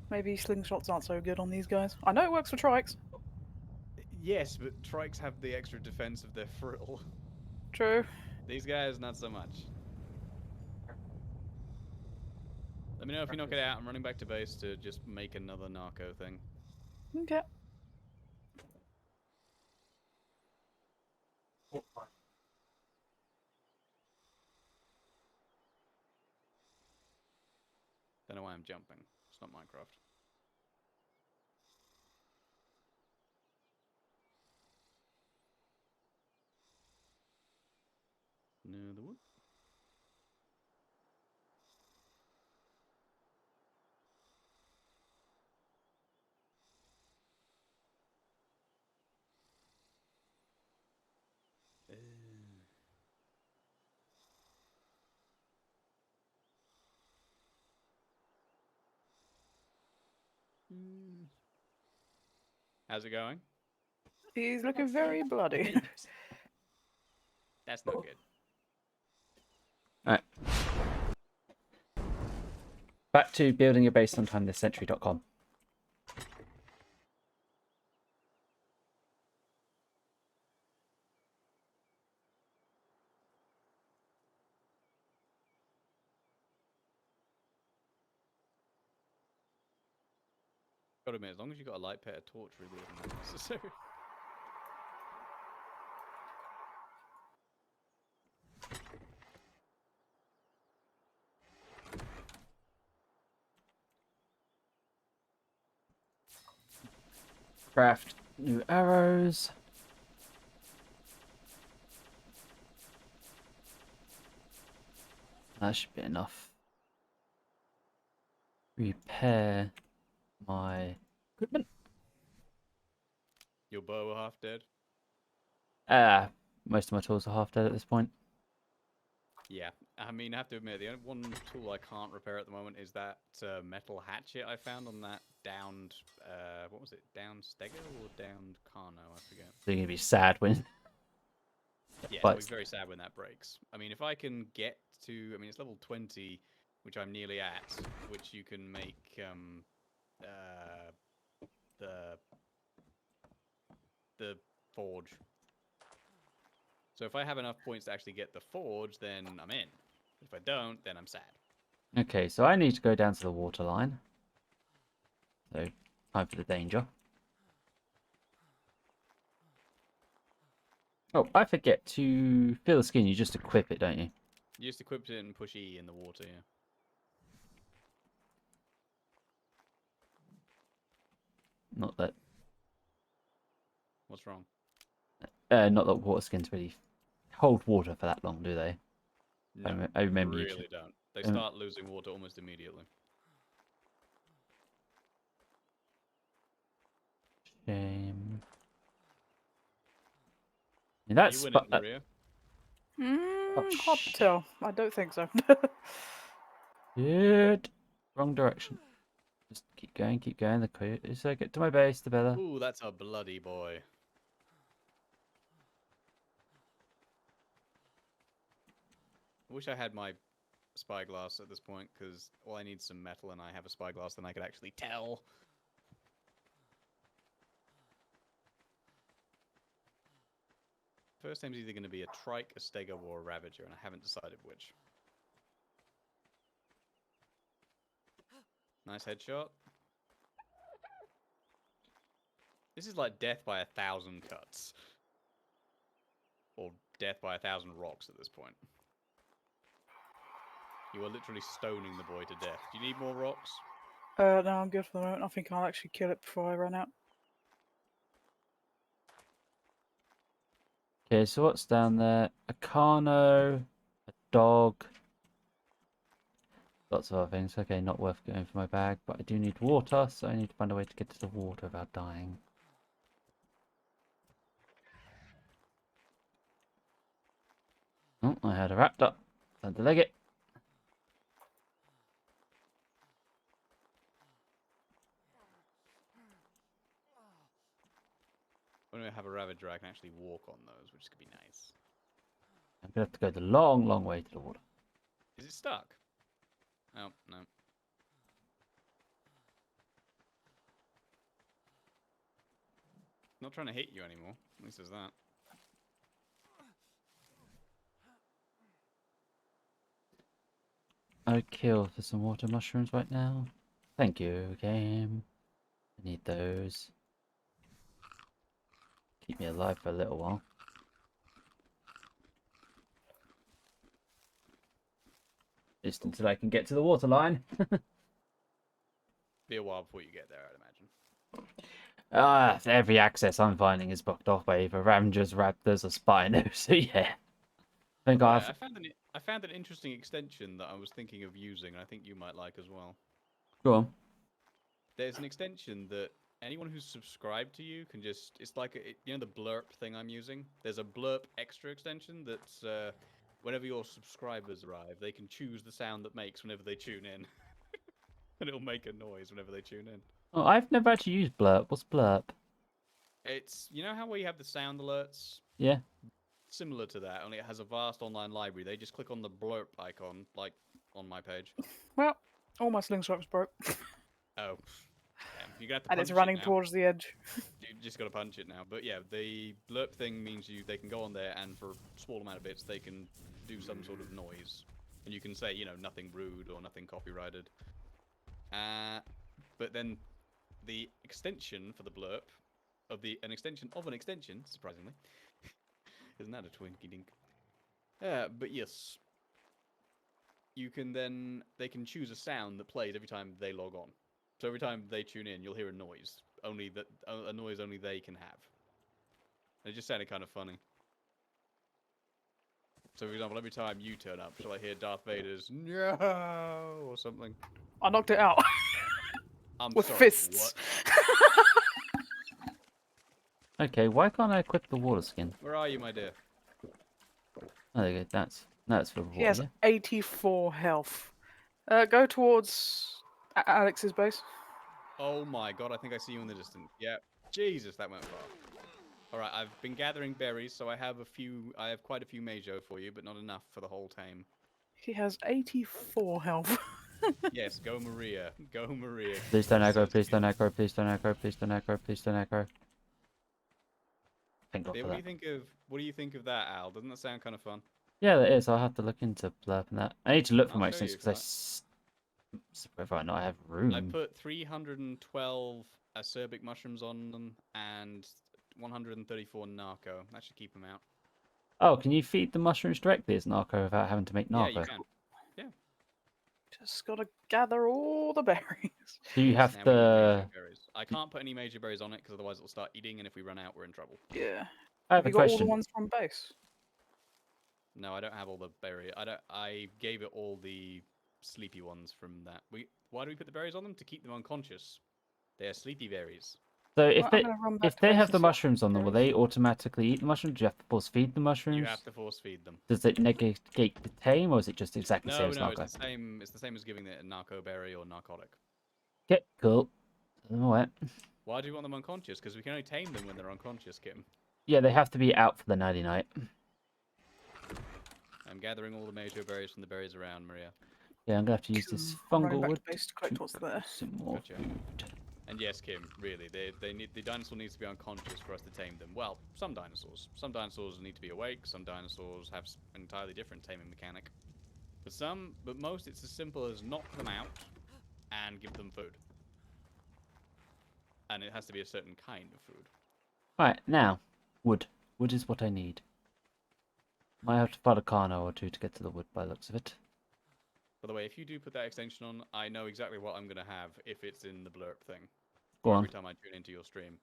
Maybe slingshots aren't so good on these guys. I know it works for trikes. Yes, but trikes have the extra defense of their frill. True. These guys, not so much. Let me know if you knock it out. I'm running back to base to just make another narco thing. Okay. Don't know why I'm jumping. It's not Minecraft. Another one. How's it going? He's looking very bloody. That's not good. Alright. Back to building your base on timethiscentury.com. Gotta admit, as long as you got a light pet, a torch really isn't necessary. Craft new arrows. That should be enough. Repair my equipment. Your bow half dead. Most of my tools are half dead at this point. Yeah, I mean, I have to admit, the only one tool I can't repair at the moment is that metal hatchet I found on that downed, what was it, downed Stego or downed Carno, I forget. So you're gonna be sad when. Yeah, But I'll be very sad when that breaks. I mean, if I can get to, I mean, it's level 20, which I'm nearly at, which you can make the forge. So if I have enough points to actually get the forge, then I'm in. If I don't, then I'm sad. Okay, so I need to go down to the water line. So, time for the danger. Oh, I forget to fill the skin. You just equip it, don't you? You just equip it and push E in the water, yeah. Not that. What's wrong? Not that water skins really hold water for that long, do they? No, I remember you. really don't. They start losing water almost immediately. Shame. Are That's you winning, Maria? Hard to tell. I don't think so. Shit. Wrong direction. Just keep going, keep going. The closer I get to my base, the better. Ooh, that's a bloody boy. I wish I had my spyglass at this point, because all I need is some metal and I have a spyglass, then I could actually tell. First time's either going to be a trike, a stego, or a ravager, and I haven't decided which. Nice headshot. This is like death by 1,000 cuts. Or death by 1,000 rocks at this point. You are literally stoning the boy to death. Do you need more rocks? No, I'm good for the moment. I think I'll actually kill it before I run out. Okay, so what's down there? A Carno, a dog. Lots of other things. Okay, not worth going for my bag, but I do need water, so I need to find a way to get to the water without dying. Oh, I had a raptor. Time to leg it. When I have a ravager, I can actually walk on those, which could be nice. I'm gonna have to go the long, long way to the water. Is it stuck? Oh, no. Not trying to hit you anymore. At least there's that. I'd kill for some water mushrooms right now. Thank you, game. I need those. Keep me alive for a little while. Just until I can get to the water line. Be a while before you get there, I'd imagine. Every access I'm finding is blocked off by either Ravengers, Raptors, or Spinos. So yeah. I think Yeah, I found an interesting extension that I was thinking of using, and I think you might like as well. Go on. There's an extension that anyone who's subscribed to you can just... It's like, you know the blurp thing I'm using? There's a blurp extra extension that's... whenever your subscribers arrive, they can choose the sound that makes whenever they tune in. And it'll make a noise whenever they tune in. Oh, I've never actually used Blurp. What's Blurp? It's... You know how we have the sound alerts? Yeah. Similar to that, only it has a vast online library. They just click on the blurp icon, like on my page. Well, all my slingshot's broke. Oh. Damn. You're gonna have to And punch it's it running now. towards the edge. You just gotta punch it now. But yeah, the blurp thing means they can go on there and for a small amount of bits they can do some sort of noise. And you can say, you know, nothing rude or nothing copyrighted. But then the extension for the blurp of an extension of an extension, surprisingly. Isn't that a twinky dink? But yes. They can choose a sound that plays every time they log on. So every time they tune in, you'll hear a noise only that a noise only they can have. And it just sounded kind of funny. So, for example, every time you turn up, shall I hear Darth Vader's "No" or something? I knocked it out I'm with sorry, fists. What? Okay, why can't I equip the water skin? Where are you, my dear? Oh, there you go. That's for He has water. 84 health. Go towards Alex's base. Oh my god, I think I see you in the distance. Yeah. Jesus, that went far. Alright, I've been gathering berries, so I have quite a few Majo for you, but not enough for the whole tame. He has 84 health. Yes, go Maria. Go Maria. Please don't aggro, So please don't skilled. aggro, please don't aggro, please don't aggro, please don't aggro. Thank God Yeah, for what that. do you think of that, Al? Doesn't that sound kind of fun? Yeah, that is. I'll have to look into blurping that. I need to look for I'll my show you extensions if you because whether or not I have room. I put 312 acerbic mushrooms on them and 134 narco. That should keep them out. Oh, can you feed the mushrooms directly as narco without having to make Yeah, narco? you can. Yeah. Just gotta gather all the berries. Do you have Now we need major to? berries. I can't put any major berries on it because otherwise it'll start eating, and if we run out, we're in trouble. Yeah. I have Have a you got all the question. ones from base? No, I don't have all the berry. I gave it all the sleepy ones from that. Why do we put the berries on them? To keep them unconscious. They are sleepy berries. So Well, I'm gonna run back if to they base have and the see what mushrooms on them, will berries. they automatically eat the mushrooms? Do you have to force feed the mushrooms? You have to force feed them. Does it negate the tame, or is it just exactly the same No, as no, narco? it's the same. It's the same as giving it a narco berry or narcotic. Okay, cool. Alright. Why do you want them unconscious? Because we can only tame them when they're unconscious, Kim. Yeah, they have to be out for the nighty night. I'm gathering all the major berries from the berries around, Maria. Yeah, I'm gonna have to use this I'm running fungal back wood to base to collect what's there. some more. Gotcha. And yes, Kim, really, the dinosaur needs to be unconscious for us to tame them. Well, some dinosaurs. Some dinosaurs need to be awake. Some dinosaurs have an entirely different taming mechanic. But most, it's as simple as knock them out and give them food. And it has to be a certain kind of food. Right, now, wood. Wood is what I need. Might have to fight a Carno or two to get to the wood by the looks of it. By the way, if you do put that extension on, I know exactly what I'm going to have if it's in the blurb thing. Go Or on. every time I tune into your stream.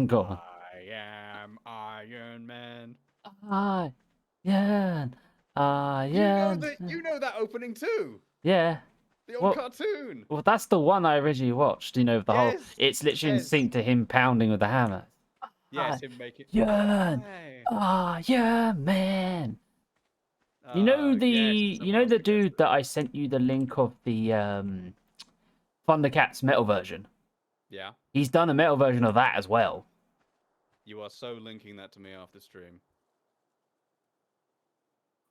Go on. I am Iron Man. Iron. You know that opening too. Yeah. The old Well- cartoon. Well, that's the one I originally watched. You know, the whole. Yes, It's literally in yes. sync to him pounding with the hammer. Yes, him make it. Iron. Hey. Iron Man. You know the dude that I sent you the link of the Thundercats metal version. Yeah, He's done a metal version of that as well. you are so linking that to me after stream.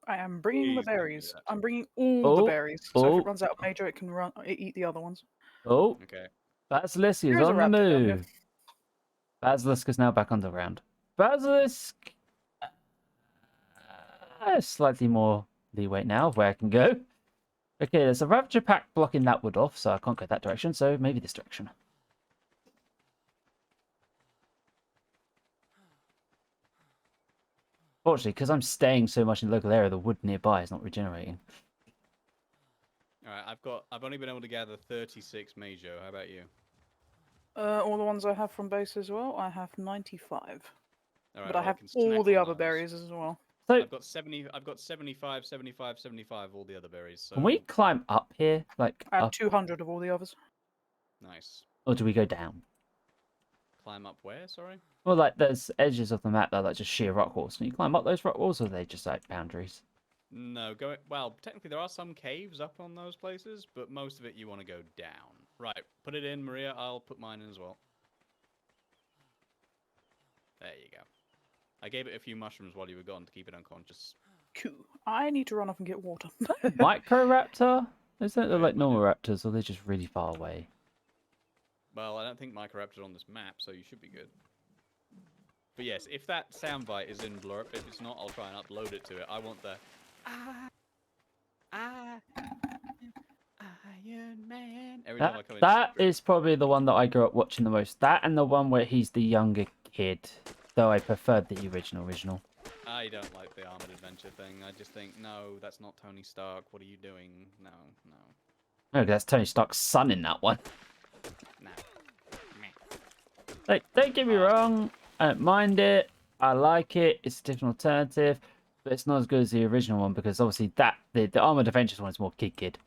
I am bringing the Please don't do berries. that. I'm bringing all the Oh, berries. So if oh. it runs out of major, it can eat the other ones. Oh, Okay. Basilisk is Here's a on the raptor down here. move. Basilisk is now back underground. Basilisk. Slightly more leeway now of where I can go. Okay, there's a Ravager pack blocking that wood off, so I can't go that direction, so maybe this direction. Fortunately, because I'm staying so much in the local area, the wood nearby is not regenerating. All right, I've only been able to gather 36 Majo. How about you? All the ones I have from base as well. I have 95. All right, But I well, have can all snack the on other those. berries as well. So, I've got 75, 75, 75, all the other berries. So can we climb up here? Like, I have up, 200 of all the others. nice. or do we go down? Climb up where? Sorry. Well, like, there's edges of the map that are like just sheer rock walls. Can you climb up those rock walls, or are they just like boundaries? No, well, technically there are some caves up on those places, but most of it you want to go down. Right, put it in, Maria. I'll put mine in as well. There you go. I gave it a few mushrooms while you were gone to keep it unconscious. Cool. I need to run off and get water. Microraptor? Is that Right, like my normal raptors, or are they just really far away? Well, I don't think Microraptor's on this map, so you should be good. But yes, if that soundbite is in Blurb, if it's not, I'll try and upload it to it. I want the Iron Man every time I come in. That is probably the one that I grew up watching the most. That and the one where he's the younger kid, though I preferred the original. I don't like the Armored Adventure thing. I just think, no, that's not Tony Stark. What are you doing? No, no, No, that's Tony Stark's son in that one. no. Meh. Like, don't get me wrong, I don't mind it. I like it. It's a different alternative, but it's not as good as the original one because obviously the Armored Adventures one is more kid.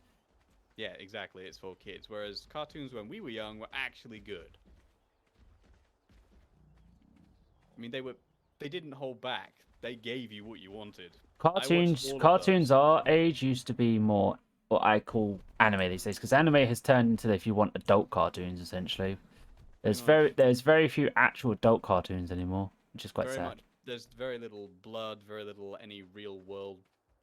Yeah, exactly. It's for kids. Whereas cartoons when we were young were actually good. I mean, they didn't hold back. They gave you what you wanted. Cartoons our age used to be more what I call anime these days because anime has turned into, if you want, adult cartoons essentially. There's very few actual adult cartoons anymore, which is quite sad. There's very little blood, very little any real world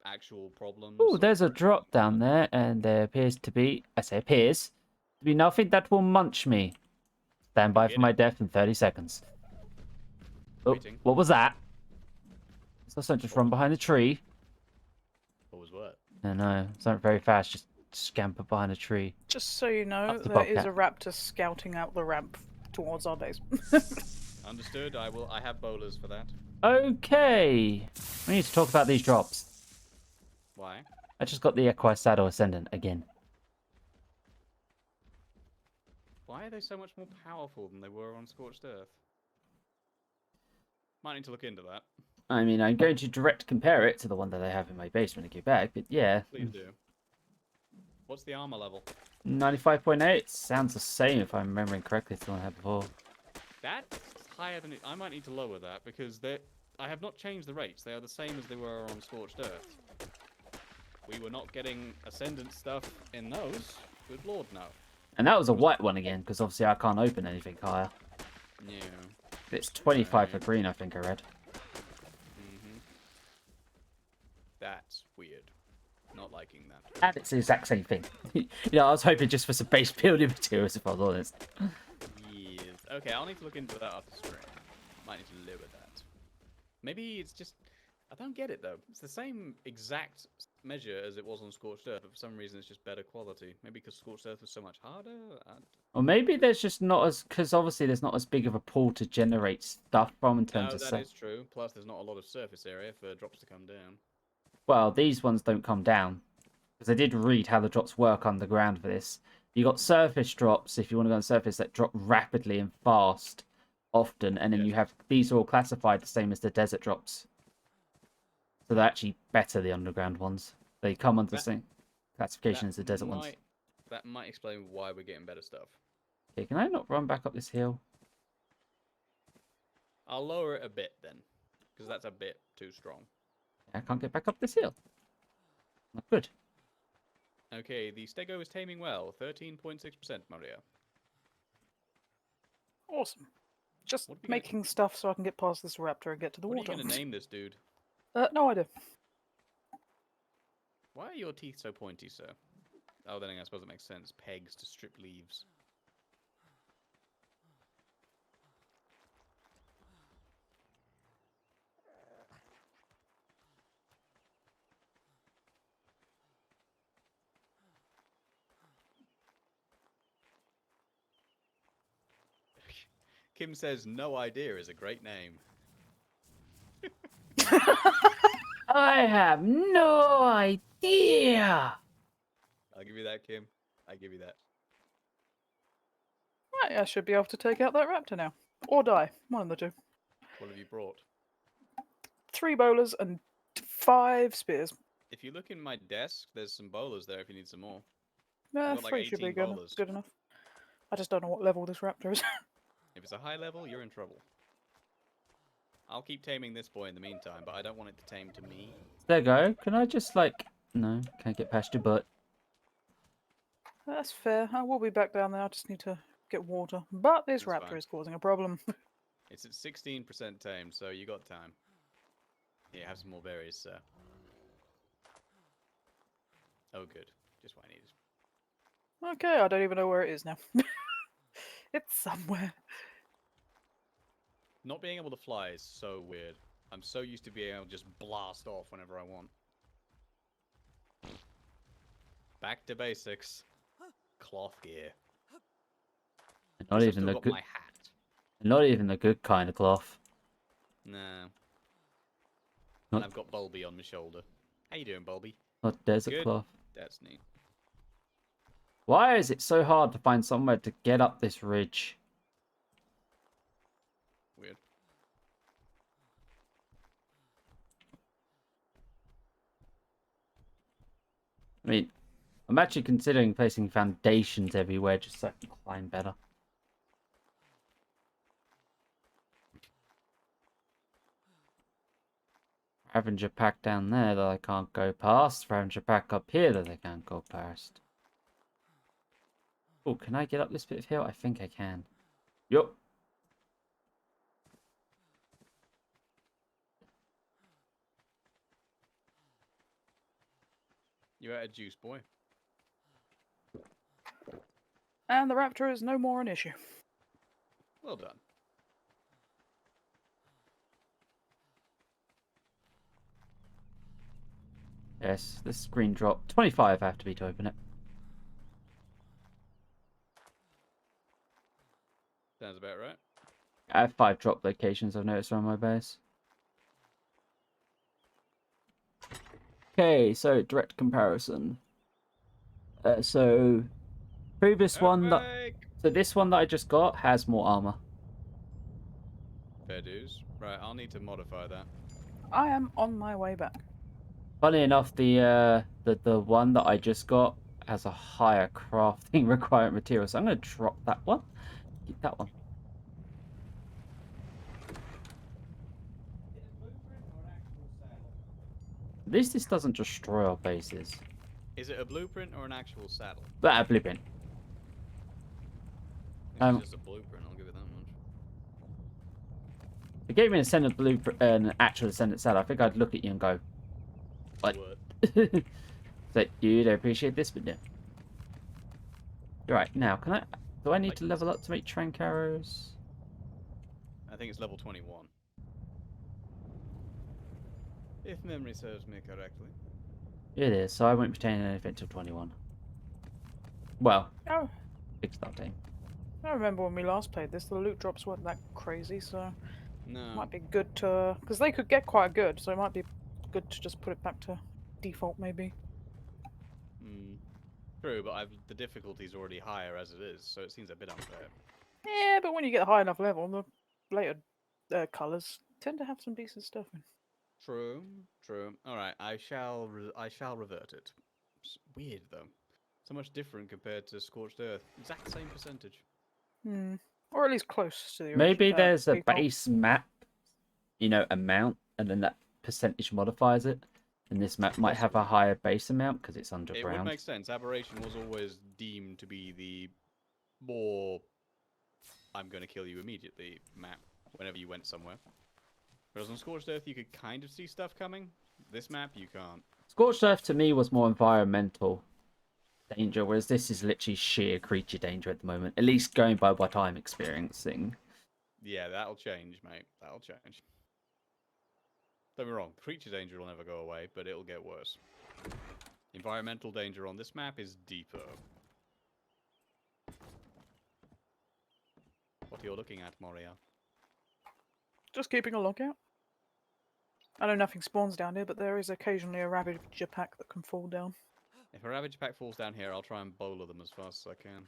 actual problems. Oh, there's a drop down there, and there appears to be, I say appears, to be nothing that will munch me. Stand by for my death in 30 seconds. Oh, what was that? So something just run behind the tree. What was what? No, no, something very fast, just scamper behind a tree. Just so you know, Up the there is bobcat. a raptor scouting out the ramp towards our base. Understood. I have bowlers for that. Okay, we need to talk about these drops. Why? I just got the Equi Saddle Ascendant again. Why are they so much more powerful than they were on Scorched Earth? Might need to look into that. I mean, I'm going to direct compare it to the one that I have in my base when I get back, but yeah. Please do. What's the armor level? 95.8. Sounds the same if I'm remembering correctly to the one I had before. That's higher than it. I might need to lower that because I have not changed the rates. They are the same as they were on Scorched Earth. We were not getting Ascendant stuff in those. Good lord, no. And that was a white one again, because obviously I can't open anything higher. Yeah. It's 25 for green, I think I read. That's weird. Not liking that. And it's the exact same thing. I was hoping just for some base building materials, if I was honest. Yes. Okay, I'll need to look into that after stream. Might need to lower that. Maybe it's just... I don't get it, though. It's the same exact measure as it was on Scorched Earth, but for some reason it's just better quality. Maybe because Scorched Earth was so much harder? Or maybe there's just not as... Because obviously there's not as big of a pool to generate stuff from in terms of... No, that is true. Plus there's not a lot of surface area for drops to come down. Well, these ones don't come down. Because I did read how the drops work underground for this. You got surface drops, if you want to go on surface, that drop rapidly and fast, often. And then you have... These are all classified the same as the desert drops. So they're actually better, the underground ones. They come under the same classification as the desert ones. That might explain why we're getting better stuff. Okay, can I not run back up this hill? I'll lower it a bit then, because that's a bit too strong. I can't get back up this hill. Not good. Okay, the Stego is taming well. 13.6%, Maria. Awesome. Just making stuff so I can get past this raptor and get to the water. What are you going to name this dude? No idea. Why are your teeth so pointy, sir? Oh, then I suppose it makes sense. Pegs to strip leaves. Kim says, no idea is a great name. I have no idea. I'll give you that, Kim. I give you that. Right, I should be able to take out that raptor now. Or die. One of the two. What have you brought? 3 bowlers and 5 spears. If you look in my desk, there's some bowlers there if you need some more. Yeah, I've got, like, 3 should be 18 bowlers. good enough. I just don't know what level this raptor is. If it's a high level, you're in trouble. I'll keep taming this boy in the meantime, but I don't want it to tame to me. There you go. Can I just, like... No, can't get past your butt. That's fair. I will be back down there. I just need to get water. But this That's raptor fine. is causing a problem. It's at 16% tamed, so you got time. Here, have some more berries, sir. Oh, good. Just what I needed. Okay, I don't even know where it is now. It's somewhere. Not being able to fly is so weird. I'm so used to being able to just blast off whenever I want. Back to basics. Cloth gear. Not even the good. My hat. Not even the good kind of cloth. No. Not, And I've got Bulby on my shoulder. How you doing, Bulby? not desert Good. cloth. That's neat. Why is it so hard to find somewhere to get up this ridge? I mean, I'm actually considering placing foundations everywhere just so I can climb better. Scavenger pack down there that I can't go past. Scavenger pack up here that I can't go past. Oh, can I get up this bit of hill? I think I can. Yup. You had a juice, boy. And the raptor is no more an issue. Well done. Yes, this screen drop. 25 I have to be to open it. Sounds about right. I have 5 drop locations I've noticed around my base. Okay, so direct comparison. So previous one that so this one that I just got has more armor. Fair dues. Right, I'll need to modify that. I am on my way back. Funny enough, the one that I just got has a higher crafting requirement material, so I'm gonna drop that one. Keep that one. At least this doesn't destroy our bases. Is it a blueprint or an actual saddle? That a blueprint. It's just a blueprint, I'll give it that much. If it gave me an ascendant blueprint, an actual ascendant saddle, I think I'd look at you and go, "What?" So you don't appreciate this, but no. Right now, can I? Do I need to level up to make trank arrows? I think it's level 21. If memory serves me correctly. It is. So I won't be retaining anything till 21. Well, Oh, big start time. I remember when we last played this, the loot drops weren't that crazy, so No. it might be good to... Because they could get quite good, so it might be good to just put it back to default, maybe. True, but the difficulty's already higher as it is, so it seems a bit unfair. Yeah, but when you get a high enough level, the later colours tend to have some decent stuff in. True, true. Alright, I shall revert it. It's weird, though. So much different compared to Scorched Earth. Exact same percentage. Or at least close to the Maybe original, there's a default. base map, amount, and then that percentage modifies it. And this map might have a higher base amount because it's It would underground. make sense. Aberration was always deemed to be the more I'm going to kill you immediately map whenever you went somewhere. Whereas on Scorched Earth you could kind of see stuff coming. This map you can't. Scorched Earth to me was more environmental danger, whereas this is literally sheer creature danger at the moment. At least going by what I'm experiencing. Yeah, that'll change, mate. That'll change. Don't be wrong, creature danger will never go away, but it'll get worse. Environmental danger on this map is deeper. What are you looking at, Moria? Just keeping a lookout. I know nothing spawns down here, but there is occasionally a Ravager pack that can fall down. If a Ravage pack falls down here, I'll try and bowler them as fast as I can.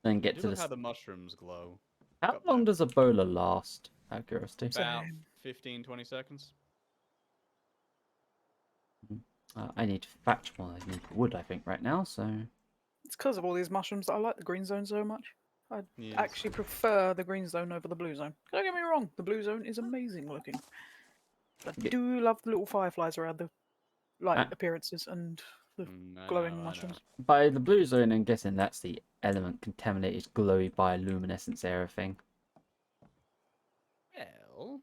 Then get Do to look the. how the mushrooms glow. How Got long that. does a bowler last? Out of curiosity. About Same. 15-20 seconds. I need to fetch more. I need wood, I think, right now. So It's because of all these mushrooms that I like the green zone so much. I Yes. actually prefer the green zone over the blue zone. Don't get me wrong, the blue zone is amazing looking. I Yeah. do love the little fireflies around the light Ah. appearances and the I glowing know, I know. mushrooms. by the blue zone, I'm guessing that's the element contaminated, glowy bioluminescence area thing. Well,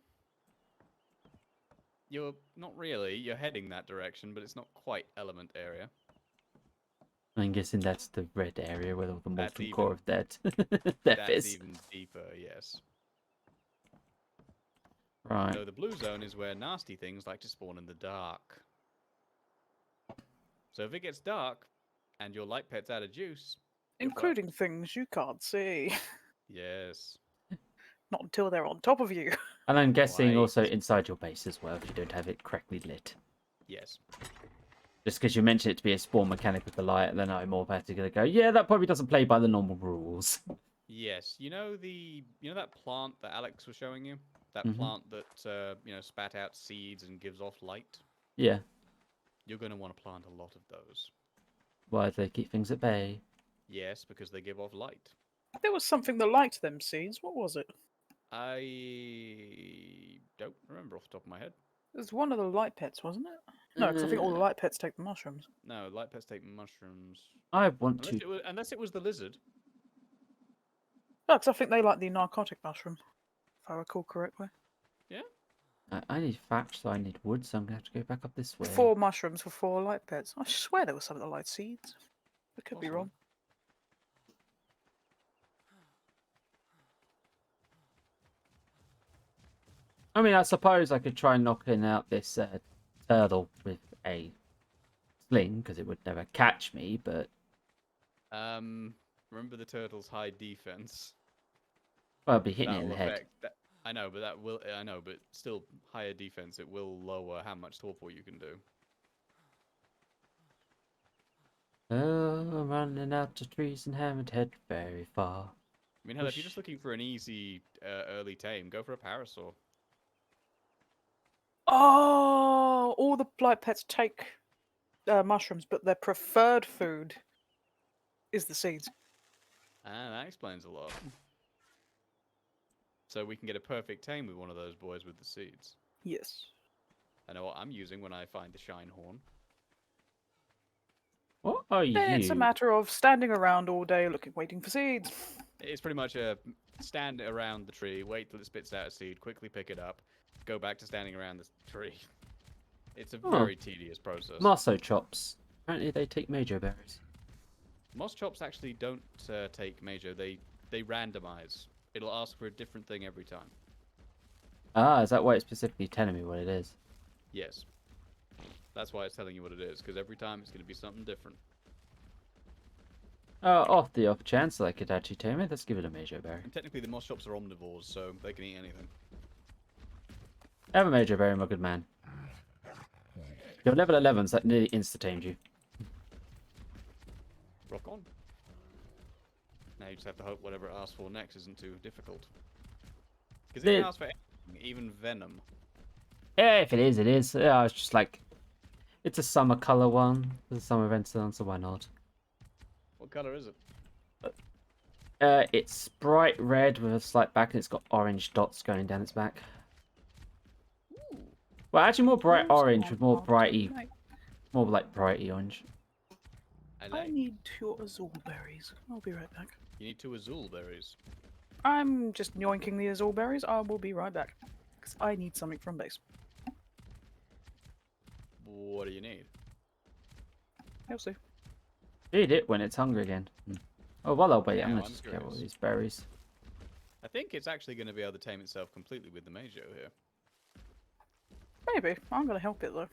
you're not really. You're heading that direction, but it's not quite element area. I'm guessing that's the red area where all the That's molten core even- of dead death That's is. even deeper, yes. Right. So the blue zone is where nasty things like to spawn in the dark. So if it gets dark and your light pet's out of juice, you're fucked. Including things you can't see. Yes. Not until they're on top of you. And I'm guessing also Right. inside your base as well if you don't have it correctly lit. Yes. Just because you mentioned it to be a spawn mechanic with the light, then I'm more better going to go, yeah, that probably doesn't play by the normal rules. Yes. You know that plant that Alex was showing you? That Mhm. plant that spat out seeds and gives off light? Yeah. you're going to want to plant a lot of those. Why do they keep things at bay? Yes, because they give off light. There was something that liked them seeds. What was it? I don't remember off the top of my head. It was one of the light pets, wasn't it? No, because I think all the light pets take the mushrooms. No, light pets take mushrooms. I want to. Unless it was the lizard. No, because I think they like the narcotic mushroom, if I recall correctly. I need thatch, so I need wood, so I'm gonna have to go back up this way. 4 mushrooms for 4 light pets. I swear there was something that liked seeds. I could be Possibly. wrong. I mean, I suppose I could try knocking out this turtle with a sling, because it would never catch me, but... Remember the turtle's high defense? Well, I'd be hitting it in That'll the head. affect that. I know, but that will. I know, but still, higher defense. It will lower how much torpor you can do. Oh, I'm running out of trees and haven't head very far. I mean, hell, if you're just looking for an easy early tame, go for a parasaur. Oh, all the light pets take mushrooms, but their preferred food is the seeds. Ah, that explains a lot. So we can get a perfect tame with one of those boys with the seeds. Yes. I know what I'm using when I find the shine horn. What are you? It's a matter of standing around all day waiting for seeds. It's pretty much a stand around the tree, wait till it spits out a seed, quickly pick it up, go back to standing around the tree. It's a very tedious process. Mosso chops. Apparently they take major berries. Moss chops actually don't take major. They randomize. It'll ask for a different thing every time. Ah, is that why it's specifically telling me what it is? Yes. That's why it's telling you what it is, because every time it's going to be something different. Off the off chance that I could actually tame it, let's give it a major berry. And technically the moss chops are omnivores, so they can eat anything. Have a major berry, my good man. You're level 11, so that nearly insta-tamed you. Rock on. Now you just have to hope whatever it asks for next isn't too difficult. Because it can ask for anything, even venom. Yeah, if it is, it is. Yeah, it's just like... It's a summer colour one. There's a summer event on, so why not? What colour is it? It's bright red with a slight back, and it's got orange dots going down its back. Ooh. Well, actually more bright Where's orange my with more part brighty... tonight? More like brighty orange. I need 2 azul berries. I'll be right back. You need 2 azul berries. I'm just yoinking the azul berries. I will be right back. Because I need something from base. What do you need? You'll see. Eat it when it's hungry again. Oh, well, I'll wait. Yeah, I'm gonna I'm just get all curious. these berries. I think it's actually going to be able to tame itself completely with the Majo here. Maybe. I'm going to help it though. Are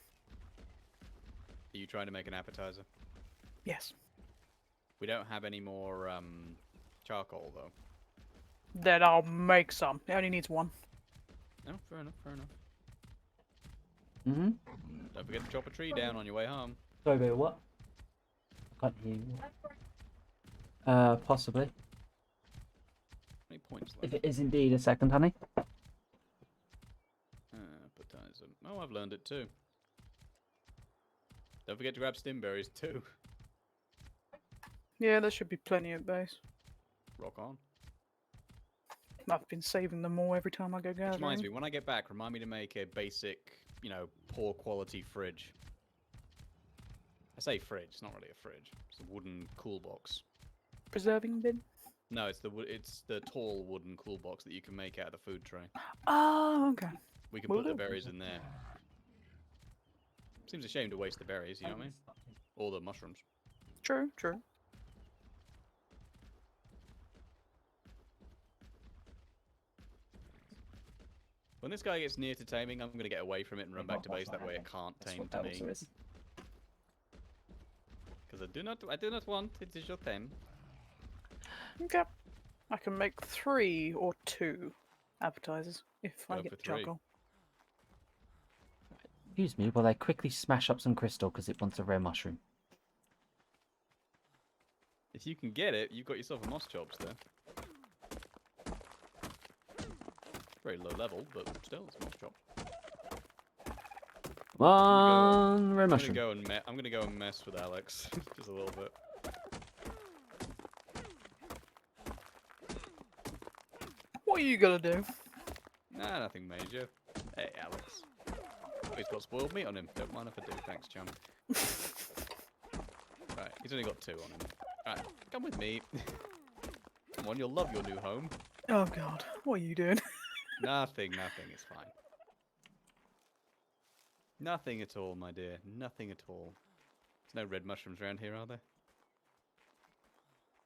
you trying to make an appetizer? Yes. We don't have any more charcoal, though. Then I'll make some. It only needs 1. No, fair enough, fair enough. Mm-hmm. Don't forget to chop a tree down on your way home. Sorry, babe, what? I can't hear you. Possibly. How many points If left? it is indeed a second, honey. Appetizer. Oh, I've learned it too. Don't forget to grab stimberries too. Yeah, there should be plenty at base. Rock on. I've been saving them all every time I go Which gathering. reminds me, when I get back, remind me to make a basic, you know, poor quality fridge. I say fridge, it's not really a fridge. It's a wooden cool box. Preserving bin? No, it's the tall wooden cool box that you can make out of the food tray. Oh, okay. We can Will put the do. berries in there. Seems a shame to waste the berries, you know what I mean? Or the mushrooms. True, true. When this guy gets near to taming, I'm going to get away from it and run back to base. That way it can't tame to me. Because I do not want it is your tame. Okay. I can make 3 or 2 appetizers if I Go get for the 3. charcoal. Excuse me while I quickly smash up some crystal because it wants a rare mushroom. If you can get it, you've got yourself a moss chops there. Very low level, but still, it's a moss chop. One red I'm mushroom. gonna go and mess with Alex just a little bit. What are you gonna do? Nah, nothing major. Hey, Alex. Oh, he's got spoiled meat on him. Don't mind if I do. Thanks, chum. Right, he's only got 2 on him. Right, come with me. Come on, you'll love your new home. Oh god, what are you doing? Nothing, it's fine. Nothing at all, my dear. Nothing at all. There's no red mushrooms around here, are there?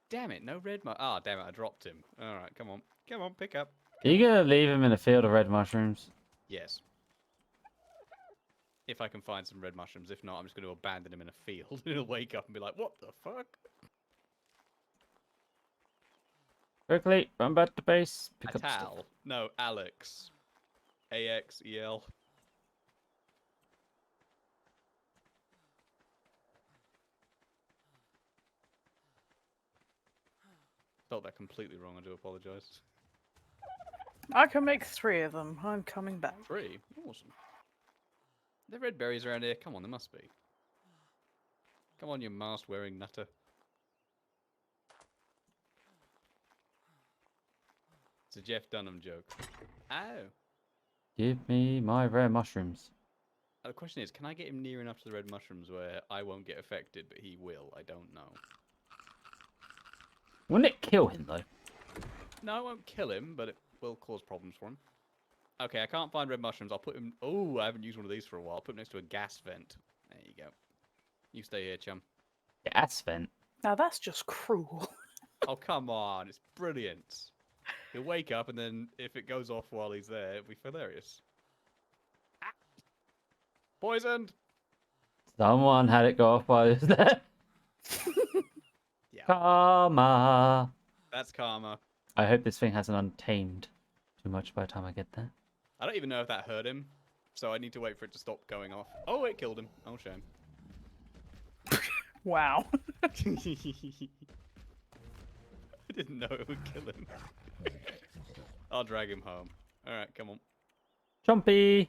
Damn it, no red Ah, damn it, I dropped him. Alright, come on. Come on, pick up. Are you gonna leave him in a field of red mushrooms? Yes. If I can find some red mushrooms. If not, I'm just going to abandon him in a field. He'll wake up and be like, what the fuck? Quickly, run back to base. Pick up stuff. Atal. No, Alex. A-X-E-L. Spelled that completely wrong. I do apologise. I can make 3 of them. I'm coming back. 3? Awesome. Are there red berries around here? Come on, there must be. Come on, you mask-wearing nutter. It's a Jeff Dunham joke. Oh. Give me my rare mushrooms. The question is, can I get him near enough to the red mushrooms where I won't get affected, but he will? I don't know. Wouldn't it kill him, though? No, it won't kill him, but it will cause problems for him. Okay, I can't find red mushrooms. I'll put him... Oh, I haven't used one of these for a while. I'll put him next to a gas vent. There you go. You stay here, chum. Gas vent. Now that's just cruel. Oh, come on. It's brilliant. He'll wake up, and then if it goes off while he's there, it'll be hilarious. Ah. Poisoned! Someone had it go off while he was there. Yeah. Karma. That's karma. I hope this thing hasn't untamed too much by the time I get there. I don't even know if that hurt him, so I need to wait for it to stop going off. Oh, it killed him. Oh, shame. Wow. I didn't know it would kill him. I'll drag him home. Alright, come on. Chompy.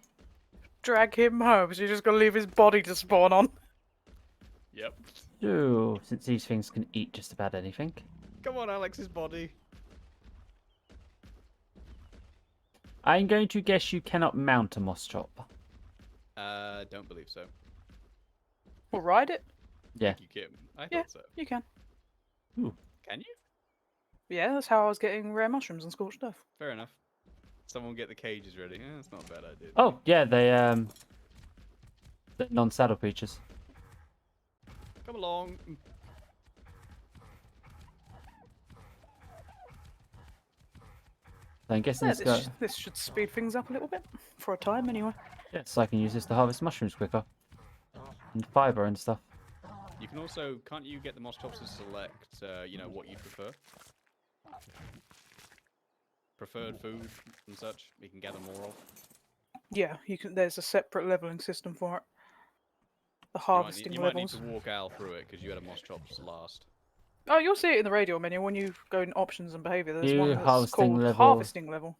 Drag him home, so you just gotta leave his body to spawn on. Yep. Ooh, since these things can eat just about anything. Come on, Alex's body. I'm going to guess you cannot mount a moss chop. Don't believe so. We'll ride it. Yeah. You can. I Yeah. thought so. You can. Can you? Yeah, that's how I was getting rare mushrooms and scorched earth. Fair enough. Someone get the cages ready. Yeah, that's not a bad idea. Oh, yeah, they're non-saddle creatures. Come along. So I'm guessing Yeah, it's got... this should speed things up a little bit. For a time, anyway. Yeah, so I can use this to harvest mushrooms quicker. And fibre and stuff. You can also... Can't you get the moss chops to select, you know, what you prefer? Preferred food and such. You can gather more of. Yeah, you can. There's a separate leveling system for it. The You harvesting might need levels. to walk Al through it because you had a moss chops last. Oh, you'll see it in the radio menu when you go in options and behaviour. There's New one that's harvesting called level. harvesting level.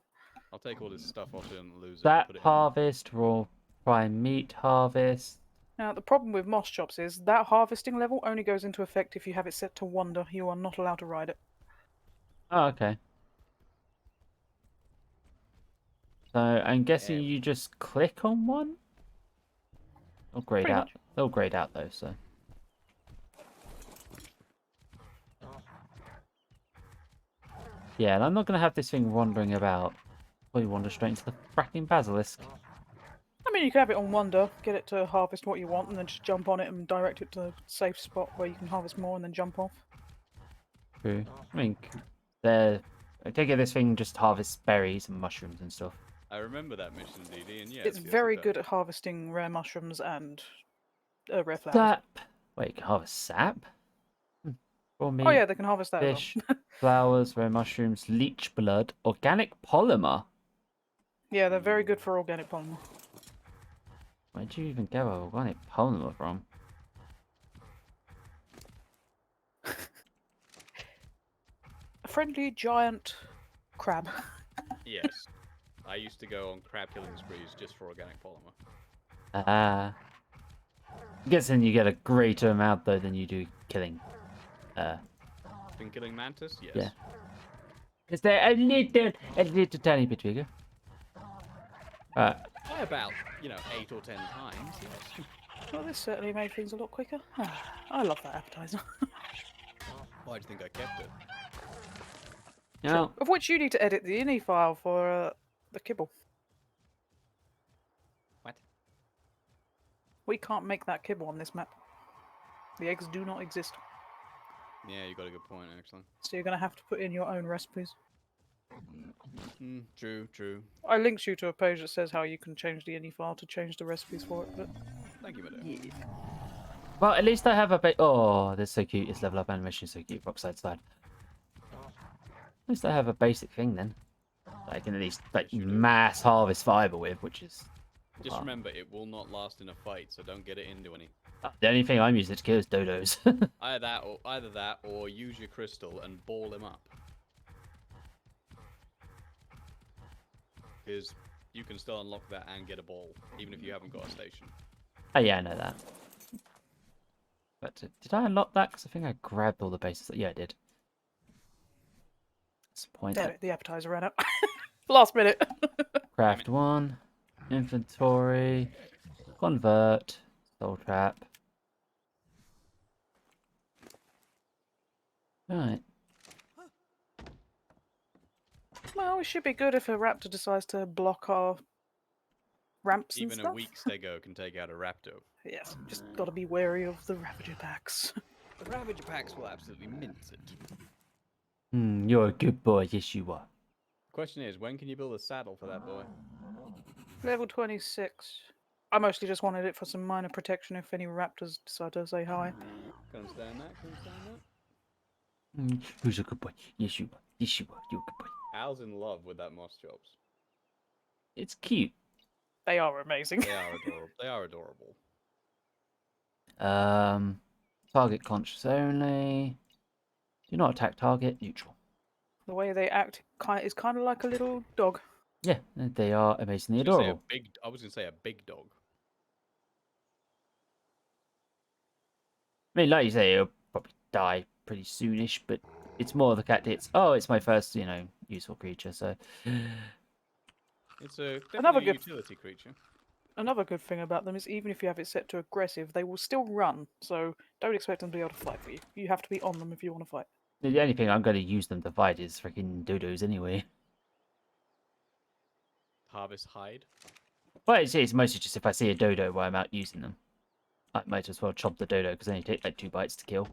I'll take all this stuff off and lose it. That Put it in. harvest, raw prime meat harvest. Now, the problem with moss chops is that harvesting level only goes into effect if you have it set to wonder. You are not allowed to ride it. Oh, okay. So I'm guessing Yeah. you just click on one? They'll grade Pretty out. much. They'll grade out though, so. Yeah, and I'm not gonna have this thing wandering about. Probably wander straight into the fracking basilisk. I mean, you can have it on wonder, get it to harvest what you want, and then just jump on it and direct it to a safe spot where you can harvest more and then jump off. True. I mean, I take it this thing just harvests berries and mushrooms and stuff. I remember that mission, DD, and yes, It's yes, very it good does. at harvesting rare mushrooms and rare flowers. Sap. Wait, you can harvest sap? Raw meat, Oh yeah, they can harvest that fish, as well. flowers, rare mushrooms, leech blood, organic polymer. Yeah, they're very good for organic polymer. Where'd you even get organic polymer from? A friendly giant crab. Yes. I used to go on crab killing sprees just for organic polymer. I'm guessing you get a greater amount though than you do killing. Been killing mantis? Yes. Yeah. Is there a little tiny bit bigger? By about, 8 or 10 times, yes. Well, this certainly made things a lot quicker. I love that appetizer. Why do you think I kept it? No. Of which you need to edit the ini file for the kibble. What? We can't make that kibble on this map. The eggs do not exist. Yeah, you got a good point, actually. So you're going to have to put in your own recipes. True. I linked you to a page that says how you can change the ini file to change the recipes for it, but Thank you, Meadow. yeah. Well, at least I have a oh, that's so cute. This level up animation is so cute. Rockside slide. At least I have a basic thing then. That I can at least like mass harvest fiber with, which is. Just remember, it will not last in a fight, so don't get it into any. The only thing I'm using to kill is dodos. Either that, or use your crystal and ball him up. Because you can still unlock that and get a ball, even if you haven't got a station. Oh yeah, I know that. But did I unlock that? Because I think I grabbed all the bases. Yeah, I did. That's the point. Damn it, the appetizer ran out. Last minute. Craft 1, inventory, convert, soul trap. Right. Well, it should be good if a raptor decides to block our ramps and Even stuff. a weak stego can take out a raptor. Yes, just gotta be wary of the Ravager packs. The Ravager packs will absolutely mince it. You're a good boy. Yes, you are. Question is, when can you build a saddle for that boy? Level 26. I mostly just wanted it for some minor protection if any raptors decide to say hi. Can understand that, can understand that. Who's a good boy? Yes, you are. Yes, you are. You're a good boy. Al's in love with that moss chops. It's cute. They are amazing. They are adorable. They are adorable. Target conscious only. Do not attack target. Neutral. The way they act is kind of like a little dog. Yeah, they are amazingly I was gonna say adorable. I was going to say a big dog. I mean, like you say, it'll probably die pretty soonish, but it's more the fact it's my first, useful creature, so. It's a Another definitely a good- utility creature. Another good thing about them is even if you have it set to aggressive, they will still run. So don't expect them to be able to fight for you. You have to be on them if you want to fight. The only thing I'm going to use them to fight is freaking dodos anyway. Harvest hide. But it's mostly just if I see a dodo while I'm out using them. I might as well chomp the dodo because they only take like 2 bites to kill.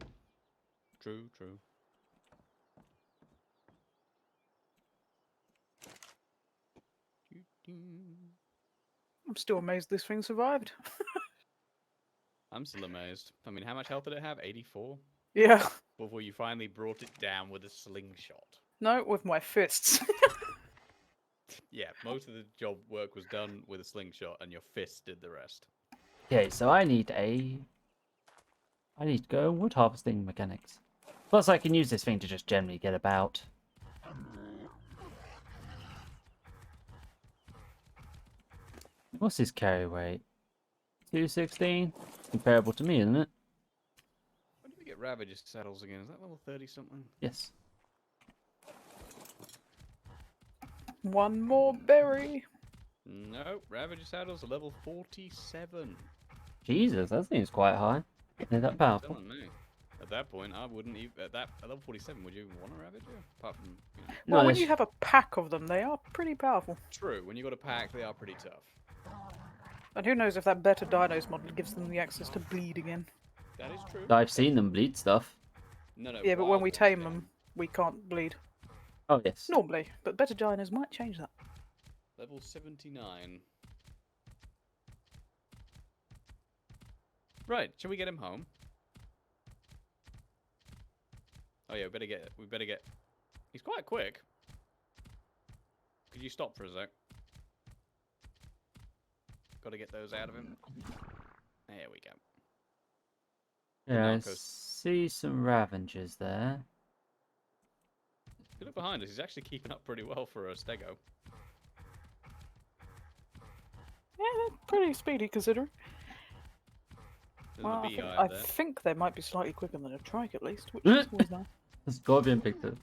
True. I'm still amazed this thing survived. I'm still amazed. I mean, how much health did it have? 84? Yeah. Before you finally brought it down with a slingshot. No, with my fists. Yeah, most of the job work was done with a slingshot, and your fists did the rest. Okay, so I need to go wood harvesting mechanics. Plus I can use this thing to just generally get about. What's his carry weight? 216? Comparable to me, isn't it? When did we get Ravager saddles again? Is that level 30 something? Yes. One more berry. No, Ravager saddles are level 47. Jesus, that seems quite high. They're that powerful. Telling me. At that point, I wouldn't even. At level 47, would you even want a Ravager? Apart from. No, Well, when that's- you have a pack of them, they are pretty powerful. True, when you got a pack, they are pretty tough. And who knows if that better dinos model gives them the access to bleed again. That is true. I've seen them bleed stuff. No. Yeah, but when wild we ones tame can. them, we can't bleed. Oh, yes. Normally, but better dinos might change that. Level 79. Right, shall we get him home? Oh yeah, we better get. He's quite quick. Could you stop for a sec? Got to get those out of him. There we go. Yeah, I Narcos. see some Ravengers there. If you look behind us, he's actually keeping up pretty well for a stego. Yeah, they're pretty speedy considering. There's Well, the I think, beehive I there. think they might be slightly quicker than a trike at least, which is always nice. The scorpion picked it.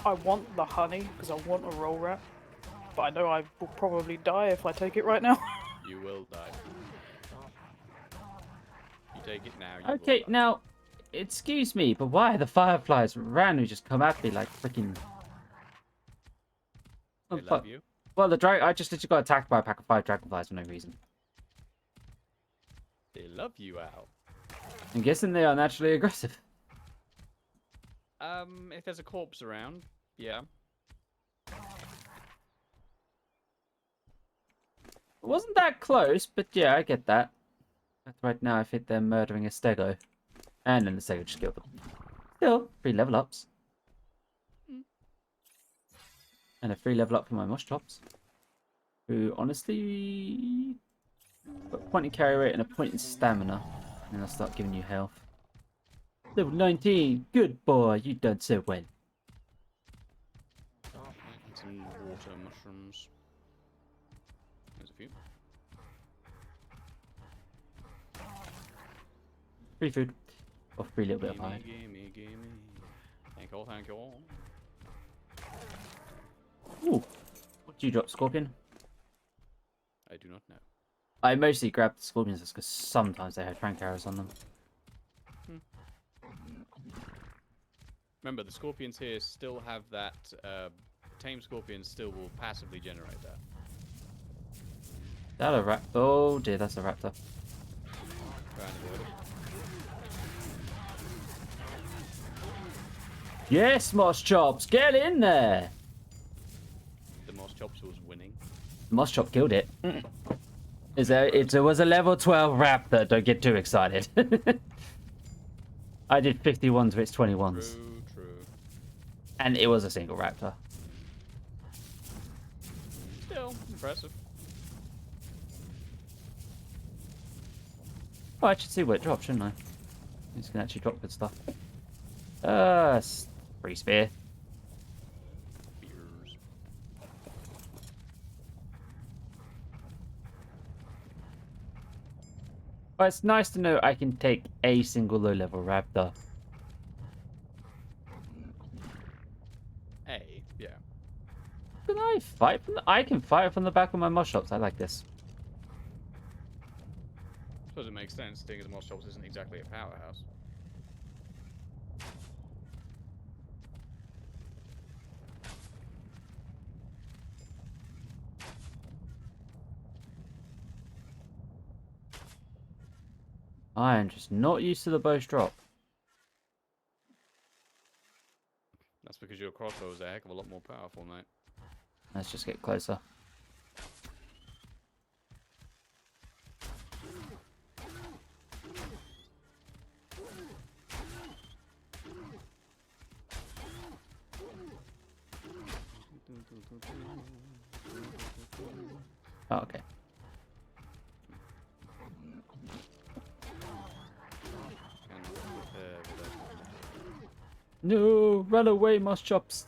I want the honey because I want a roll wrap, but I know I will probably die if I take it right now. You will die. You take it now. You Okay, will die. now, excuse me, but why the fireflies randomly just come at me like freaking? They love you. Well, the drag. I just literally got attacked by a pack of 5 dragonflies for no reason. They love you, Al. I'm guessing they are naturally aggressive. If there's a corpse around, yeah. It wasn't that close, but yeah, I get that. Right now, I think they're murdering a stego. And then the stego just killed them. Still, 3 level ups. And a 3 level up for my mush tops. Who, honestly... got a point in carry rate and a point in stamina. And then I'll start giving you health. Level 19! Good boy, you done so well. Some water mushrooms. There's a few. Free food. Or free little bit of Gimme, hide. gimme, gimme. Thank you all, thank you all. Ooh! What do you drop, Scorpion? I do not know. I mostly grab the Scorpions because sometimes they have trank arrows on them. Remember, the scorpions here still have that. Tame scorpions still will passively generate that. That a raptor? Oh dear, that's a raptor. Try and avoid it. Yes, Moss Chops, get in there! The Moss Chops was winning. Moss Chop killed it. It was a level 12 raptor, don't get too excited. I did 51 to its 21s. True. And it was a single raptor. Still impressive. Oh, I should see what it drops, shouldn't I? It's gonna actually drop good stuff. Free spear. Beers. But it's nice to know I can take a single low-level raptor. Yeah. Can I fight from I can fight from the back of my moss shops. I like this. I suppose it makes sense, seeing as Moss Chops isn't exactly a powerhouse. I am just not used to the bow's drop. That's because your crossbow is a heck of a lot more powerful, mate. Let's just get closer. Oh, okay. No, run away, Moss Chops.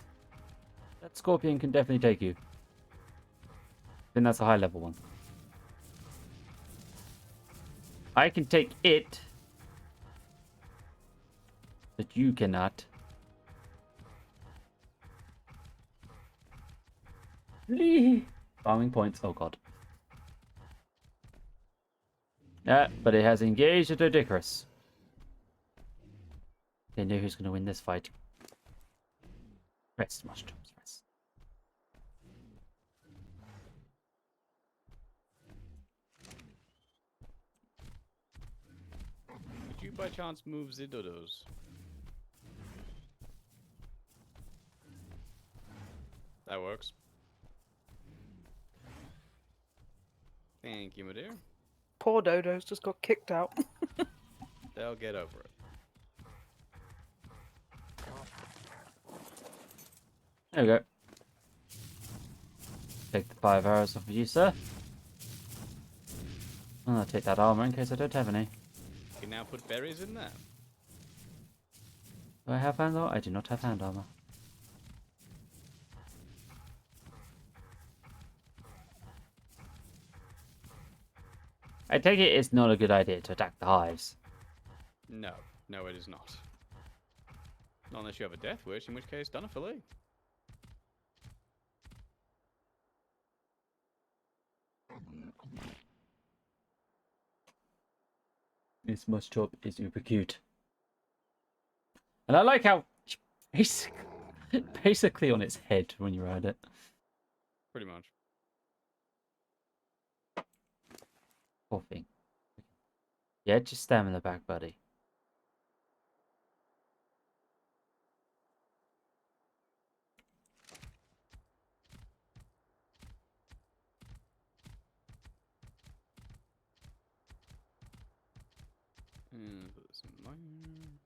That scorpion can definitely take you. I think that's a high level one. I can take it, but you cannot. Lee. Farming points. Oh god. Yeah, but it has engaged at Odicurus. They know who's going to win this fight. Rest, Moss Chops, rest. Did you by chance move the dodos? That works. Thank you, my dear. Poor dodos just got kicked out. They'll get over it. There we go. Take the 5 arrows off of you, sir. And I'll take that armor in case I don't have any. You can now put berries in there. Do I have hand armor? I do not have hand armor. I take it it's not a good idea to attack the hives. No, no, it is not. Not unless you have a death wish, in which case, done a fillet. This mushroom is uber cute. And I like how it's basically on its head when you ride it. Pretty much. Poor thing. Yeah, just stab in the back, buddy. Put this in mine.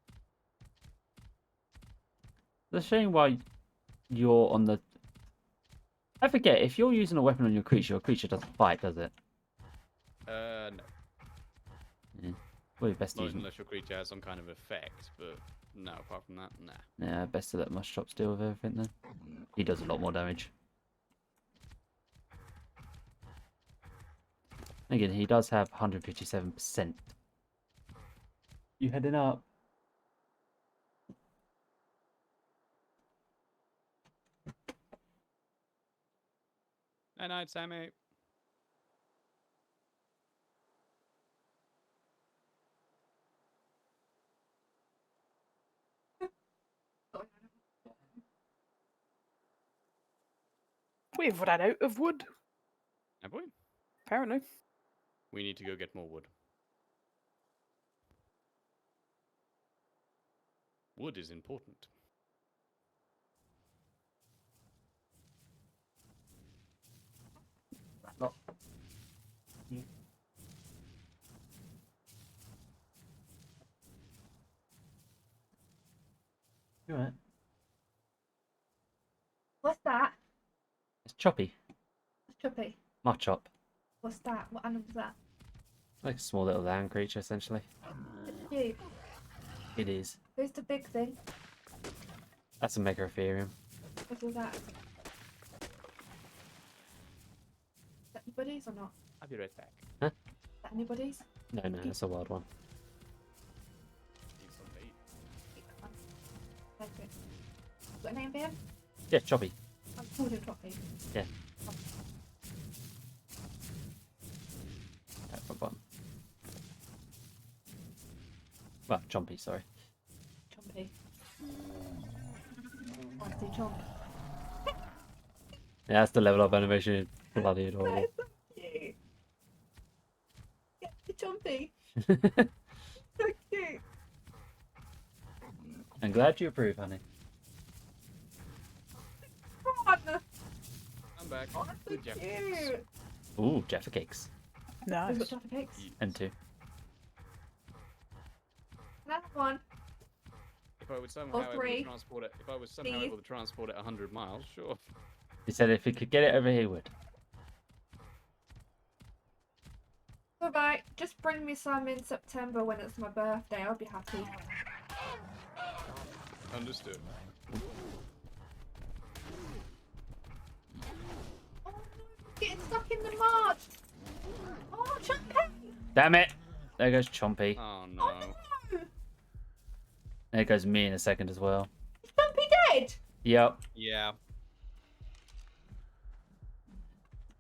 The shame why you're on the... I forget, if you're using a weapon on your creature doesn't fight, does it? No. Yeah. Probably best to Not use... unless your creature has some kind of effect, but no, apart from that, nah. Yeah, best to let Mustrops deal with everything then. He does a lot more damage. Again, he does have 157%. You heading up? Night night, Sammy. We've run out of wood, Have we? apparently. We need to go get more wood. Wood is important. You alright? What's that? It's Choppy. What's Chuppy? Machop. What's that? What animal's that? Like a small little land creature, essentially. It's cute. It is. Who's the big thing? That's a Mega Ethereum. What is that? Is that anybody's or not? I'll be right back. Is that anybody's? No, it's a wild one. Need some bait. Like it. Got a name for him? Yeah, Choppy. I'm called him Toppy. Yeah. Tap for button. Well, Chompy, sorry. Chompy. I see Chomp. Yeah, that's the level of animation. Bloody adorable. That is so cute. Yeah, it's Chompy. So cute. I'm glad you approve, honey. Run! I'm back. Oh, that's so Good job. cute. Ooh, Jaffa cakes. Nice. We've got Jaffa cakes. And two. Another one. If I was somehow able to three. transport it, if I was somehow Please. able to transport it 100 miles, sure. He said if he could get it over, he would. Alright, just bring me some in September when it's my birthday. I'll be happy. Understood. Oh no, getting stuck in the mud. Oh, Chompy. Damn it! There goes Chompy. Oh no. Oh no. There goes me in a second as well. Is Chompy dead? Yep. Yeah.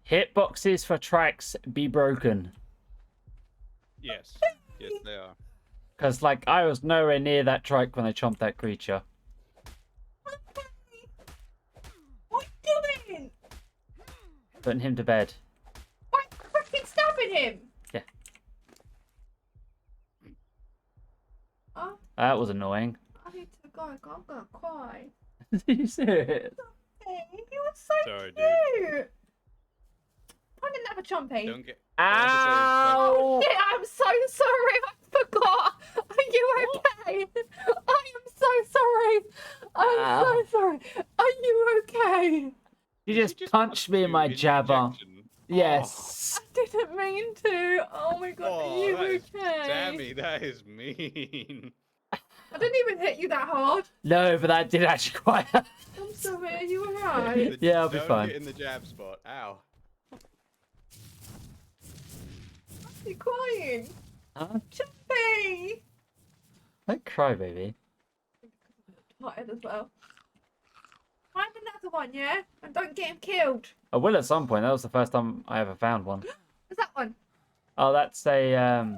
Hitboxes for tracks be broken. Yes. Yes, they are. Because, like, I was nowhere near that trike when I chomped that creature. What are you doing? Putting him to bed. Why freaking stabbing him? Yeah. Oh, That was annoying. I need to go. I'm gonna cry. You serious? Hey, he was so Sorry, dude. cute. I didn't have a Chompy. Don't get. Ow! Shit, I'm so sorry. I forgot. Are you okay? I am so sorry. I'm so sorry. Are you okay? You just punched me in my jabber. Yes. I didn't mean to. Oh my god, are you okay? Sammy, that is mean. I didn't even hit you that hard. No, but that did actually quite hurt. I'm sorry. Are you alright? Yeah, I'll be Don't fine. get in the jab spot. Ow. You crying? Huh? Chumpy! Don't cry, baby. Tired as well. Find another one, yeah? And don't get him killed. I will at some point. That was the first time I ever found one. What's that one? Oh, that's a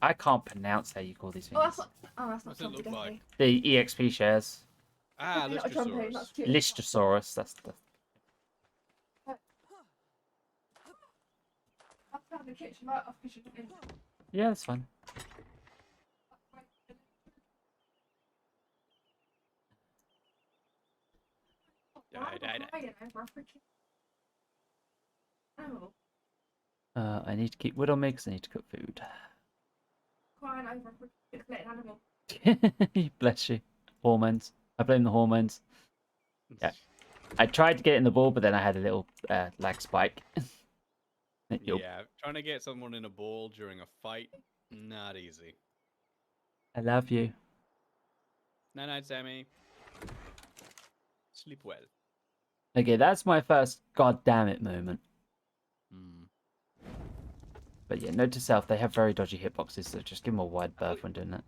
I can't pronounce how you call these things. Oh, that's not. Oh, that's not What's it look Chumpy, like? The EXP shares. Ah, Not a Chumpy, Lystrosaurus. that's cute. Lystrosaurus. That's the. I found the kitchen right off kitchen. Yeah, that's fine. Oh, I need to keep wood on me because I need to cook food. crying over a pixelated animal. Bless you. Hormones. I blame the hormones. Yeah. I tried to get it in the ball, but then I had a little lag spike. Yup. Yeah, trying to get someone in a ball during a fight, not easy. I love you. Night night, Sammy. Sleep well. Okay, that's my first god damn it moment. Hmm. But yeah, note to self, they have very dodgy hitboxes, so just give them a wide berth when doing that.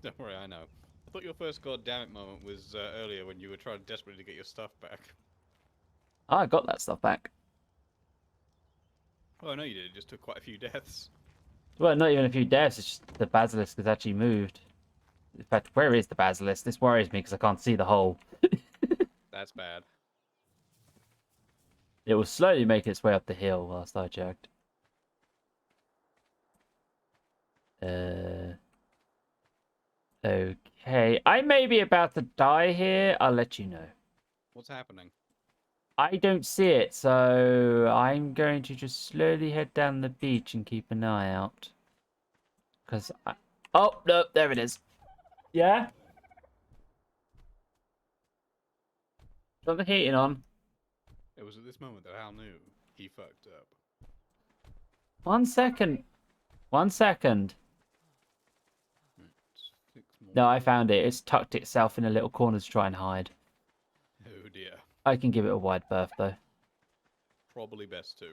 Don't worry, I know. I thought your first goddammit moment was earlier when you were trying desperately to get your stuff back. Oh, I got that stuff back. Oh, I know you did. It just took quite a few deaths. Well, not even a few deaths, it's just the basilisk has actually moved. In fact, where is the basilisk? This worries me because I can't see the hole. That's bad. It will slowly make its way up the hill whilst I checked. Okay. I may be about to die here. I'll let you know. What's happening? I don't see it, so I'm going to just slowly head down the beach and keep an eye out. Because I... Oh, no, there it is. Yeah? Got the heating on. It was at this moment that Hal knew he fucked up. 1 second. 1 second. 6 more. No, I found it. It's tucked itself in a little corner to try and hide. Oh dear. I can give it a wide berth, though. Probably best to.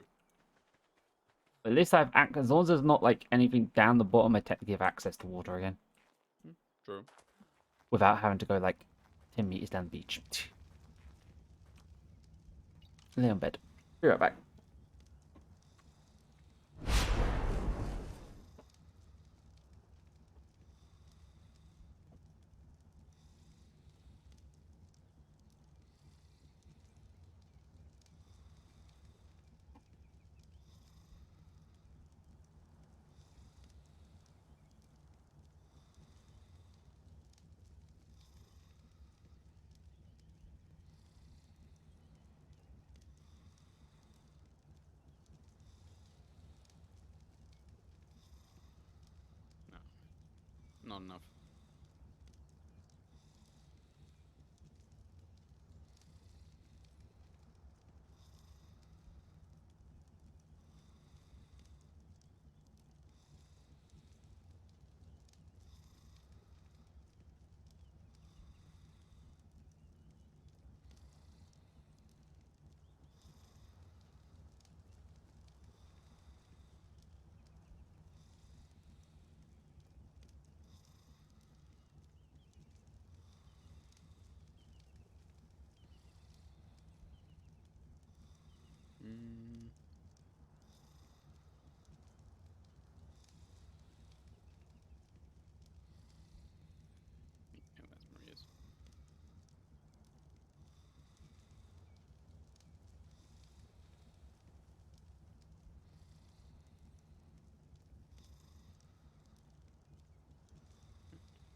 At least I have access. As long as there's not, like, anything down the bottom, I technically have access to water again. True. Without having to go, like, 10 meters down the beach. Lay on bed. Be right back. Not enough. Mm. Yeah, that's Maria's.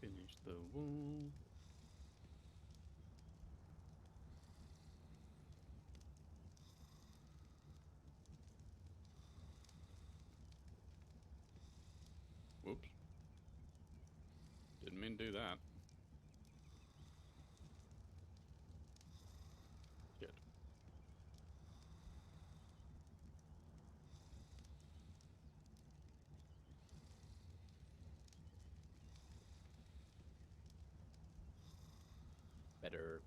Finish the wall. Whoops. Didn't mean to do that. Shit. Better.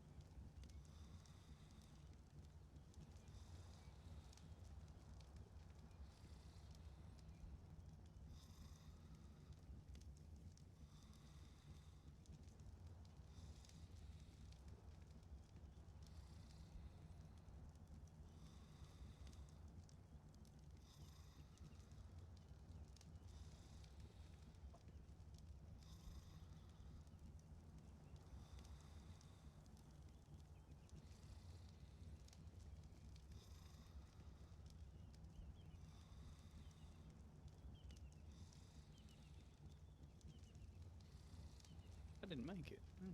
didn't make it. Hmm.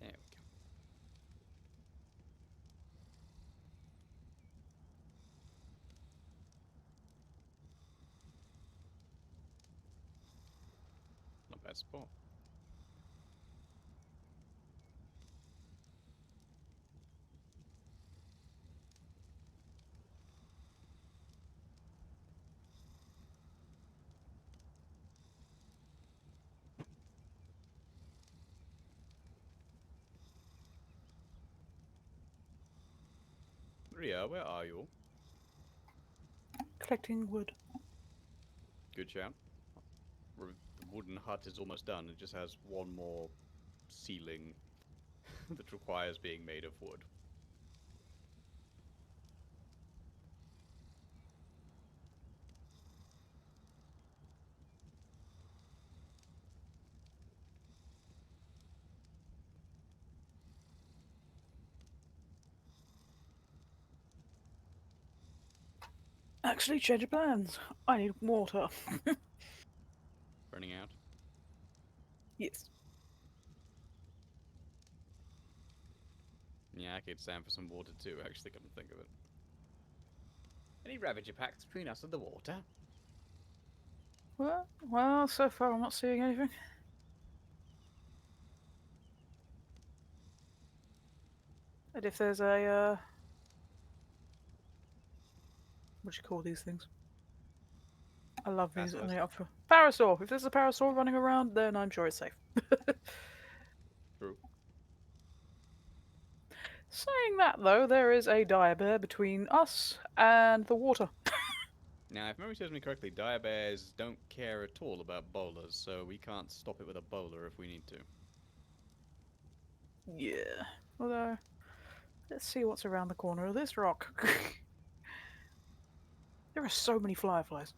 There we go. Not bad spot. Ria, where are you? Collecting wood. Good shout. The wooden hut is almost done. It just has one more ceiling that requires being made of wood. Actually, change of plans. I need water. Running out. Yes. Yeah, I could stand for some water too, actually, come to think of it. Any Ravager packs between us and the water? Well, so far I'm not seeing anything. And if there's a, what do you call these things? I love these. Parasaurs? And they offer parasaur. If there's a parasaur running around, then I'm sure it's safe. True. Saying that though, there is a dire bear between us and the water. Now, if memory serves me correctly, dire bears don't care at all about bowlers, so we can't stop it with a bowler if we need to. Yeah. Although, let's see what's around the corner of this rock. There are so many fireflies.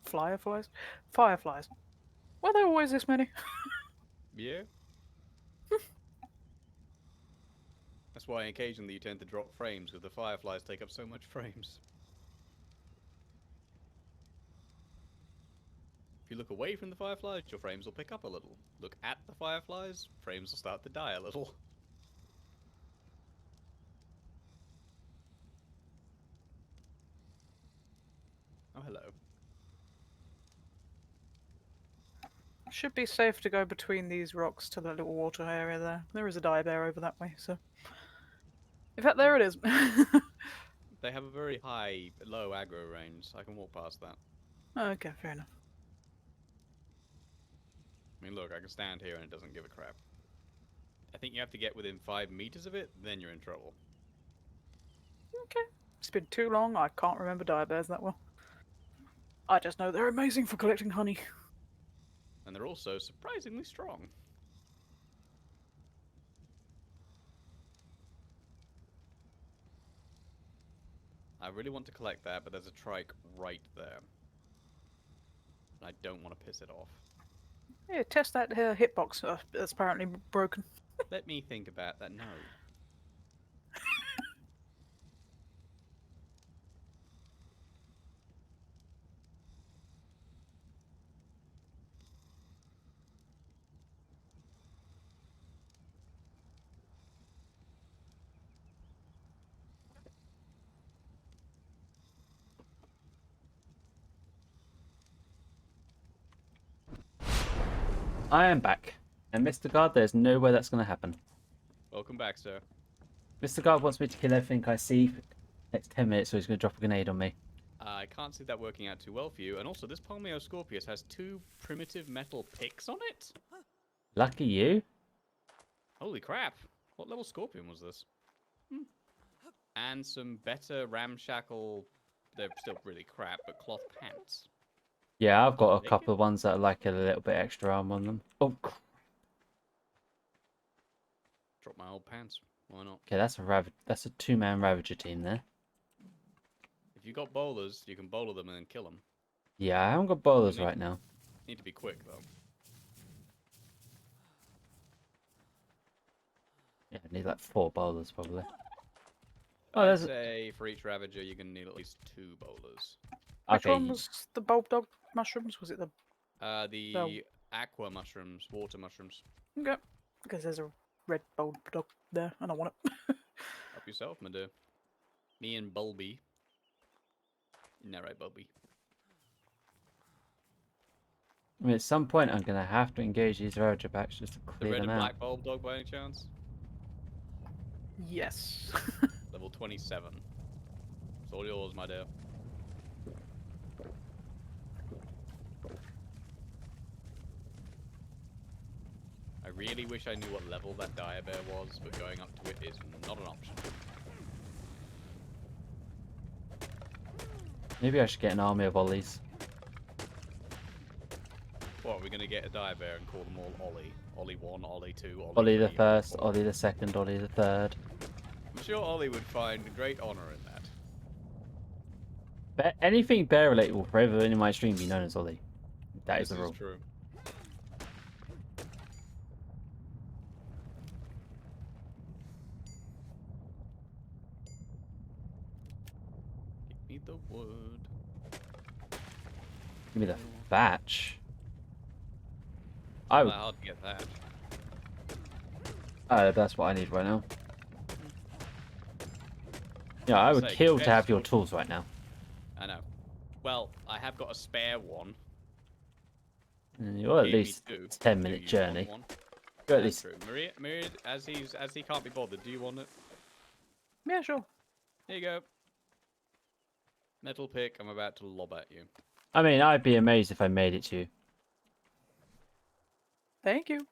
Fireflies? Fireflies. Were there always this many? Yeah? That's why occasionally you tend to drop frames, because the fireflies take up so much frames. If you look away from the fireflies, your frames will pick up a little. Look at the fireflies, frames will start to die a little. Oh, hello. Should be safe to go between these rocks to the little water area there. There is a dire bear over that way, so. In fact, there it is. They have a very low aggro range, so I can walk past that. Okay, fair enough. I mean, look, I can stand here and it doesn't give a crap. I think you have to get within 5 meters of it, then you're in trouble. Okay. It's been too long, I can't remember dire bears that well. I just know they're amazing for collecting honey. And they're also surprisingly strong. I really want to collect that, but there's a trike right there. And I don't want to piss it off. Yeah, test that hitbox that's apparently broken. Let me think about that. No. I am back. And Mr. Guard, there's no way that's going to happen. Welcome back, sir. Mr. Guard wants me to kill everything I see for the next 10 minutes, so he's going to drop a grenade on me. I can't see that working out too well for you. And also, this Palmeoscorpius has 2 primitive metal picks on it? Lucky you. Holy crap. What level scorpion was this? And some better ramshackle, they're still really crap, but cloth pants. Yeah, I've got a Take couple of ones that are like a little bit extra arm on them. Oh, Drop my old pants. Why not? okay, that's a 2-man Ravager team there. If you got bowlers, you can bowler them and then kill them. Yeah, I haven't got bowlers Need- right now. Need to be quick, though. Yeah, I need like 4 bowlers probably. Oh, I'd there's say for each Ravager, you're going to need at least 2 bowlers. Which Okay. one was the bulb dog mushrooms? Was it the The aqua mushrooms, water mushrooms. okay? Because there's a red bulb dog there, and I want it. Help yourself, my dear. Me and Bulby. No, right, Bulby. I mean, at some point, I'm gonna have to engage these Ravager packs just to The clear red them and out. black bulb dog by any chance? Yes. Level 27. It's all yours, my dear. I really wish I knew what level that dire bear was, but going up to it is not an option. Maybe I should get an army of Ollies. What, are we going to get a dire bear and call them all Ollie? Ollie 1, Ollie 2, Ollie Ollie the 3, first, 4? Ollie the second, Ollie the third. I'm sure Ollie would find great honor in that. Anything bear related will forever in my stream be known as Ollie. That is This the rule. true. Give me the wood. Give me the thatch. I Not that hard to get that. that's what I need right now. Yeah, I would Say, kill to compared have to- your tools right now. I know. Well, I have got a spare one. You're at Gave me least two. 10-minute Do you want journey. one? You're at That's least true. Maria, as he can't be bothered, do you want it? Yeah, sure. Here you go. Metal pick. I'm about to lob at you. I mean, I'd be amazed if I made it to you. Thank you.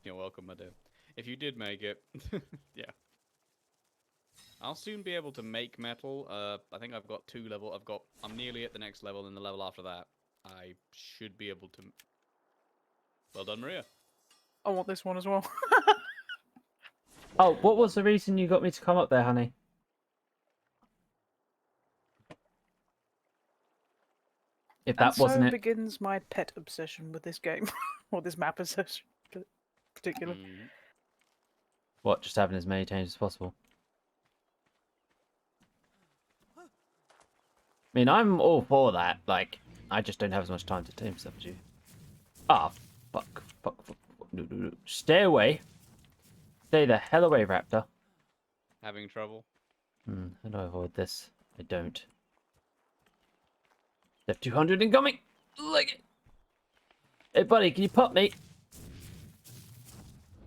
You're welcome, my dear. If you did make it, yeah. I'll soon be able to make metal. I think I've got 2 level. I'm nearly at the next level, and the level after that, I should be able to. Well done, Maria. I want this one as well. Oh, what was the reason you got me to come up there, honey? If that and wasn't so it. begins my pet obsession with this game, or this map obsession, particular. Mm, What, just having as many tames as possible? I mean, I'm all for that. Like, I just don't have as much time to tame stuff as you. Ah, fuck. No. Stay away. Stay the hell away, Raptor. having trouble. How do I avoid this? I don't. Def 200 incoming! Like it! Hey, buddy, can you pop me?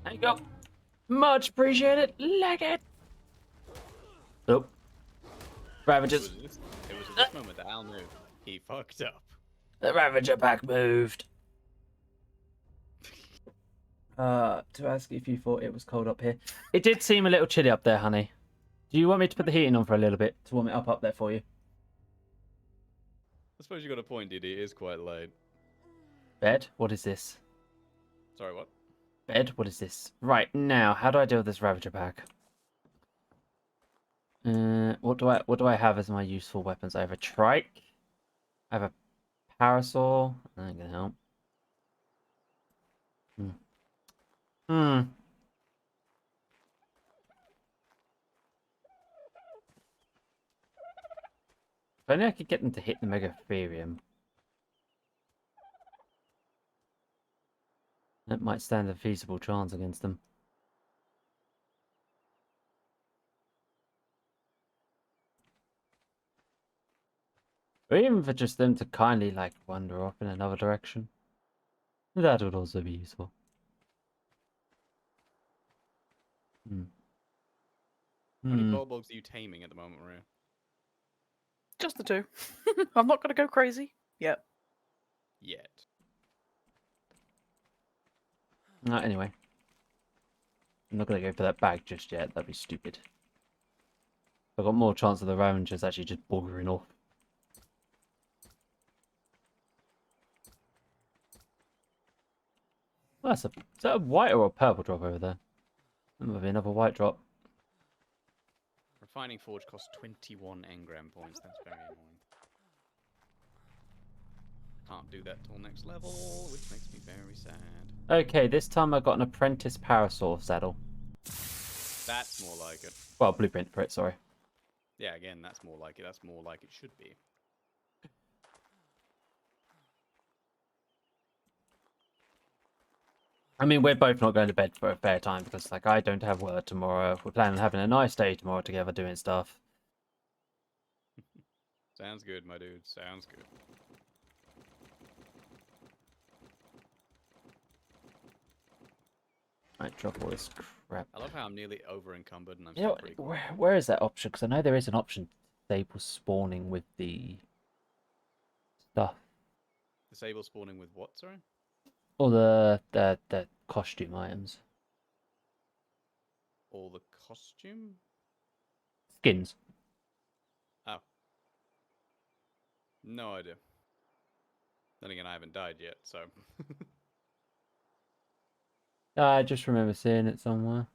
There you go. Much appreciated. Like it! Oh. Ravagers. It was at this moment that Al knew he fucked up. The Ravager pack moved. To ask if you thought it was cold up here. It did seem a little chilly up there, honey. Do you want me to put the heating on for a little bit to warm it up there for you? I suppose you got a point, Didi. It is quite late. Bed? What is this? Sorry, what? Bed? What is this? Right, now, how do I deal with this Ravager pack? What do I have as my useful weapons? I have a trike. I have a parasol. That ain't gonna help. If only I could get them to hit the Megatherium. That might stand a feasible chance against them. Or even for just them to kindly, like, wander off in another direction. That would also be useful. How many Bulbugs are you taming at the moment, Maria? Just the 2. I'm not going to go crazy yet. Yet. Anyway. I'm not going to go for that bag just yet. That'd be stupid. I've got more chance of the Ravagers actually just buggering off. Oh, is that a white or a purple drop over there? That might be another white drop. Refining Forge costs 21 engram points. That's very annoying. Can't do that till next level, which makes me very sad. Okay, this time I got an apprentice parasol saddle. That's more like it. Well, blueprint for it, sorry. Yeah, again, that's more like it. That's more like it should be. I mean, we're both not going to bed for a fair time because, like, I don't have work tomorrow. We're planning on having a nice day tomorrow together doing stuff. Sounds good, my dude. Sounds good. Right, drop all this crap. I love how I'm nearly over encumbered and I'm You know, still pretty. where is that option? Because I know there is an option to disable spawning with the stuff. Disable spawning with what, sorry? Or the costume items. All the costume? Skins. Oh. No idea. Then again, I haven't died yet, so. I just remember seeing it somewhere.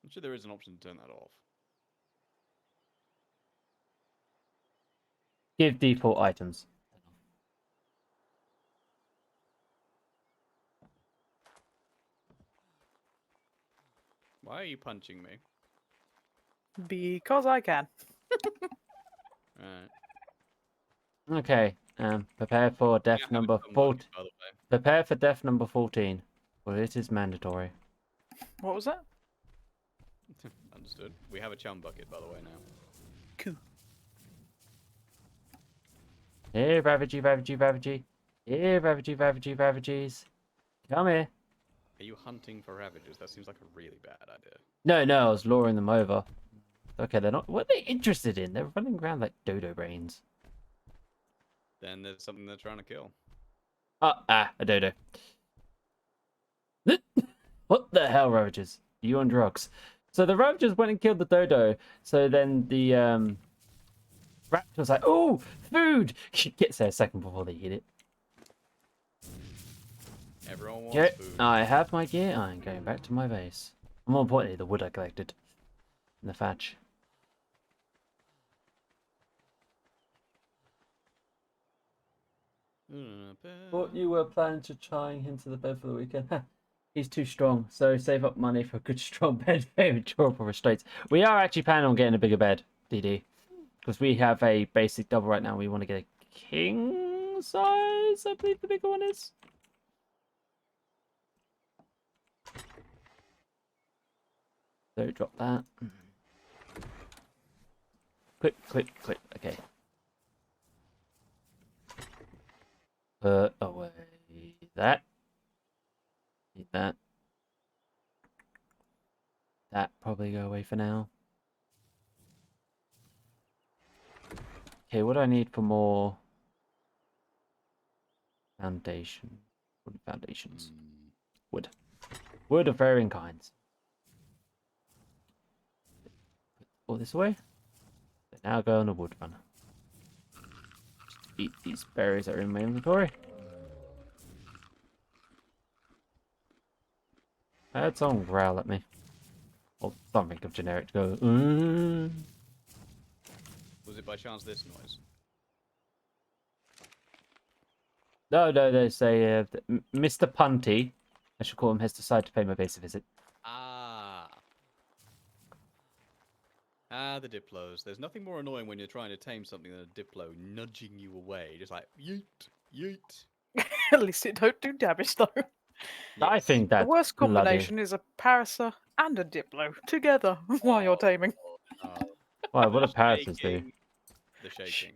I'm sure there is an option to turn that off. Give default items. Why are you punching me? Because I can. Alright. Okay. Prepare for death Yeah, number have a 14. bucket, by the way. Prepare for death number 14. Well, it is mandatory. What was that? Understood. We have a chum bucket, by the way, now. Cool. Here, Ravagey, Ravagey, Ravagey. Here, Ravagey, Ravagey, Ravages. Come here. Are you hunting for Ravagers? That seems like a really bad idea. No, I was luring them over. Okay, they're not. What are they interested in? They're running around like dodo brains. Then there's something they're trying to kill. A dodo. What the hell, Ravagers? You on drugs? So the Ravagers went and killed the dodo. So then the raptor was like, "Oh, food!" Gets there a second before they eat it. Everyone wants Okay, food. I have my gear. I'm going back to my base. And more importantly, the wood I collected. And the thatch. Thought you were planning to tying him to the bed for the weekend. He's too strong, so save up money for a good strong bed. Very durable restraints. We are actually planning on getting a bigger bed, DD. Because we have a basic double right now. We want to get a king size, I believe the bigger one is. So drop that. Quick. Okay. Put away that. Need that. That probably go away for now. Okay, what do I need for more foundation? Wooden foundations. Wood. Wood of varying kinds. Put all this away. So now go on a wood run. Eat these berries that are in my inventory. I had someone growl at me. Or something of generic to go, Was it by chance this noise? No, there's a Mr. Punty, I should call him, has decided to pay my base a visit. The Diplos. There's nothing more annoying when you're trying to tame something than a Diplo nudging you away. Just like, yeet, yeet. At least it don't do damage though. I think The that's worst bloody. combination is a Parasa and a Diplo together while you're taming. Wow, what The do parrots do? shaking. The shaking.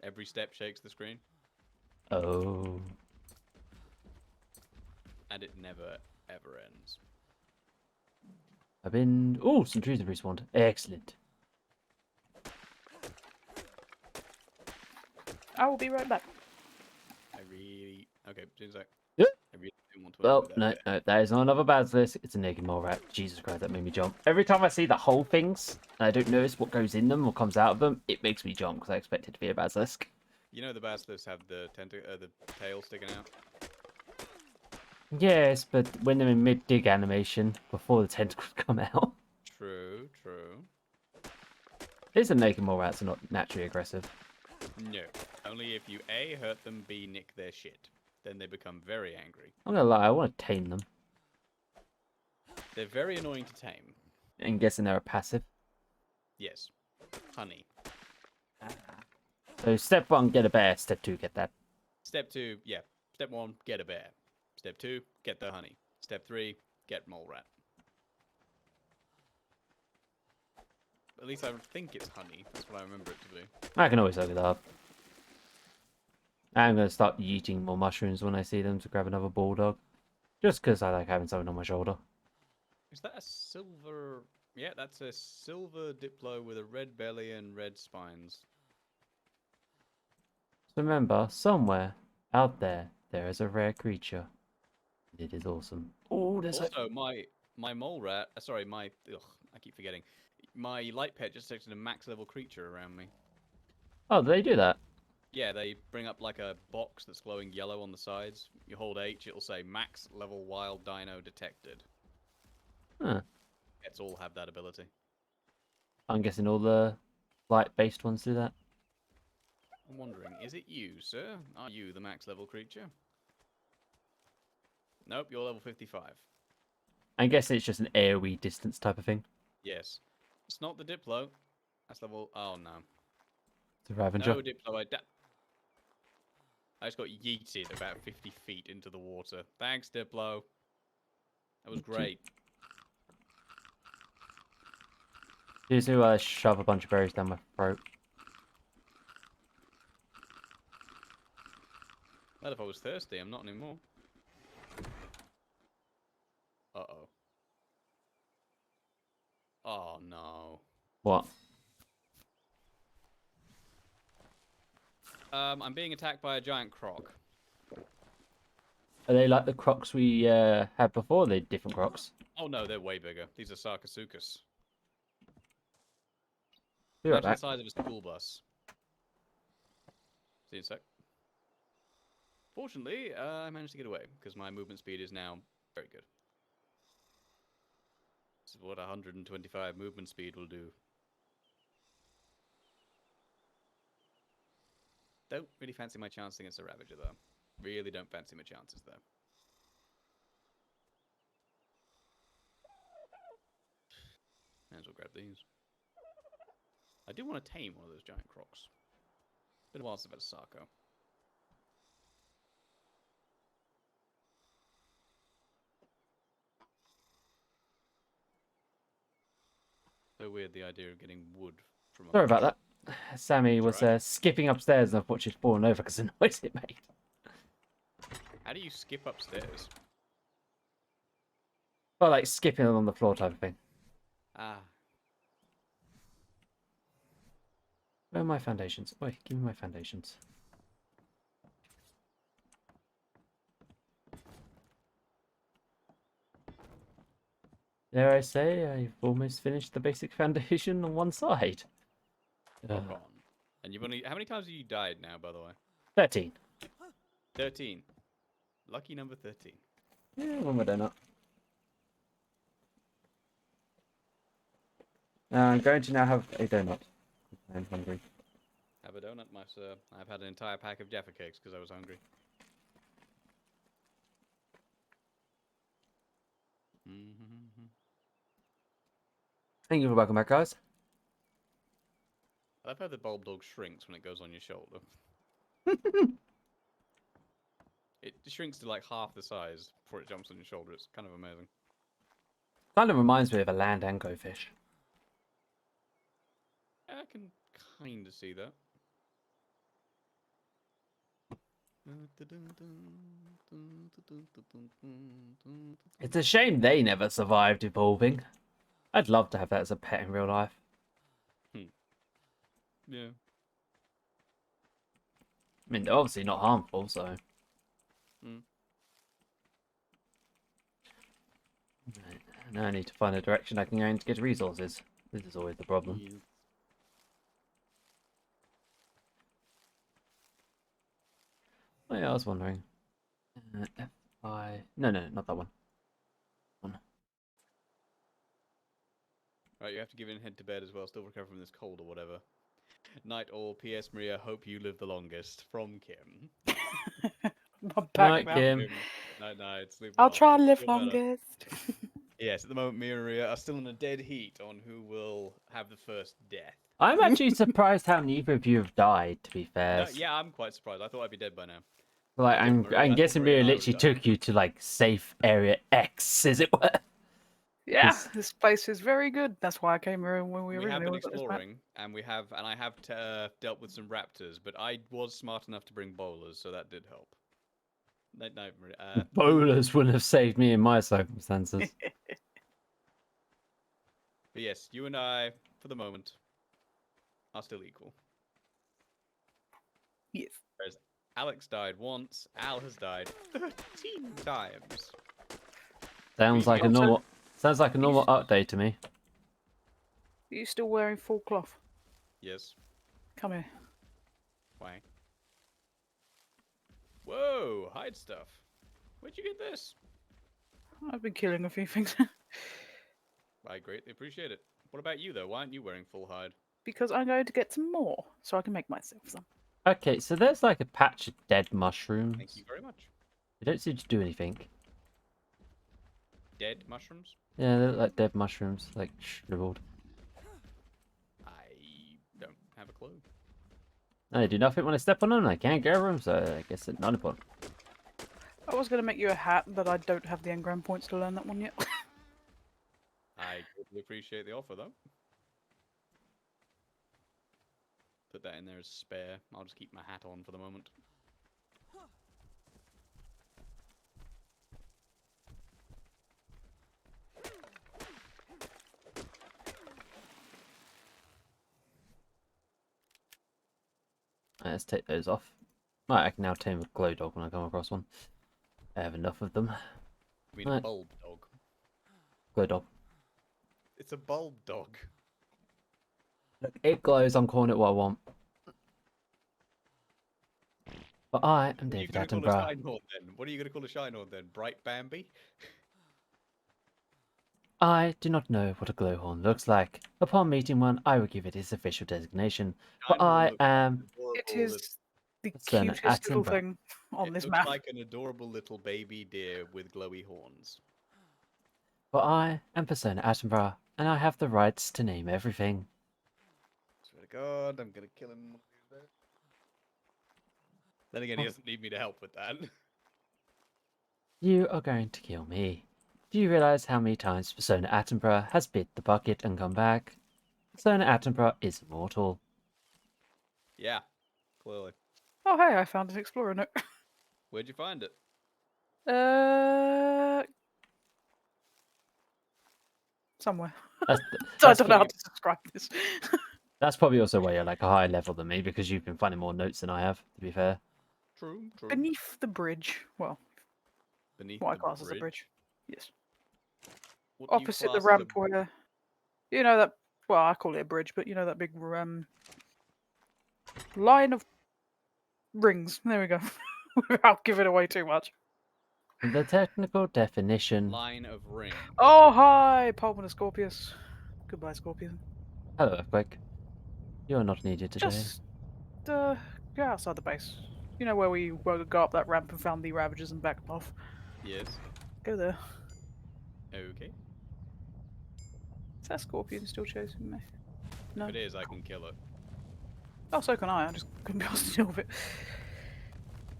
Every step shakes the screen, Oh. and it never, ever ends. I've been... Oh, some trees have respawned. Excellent. I will be right back. I really... Okay, seems like... Yeah. I really do want to Well, avoid that no, bit. that is not another basilisk. It's a naked mole rat. Jesus Christ, that made me jump. Every time I see the whole things, and I don't notice what goes in them or comes out of them, it makes me jump because I expect it to be a basilisk. You know the basilisks have the tail sticking out? Yes, but when they're in mid-dig animation, before the tentacles come out. True. These are naked mole rats are not naturally aggressive. No. Only if you A, hurt them, B, nick their shit. Then they become very angry. I'm gonna lie, I want to tame them. They're very annoying to tame. I'm guessing they're a passive. Yes. Honey. So step 1, get a bear. Step 2, get that. Step 2, yeah. Step 1, get a bear. Step 2, get the honey. Step 3, get mole rat. At least I think it's honey. That's what I remember it to be. I can always look it up. I'm going to start eating more mushrooms when I see them to grab another bulldog. Just because I like having something on my shoulder. Is that a silver... Yeah, that's a silver diplo with a red belly and red spines. So remember, somewhere out there, there is a rare creature. It is awesome. Oh, there's Also, my mole rat... sorry, my... Ugh, I keep forgetting. My light pet just detected a max level creature around me. Oh, they do that? Yeah, they bring up like a box that's glowing yellow on the sides. You hold H, it'll say max level wild dino detected. Huh. Pets all have that ability. I'm guessing all the light-based ones do that. I'm wondering, is it you, sir? Are you the max level creature? Nope, you're level 55. I'm guessing it's just an AoE distance type of thing. Yes. It's not the Diplo. That's level... Oh, no. It's a Ravenger. No Diplo. I just got yeeted about 50 feet into the water. Thanks, Diplo. That was great. You see why I shove a bunch of berries down my throat? Well, if I was thirsty, I'm not anymore. Uh-oh. Oh, no. What? I'm being attacked by a giant croc. Are they like the crocs we had before? They're different crocs. Oh, no, they're way bigger. These are Sarcosuchus. Be right Imagine the back. size of a school bus. See you in a sec. Fortunately, I managed to get away, because my movement speed is now very good. This is what 125 movement speed will do. Don't really fancy my chances against a Ravager, though. Really don't fancy my chances, though. Might as well grab these. I do want to tame one of those giant crocs. Been a while since I've had a Sarco. So weird, the idea of getting wood from a... Sorry about that. Sammy was alright. skipping upstairs and I thought she'd fallen over because of the noise it made. How do you skip upstairs? Well, like skipping along the floor type of thing. Ah. Where are my foundations? Wait, give me my foundations. Dare I say, I've almost finished the basic foundation on one side. Rock on. And you've only... How many times have you died now, by the way? 13. 13. Lucky number 13. Yeah, one more donut. I'm going to now have a donut. I'm hungry. Have a donut, my sir. I've had an entire pack of Jaffa cakes because I was hungry. Thank you for welcome back, guys. I've heard the bulb dog shrinks when it goes on your shoulder. It shrinks to like half the size before it jumps on your shoulder. It's kind of amazing. Kind of reminds me of a land anko fish. Yeah, I can kind of see that. It's a shame they never survived evolving. I'd love to have that as a pet in real life. Yeah. I mean, they're obviously not harmful, so... Right, now I need to find a direction I can go in to get resources. This is always the problem. Yeah. Oh yeah, I was wondering. F5... No, not that one. Right, you have to give in and head to bed as well. Still recover from this cold or whatever. Night all. P.S. Maria, hope you live the longest. From Kim. I'm back Night, now. Kim. Night. Sleep I'll well. try and live Feel better. longest. Yes, at the moment, me and Maria are still in a dead heat on who will have the first death. I'm actually surprised how neither of you have died, to be fair. No, yeah, I'm quite surprised. I thought I'd be dead by now. Like, I I'm think I'm guessing Marie we and I literally would die. took you to like safe area X, as it were. Yeah, Yes. this place is very good. That's why I came here when we We have originally been looked at this map. exploring, and I have dealt with some raptors, but I was smart enough to bring bowlers, so that did help. No, Bowlers wouldn't have saved me in my circumstances. But yes, you and I, for the moment, are still equal. Yes. Whereas Alex died once, Al has died 13 times. Sounds like a Also- normal. Sounds like a normal update to me. Are you still wearing full cloth? Yes. Come here. Why? Whoa, hide stuff. Where'd you get this? I've been killing a few things. I greatly appreciate it. What about you, though? Why aren't you wearing full hide? because I'm going to get some more so I can make myself some. Okay, so there's like a patch of dead mushrooms. Thank you very much. They don't seem to do anything. Dead mushrooms? Yeah, they look like dead mushrooms, like shriveled. I don't have a clue. No, they do nothing when I step on them. I can't get them, so I guess it's not important. I was going to make you a hat, but I don't have the engram points to learn that one yet. I greatly appreciate the offer, though. Put that in there as spare. I'll just keep my hat on for the moment. Let's take those off. Right, I can now tame a glow dog when I come across one. I have enough of them. I mean, a Right. bulb dog. Glow dog. It's a bulb dog. Look, it glows. I'm calling it what I want. But I am What are you David going to call a Attenborough. Shinehorn then? What are you going to call a Shinehorn then? Bright Bambi? I do not know what a glowhorn looks like. Upon meeting one, I will give it its official designation. But Shinehorn I looks am adorable It is the It's an cutest little Attenborough. thing on It this looks map. like an adorable little baby deer with glowy horns. But I am Persona Attenborough, and I have the rights to name everything. Swear to God, I'm gonna kill him. Then again, he doesn't need me to help with that. You are going to kill me. Do you realize how many times Persona Attenborough has bit the bucket and come back? Persona Attenborough is immortal. Yeah, clearly. Oh, hey, I found an explorer note. Where'd you find it? Somewhere. That's, So I that's, don't know how to describe this. that's probably also why you're like a higher level than me, because you've been finding more notes than I have, to be fair. True, true. Beneath the bridge. Well, Beneath what I the class as a bridge. Yes. What do you Opposite the class as ramp a- where, you know that, well, I call it a bridge, but you know that big line of rings. There we go. Without giving away too much. The technical definition. line of ring. Oh, hi, Pulmonus Scorpius. Goodbye, Scorpion. Hello, Earthquake. You are not needed today. Just, go outside the base. You know where we go up that ramp and found the Ravagers and backed off? Yes. Go there. Okay. Is that Scorpion still chasing me? No. If it is, I can kill it. Oh, so can I just couldn't be asked to deal with it.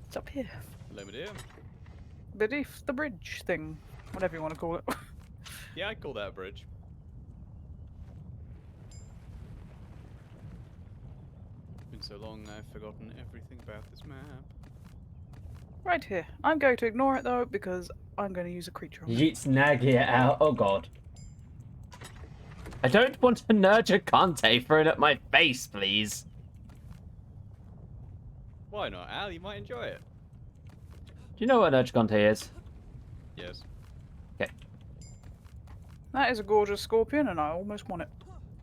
It's up here. Hello, my dear. Beneath the bridge thing. Whatever you want to call it. Yeah, I'd call that a bridge. Been so long, I've forgotten everything about this map. Right here. I'm going to ignore it though because I'm going to use a creature on it. Yeets Nagia out. Oh god. I don't want a Nurture Kante thrown at my face, please. Why not, Al? You might enjoy it. Do you know what Nurture Kante is? Yes. That is a gorgeous Scorpion and I almost want it.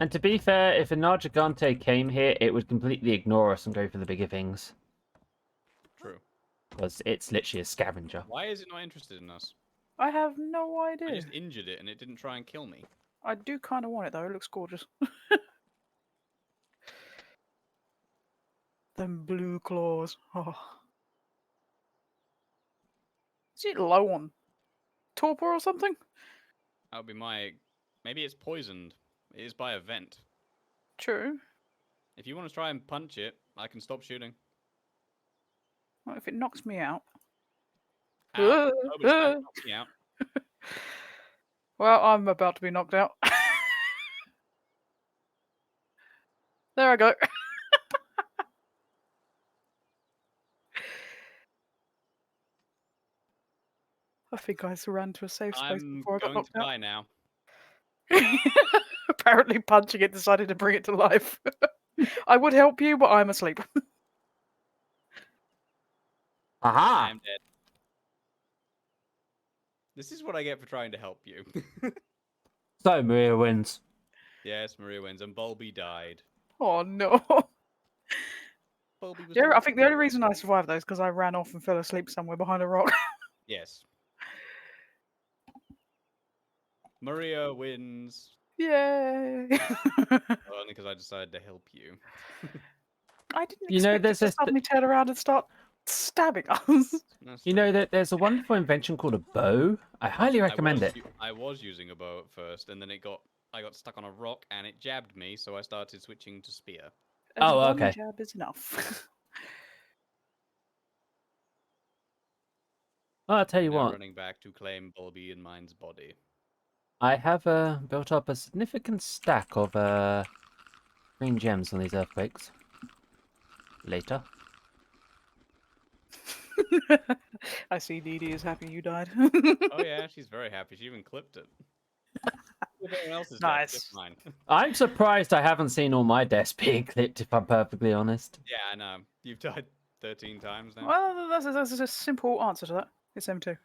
And to be fair, if a Nurture Kante came here, it would completely ignore us and go for the bigger things. True. Because it's literally a scavenger. Why is it not interested in us? I have no I idea. just injured it and it didn't try and kill me. I do kind of want it though. It looks gorgeous. Them blue claws. Oh. Is it low on torpor or something? That would be my... Maybe it's poisoned. It is by a vent. True. If you want to try and punch it, I can stop shooting. Well, if it knocks me out. Ow. Oh, but it's not knocking me out. Well, I'm about to be knocked out. There I go. I think I ran to a safe space I'm before I got going to knocked out. die now. Apparently punching it decided to bring it to life. I would help you, but I'm asleep. Aha! I'm dead. This is what I get for trying to help you. So Maria wins. Yes, Maria wins, and Bulby died. Oh no. Bulby was Yeah, I going think to the only die. reason I survived those because I ran off and fell asleep somewhere behind a rock. Yes. Maria wins. Yay! Only because I decided to help you. I didn't You know, expect it there's to this- suddenly turn around and start stabbing us. That's You true. know that there's a wonderful invention called a bow. I highly recommend it. I was using a bow at first, and then I got stuck on a rock, and it jabbed me, so I started switching to spear. And Oh, one okay. jab is enough. Well, I'll tell you Now what. running back to claim Bulby in mine's body. I have built up a significant stack of green gems on these earthquakes. Later. I see Dee Dee is happy you died. Oh yeah, she's very happy. She even clipped it. If anyone else is dead, Nice. just mine. I'm surprised I haven't seen all my deaths being clipped, if I'm perfectly honest. Yeah, I know. You've died 13 times now. Well, that's a simple answer to that. It's M2.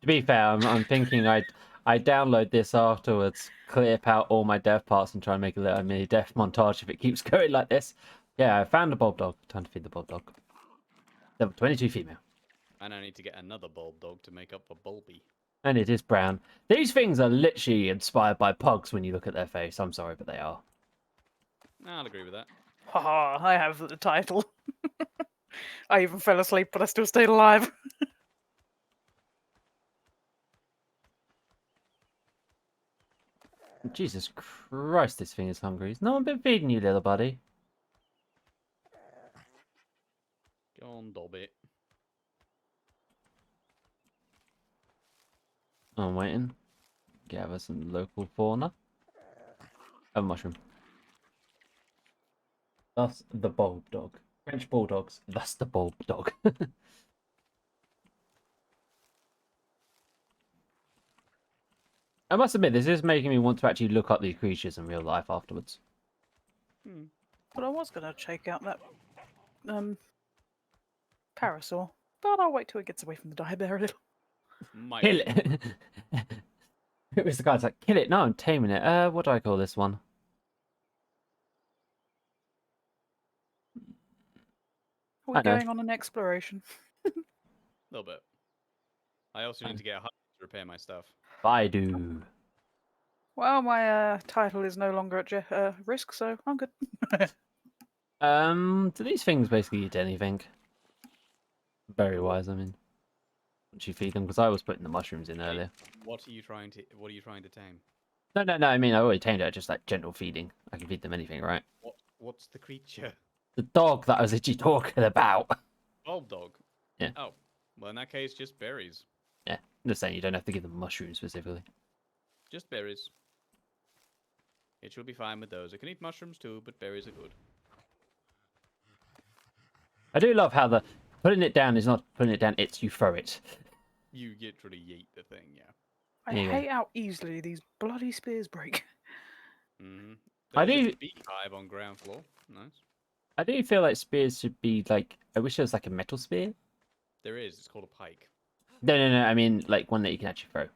To be fair, I'm thinking I download this afterwards, clip out all my death parts, and try and make a little mini death montage if it keeps going like this. Yeah, I found a bulb dog. Time to feed the bulb dog. Level 22 female. And I need to get another bulb dog to make up for Bulby. And it is brown. These things are literally inspired by pugs when you look at their face. I'm sorry, but they are. I'll agree with that. Haha, I have the title. I even fell asleep, but I still stayed alive. Jesus Christ, this thing is hungry. Has no one been feeding you, little buddy? Go on, Dobby. I'm waiting. Gather some local fauna. A mushroom. Thus the bulb dog. French bulldogs. Thus the bulb dog. I must admit, this is making me want to actually look up these creatures in real life afterwards. But I was going to check out that parasaur. But I'll wait till it gets away from the diabear a little. Might Kill be. it! It was the guy's like, kill it. No, I'm taming it. What do I call this one? We're I know. going on an exploration. A little bit. I also need to get a hut to repair my stuff. Baidu. Well, my title is no longer at risk, so I'm good. Do these things basically eat anything? Berry wise, I mean. Once you feed them, because I was putting the mushrooms in earlier. What are you trying to tame? No, I mean, I already tamed it, just like gentle feeding. I can feed them anything, right? What's the creature? The dog that I was literally talking about. Bulb dog. Yeah. Oh, well in that case, just berries. Yeah, I'm just saying you don't have to give them mushrooms specifically. Just berries. It should be fine with those. It can eat mushrooms too, but berries are good. I do love how the putting it down is not putting it down, it's you throw it. You literally yeet the thing, yeah. I Yeah. hate how easily these bloody spears break. Mm-hmm. I There's do- a beehive on ground floor. Nice. I do feel like spears should be like, I wish there was like a metal spear. There is. It's called a pike. No, I mean like one that you can actually throw.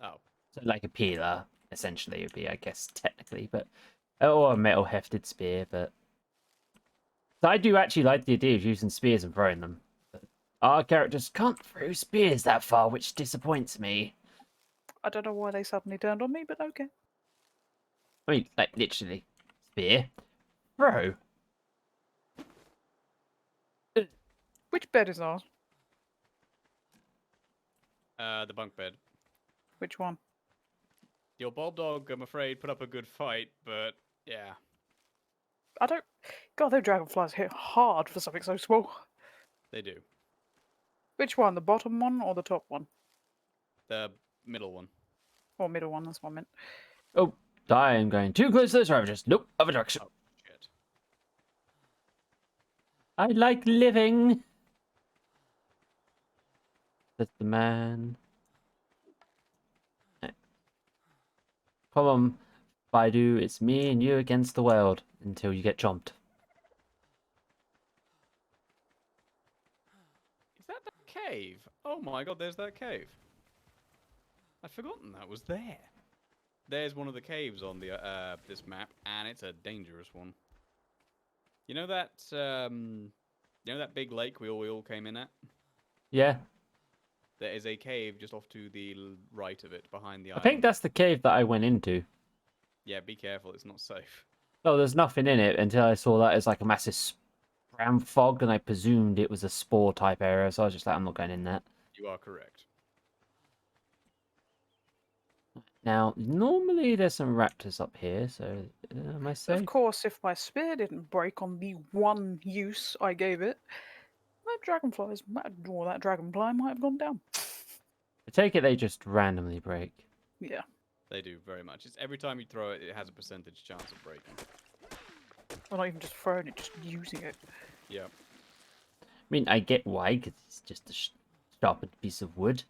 Oh. So like a peeler, essentially, would be, I guess, technically, but or a metal hefted spear. But so I do actually like the idea of using spears and throwing them. But our characters can't throw spears that far, which disappoints me. I don't know why they suddenly turned on me, but okay. I mean, like literally, spear, throw. Which bed is ours? The bunk bed. Which one? Your bulb dog, I'm afraid, put up a good fight, but yeah. I don't. God, those dragonflies hit hard for something so small. They do. Which one? The bottom one or the top one? The middle one. Or middle one, that's what I meant. Oh, I am going too close to those ravages. Nope, other direction. Oh, shit. I like living. That's the man. Come on, Baidu, it's me and you against the world until you get chomped. Is that cave? Oh my god, there's that cave. I'd forgotten that was there. There's one of the caves on the this map, and it's a dangerous one. You know that big lake we all came in at? Yeah, There is a cave just off to the right of it, behind the I island. think that's the cave that I went into. Yeah, be careful, it's not safe. Oh, there's nothing in it until I saw that as like a massive brown fog, and I presumed it was a spore type area, so I was just like, I'm not going in that. You are correct. Now, normally there's some raptors up here, so am I safe? Of course, if my spear didn't break on the one use I gave it, that dragonfly might have gone down. I take it they just randomly break. Yeah. They do very much. It's every time you throw it, it has a percentage chance of breaking. Or not even just throwing it, just using it. Yeah. I mean, I get why, because it's just a sharpened piece of wood.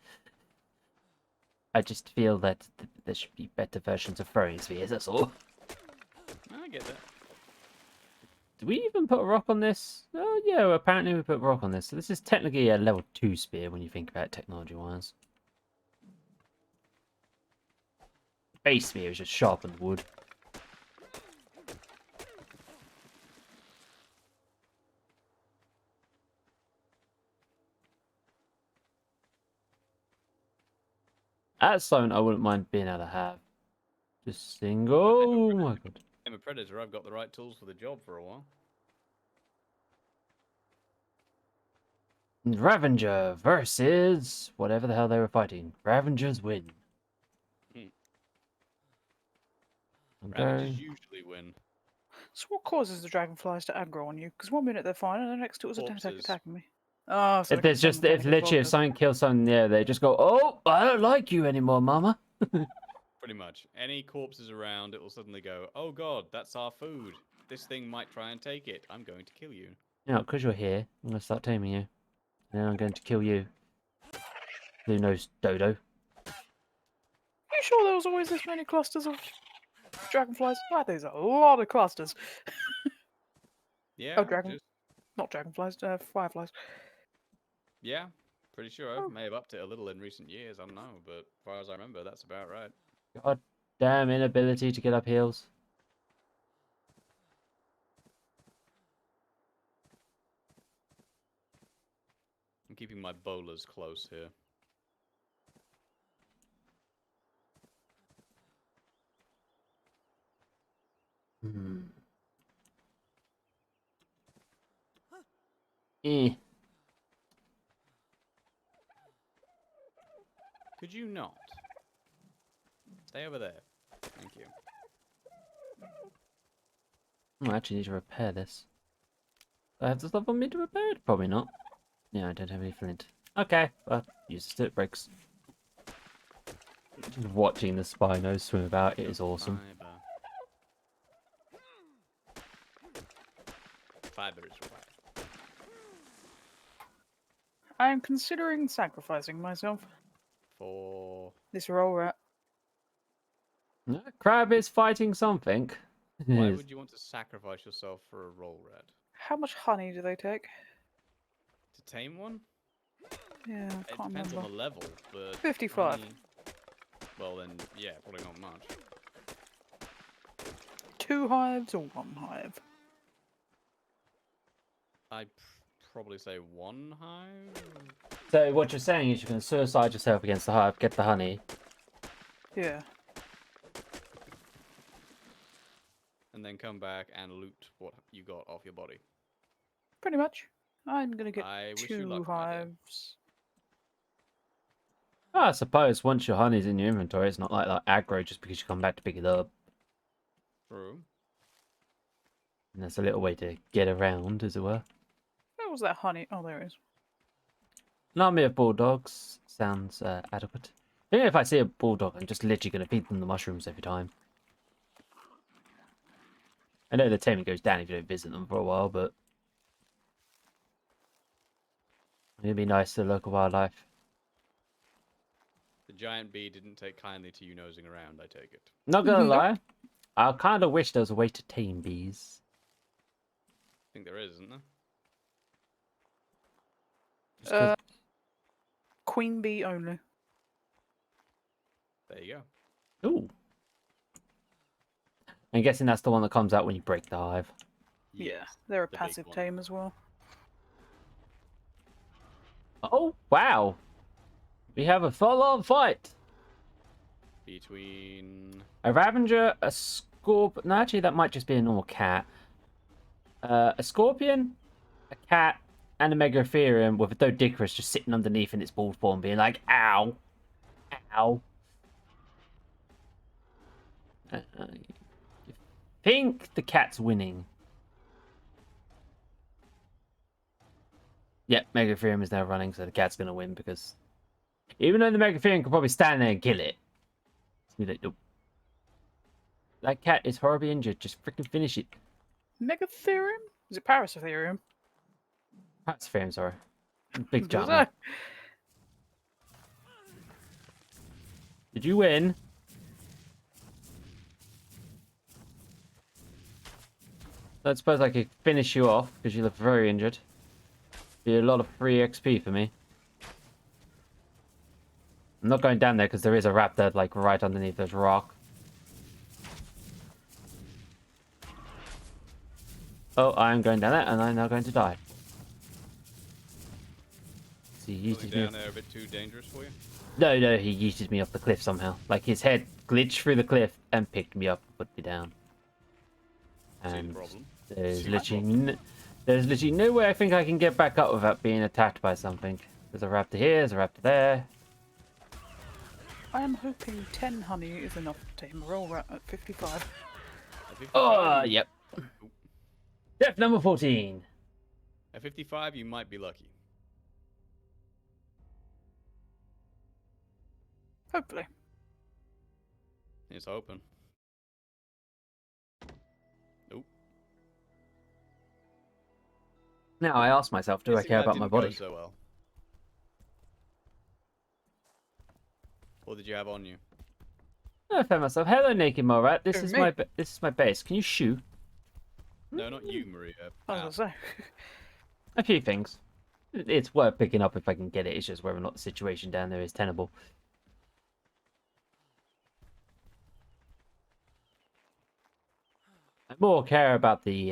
I just feel that there should be better versions of throwing spheres, that's all. I get that. Do we even put a rock on this? Oh, yeah, well, apparently we put a rock on this. So this is technically a level 2 spear when you think about it technology-wise. Base spear is just sharpened wood. That's something I wouldn't mind being able to have. Just single. Oh my god. I'm a predator. I've got the right tools for the job for a while. Ravager versus whatever the hell they were fighting. Ravengers win. Ravagers usually win. So what causes the dragonflies to aggro on you? Because one minute they're fine, and the next it was Corpses. attacking me. Oh, so If there's just, if literally if something kills something, yeah, they just go, oh, I don't like you anymore, mama. Pretty much. Any corpses around, it will suddenly go, oh god, that's our food. This thing might try and take it. I'm going to kill you. You know, because you're here, I'm going to start taming you. Then I'm going to kill you. Who knows, Dodo? You sure there was always this many clusters of dragonflies? Ah, there's a lot of clusters. Yeah. Oh, not dragonflies, fireflies. Yeah. Pretty sure. Oh. I may have upped it a little in recent years. I don't know. But as far as I remember, that's about right. God damn inability to get up hills. I'm keeping my bowlers close here. Hmm. Eh. Could you not? Stay over there. Thank you. I actually need to repair this. Do I have the stuff on me to repair it? Probably not. Yeah, I don't have any flint. Okay, well, use the stick breaks. Just watching the Spinos swim about, it is awesome. Fiber is required. I am considering sacrificing myself. For This roll rat. No, Crab is fighting something. why would you want to sacrifice yourself for a roll rat? How much honey do they take? To tame one? Yeah, I It can't depends remember. on the level, but 55. honey- Well then, yeah, probably not much. 2 hives or 1 hive? I'd probably say 1 hive. So what you're saying is you can suicide yourself against the hive, get the honey. Yeah. And then come back and loot what you got off your body. Pretty much. I'm gonna get I wish you 2 luck, my dear. hives. I suppose once your honey's in your inventory, it's not like aggro just because you come back to pick it up. True. And there's a little way to get around, as it were. Where was that honey? Oh, there it is. An army of bulldogs sounds adequate. I think if I see a bulldog, I'm just literally going to feed them the mushrooms every time. I know the taming goes down if you don't visit them for a while, but it'd be nice to local wildlife. The giant bee didn't take kindly to you nosing around, I take it. Not gonna Nope. lie, I kind of wish there was a way to tame bees. I think there is, isn't there? Just 'cause- Queen bee only. There you go. Ooh. I'm guessing that's the one that comes out when you break the hive. Yeah, Yes, they're a the big passive one. tame as well. Oh, wow. We have a full-on fight. Between... A Ravager, a Scorpion... No, actually, that might just be a normal cat. A Scorpion, a cat, and a Megatherium with a Doedicurus just sitting underneath in its bald form being like, ow. Ow. I think the cat's winning. Yep, Megatherium is now running, so the cat's going to win because even though the Megatherium could probably stand there and kill it, it's gonna be like, nope. That cat is horribly injured. Just freaking finish it. Megatherium? Is it Parasatherium? Parasatherium, sorry. Big Was jump. that? Did you win? I suppose I could finish you off because you look very injured. Be a lot of free XP for me. I'm not going down there because there is a raptor like right underneath this rock. Oh, I am going down there and I'm now going to die. So he Going yeeted me. down there a bit too dangerous for you? No, he yeeted me off the cliff somehow. Like his head glitched through the cliff and picked me up and put me down. See the And problem? there's See the literally, there's literally no way I think I can get back up without being attacked by something. There's a raptor here, there's a raptor there. I am hoping 10 honey is enough to tame a roll rat at 55. At 55, Oh, you- yep. Death number 14. At 55, you might be lucky. Hopefully. It's open. Nope. Now I ask myself, do I Guessing care that about my didn't go body? so well. What did you have on you? I found myself. Hello, naked mole rat. This Who, is me? this is my base. Can you shoot? No, not you, Maria. I Al. was gonna say. A few things. It's worth picking up if I can get it. It's just whether or not the situation down there is tenable. I more care about the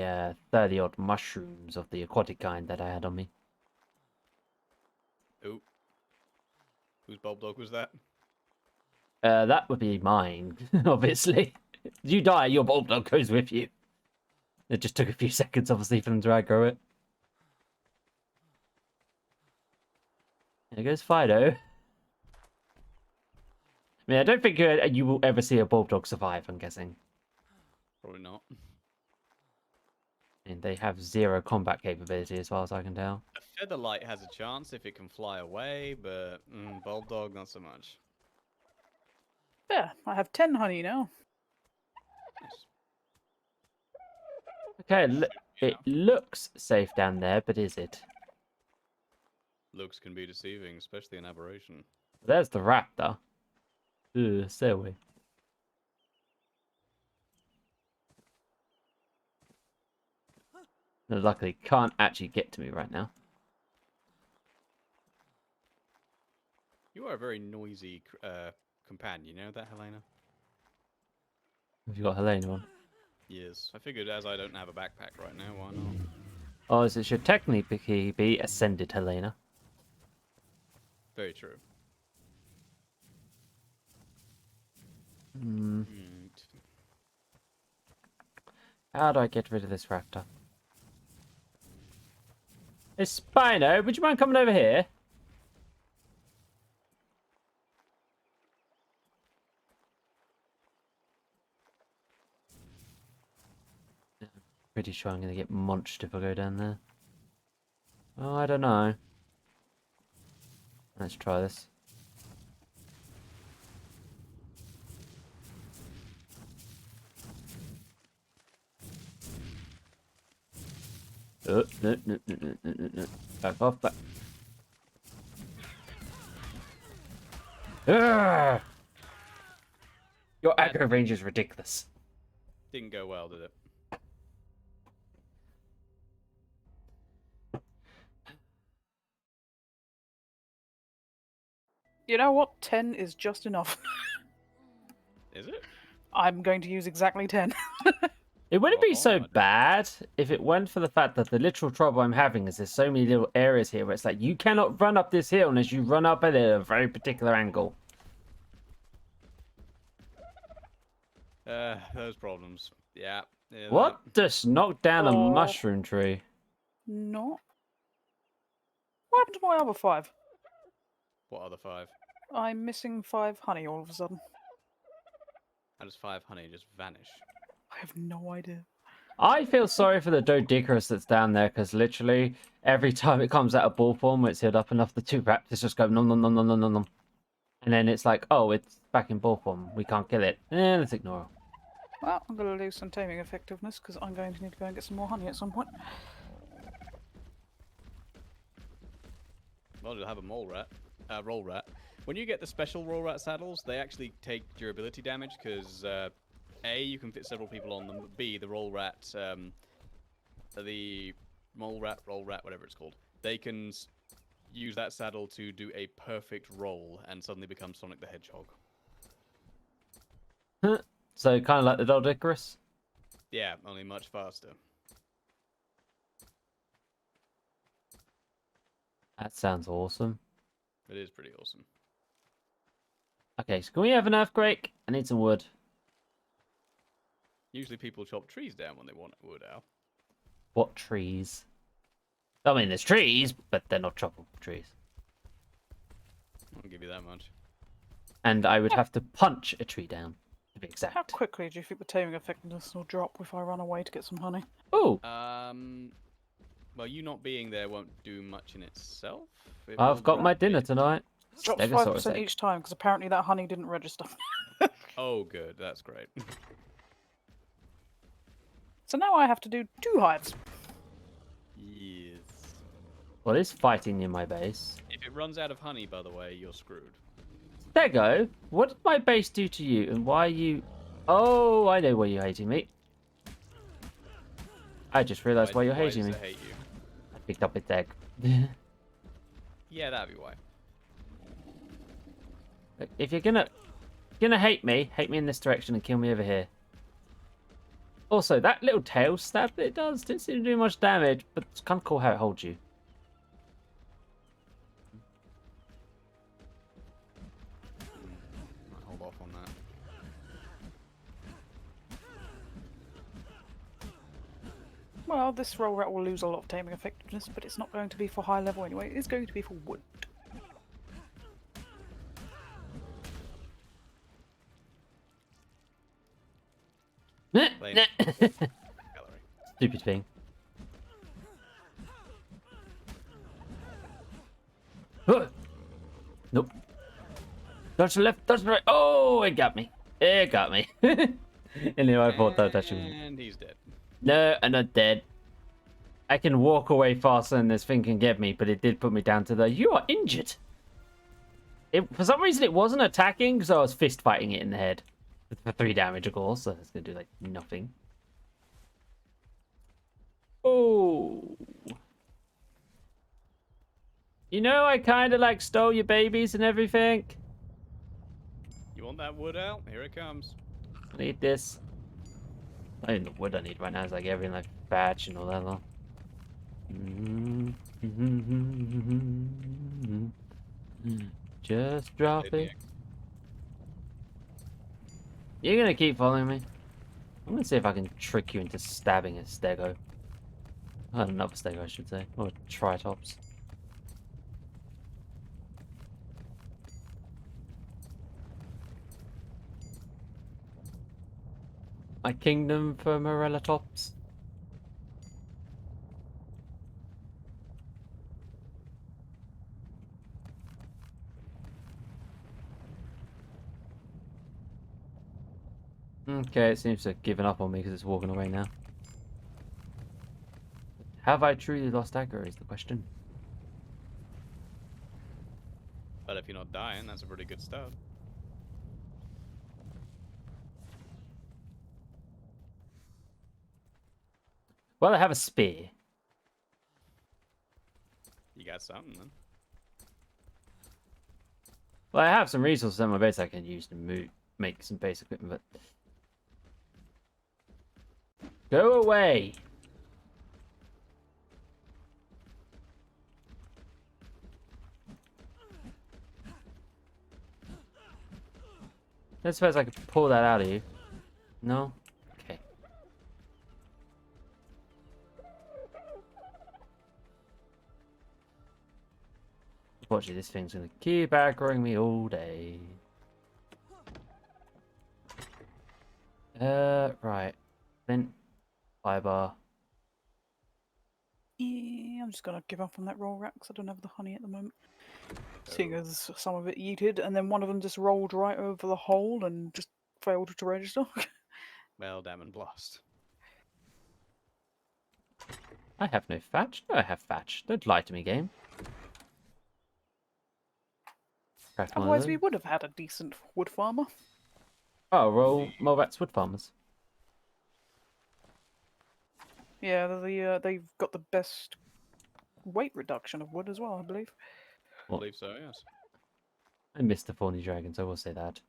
30-odd mushrooms of the aquatic kind that I had on me. Ooh. Whose bulb dog was that? That would be mine, obviously. You die, your bulb dog goes with you. It just took a few seconds, obviously, for them to aggro it. There goes Fido. I mean, I don't think you will ever see a bulb dog survive, I'm guessing. Probably not. And they have zero combat capability, as far as I can tell. A featherlight has a chance if it can fly away, but bulb dog not so much. There, I have 10 honey now. Nice. Okay, it looks safe down there, but is it? Looks can be deceiving, especially in aberration. There's the raptor. Ugh, stay away. No, luckily, can't actually get to me right now. You are a very noisy companion, you know that, Helena? Have you got Helena on? Yes. I figured as I don't have a backpack right now, why not? Oh, as it should technically be Ascended Helena. Very true. Hmm. Right. How do I get rid of this raptor? Hey, Spino, would you mind coming over here? Pretty sure I'm going to get munched if I go down there. Oh, I don't know. Let's try this. No, no, no, no, no, no, no. Back off, back. Urgh! Your aggro range is ridiculous. Didn't go well, did it? You know what? 10 is just enough. Is it? I'm going to use exactly 10. It wouldn't be so God. bad if it weren't for the fact that the literal trouble I'm having is there's so many little areas here where it's like you cannot run up this hill unless you run up it at a very particular angle. Those problems. Yeah. Yeah, What? Just knocked down a Oh. mushroom tree. Not. What happened to my other 5? What other 5? I'm missing 5 honey all of a sudden. How does 5 honey just vanish? I have no idea. I feel sorry for the Dodicarus that's down there because literally every time it comes out of ball form, it's healed up enough. The 2 raptors just go nom nom nom nom nom nom nom. And then it's like, oh, it's back in ball form. We can't kill it. Let's ignore it. Well, I'm going to lose some taming effectiveness because I'm going to need to go and get some more honey at some point. Well, you'll have a roll rat. When you get the special roll rat saddles, they actually take durability damage because A, you can fit several people on them, but B, the roll rat, whatever it's called, they can use that saddle to do a perfect roll and suddenly become Sonic the Hedgehog. So kind of like the Dodicarus. Yeah, only much faster. That sounds awesome. It is pretty awesome. Okay, so can we have an earthquake? I need some wood. Usually people chop trees down when they want wood out. What trees? I mean, there's trees, but they're not choppable trees. I'll give you that much. And I would have to punch a tree down, to be How exact. quickly do you think the taming effectiveness will drop if I run away to get some honey? Oh, Well, you not being there won't do much in itself. It I've will got my drop dinner it. tonight. Drops Stegosaurus 5% egg. each time because apparently that honey didn't register. Oh, good. That's great. So now I have to do 2 hives. Yes. What is fighting near my base? If it runs out of honey, by the way, you're screwed. Stego, what did my base do to you, and why are you... Oh, I know why you're hating me. I just realised why you're hating me. Does it hate you? I picked up its egg. Yeah, that'd be why. If you're gonna hate me in this direction and kill me over here. Also, that little tail stab that it does didn't seem to do much damage, but it's kind of cool how it holds you. Might hold off on that. Well, this roll rat will lose a lot of taming effectiveness, but it's not going to be for high level anyway. It's going to be for wood. Plain gallery. Stupid thing. Nope. Dodge to the left, dodge to the right. Oh, it got me. It got me. Anyway, I thought that was actually... And he's dead. No, I'm not dead. I can walk away faster than this thing can get me, but it did put me down to the... You are injured. For some reason, it wasn't attacking, so I was fist fighting it in the head. For 3 damage, of course, so it's going to do, like, nothing. Oh. You know, I kind of, like, stole your babies and everything. You want that wood out? Here it comes. I need this. Not even the wood I need right now is, like, everything, like, thatch and all that, though. Just drop Hit the it. You're gonna keep following me. I'm gonna see if I can trick you into stabbing a stego. Another stego, I should say. Or tritops. My kingdom for Morellatops. Okay, it seems to have given up on me because it's walking away now. Have I truly lost aggro is the question. But if you're not dying, that's a pretty good start. Well, I have a spear. You got something then. Well, I have some resources on my base I can use to make some base equipment, but... Go away! I suppose I could pull that out of you. No? Okay. Unfortunately, this thing's gonna keep aggroing me all day. Right. Flint, fiber. Yeah, I'm just gonna give up on that roll rack because I don't have the honey at the moment. Seeing as some of it yeeted, and then one of them just rolled right over the hole and just failed to register. Well, damn and blast. I have no thatch. No, I have thatch. Don't lie to me, game. Craft one of Otherwise, we those. would have had a decent wood farmer. Oh, roll Mulvat's wood farmers. Yeah, they've got the best weight reduction of wood as well, I believe. I believe so, yes. I missed the thorny dragon, so we'll say that.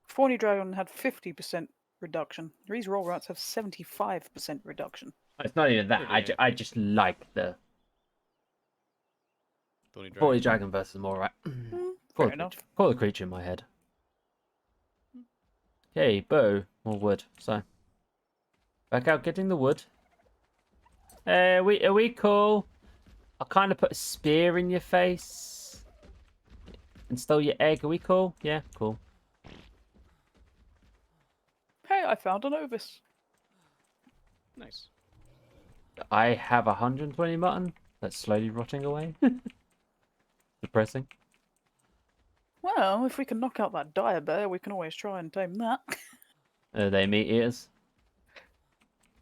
Fawny Dragon had 50% reduction. These roll rats have 75% reduction. It's not even that. Pretty I just like the thorny dragon versus more right. Fair enough. Call the creature in my head. Okay, bow, more wood. So back out getting the wood. Are we cool? I'll kind of put a spear in your face and stole your egg. Are we cool? Yeah, cool. Hey, I found an ovis. Nice. I have 120 mutton that's slowly rotting away. Depressing. Well, if we can knock out that dire bear, we can always try and tame that. Are they meat eaters?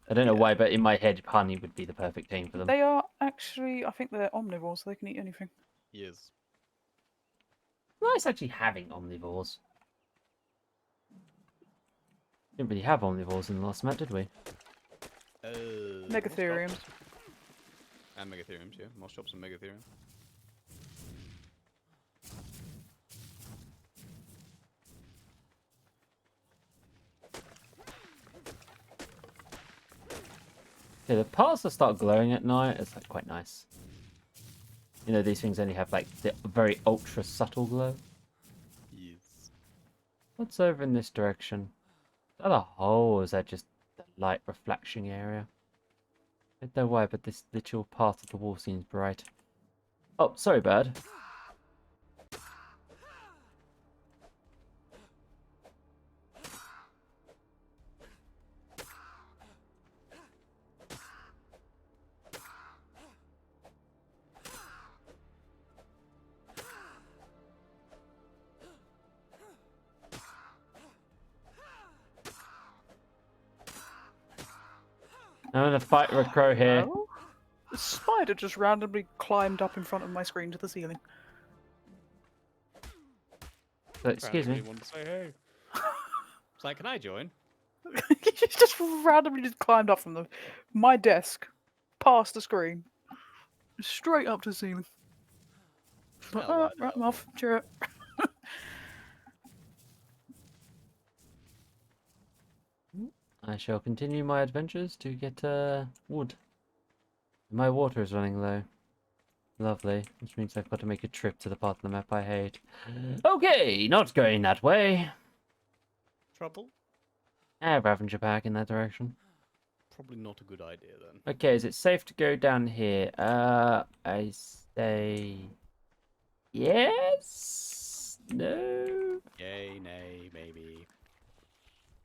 I don't know Yeah. why, but in my head, honey would be the perfect tame for them. They are actually, I think they're omnivores, so they can eat anything. Yes. Nice actually having omnivores. Didn't really have omnivores in the last map, did we? Megatheriums. And Megatheriums, yeah. More shops and Megatherium. Yeah, the parts that start glowing at night is like quite nice. You know, these things only have like the very ultra subtle glow. Yes. What's over in this direction? Is that a hole or is that just the light reflection area? I don't know why, but this literal part of the wall seems bright. Oh, sorry, bird. I'm gonna fight with a crow here. Oh, a spider just randomly climbed up in front of my screen to the ceiling. So, excuse me. Randomly wanted to say hey. It's like, can I join? He just randomly just climbed up from my desk, past the screen, straight up to the ceiling. Like, Oh, right, I'm off. Cheer. I shall continue my adventures to get wood. My water is running low. Lovely. Which means I've got to make a trip to the part of the map I hate. Okay, not going that way. Trouble? Ravager pack in that direction. Probably not a good idea then. Okay, is it safe to go down here? I say... Yes? No? Yay, nay, maybe.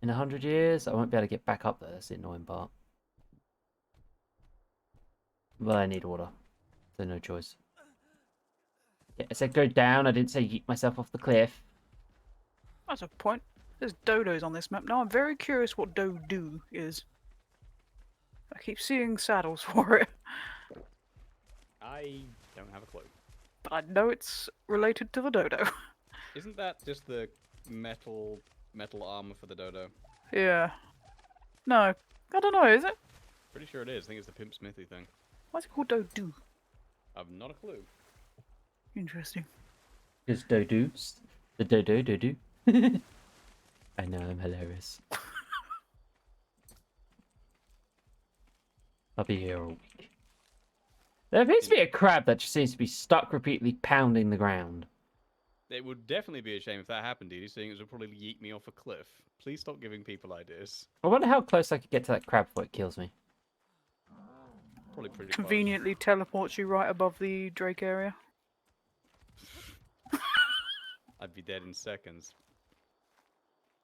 In 100 years? I won't be able to get back up there. That's the annoying part. Well, I need water. So no choice. Yeah, I said go down. I didn't say yeet myself off the cliff. That's a point. There's dodos on this map. Now I'm very curious what do is. I keep seeing saddles for it, I don't have a clue. but I know it's related to the dodo. Isn't that just the metal armor for the dodo? Yeah. No, I don't know, is it? Pretty sure it is. I think it's the Pimp Smithy thing. Why's it called do? I've not a clue. Interesting. Just dodoos. The dodo. I know, I'm hilarious. I'll be here all week. There appears to be a crab that just seems to be stuck repeatedly pounding the ground. It would definitely be a shame if that happened, Dee, seeing as it would probably yeet me off a cliff. Please stop giving people ideas. I wonder how close I could get to that crab before it kills me. Probably pretty Conveniently teleports you right above the Drake area. close. I'd be dead in seconds.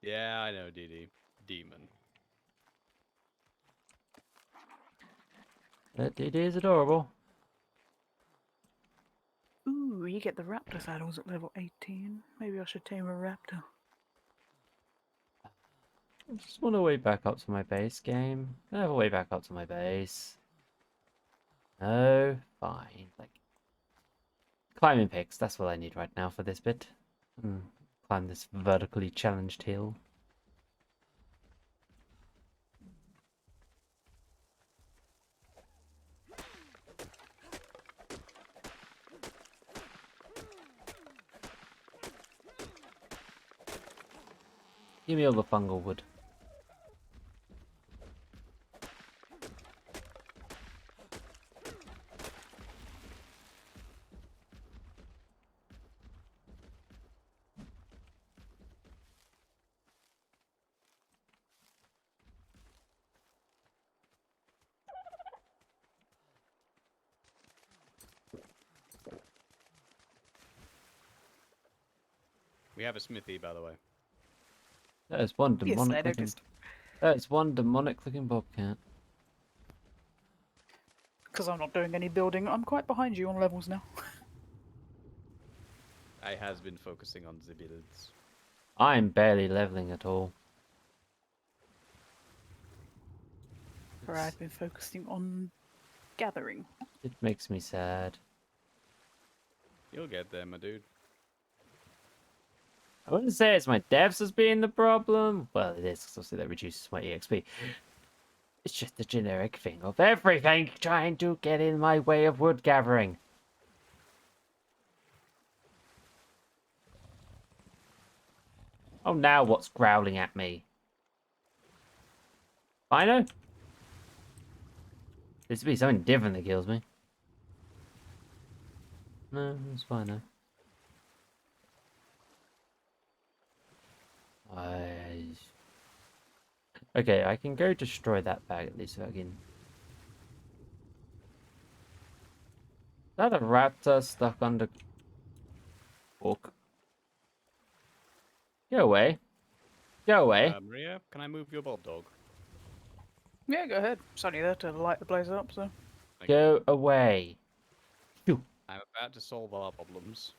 Yeah, I know, Dee. Demon. It is adorable. Ooh, you get the raptor saddles at level 18. Maybe I should tame a raptor. I just want to way back up to my base game. I have a way back up to my base. No, fine. Like climbing picks. That's what I need right now for this bit. Climb this vertically challenged hill. Give me all the fungal wood. We have a smithy, by the way. That is one Yes, demonic I looking. noticed. That is one demonic looking bobcat. Because I'm not doing any building, I'm quite behind you on levels now. I has been focusing on the builds. I'm barely leveling at all. Where I've been focusing on gathering. It makes me sad. You'll get there, my dude. I wouldn't say it's my devs as being the problem. Well, it is, because obviously that reduces my EXP. It's just the generic thing of everything trying to get in my way of wood gathering. Oh, now what's growling at me? Fino? There's to be something different that kills me. No, it's Fino. Okay, I can go destroy that bag at least if I can. Is that a raptor stuck under... Walk. Go away. Go away. Maria, can I move your bob dog? Yeah, go ahead. It's only there to light the place up, so. Thank you. Go away. Phew. I'm about to solve our problems.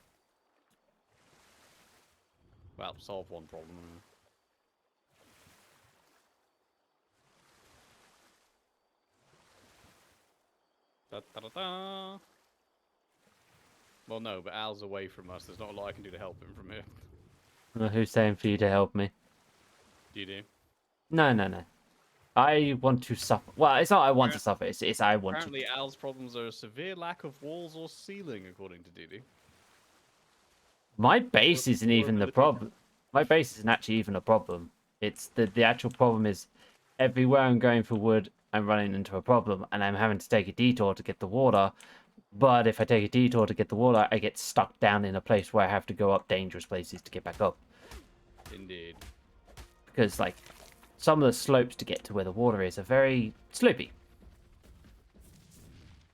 Well, solve one problem. Da, da, da, da. Well, no, but Al's away from us. There's not a lot I can do to help him from here. Well, who's saying for you to help me? Do you do? No, no, no. I want to suffer. Well, it's not I want to suffer. It's I want to. Apparently, Al's problems are a severe lack of walls or ceiling, according to Didi. My base isn't even the problem. My base isn't actually even a problem. It's the actual problem is everywhere I'm going for wood, I'm running into a problem, and I'm having to take a detour to get the water. But if I take a detour to get the water, I get stuck down in a place where I have to go up dangerous places to get back up. Indeed. Because, like, some of the slopes to get to where the water is are very slopey. I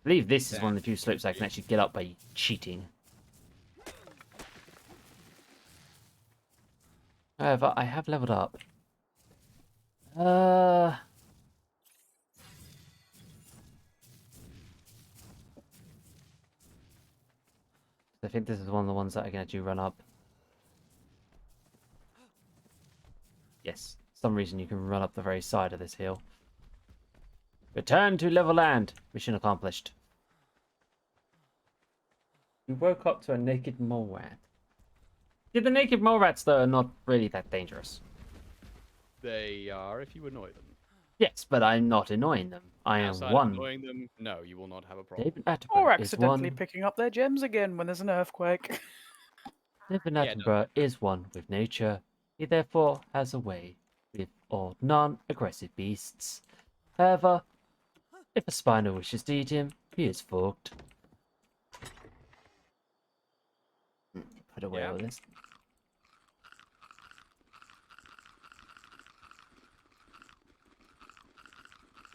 believe this is one of the few slopes I can actually get up by cheating. However, I have leveled up. I think this is one of the ones that I can actually run up. some reason you can run up the very side of this hill. Return to level land. Mission accomplished. You woke up to a naked mole rat. Yeah, the naked mole rats, though, are not really that dangerous. They are if you annoy them. Yes, but I'm not annoying them. I am Outside of one. annoying them, no, you will not have a problem. David Attenborough Or is accidentally one. picking up their gems again when there's an earthquake. David Yeah, Attenborough is one with nature. He therefore has a way with all non-aggressive beasts. However, if a spino wishes to eat him, he is fucked. Put away Yeah. all this.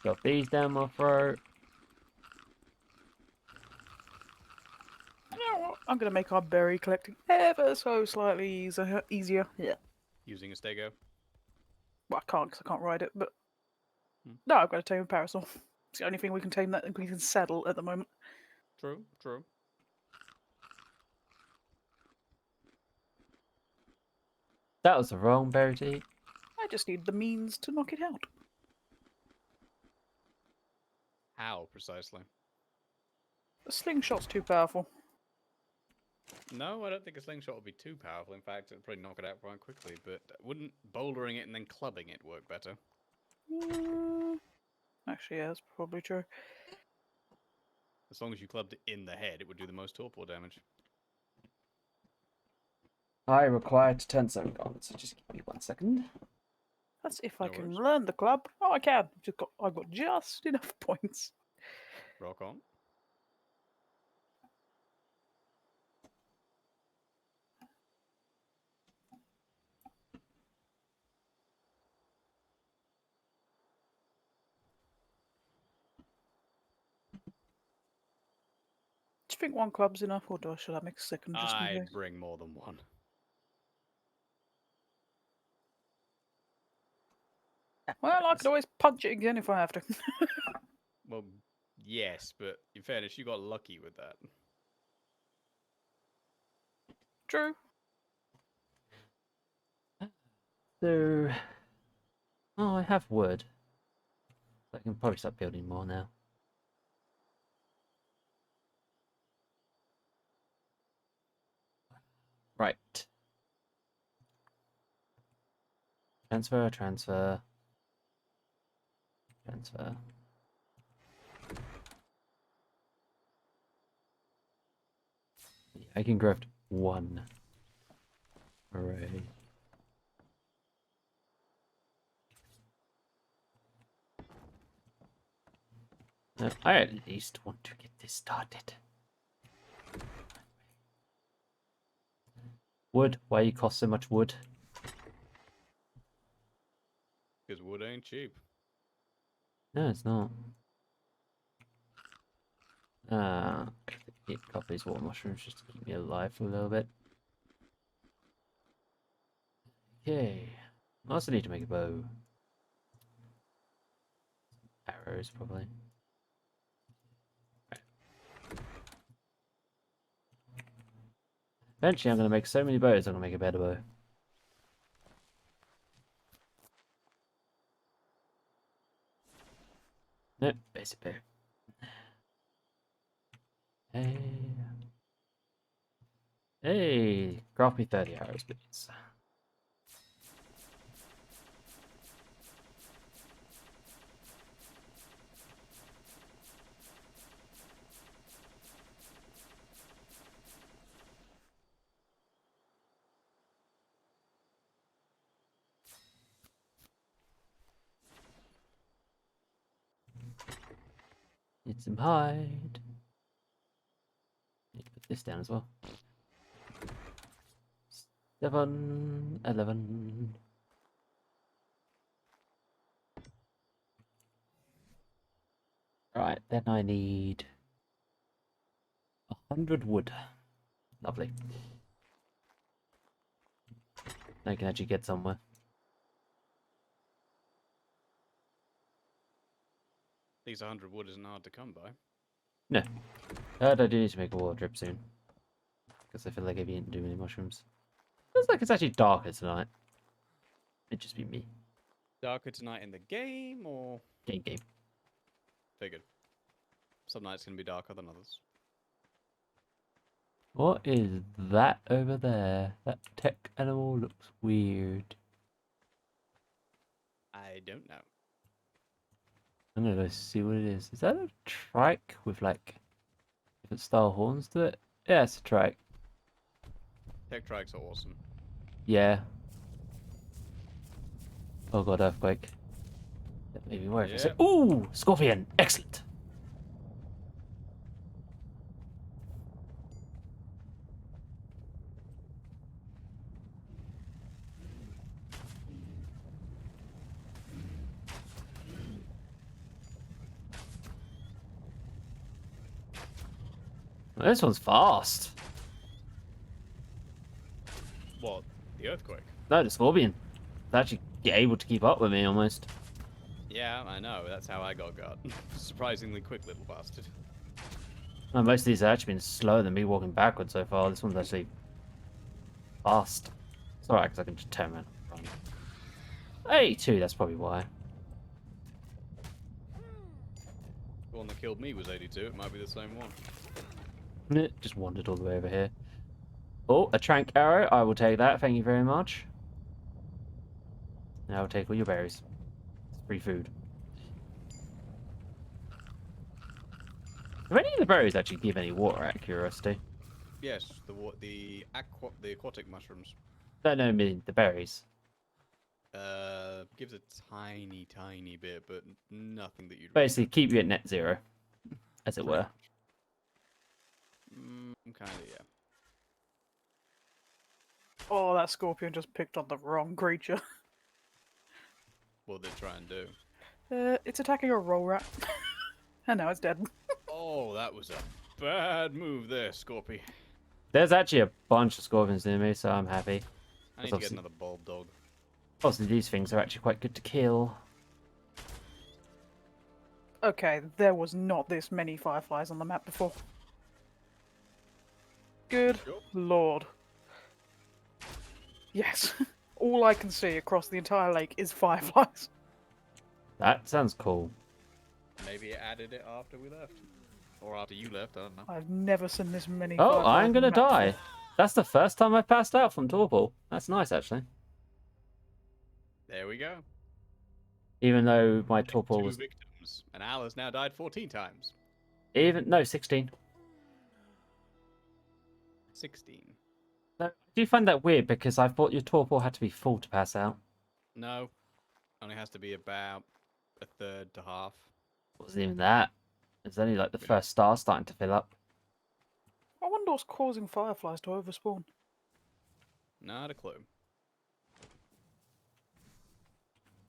Got these down my throat. You know what? I'm going to make our berry collecting ever so slightly easier. Yeah. Using a stego. Well, I can't because I can't ride it, but... Hmm. No, I've got to tame a parasol. It's the only thing we can tame that we can saddle at the moment. True, true. That was the wrong berry to eat. I just need the means to knock it out. How, precisely? The slingshot's too powerful. No, I don't think a slingshot would be too powerful. In fact, it'd probably knock it out quite quickly, but wouldn't bouldering it and then clubbing it work better? Actually, yeah, that's probably true. As long as you clubbed it in the head, it would do the most torpor damage. I require to turn something on, so just give me 1 second. That's if I No can worries. learn the club. Oh, I can. I've got just enough points. Rock on. Do you think one club's enough, or should I make a second just in I'd case? bring more than one. Well, I could always punch it again if I have to. Well, yes, but in fairness, you got lucky with that. True. So, oh, I have wood. I can probably start building more now. Right. Transfer, transfer. Transfer. Yeah, I can graft one array. I at least want to get this started. Wood? Why you cost so much wood? Because wood ain't cheap. No, it's not. Eat a couple of these water mushrooms just to keep me alive for a little bit. Okay. I also need to make a bow. Arrows, probably. Eventually, I'm going to make so many bows, I'm going to make a better bow. Nope, basic bow. Hey. Hey, craft me 30 arrows, please. Need some hide. Need to put this down as well. 7, 11. Right, then I need 100 wood. Lovely. I can actually get somewhere. These 100 wood isn't hard to come by. No. I do need to make a water drip soon. Because I feel like I've eaten too many mushrooms. Feels like it's actually darker tonight. It'd just be me. Darker tonight in the game, or Game. figured? Some nights can be darker than others. What is that over there? That tech animal looks weird. I don't know. I'm gonna go see what it is. Is that a trike with like different style horns to it? Yeah, it's a trike. Tech trikes are awesome. Yeah. Oh god, earthquake. That made me worry for a sec. Yep. Ooh, scorpion! Excellent! Well, this one's fast. What? The earthquake? No, the scorpion. It's actually able to keep up with me almost. Yeah, I know. That's how I got. Surprisingly quick little bastard. No, most of these have actually been slower than me walking backwards so far. This one's actually fast. It's alright, because I can just turn around and run. 82, that's probably why. The one that killed me was 82. It might be the same one. Just wandered all the way over here. Oh, a trank arrow. I will take that. Thank you very much. Now I'll take all your berries. It's free food. Do any of the berries actually give any water out of curiosity? Yes, the aquatic mushrooms. No, I mean the berries. Gives a tiny bit, but nothing that you'd Basically, keep you at net zero, as it were. Kind of, yeah. Oh, that scorpion just picked on the wrong creature. What they try and do. It's attacking a roll rat. And now it's dead. Oh, that was a bad move there, Scorpy. There's actually a bunch of scorpions near me, so I'm happy. I need to get another bulb dog. Obviously, these things are actually quite good to kill. Okay, there was not this many fireflies on the map before. Good lord. Yes. All I can see across the entire lake is fireflies. That sounds cool. Maybe it added it after we left. Or after you left, I don't know. I've never seen this many Oh, fireflies I'm on the gonna map die. before. That's the first time I've passed out from torpor. That's nice, actually. There we go. Even though my torpor 2 was... victims. And Al has now died 14 times. No, 16. 16. No, I do find that weird because I thought your torpor had to be full to pass out. No. Only has to be about a third to half. It wasn't even that. It's only like the first star starting to fill up. I wonder what's causing fireflies to overspawn. Not a clue.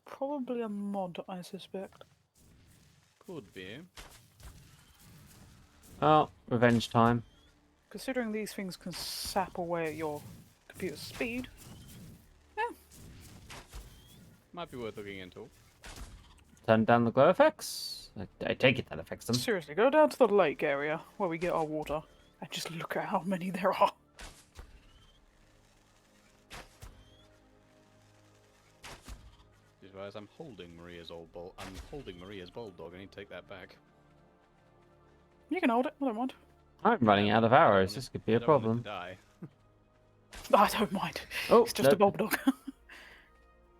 Probably a mod, I suspect. Could be. Oh, revenge time. Considering these things can sap away at your computer's speed. Might be worth looking into. Turn down the glow effects. I take it that affects them. Seriously, go down to the lake area where we get our water and just look at how many there are. Just realised I'm holding Maria's bulb dog. I need to take that back. You can hold it, I don't mind. I'm running out of arrows. This could be a I don't want it problem. to die. I don't mind. Oh, It's just a bulb dog.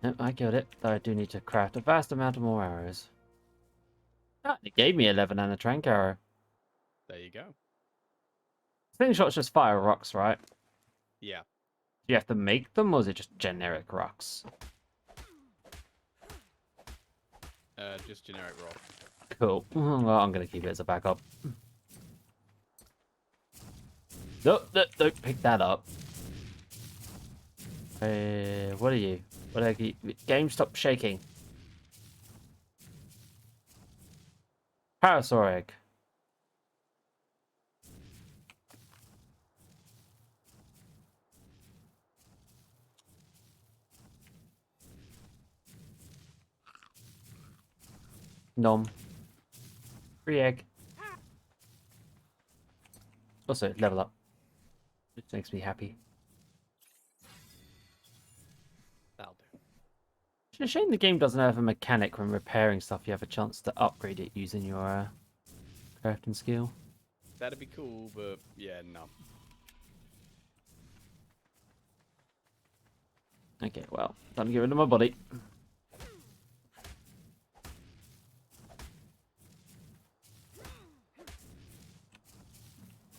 No, I got it. Though I do need to craft a vast amount of more arrows. Ah, it gave me 11 and a trank arrow. There you go. Slingshots just fire rocks, right? Yeah. Do you have to make them, or is it just generic rocks? Just generic rock. Cool. Well, I'm going to keep it as a backup. Nope, pick that up. What are you? What are you? Game, stop shaking. Parasaur egg. Nom. Free egg. Also, level up. Which makes me happy. That'll do. It's a shame the game doesn't have a mechanic when repairing stuff. You have a chance to upgrade it using your crafting skill. That'd be cool, but yeah, no. Okay, well, time to get rid of my body.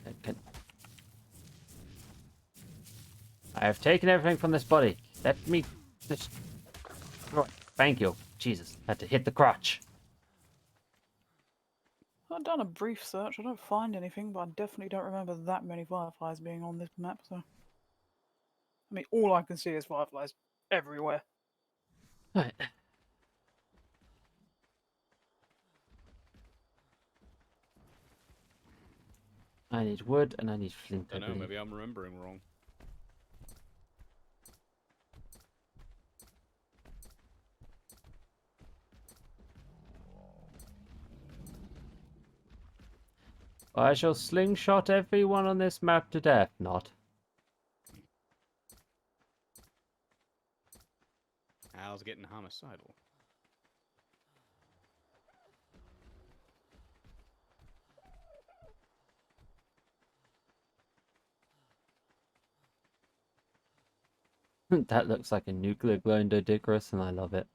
Okay. I have taken everything from this body. Let me just... Right, thank you. Jesus, had to hit the crotch. I've done a brief search. I don't find anything, but I definitely don't remember that many fireflies being on this map. So, I mean, all I can see is fireflies everywhere. Right. I need wood and I need flint. I don't know, maybe I'm remembering wrong. I shall slingshot everyone on this map to death, not. Al's getting homicidal. That looks like a nuclear glondodigerous and I love it.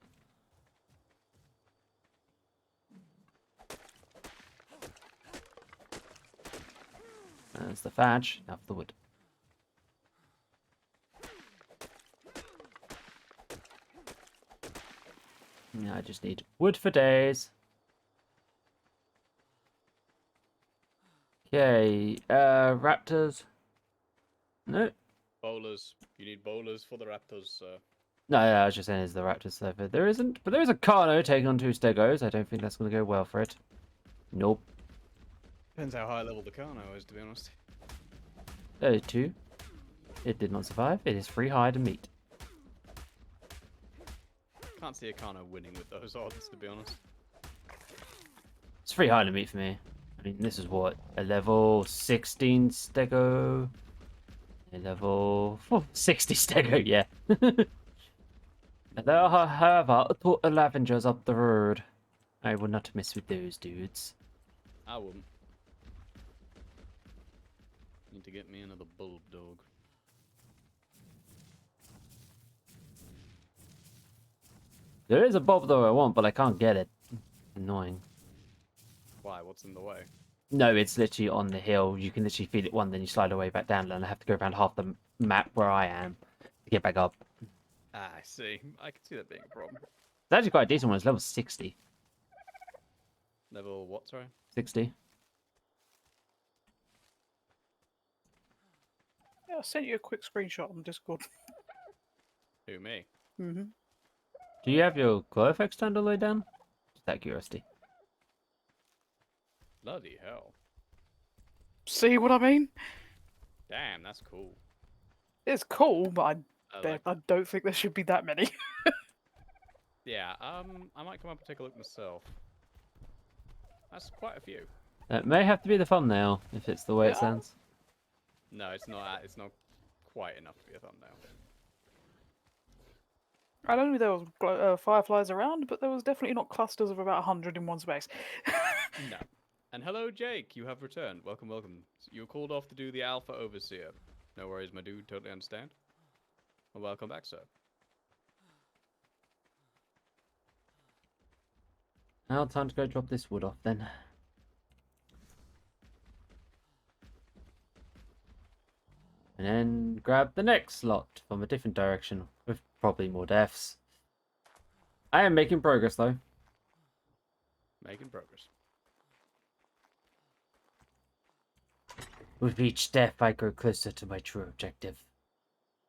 There's the thatch, now for the wood. Now I just need wood for days. Okay, raptors. No. Bowlers. You need bowlers for the raptors, No, I was just saying it's the raptors server. There isn't, but there is a Carno taking on 2 Stegos. I don't think that's going to go well for it. Nope. Depends how high level the Carno is, to be honest. 32. It did not survive. It is free hide and meat. Can't see a Carno winning with those odds, to be honest. It's free hide and meat for me. I mean, this is what? A level 16 Stego? A level 60 Stego, yeah. There are, however, two Lavengers up the road. I will not mess with those dudes. I wouldn't. Need to get me another bulb dog. There is a bob though I want, but I can't get it. Annoying. Why? What's in the way? No, it's literally on the hill. You can literally feed it one, then you slide away back down, and I have to go around half the map where I am to get back up. Ah, I see. I can see that being a problem. It's actually quite a decent one. It's level 60. Level what, sorry? 60. Yeah, I sent you a quick screenshot on Discord. Who, me? Mm-hmm. Do you have your glow effects turned all the way down? Just out of curiosity. Bloody hell. See what I mean? Damn, that's cool. It's cool, but like I don't think there should be that many. Yeah, I might come up and take a look myself. That's quite a few. It may have to be the thumbnail, if it's the way it Yeah. sounds. No, it's not. It's not quite enough to be a thumbnail. I don't know there was fireflies around, but there was definitely not clusters of about 100 in one space. No. And hello, Jake. You have returned. Welcome, welcome. You were called off to do the Alpha Overseer. No worries, my dude. Totally understand. Well, welcome back, sir. Now time to go drop this wood off then. And then grab the next lot from a different direction with probably more deaths. I am making progress though. Making progress. With each death I grow closer to my true objective.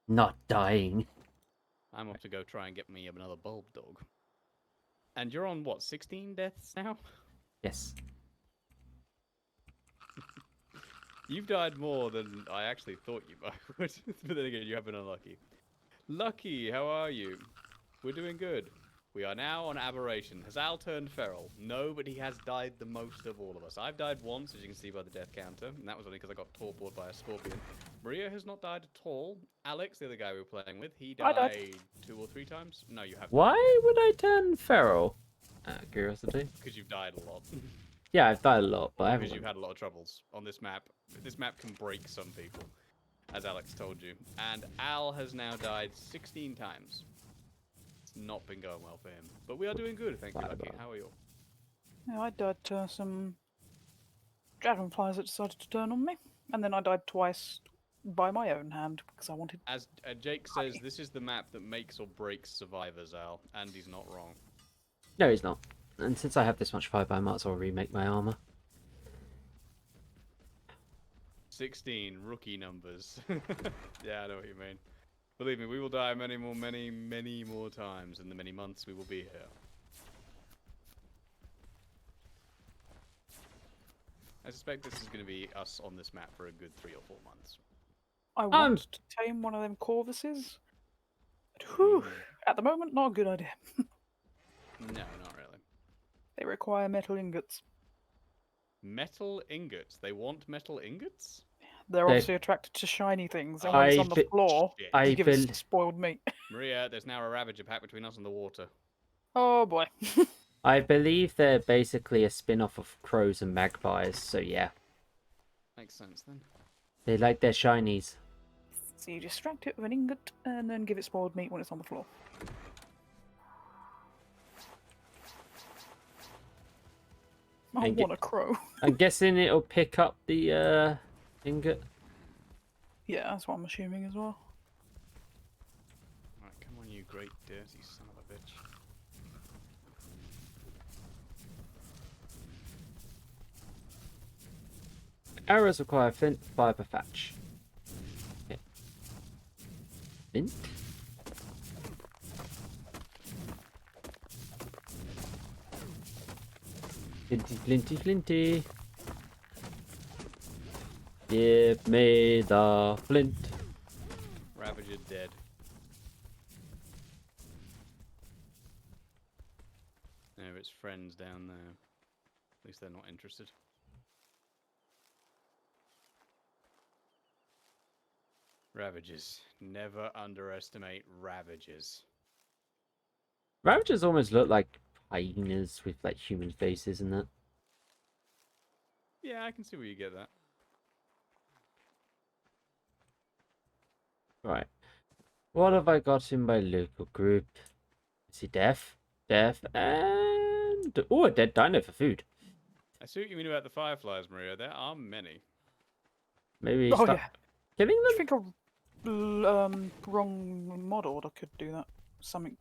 Not dying. I'm off to go try and get me another bulb dog. And you're on, what, 16 deaths now? Yes. You've died more than I actually thought you would. But then again, you have been unlucky. Lucky, how are you? We're doing good. We are now on aberration. Has Al turned feral? No, but he has died the most of all of us. I've died once, as you can see by the death counter, and that was only because I got torpored by a scorpion. Maria has not died at all. Alex, the other guy we were playing with, he I died died. 2 or 3 times. No, you haven't. Why would I turn feral? Out of curiosity. Because you've died a lot. Yeah, I've died a lot, but I haven't. Because you've had a lot of troubles on this map. This map can break some people, as Alex told you. And Al has now died 16 times. It's not been going well for him. But we are doing good, thank you, Lucky. How are you? Yeah, I died to some dragonflies that decided to turn on me, and then I died twice by my own hand because I wanted. As Jake says, this is the map that makes or breaks survivors, Al. And he's not wrong. No, he's not. And since I have this much fibre, I might as well remake my armor. 16 rookie numbers. Yeah, I know what you mean. Believe me, we will die many more times in the many months we will be here. I suspect this is going to be us on this map for a good 3 or 4 months. I want to tame one of them corvuses. But whew, at the moment, not a good idea. No, not really. They require metal ingots. Metal ingots? They want metal ingots? They're They- obviously attracted to shiny things, and when it's on the floor, Shit. I you give it bel- spoiled meat. Maria, there's now a Ravager pack between us and the water. Oh boy. I believe they're basically a spin-off of crows and magpies, so yeah. Makes sense then. They like their shinies. So you distract it with an ingot, and then give it spoiled meat when it's on the floor. I And want a crow. I'm guessing it'll pick up the ingot. Yeah, that's what I'm assuming as well. Alright, come on, you great dirty son of a bitch. Arrows require flint, fibre, thatch. Okay. Flint? Flinty, flinty, flinty. Give me the flint. Ravager dead. No, it's friends down there. At least they're not interested. Ravagers. Never underestimate Ravagers. Ravagers almost look like hyenas with like human faces and that. Yeah, I can see where you get that. Right. What have I got in my local group? Is he deaf? Deaf and... Oh, a dead dino for food. I see what you mean about the fireflies, Maria. There are many. Maybe Oh start yeah. killing I them? think a wrong model that could do that. Something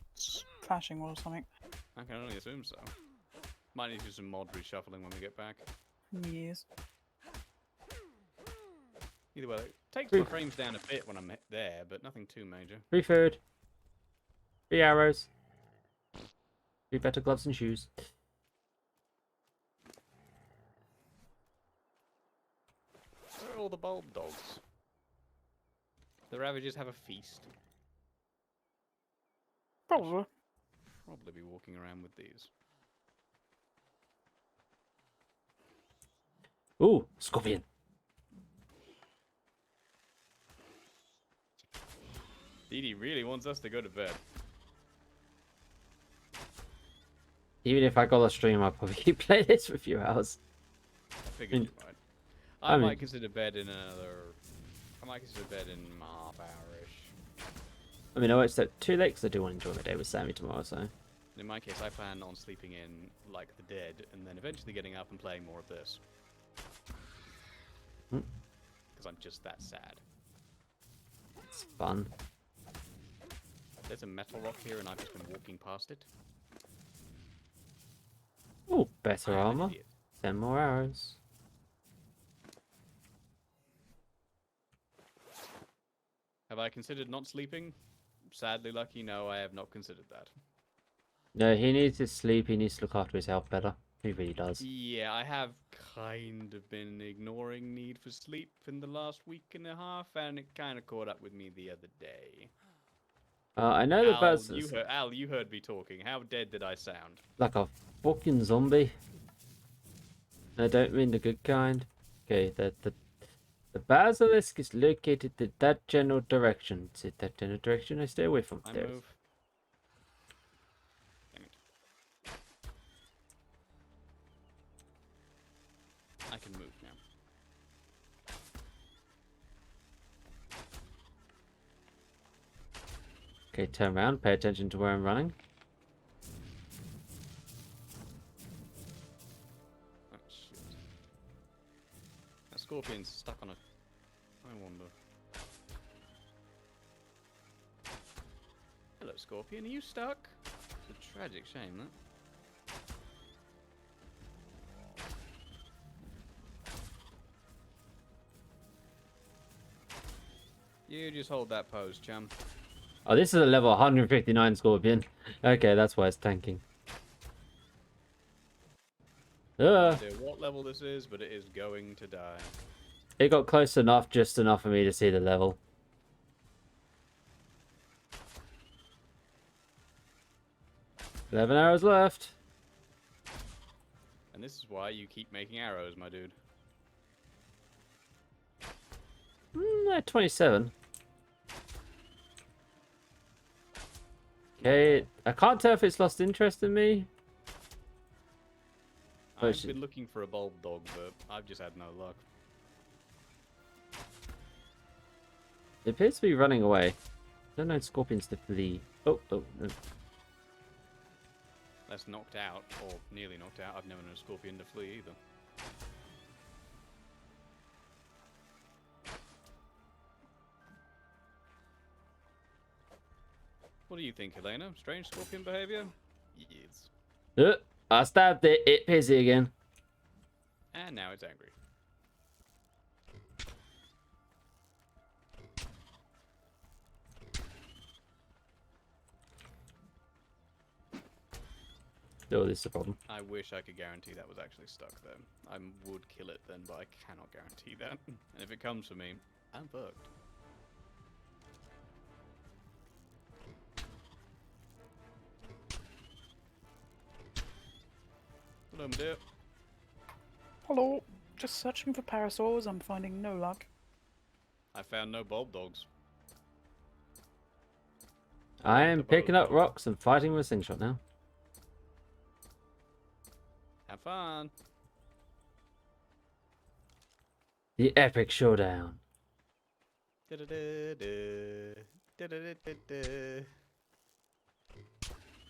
clashing or something. I can only assume so. Might need to do some mod reshuffling when we get back. Yes. Either way, it takes my frames down a bit when I'm there, but nothing too major. Free food. Free arrows. Free better gloves and shoes. Where are all the bulb dogs? The Ravagers have a feast. Probably. Probably be walking around with these. Ooh, scorpion. Dee Dee really wants us to go to bed. Even if I got a stream, I'll probably play this for a few hours. I figured you might. I might consider bed in another... I might consider bed in a half hour-ish. I mean, I won't stay too late because I do want to enjoy my day with Sammy tomorrow, so... In my case, I plan on sleeping in like the dead, and then eventually getting up and playing more of this. Because I'm just that sad. It's fun. There's a metal rock here, and I've just been walking past it. Ooh, better I am an armor. idiot. 10 more arrows. Have I considered not sleeping? Sadly, Lucky, no, I have not considered that. No, he needs to sleep. He needs to look after his health better. He really does. Yeah, I have kind of been ignoring need for sleep in the last week and a half, and it kind of caught up with me the other day. I know the Al, buzz you heard me talking. How dead did I sound? like a fucking zombie. I don't mean the good kind. Okay, the basilisk is located in that general direction. Is it that general direction? I stay away from. I There. move. Dang it. I can move now. Okay, turn around. Pay attention to where I'm running. Oh shit. That scorpion's stuck on a. I wonder. Hello, scorpion. Are you stuck? It's a tragic shame, that. You just hold that pose, chum. Oh, this is a level 159 scorpion. Okay, that's why it's tanking. No idea what level this is, but it is going to die. It got close enough, just enough for me to see the level. Eleven arrows left. And this is why you keep making arrows, my dude. At 27. Okay, I can't tell if it's lost interest in me. Oh, I've shit. been looking for a bulb dog, but I've just had no luck. It appears to be running away. I don't know scorpions to flee. Oh, no. That's knocked out, or nearly knocked out. I've never known a scorpion to flee either. What do you think, Helena? Strange scorpion behavior? Yes. I stabbed it. It pissy again. And now it's angry. Oh, this is a problem. I wish I could guarantee that was actually stuck there. I would kill it then, but I cannot guarantee that. And if it comes for me, I'm fucked. Hello, my dear. Hello. Just searching for parasaurs. I'm finding no luck. I found no bulb dogs. I am picking up rocks and fighting with a slingshot now. Have fun. The epic showdown. Da-da-da-da. Da-da-da-da-da.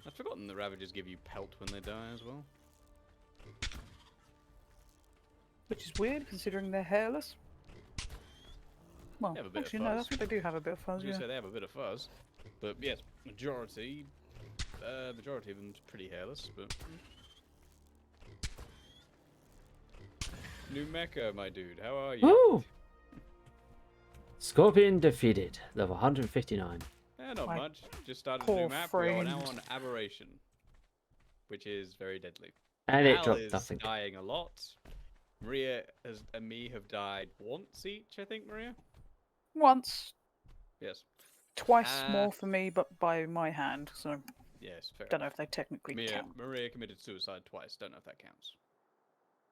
I've forgotten the Ravagers give you pelt when they die as well. Which is weird considering they're hairless. Well, They have a bit of actually no, I fuzz. think they do have a bit of I fuzz, was gonna yeah. say they have a bit of fuzz, but yes, majority of them's pretty hairless. But New Mecca, my dude, how are you? Woo! Scorpion defeated. Level 159. Not My much. Just started a poor new map. We are now friend. on Aberration, which is very deadly. And it Al dropped is nothing. dying a lot. Maria and me have died once each, I think, Maria? Once, Yes. twice more for me, but by my hand, so Yes, fair don't know enough. if they technically count. Maria committed suicide twice. Don't know if that counts.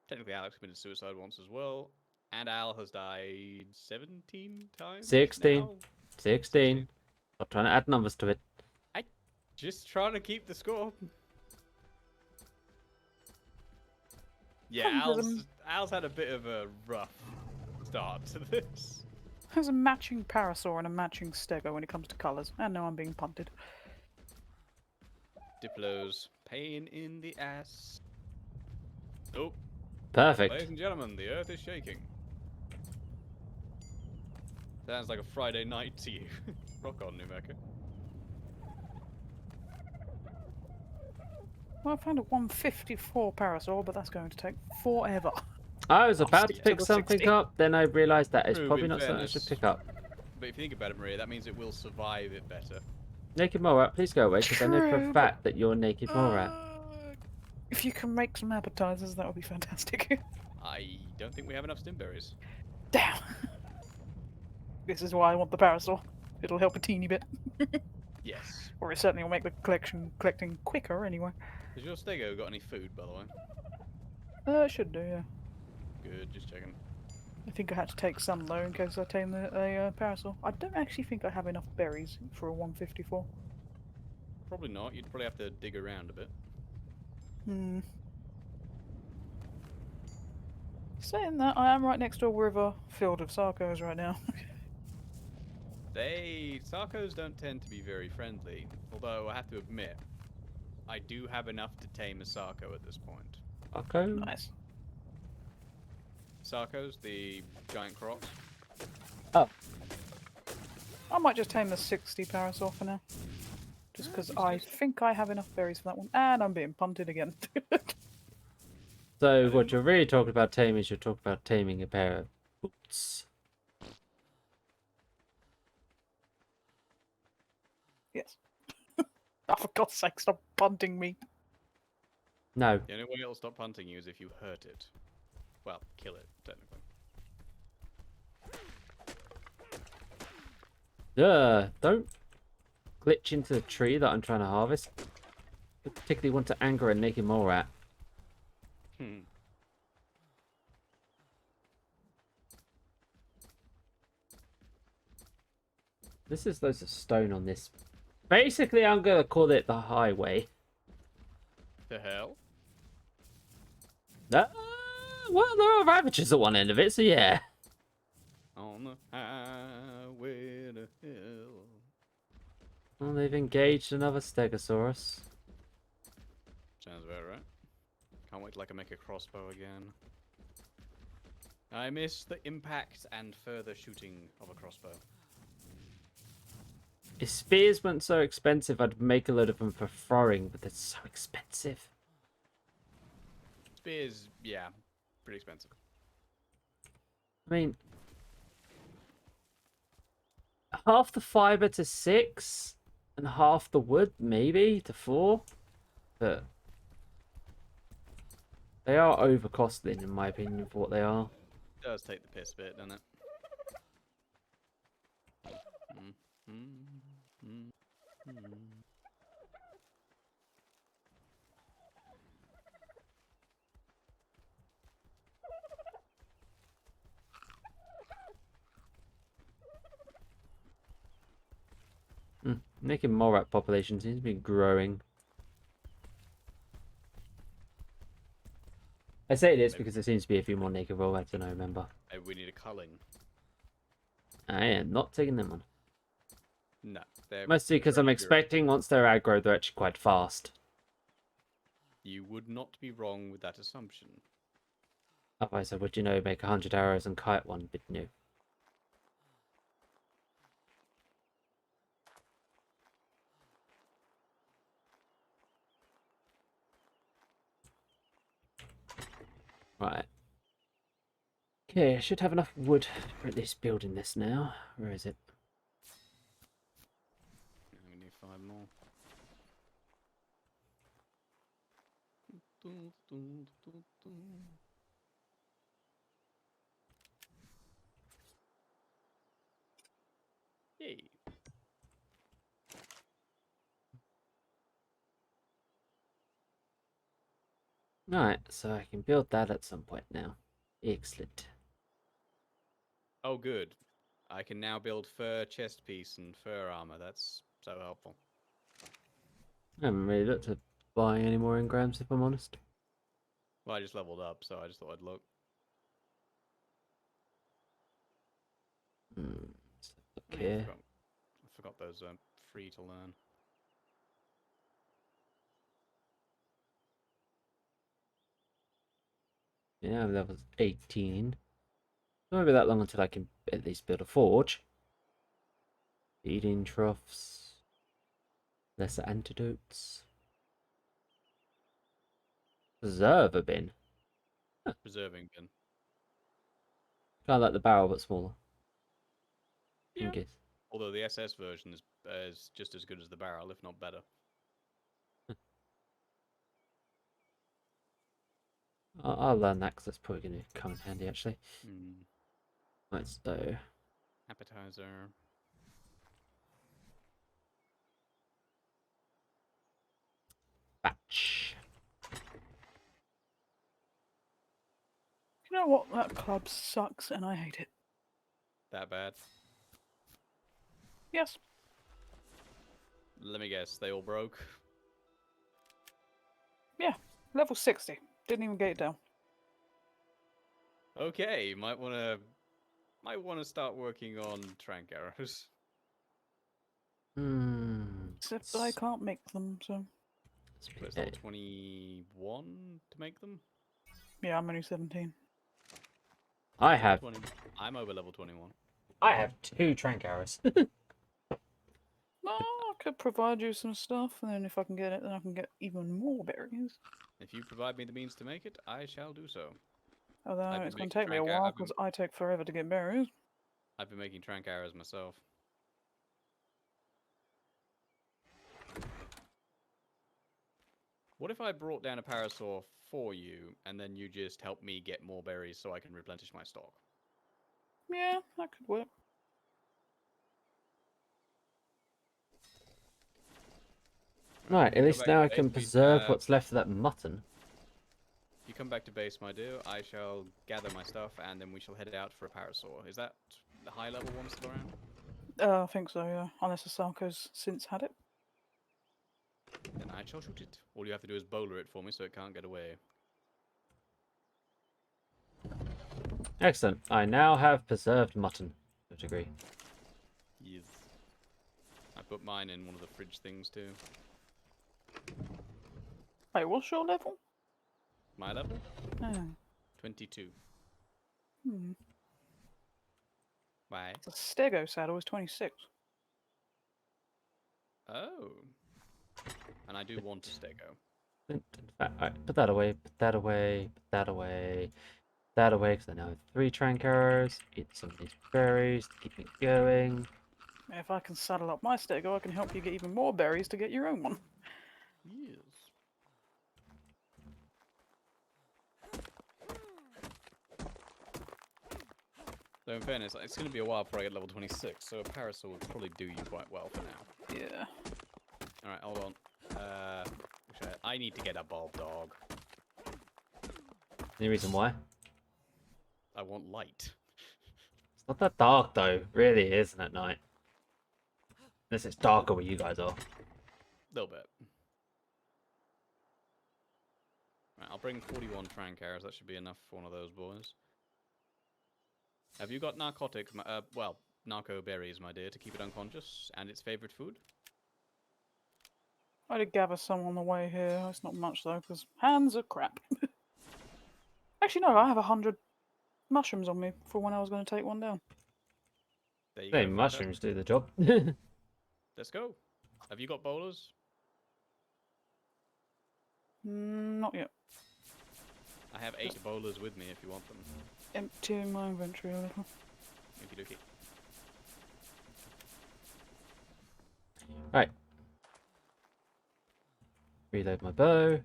Technically, Alex committed suicide once as well. And Al has died 17 times? 16. now? 16. I'm trying to add numbers to it. Just trying to keep the score. Yeah, Al's had a bit of a rough start to this. There's a matching parasaur and a matching stego when it comes to colours. And now I'm being punted. Diplo's pain in the ass. Oh, Perfect. ladies and gentlemen, the earth is shaking. Sounds like a Friday night to you. Rock on, New Mecca. Well, I found a 154 parasaur, but that's going to take forever. I was about to stick to pick the something 60. up, then I realised that it's True, probably in not something I should fairness. pick up. But if you think about it, Maria, that means it will survive it better. Naked mole rat, please go away, because I know for a True, fact that you're naked mole rat. If you can make some appetizers, that would be fantastic. I don't think we have enough stimberries. Damn. This is why I want the parasaur. It'll help a teeny bit. Yes. Or it certainly will make the collecting quicker anyway. Has your stego got any food, by the way? It should do, yeah. Good, just checking. I think I had to take some though in case I tame a parasol. I don't actually think I have enough berries for a 154. Probably not. You'd probably have to dig around a bit. Hmm. Saying that, I am right next to a river filled with sarcos right now. Sarcos don't tend to be very friendly. Although I have to admit, I do have enough to tame a sarco at this point. Okay. Nice. Sarcos, the giant crocs. Oh, I might just tame the 60 parasol for now. Just because I think I have enough berries for that one. And I'm being punted again. so what you're really talking about taming is you're talking about taming a pair of boots. Yes. Oh, for God's sake, stop punting me. No. The only way it'll stop hunting you is if you hurt it. Well, kill it, technically. Don't glitch into the tree that I'm trying to harvest. I particularly want to anger a naked mole rat. This is loads of stone on this. Basically, I'm going to call it the highway. The hell? Well, there are ravages at one end of it, so yeah. On the highway to hell. Well, they've engaged another Stegosaurus. Sounds about right. Can't wait till I can make a crossbow again. I miss the impact and further shooting of a crossbow. If spears weren't so expensive, I'd make a load of them for throwing, but they're so expensive. Spears, yeah, pretty expensive. I mean, half the fiber to 6, and half the wood maybe to 4, but they are overcosting in my opinion for what they are. It does take the piss a bit, doesn't it? Naked mole rat population seems to be growing. I say this because there seems to be a few more naked mole rats than I remember. Maybe we need a culling. I am not taking them on. No, they're Mostly because I'm very expecting once they're aggro, they're actually quite fast. You would not be wrong with that assumption. Otherwise, I would, make 100 arrows and kite one, but no. Right. Okay, I should have enough wood for at least building this now. Where is it? We need 5 more. Yay. Right, so I can build that at some point now. Excellent. Oh, good. I can now build fur chest piece and fur armor. That's so helpful. I haven't really looked at buying any more engrams, if I'm honest. Well, I just leveled up, so I just thought I'd look. Okay. I forgot those are free to learn. Yeah, I'm level 18. It won't be that long until I can at least build a forge. Feeding troughs. Lesser antidotes. Preserver bin. Preserving bin. Kind of like the barrel, but smaller. Yeah. Okay. Although the SS version is just as good as the barrel, if not better. I'll learn that because that's probably going to come in handy, actually. Right, so... Appetizer. Batch. You know what? That club sucks and I hate it. That bad? Yes. Let me guess, they all broke? Yeah. Level 60. Didn't even get it down. Okay, might wanna start working on trank arrows. Except I can't make them, so... So it's level 21 to make them? Yeah, I'm only 17. I have 20. I'm over level 21. 2 trank arrows. Well, I could provide you some stuff, and then if I can get it, then I can get even more berries. If you provide me the means to make it, I shall do so. Although I've been it's going to making take me a trank while, I've been- because I take forever to get berries. I've been making trank arrows myself. What if I brought down a parasaur for you, and then you just help me get more berries so I can replenish my stock? Yeah, that could work. Right, you at come least back now to I can base, preserve what's left of that mutton. If you come back to base, my dear, I shall gather my stuff, and then we shall head out for a parasaur. Is that the high level one still around? I think so, yeah. Unless Asako's since had it. Then I shall shoot it. All you have to do is bowler it for me so it can't get away. Excellent. I now have preserved mutton to a degree. Yes. I put mine in one of the fridge things too. Wait, what's your level? My level? Oh. 22. Hmm. Why? The Stego saddle was 26. Oh. And I do want a stego. Alright, put that away, put that away, put that away, put that away, because I now have 3 trank arrows. Eat some of these berries to keep me going. If I can saddle up my Stego, I can help you get even more berries to get your own one. Yes. So in fairness, it's going to be a while before I get level 26, so a parasaur would probably do you quite well for now. Yeah. Alright, hold on. I need to get a bulb dog. Any reason why? I want light. It's not that dark though, really isn't at night. Unless it's darker where you guys are. Little bit. Right, I'll bring 41 trank arrows. That should be enough for one of those boys. Have you got narco berries, my dear, to keep it unconscious, and its favorite food? I did gather some on the way here. It's not much though, because hands are crap. Actually, no, I have 100 mushrooms on me for when I was going to take one down. There you Hey, go. mushrooms do the job. Let's go. Have you got bowlers? Not yet. I have 8 bowlers with me if you want them. Emptying my inventory a little. Okie dokie. Right. Reload my bow.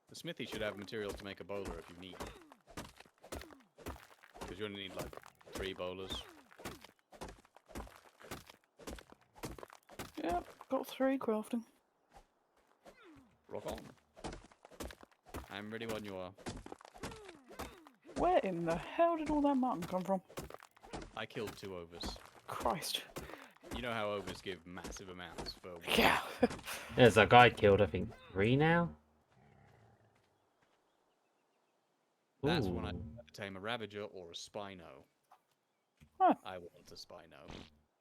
The smithy should have materials to make a bowler if you need. Because you only need like 3 bowlers. Yep, got 3 crafting. Rock on. I'm ready when you are. Where in the hell did all that mutton come from? I killed 2 ogres. Christ. You know how ogres give massive amounts for one. Yeah. There's a guy killed, I think, 3 now? That's when I Ooh. tame a Ravager or a Spino. Huh. I want a Spino.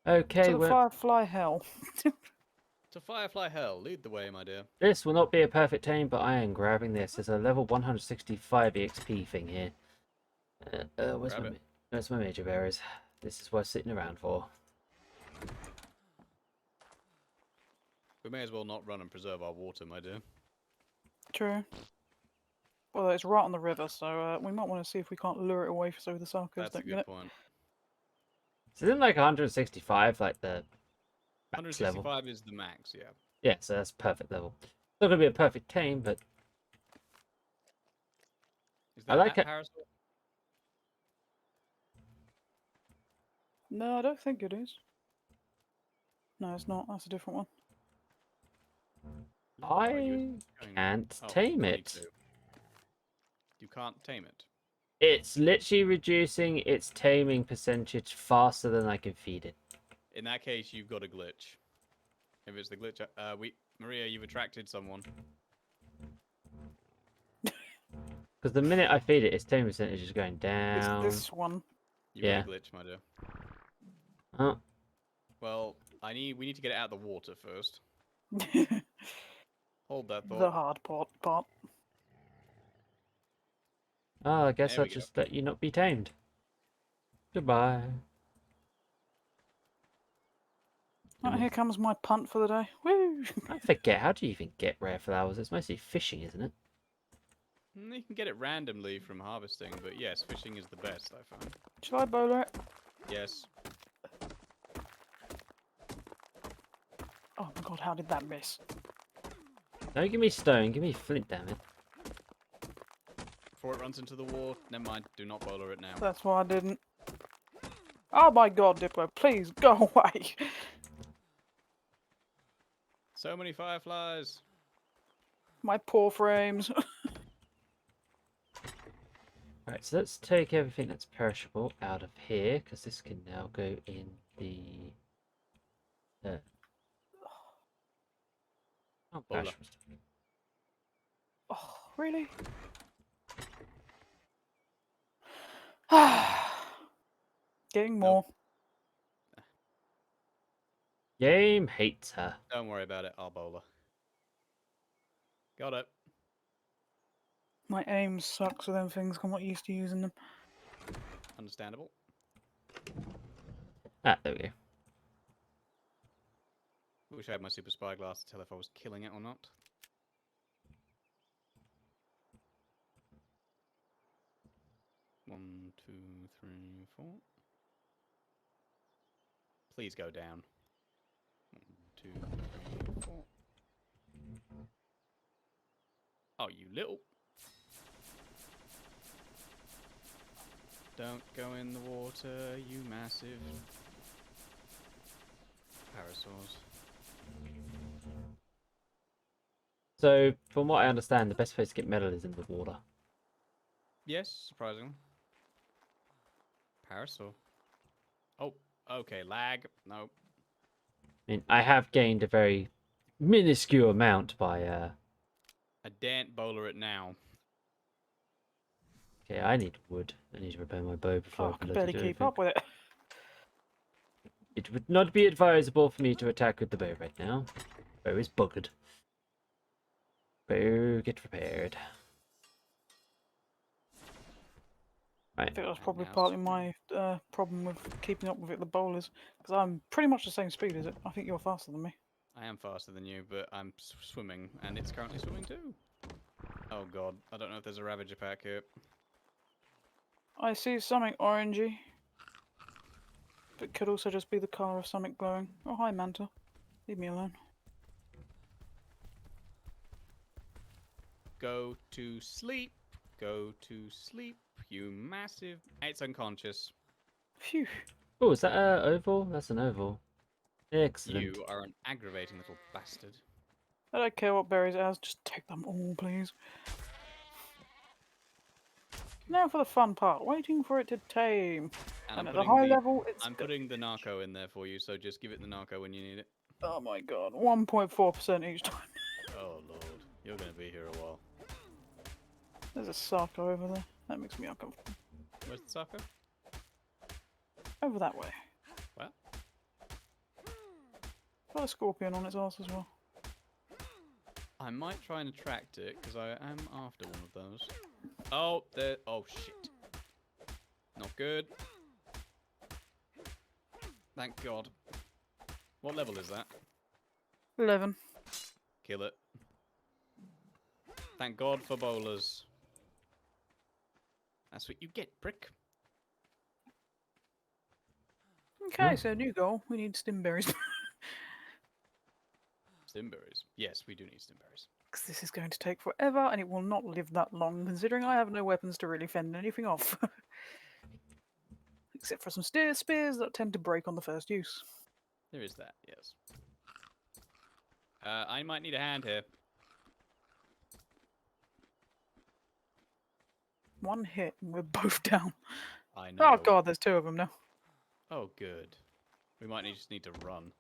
Okay, To the well, Firefly Hell. To Firefly Hell, lead the way, my dear. this will not be a perfect tame, but I am grabbing this. There's a level 165 EXP thing here. Grab it. Where's my major berries? This is worth sitting around for. We may as well not run and preserve our water, my dear. True. Well, it's right on the river, so we might want to see if we can't lure it away so the Sarkos That's a don't get good it. point. So isn't like 165 like the max level? 165 is the max, yeah. Yeah, so that's perfect level. Not gonna be a perfect tame, but Is I that like at it. Parasaur? No, I don't think it is. No, it's not. That's a different one. Are you I going- can't oh, tame it. 22. You can't tame it. It's literally reducing its taming percentage faster than I can feed it. In that case, you've got a glitch. If it's the glitch, Maria, you've attracted someone. Because the minute I feed it, its taming percentage is going It's down. this one. You've Yeah. got a glitch, my dear. Oh, Well, we need to get it out of the water first. The Hold that thought. hard part. oh, I guess There I'll we go. just let you not be tamed. Goodbye. Right, here comes my punt for the day. Woo! I forget, how do you even get rare flowers? It's mostly fishing, isn't it? You can get it randomly from harvesting, but yes, fishing is the best, I find. Shall I bowler it? Yes. Oh my god, how did that miss? Don't give me stone, give me flint, damn it. Before it runs into the wall, never mind, do not bowler it now. That's why I didn't. Oh my god, Diplo, please go away. So many fireflies. My poor frames. Right, so let's take everything that's perishable out of here, because this can now go in the... Oh, Bowler. gosh. Oh, really? Getting more. Game hates her. Don't worry about it, I'll bowler. Got it. My aim sucks with them things. I'm not used to using them. Understandable. Ah, there we go. Wish I had my super spyglass to tell if I was killing it or not. One, two, three, four. Please go down. 1, 2, 3, 4. Oh, you little. Don't go in the water, you massive parasaurs. So, from what I understand, the best place to get metal is in the water. Yes, surprisingly. Parasaur. Oh, okay, lag. No. I mean, I have gained a very minuscule amount by, I daren't bowler it now. Okay, I need wood. I need to repair my bow before Oh, I I can can let it barely do keep anything. up with it. It would not be advisable for me to attack with the bow right now. Bow is buggered. Bow, get repaired. I Right. think that's And probably now partly my problem with keeping up with it, the bowlers. Because I'm pretty much the same speed as it. I think you're faster than me. I am faster than you, but I'm swimming, and it's currently swimming too. Oh god, I don't know if there's a Ravager pack here. I see something orangey. But could also just be the colour of something glowing. Oh, hi, Manta. Leave me alone. Go to sleep. Go to sleep, you massive... It's unconscious. Phew. Oh, is that an oval? That's an oval. Excellent. You are an aggravating little bastard. I don't care what berries it has, just take them all, please. Now for the fun part, waiting for it to tame. And at the high level, it's... I'm putting the narco in there for you, so just give it the narco when you need it. Oh my god, 1.4% each time. Oh lord, you're going to be here a while. There's a Sarko over there. That makes me uncomfortable. Where's the sucker? Over that way. What? Got a scorpion on its arse as well. I might try and attract it, because I am after one of those. Oh, there... Oh, shit. Not good. Thank God. What level is that? 11. Kill it. Thank God for bowlers. That's what you get, prick. Okay, so new goal. We need stimberries. Stimberries. Yes, we do need stimberries. Because this is going to take forever, and it will not live that long, considering I have no weapons to really fend anything off. Except for some spears that tend to break on the first use. There is that, yes. I might need a hand here. One hit and we're both down. I know. Oh god, there's two of them now. Oh, good. We might just need to run.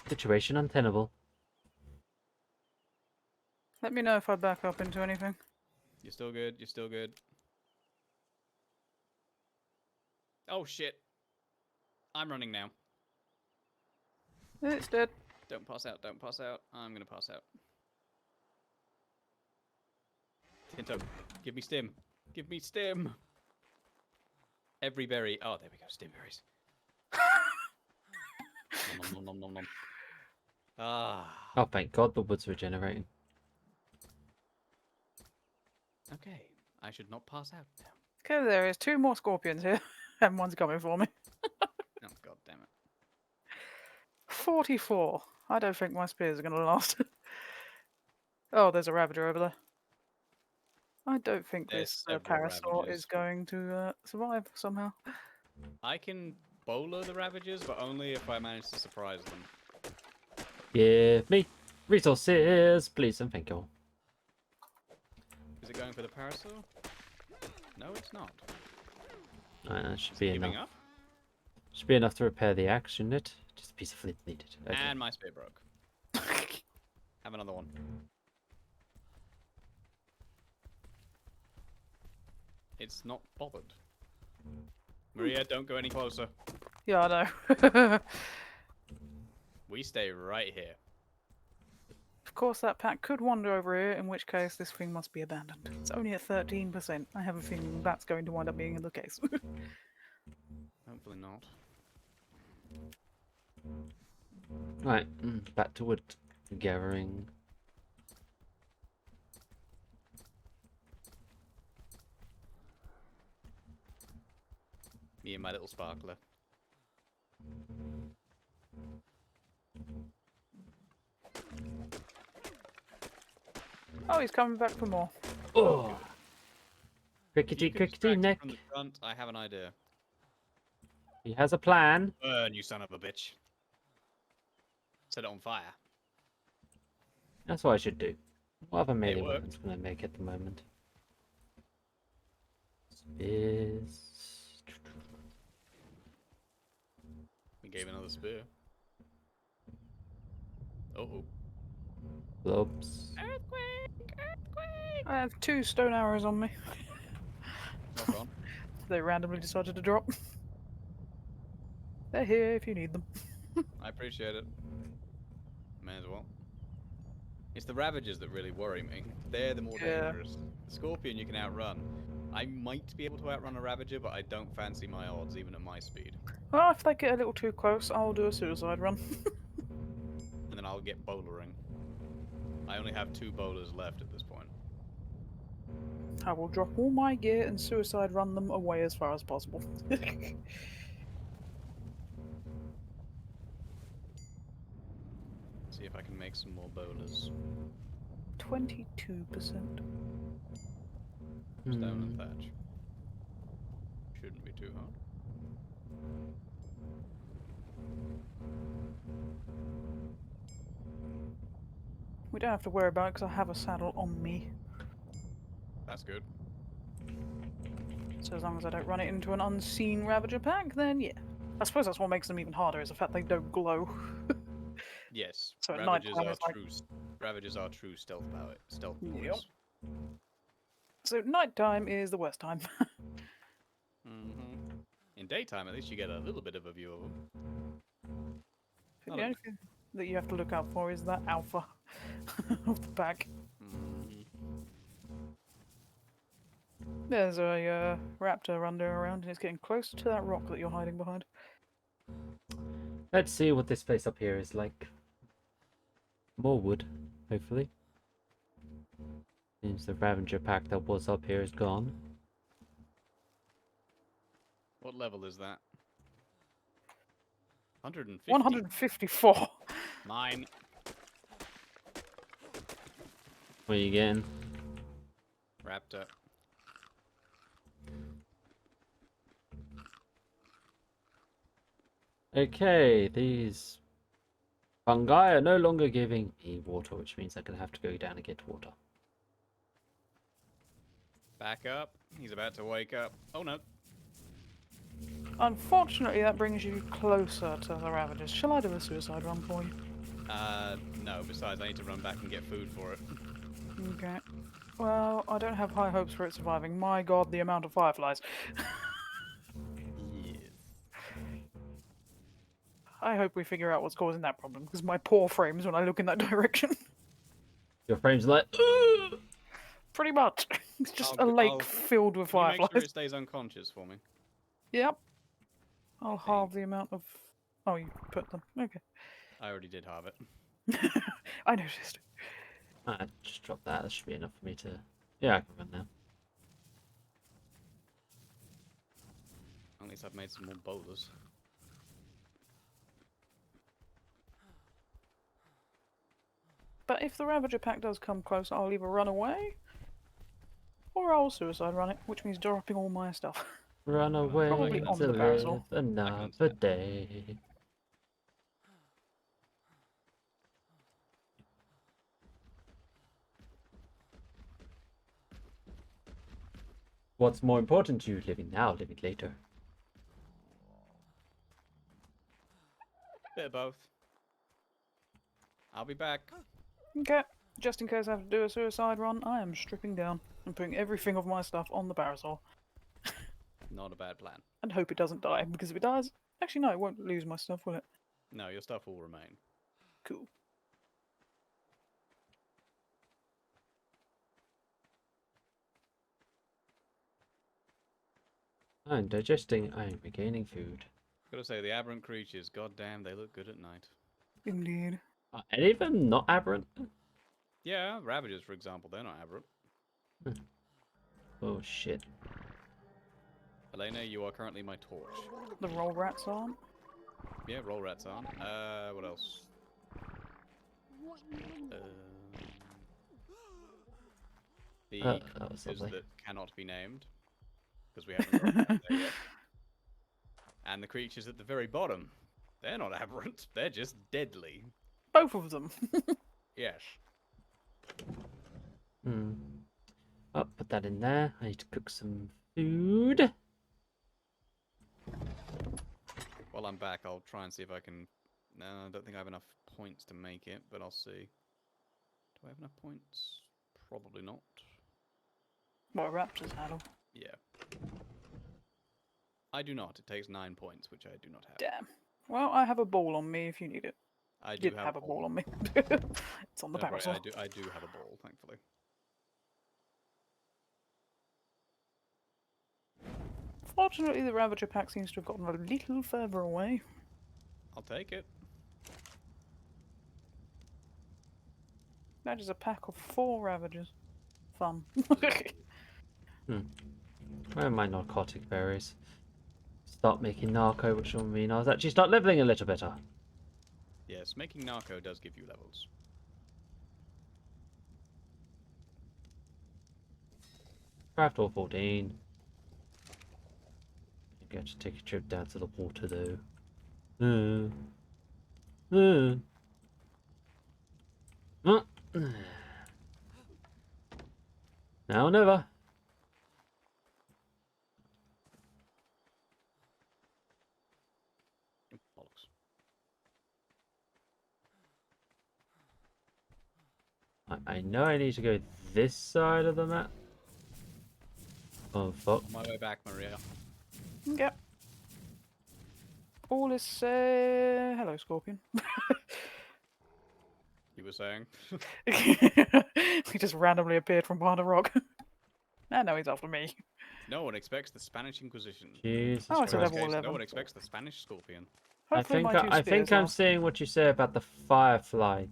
Situation untenable. Let me know if I back up into anything. You're still good. You're still good. Oh shit! I'm running now. It's dead. Don't pass out. Don't pass out. I'm gonna pass out. Tinto, give me stim. Give me stim. Every berry. Oh, there we go. Stim berries. Nom, nom, nom, nom, nom. Ah. Oh, thank God the wood's regenerating. Okay. I should not pass out now. Okay, there is two more scorpions here, and one's coming for me. Oh, god damn it. 44. I don't think my spears are going to last. Oh, there's a ravager over there. I don't think There's this several parasaur ravagers. is going to survive somehow. I can bowler the Ravagers, but only if I manage to surprise them. Give me resources, please and thank you. Is it going for the Parasaur? No, it's not. That should be Giving enough. up? Should be enough to repair the axe, shouldn't it? Just a piece of flint needed. Okay. And my spear broke. Have another one. It's not bothered. Maria, don't go any closer. Yeah, I know. We stay right here. Of course, that pack could wander over here, in which case this thing must be abandoned. It's only at 13%. I have a feeling that's going to wind up being the case. Hopefully not. Right, back to wood gathering. Me and my little sparkler. Oh, he's coming back for more. Oh! If Crickety you can crickety distract neck. From the front, I have an idea. He has a plan. Burn, you son of a bitch. Set it on fire. That's what I should do. What other melee worked. weapons can I make at the moment? Spears. We gave another spear. Uh-oh. Clubs. Earthquake! Earthquake! I have 2 stone arrows on me. Rock on. They randomly decided to drop. They're here if you need them. I appreciate it. May as well. It's the Ravagers that really worry me. They're the more Yeah. dangerous. The Scorpion you can outrun. I might be able to outrun a Ravager, but I don't fancy my odds, even at my speed. Well, if they get a little too close, I'll do a suicide run. And then I'll get bowlering. I only have 2 bowlers left at this point. I will drop all my gear and suicide run them away as far as possible. See if I can make some more bowlers. 22%. Stone and thatch. Shouldn't be too hard. We don't have to worry about it because I have a saddle on me. That's good. So as long as I don't run it into an unseen Ravager pack, then yeah. I suppose that's what makes them even harder, is the fact they don't glow. Yes. So at Ravagers nighttime are it's like- true. Ravagers are true stealth power. Stealth Yep. boys. So nighttime is the worst time. In daytime, at least you get a little bit of a view of them. The Oh. only thing that you have to look out for is that alpha of the pack. There's a raptor wandering around and it's getting closer to that rock that you're hiding behind. Let's see what this place up here is like. More wood, hopefully. Seems the Ravager pack that was up here is gone. What level is that? 150. 154. Mine. What are you getting? Raptor. Okay, these fungi are no longer giving me water, which means I'm going to have to go down and get water. Back up. He's about to wake up. Oh no. Unfortunately, that brings you closer to the Ravagers. Shall I do a suicide run for you? No. Besides, I need to run back and get food for it. Okay. Well, I don't have high hopes for it surviving. My god, the amount of fireflies. Yes. I hope we figure out what's causing that problem, because my poor frames when I look in that direction. Your frame's like, "Ugh." Pretty much. It's just a I'll- lake I'll- filled with Can you make fireflies. sure it stays unconscious for me? Yep. I'll halve the amount of... Oh, you put them. Okay. I already did have it. I noticed. I just drop that. That should be enough for me to. Yeah, I can run now. At least I've made some more boulders. But if the Ravager pack does come close, I'll either run away, or I'll suicide run it, which means dropping all my stuff. Run away Probably on to the live parasol. another understand. day. What's more important to you, living now, living later? Bit of both. I'll be back. Okay. Just in case I have to do a suicide run, I am stripping down and putting everything of my stuff on the parasol. Not a bad plan. And hope it doesn't die, because if it dies... Actually, no, it won't lose my stuff, will it? No, your stuff will remain. Cool. I'm digesting, I'm regaining food. Gotta say, the aberrant creatures, goddamn, they look good at night. Indeed. Are any of them not aberrant? Yeah, Ravagers, for example, they're not aberrant. Oh shit. Elena, you are currently my torch. The roll rats aren't. Yeah, roll rats on. What else? The That was creatures lovely. that cannot be named, because we haven't got down there yet. And the creatures at the very bottom, they're not aberrant, they're just deadly. Both of them. Yes. Hmm. Oh, put that in there. I need to cook some food. While I'm back, I'll try and see if I can... No, I don't think I have enough points to make it, but I'll see. Do I have enough points? Probably not. What, raptors had 'em? Yeah. I do not. It takes 9 points, which I do not have. Damn. Well, I have a ball on me if you need it. I do Didn't have a ball on me. It's on the Don't worry, parasol. I do have a ball, thankfully. Fortunately, the Ravager pack seems to have gotten a little further away. I'll take it. That is a pack of 4 Ravagers. Fun. Where are my narcotic berries? Start making narco, which will mean I'll actually start leveling a little better. Yes, making narco does give you levels. Craft all 14. You get to take a trip down to the water though. Now or never. Bollocks. I know I need to go this side of the map. Oh fuck. On my way back, Maria. Yep. All is hello, Scorpion. You were saying? He just randomly appeared from behind a rock. And now he's after me. No one expects the Spanish Inquisition. Jesus Oh, it's a In this Christ. level case, 11. no one expects the Spanish Scorpion. Hopefully my two I think spears I'm last. seeing what you say about the firefly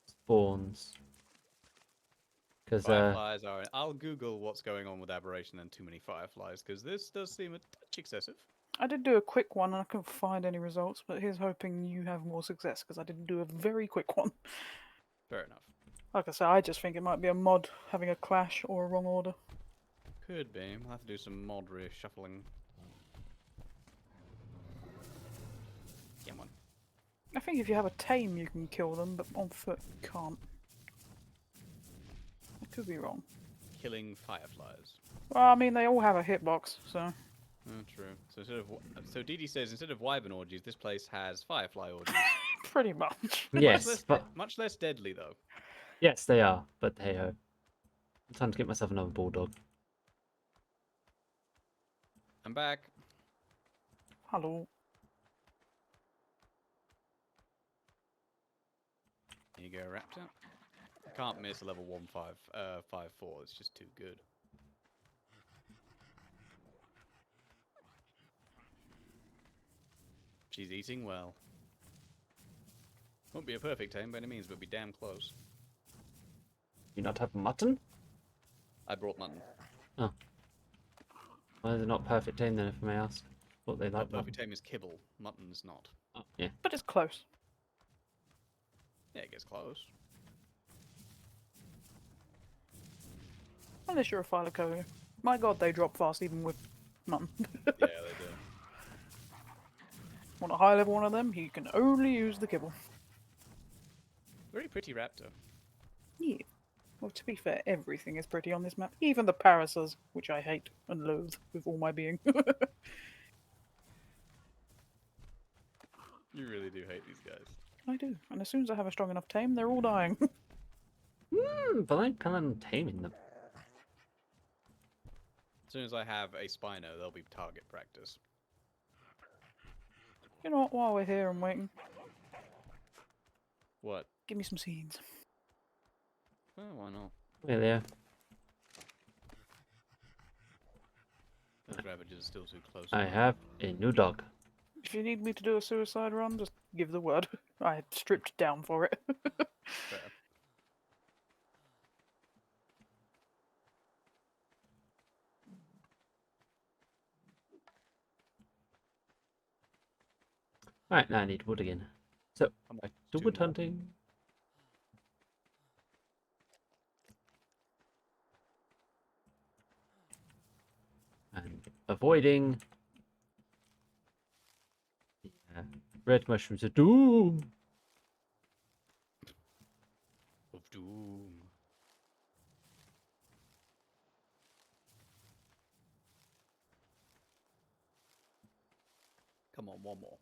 spawns. Because Fireflies are... I'll Google what's going on with aberration and too many fireflies, because this does seem a touch excessive. I did do a quick one and I couldn't find any results, but here's hoping you have more success because I didn't do a very quick one. Fair enough. Like I say, I just think it might be a mod having a clash or a wrong order. Could be. We'll have to do some mod reshuffling. Come on. I think if you have a tame you can kill them, but on foot you can't. I could be wrong. killing fireflies. Well, I mean, they all have a hitbox, so. Oh, true. So so Dee Dee says instead of wyvern orgies, this place has firefly orgies. Pretty much. Yes, but Much less deadly though. yes, they are. But hey ho. Time to get myself another bulldog. I'm back. Hello. Here you go, Raptor. I can't miss a level 5-4. It's just too good. She's eating well. Won't be a perfect tame by any means, but be damn close. You not have mutton? I brought mutton. Oh. Why is it not perfect tame then, if I may ask? What they like Perfect mutton? tame is kibble. Mutton's not. Oh, yeah. But it's close. Yeah, it gets close. Unless you're a Phyllocolia. My god, they drop fast even with mutton. Yeah, they do. Want a high level one of them, you can only use the kibble. Very pretty raptor. Yeah. Well, to be fair, everything is pretty on this map. Even the parasaurs, which I hate and loathe with all my being. You really do hate these guys. I do. And as soon as I have a strong enough tame, they're all dying. But I plan on taming them. As soon as I have a Spino, they'll be target practice. You know what, while we're here and waiting, What? give me some seeds. Oh, why not? Yeah, they are. Those ravages are still too close. I have a new dog. If you need me to do a suicide run, just give the word. I had stripped down for it. Fair. Right, now I need wood again. So, I'm back two to wood more. hunting. And avoiding the red mushrooms of doom. Of doom. Come on, one more.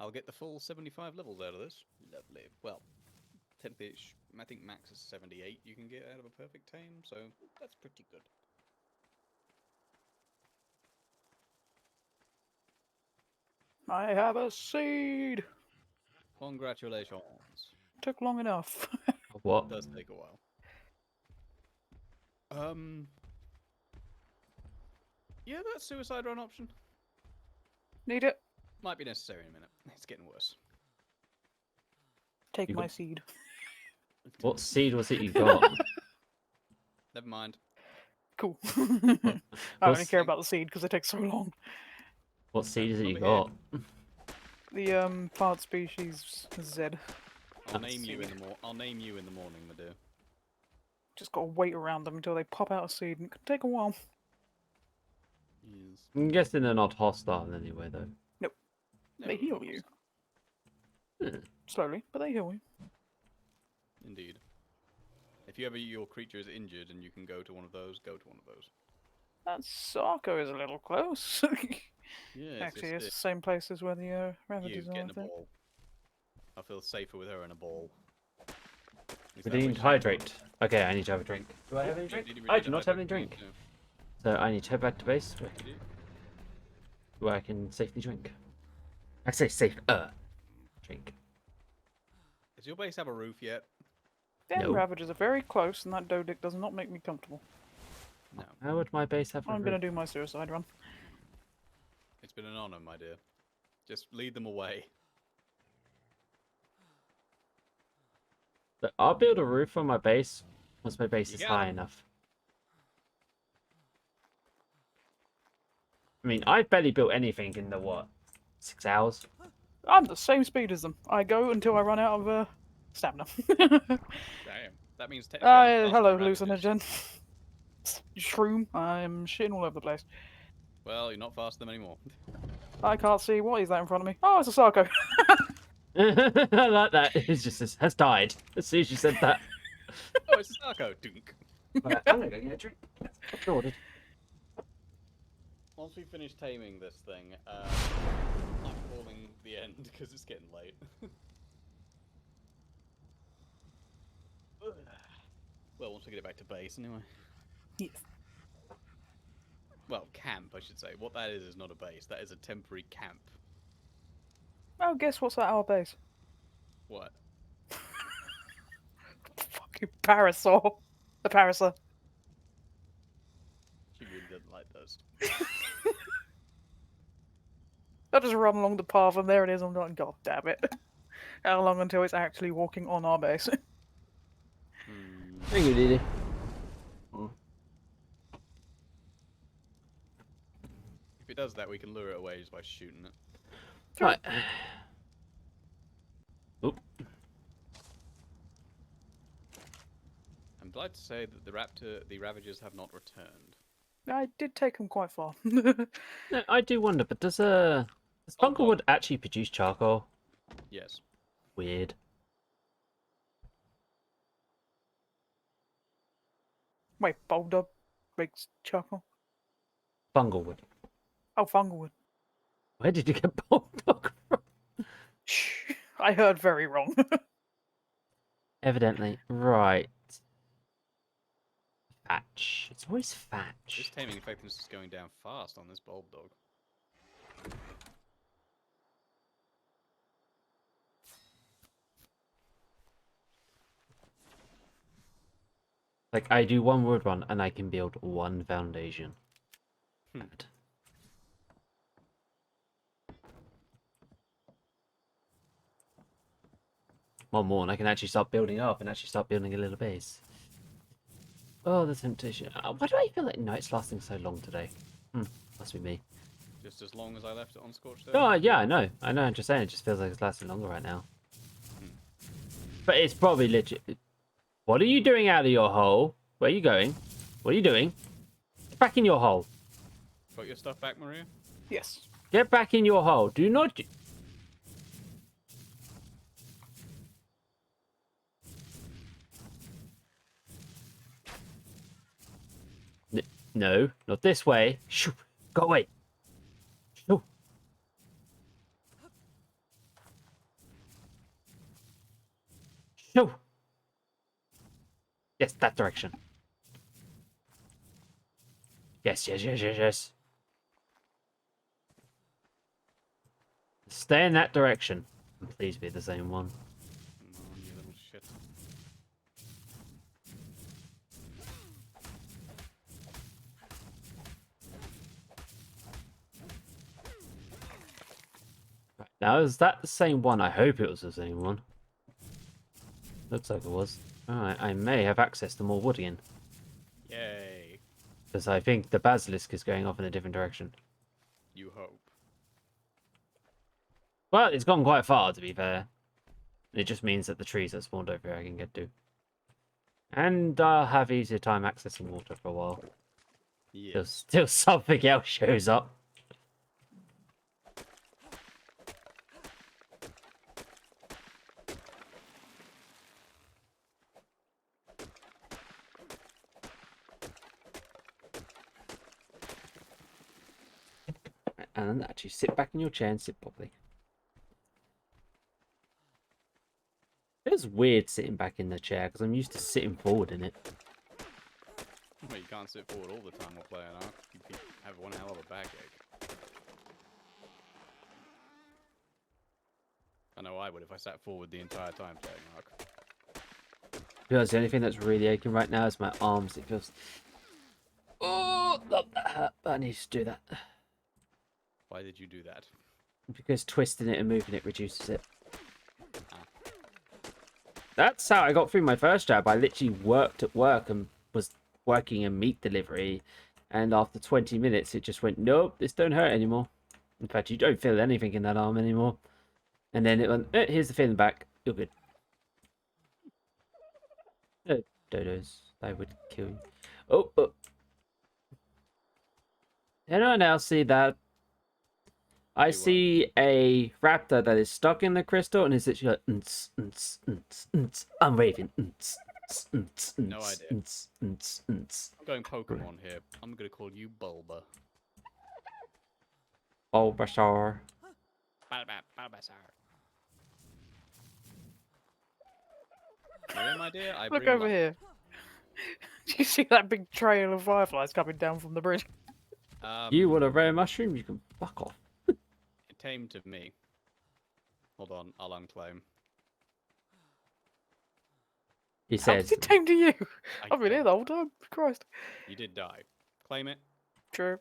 I'll get the full 75 levels out of this. Lovely. Well, technically, I think max is 78 you can get out of a perfect tame, so that's pretty good. I have a seed! Congratulations. Took long enough. What? It does take a while. Yeah, that suicide run option Need it? might be necessary in a minute. It's getting worse. Take You my got- seed. What seed was it you got? Never mind. Cool. I only What's- care about the seed because it takes so long. What seed is it you Over got? The plant species Z. I'll That's name you in sweet. the I'll name you in the morning, my dear. Just gotta wait around them until they pop out a seed, and it can take a while. Yes. I'm guessing they're not hostile anyway, though. They heal you. Hmm. Slowly, but they heal you. Indeed. If you ever your creature is injured and you can go to one of those, go to one of those. That Sarko is a little close. Yeah, Actually, it's the same place as where the you Ravages are, get I in a think. ball. I feel safer with her in a ball. At least We that way need she- hydrate. Okay, I need to have a drink. Do I have any Yeah, drink? did you I really do not hydrate? have any drink. Yeah. So I need to head back to base Did you? where I can safely drink. I say safe, drink. Does your base have a roof yet? Them No. Ravages are very close, and that Dodic does not make me comfortable. No. How would my base have a I'm gonna roof? do my suicide run. It's been an honor, my dear. Just lead them away. But I'll build a roof on my base once my base You is got high 'em. enough. I mean, I've barely built anything in the, what, 6 hours? I'm the same speed as them. I go until I run out of stamina. Damn. That means technically. I'm faster Hello, than Ravages. hallucinogen. Shroom. I'm shitting all over the place. Well, you're not faster than them anymore. I can't see. What is that in front of me? Oh, it's a Sarco. I like that. It's just has died as soon as you said that. Oh, it's a Sarco. Dunk. Right, I'm gonna go get a drink. That's ordered. Once we finish taming this thing, I'm calling the end because it's getting late. Well, once we get it back to base, anyway. Yes. Well, camp, I should say. What that is not a base. That is a temporary camp. Oh, guess what's at our base? What? Fucking parasaur. A parasaur. She really doesn't like those. I just run along the path and there it is. I'm like, God damn it. How long until it's actually walking on our base? Thank you, Didi. If it does that, we can lure it away just by shooting it. Right. Oop. I'm glad to say that the Ravagers have not returned. I did take them quite far. No, I do wonder, but does Bunklewood actually produce charcoal? Yes. Weird. Wait, Boulder makes charcoal? Bunglewood. Oh, Funglewood. Where did you get Bulldog from? Shh. I heard very wrong. Evidently. Right. Thatch. It's always This thatch. taming effectiveness is going down fast on this bulb dog. Like, I do one wood run and I can build one foundation. Bad. One more and I can actually start building up and actually start building a little base. Oh, the temptation. Why do I feel like night's lasting so long today? Must be me. Just as long as I left it on Scorched Earth. Oh, yeah, I know. I'm just saying, it just feels like it's lasting longer right now. But it's probably legit. What are you doing out of your hole? Where are you going? What are you doing? Get back in your hole. Got your stuff back, Maria? Yes. Get back in your hole. Do not... No, not this way. Shoo, go away. Shoo. Shoo. Yes, that direction. Yes, yes, yes, yes, yes. Stay in that direction. And please be the same one. Come on, you little shit. Right, now, is that the same one? I hope it was the same one. Looks like it was. Alright, I may have access to more wood again. Yay. Because I think the basilisk is going off in a different direction. You hope. Well, it's gone quite far, to be fair. It just means that the trees that spawned over here I can get to. And I'll have easier time accessing water for a while. Yeah. Still something else shows up. And actually sit back in your chair and sit properly. It feels weird sitting back in the chair because I'm used to sitting forward in it. Well, you can't sit forward all the time while playing Ark. You have one hell of a backache. I know I would if I sat forward the entire time playing Ark. To be honest, the only thing that's really aching right now is my arms. It feels... Oh, not that hurt, but I need to do that. Why did you do that? Because twisting it and moving it reduces it. That's how I got through my first job. I literally worked at work and was working a meat delivery. And after 20 minutes, it just went, nope, this don't hurt anymore. In fact, you don't feel anything in that arm anymore. And then it went, here's the feeling back. You're good. Dodos, they would kill you. Oh, oh. Anyone else see that? I See what? see a raptor that is stuck in the crystal and is literally like, "Nts, nts, nts, nts. I'm waving. Nts, nts, nts, No nts, idea. nts, nts, nts." I'm going Pokemon here. I'm gonna call you Bulba. Bulbasaur. Bulbasaur. Maria, my dear, I Look bring over luck. here. Do you see that big trail of fireflies coming down from the bridge? You want a rare mushroom? You can fuck off. Tame to me. Hold on, I'll unclaim. He How says, was it tamed to you? I I've been here can't. the whole time. Christ. You did die. Claim it. True.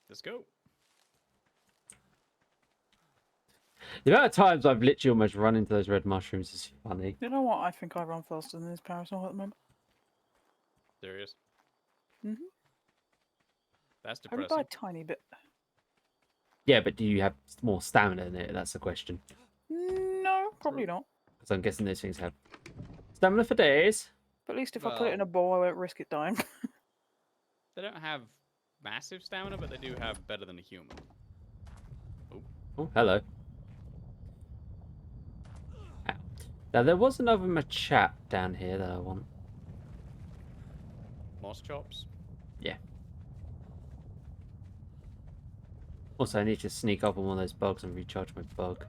Let's go. the amount of times I've literally almost run into those red mushrooms is funny. You know what? I think I run faster than this parasol at the moment. Serious? Mhm. That's Only by a depressing. tiny bit. Yeah, but do you have more stamina in it? That's the question. No, probably not. Because I'm guessing those things have stamina for days. But at least if I put it in a Well- bowl, I won't risk it dying. They don't have massive stamina, but they do have better than a human. Oh, hello. Ow. Now, there was another machat down here that I want. Moss chops. Also, I need to sneak up on one of those bugs and recharge my bug.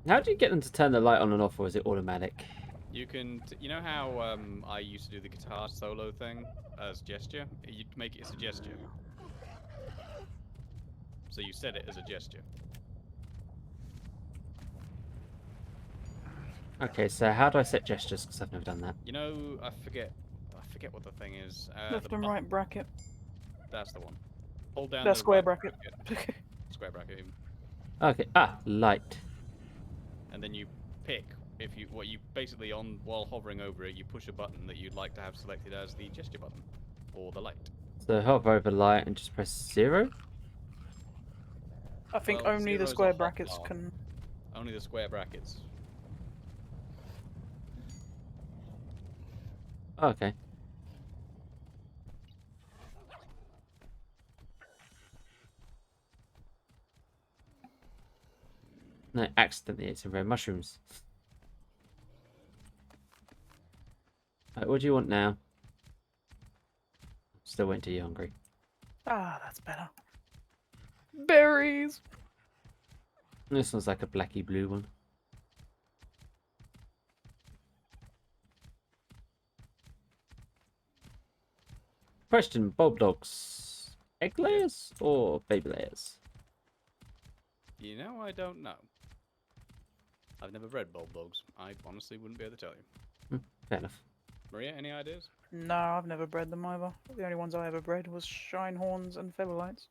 How do you get them to turn the light on and off, or is it automatic? You can, you know how I used to do the guitar solo thing as gesture? You make it as a gesture. So you set it as a gesture. Okay, so how do I set gestures? Because I've never done that. You know, I forget what the thing is. Left the and button. right bracket. That's the one. Hold down That's the square right bracket. Square bracket even. Okay, light. And then you pick if you what you basically on while hovering over it, you push a button that you'd like to have selected as the gesture button or the light. So hover over light and just press 0. I think Well, only the zero's a square hot brackets bar. can. Only the square brackets. Okay. No, accidentally ate some red mushrooms. Right, what do you want now? Still waiting till you're hungry. Ah, that's better. Berries. This one's like a blacky blue one. Question, bulb dogs. Egg layers or baby layers? You know, I don't know. I've never read bulb dogs. I honestly wouldn't be able to tell you. Fair enough. Maria, any ideas? No, I've never bred them either. The only ones I ever bred was Shinehorns and Featherlights.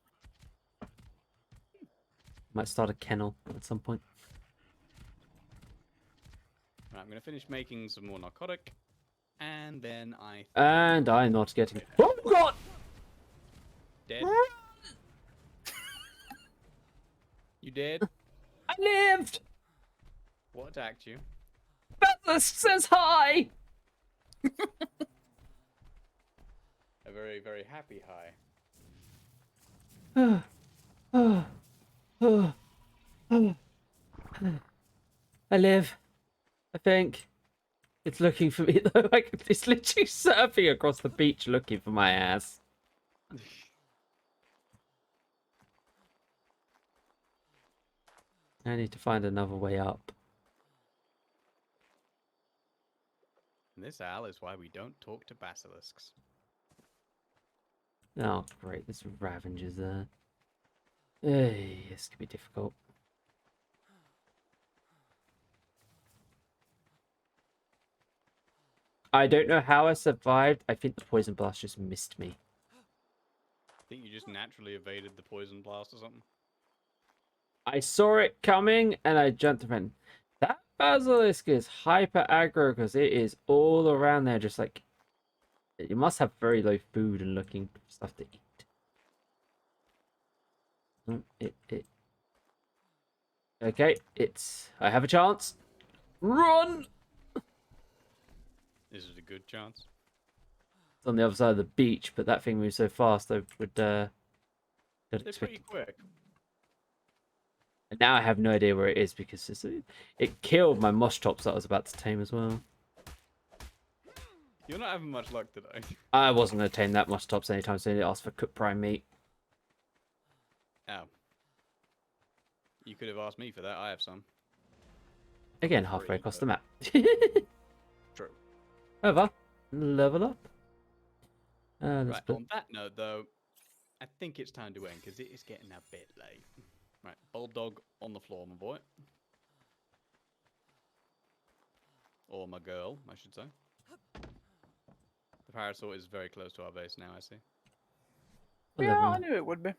Might start a kennel at some point. Right, I'm gonna finish making some more narcotic, and then I And I'm not getting. Oh god! dead. You dead? I lived! What attacked you? Bethel says hi! A very, very happy high. I live. I think. It's looking for me though. Like it's literally surfing across the beach looking for my ass. I need to find another way up. And this, Al, is why we don't talk to basilisks. Oh great, there's Ravengers there. Hey, this could be difficult. I don't know how I survived. I think the poison blast just missed me. I think you just naturally evaded the poison blast or something. I saw it coming and I jumped around. That basilisk is hyper aggro because it is all around there, just like you must have very low food and looking for stuff to eat. Okay, I have a chance. Run! Is it a good chance? It's on the other side of the beach, but that thing moves so fast I would don't They're expect pretty it. quick. And now I have no idea where it is because it killed my moss chops that I was about to tame as well. You're not having much luck today. I wasn't going to tame that moss tops anytime soon. It asked for cooked prime meat. Ow. You could have asked me for that. I have some. Again, Free, halfway across but- the map. True. Over. Level up. Let's Right, put... on that note, though, I think it's time to end because it is getting a bit late. Right, bulldog on the floor, my boy. Or my girl, I should say. The parasaur is very close to our base now, I see. what Yeah, I level? knew it would be.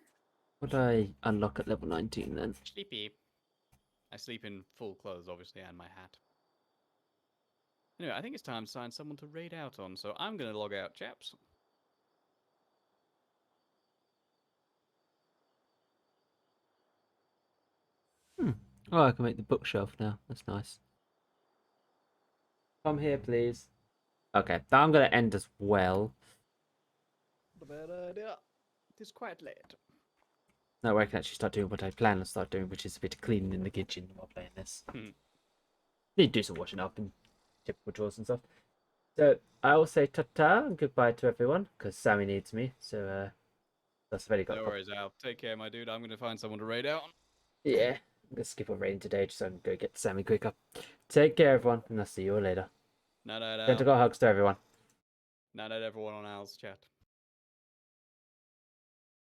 What do I unlock at level 19 then? Sleepy. I sleep in full clothes, obviously, and my hat. Anyway, I think it's time to find someone to raid out on, so I'm going to log out, chaps. Oh, I can make the bookshelf now. That's nice. Come here, please. Okay, I'm going to end as well. Not a bad idea. It is quite late. Now I can actually start doing what I plan to start doing, which is a bit of cleaning in the kitchen while playing this. Need to do some washing up and typical chores and stuff. So I will say ta-ta and goodbye to everyone, because Sammy needs me. So that's already got. No worries, Al. Take care, my dude. I'm going to find someone to raid out on. Yeah, I'm gonna skip on rain today just so I can go get Sammy quicker. Take care, everyone, and I'll see you all later. Night, Al. Tentacle hugs to everyone. Night, everyone on Al's chat.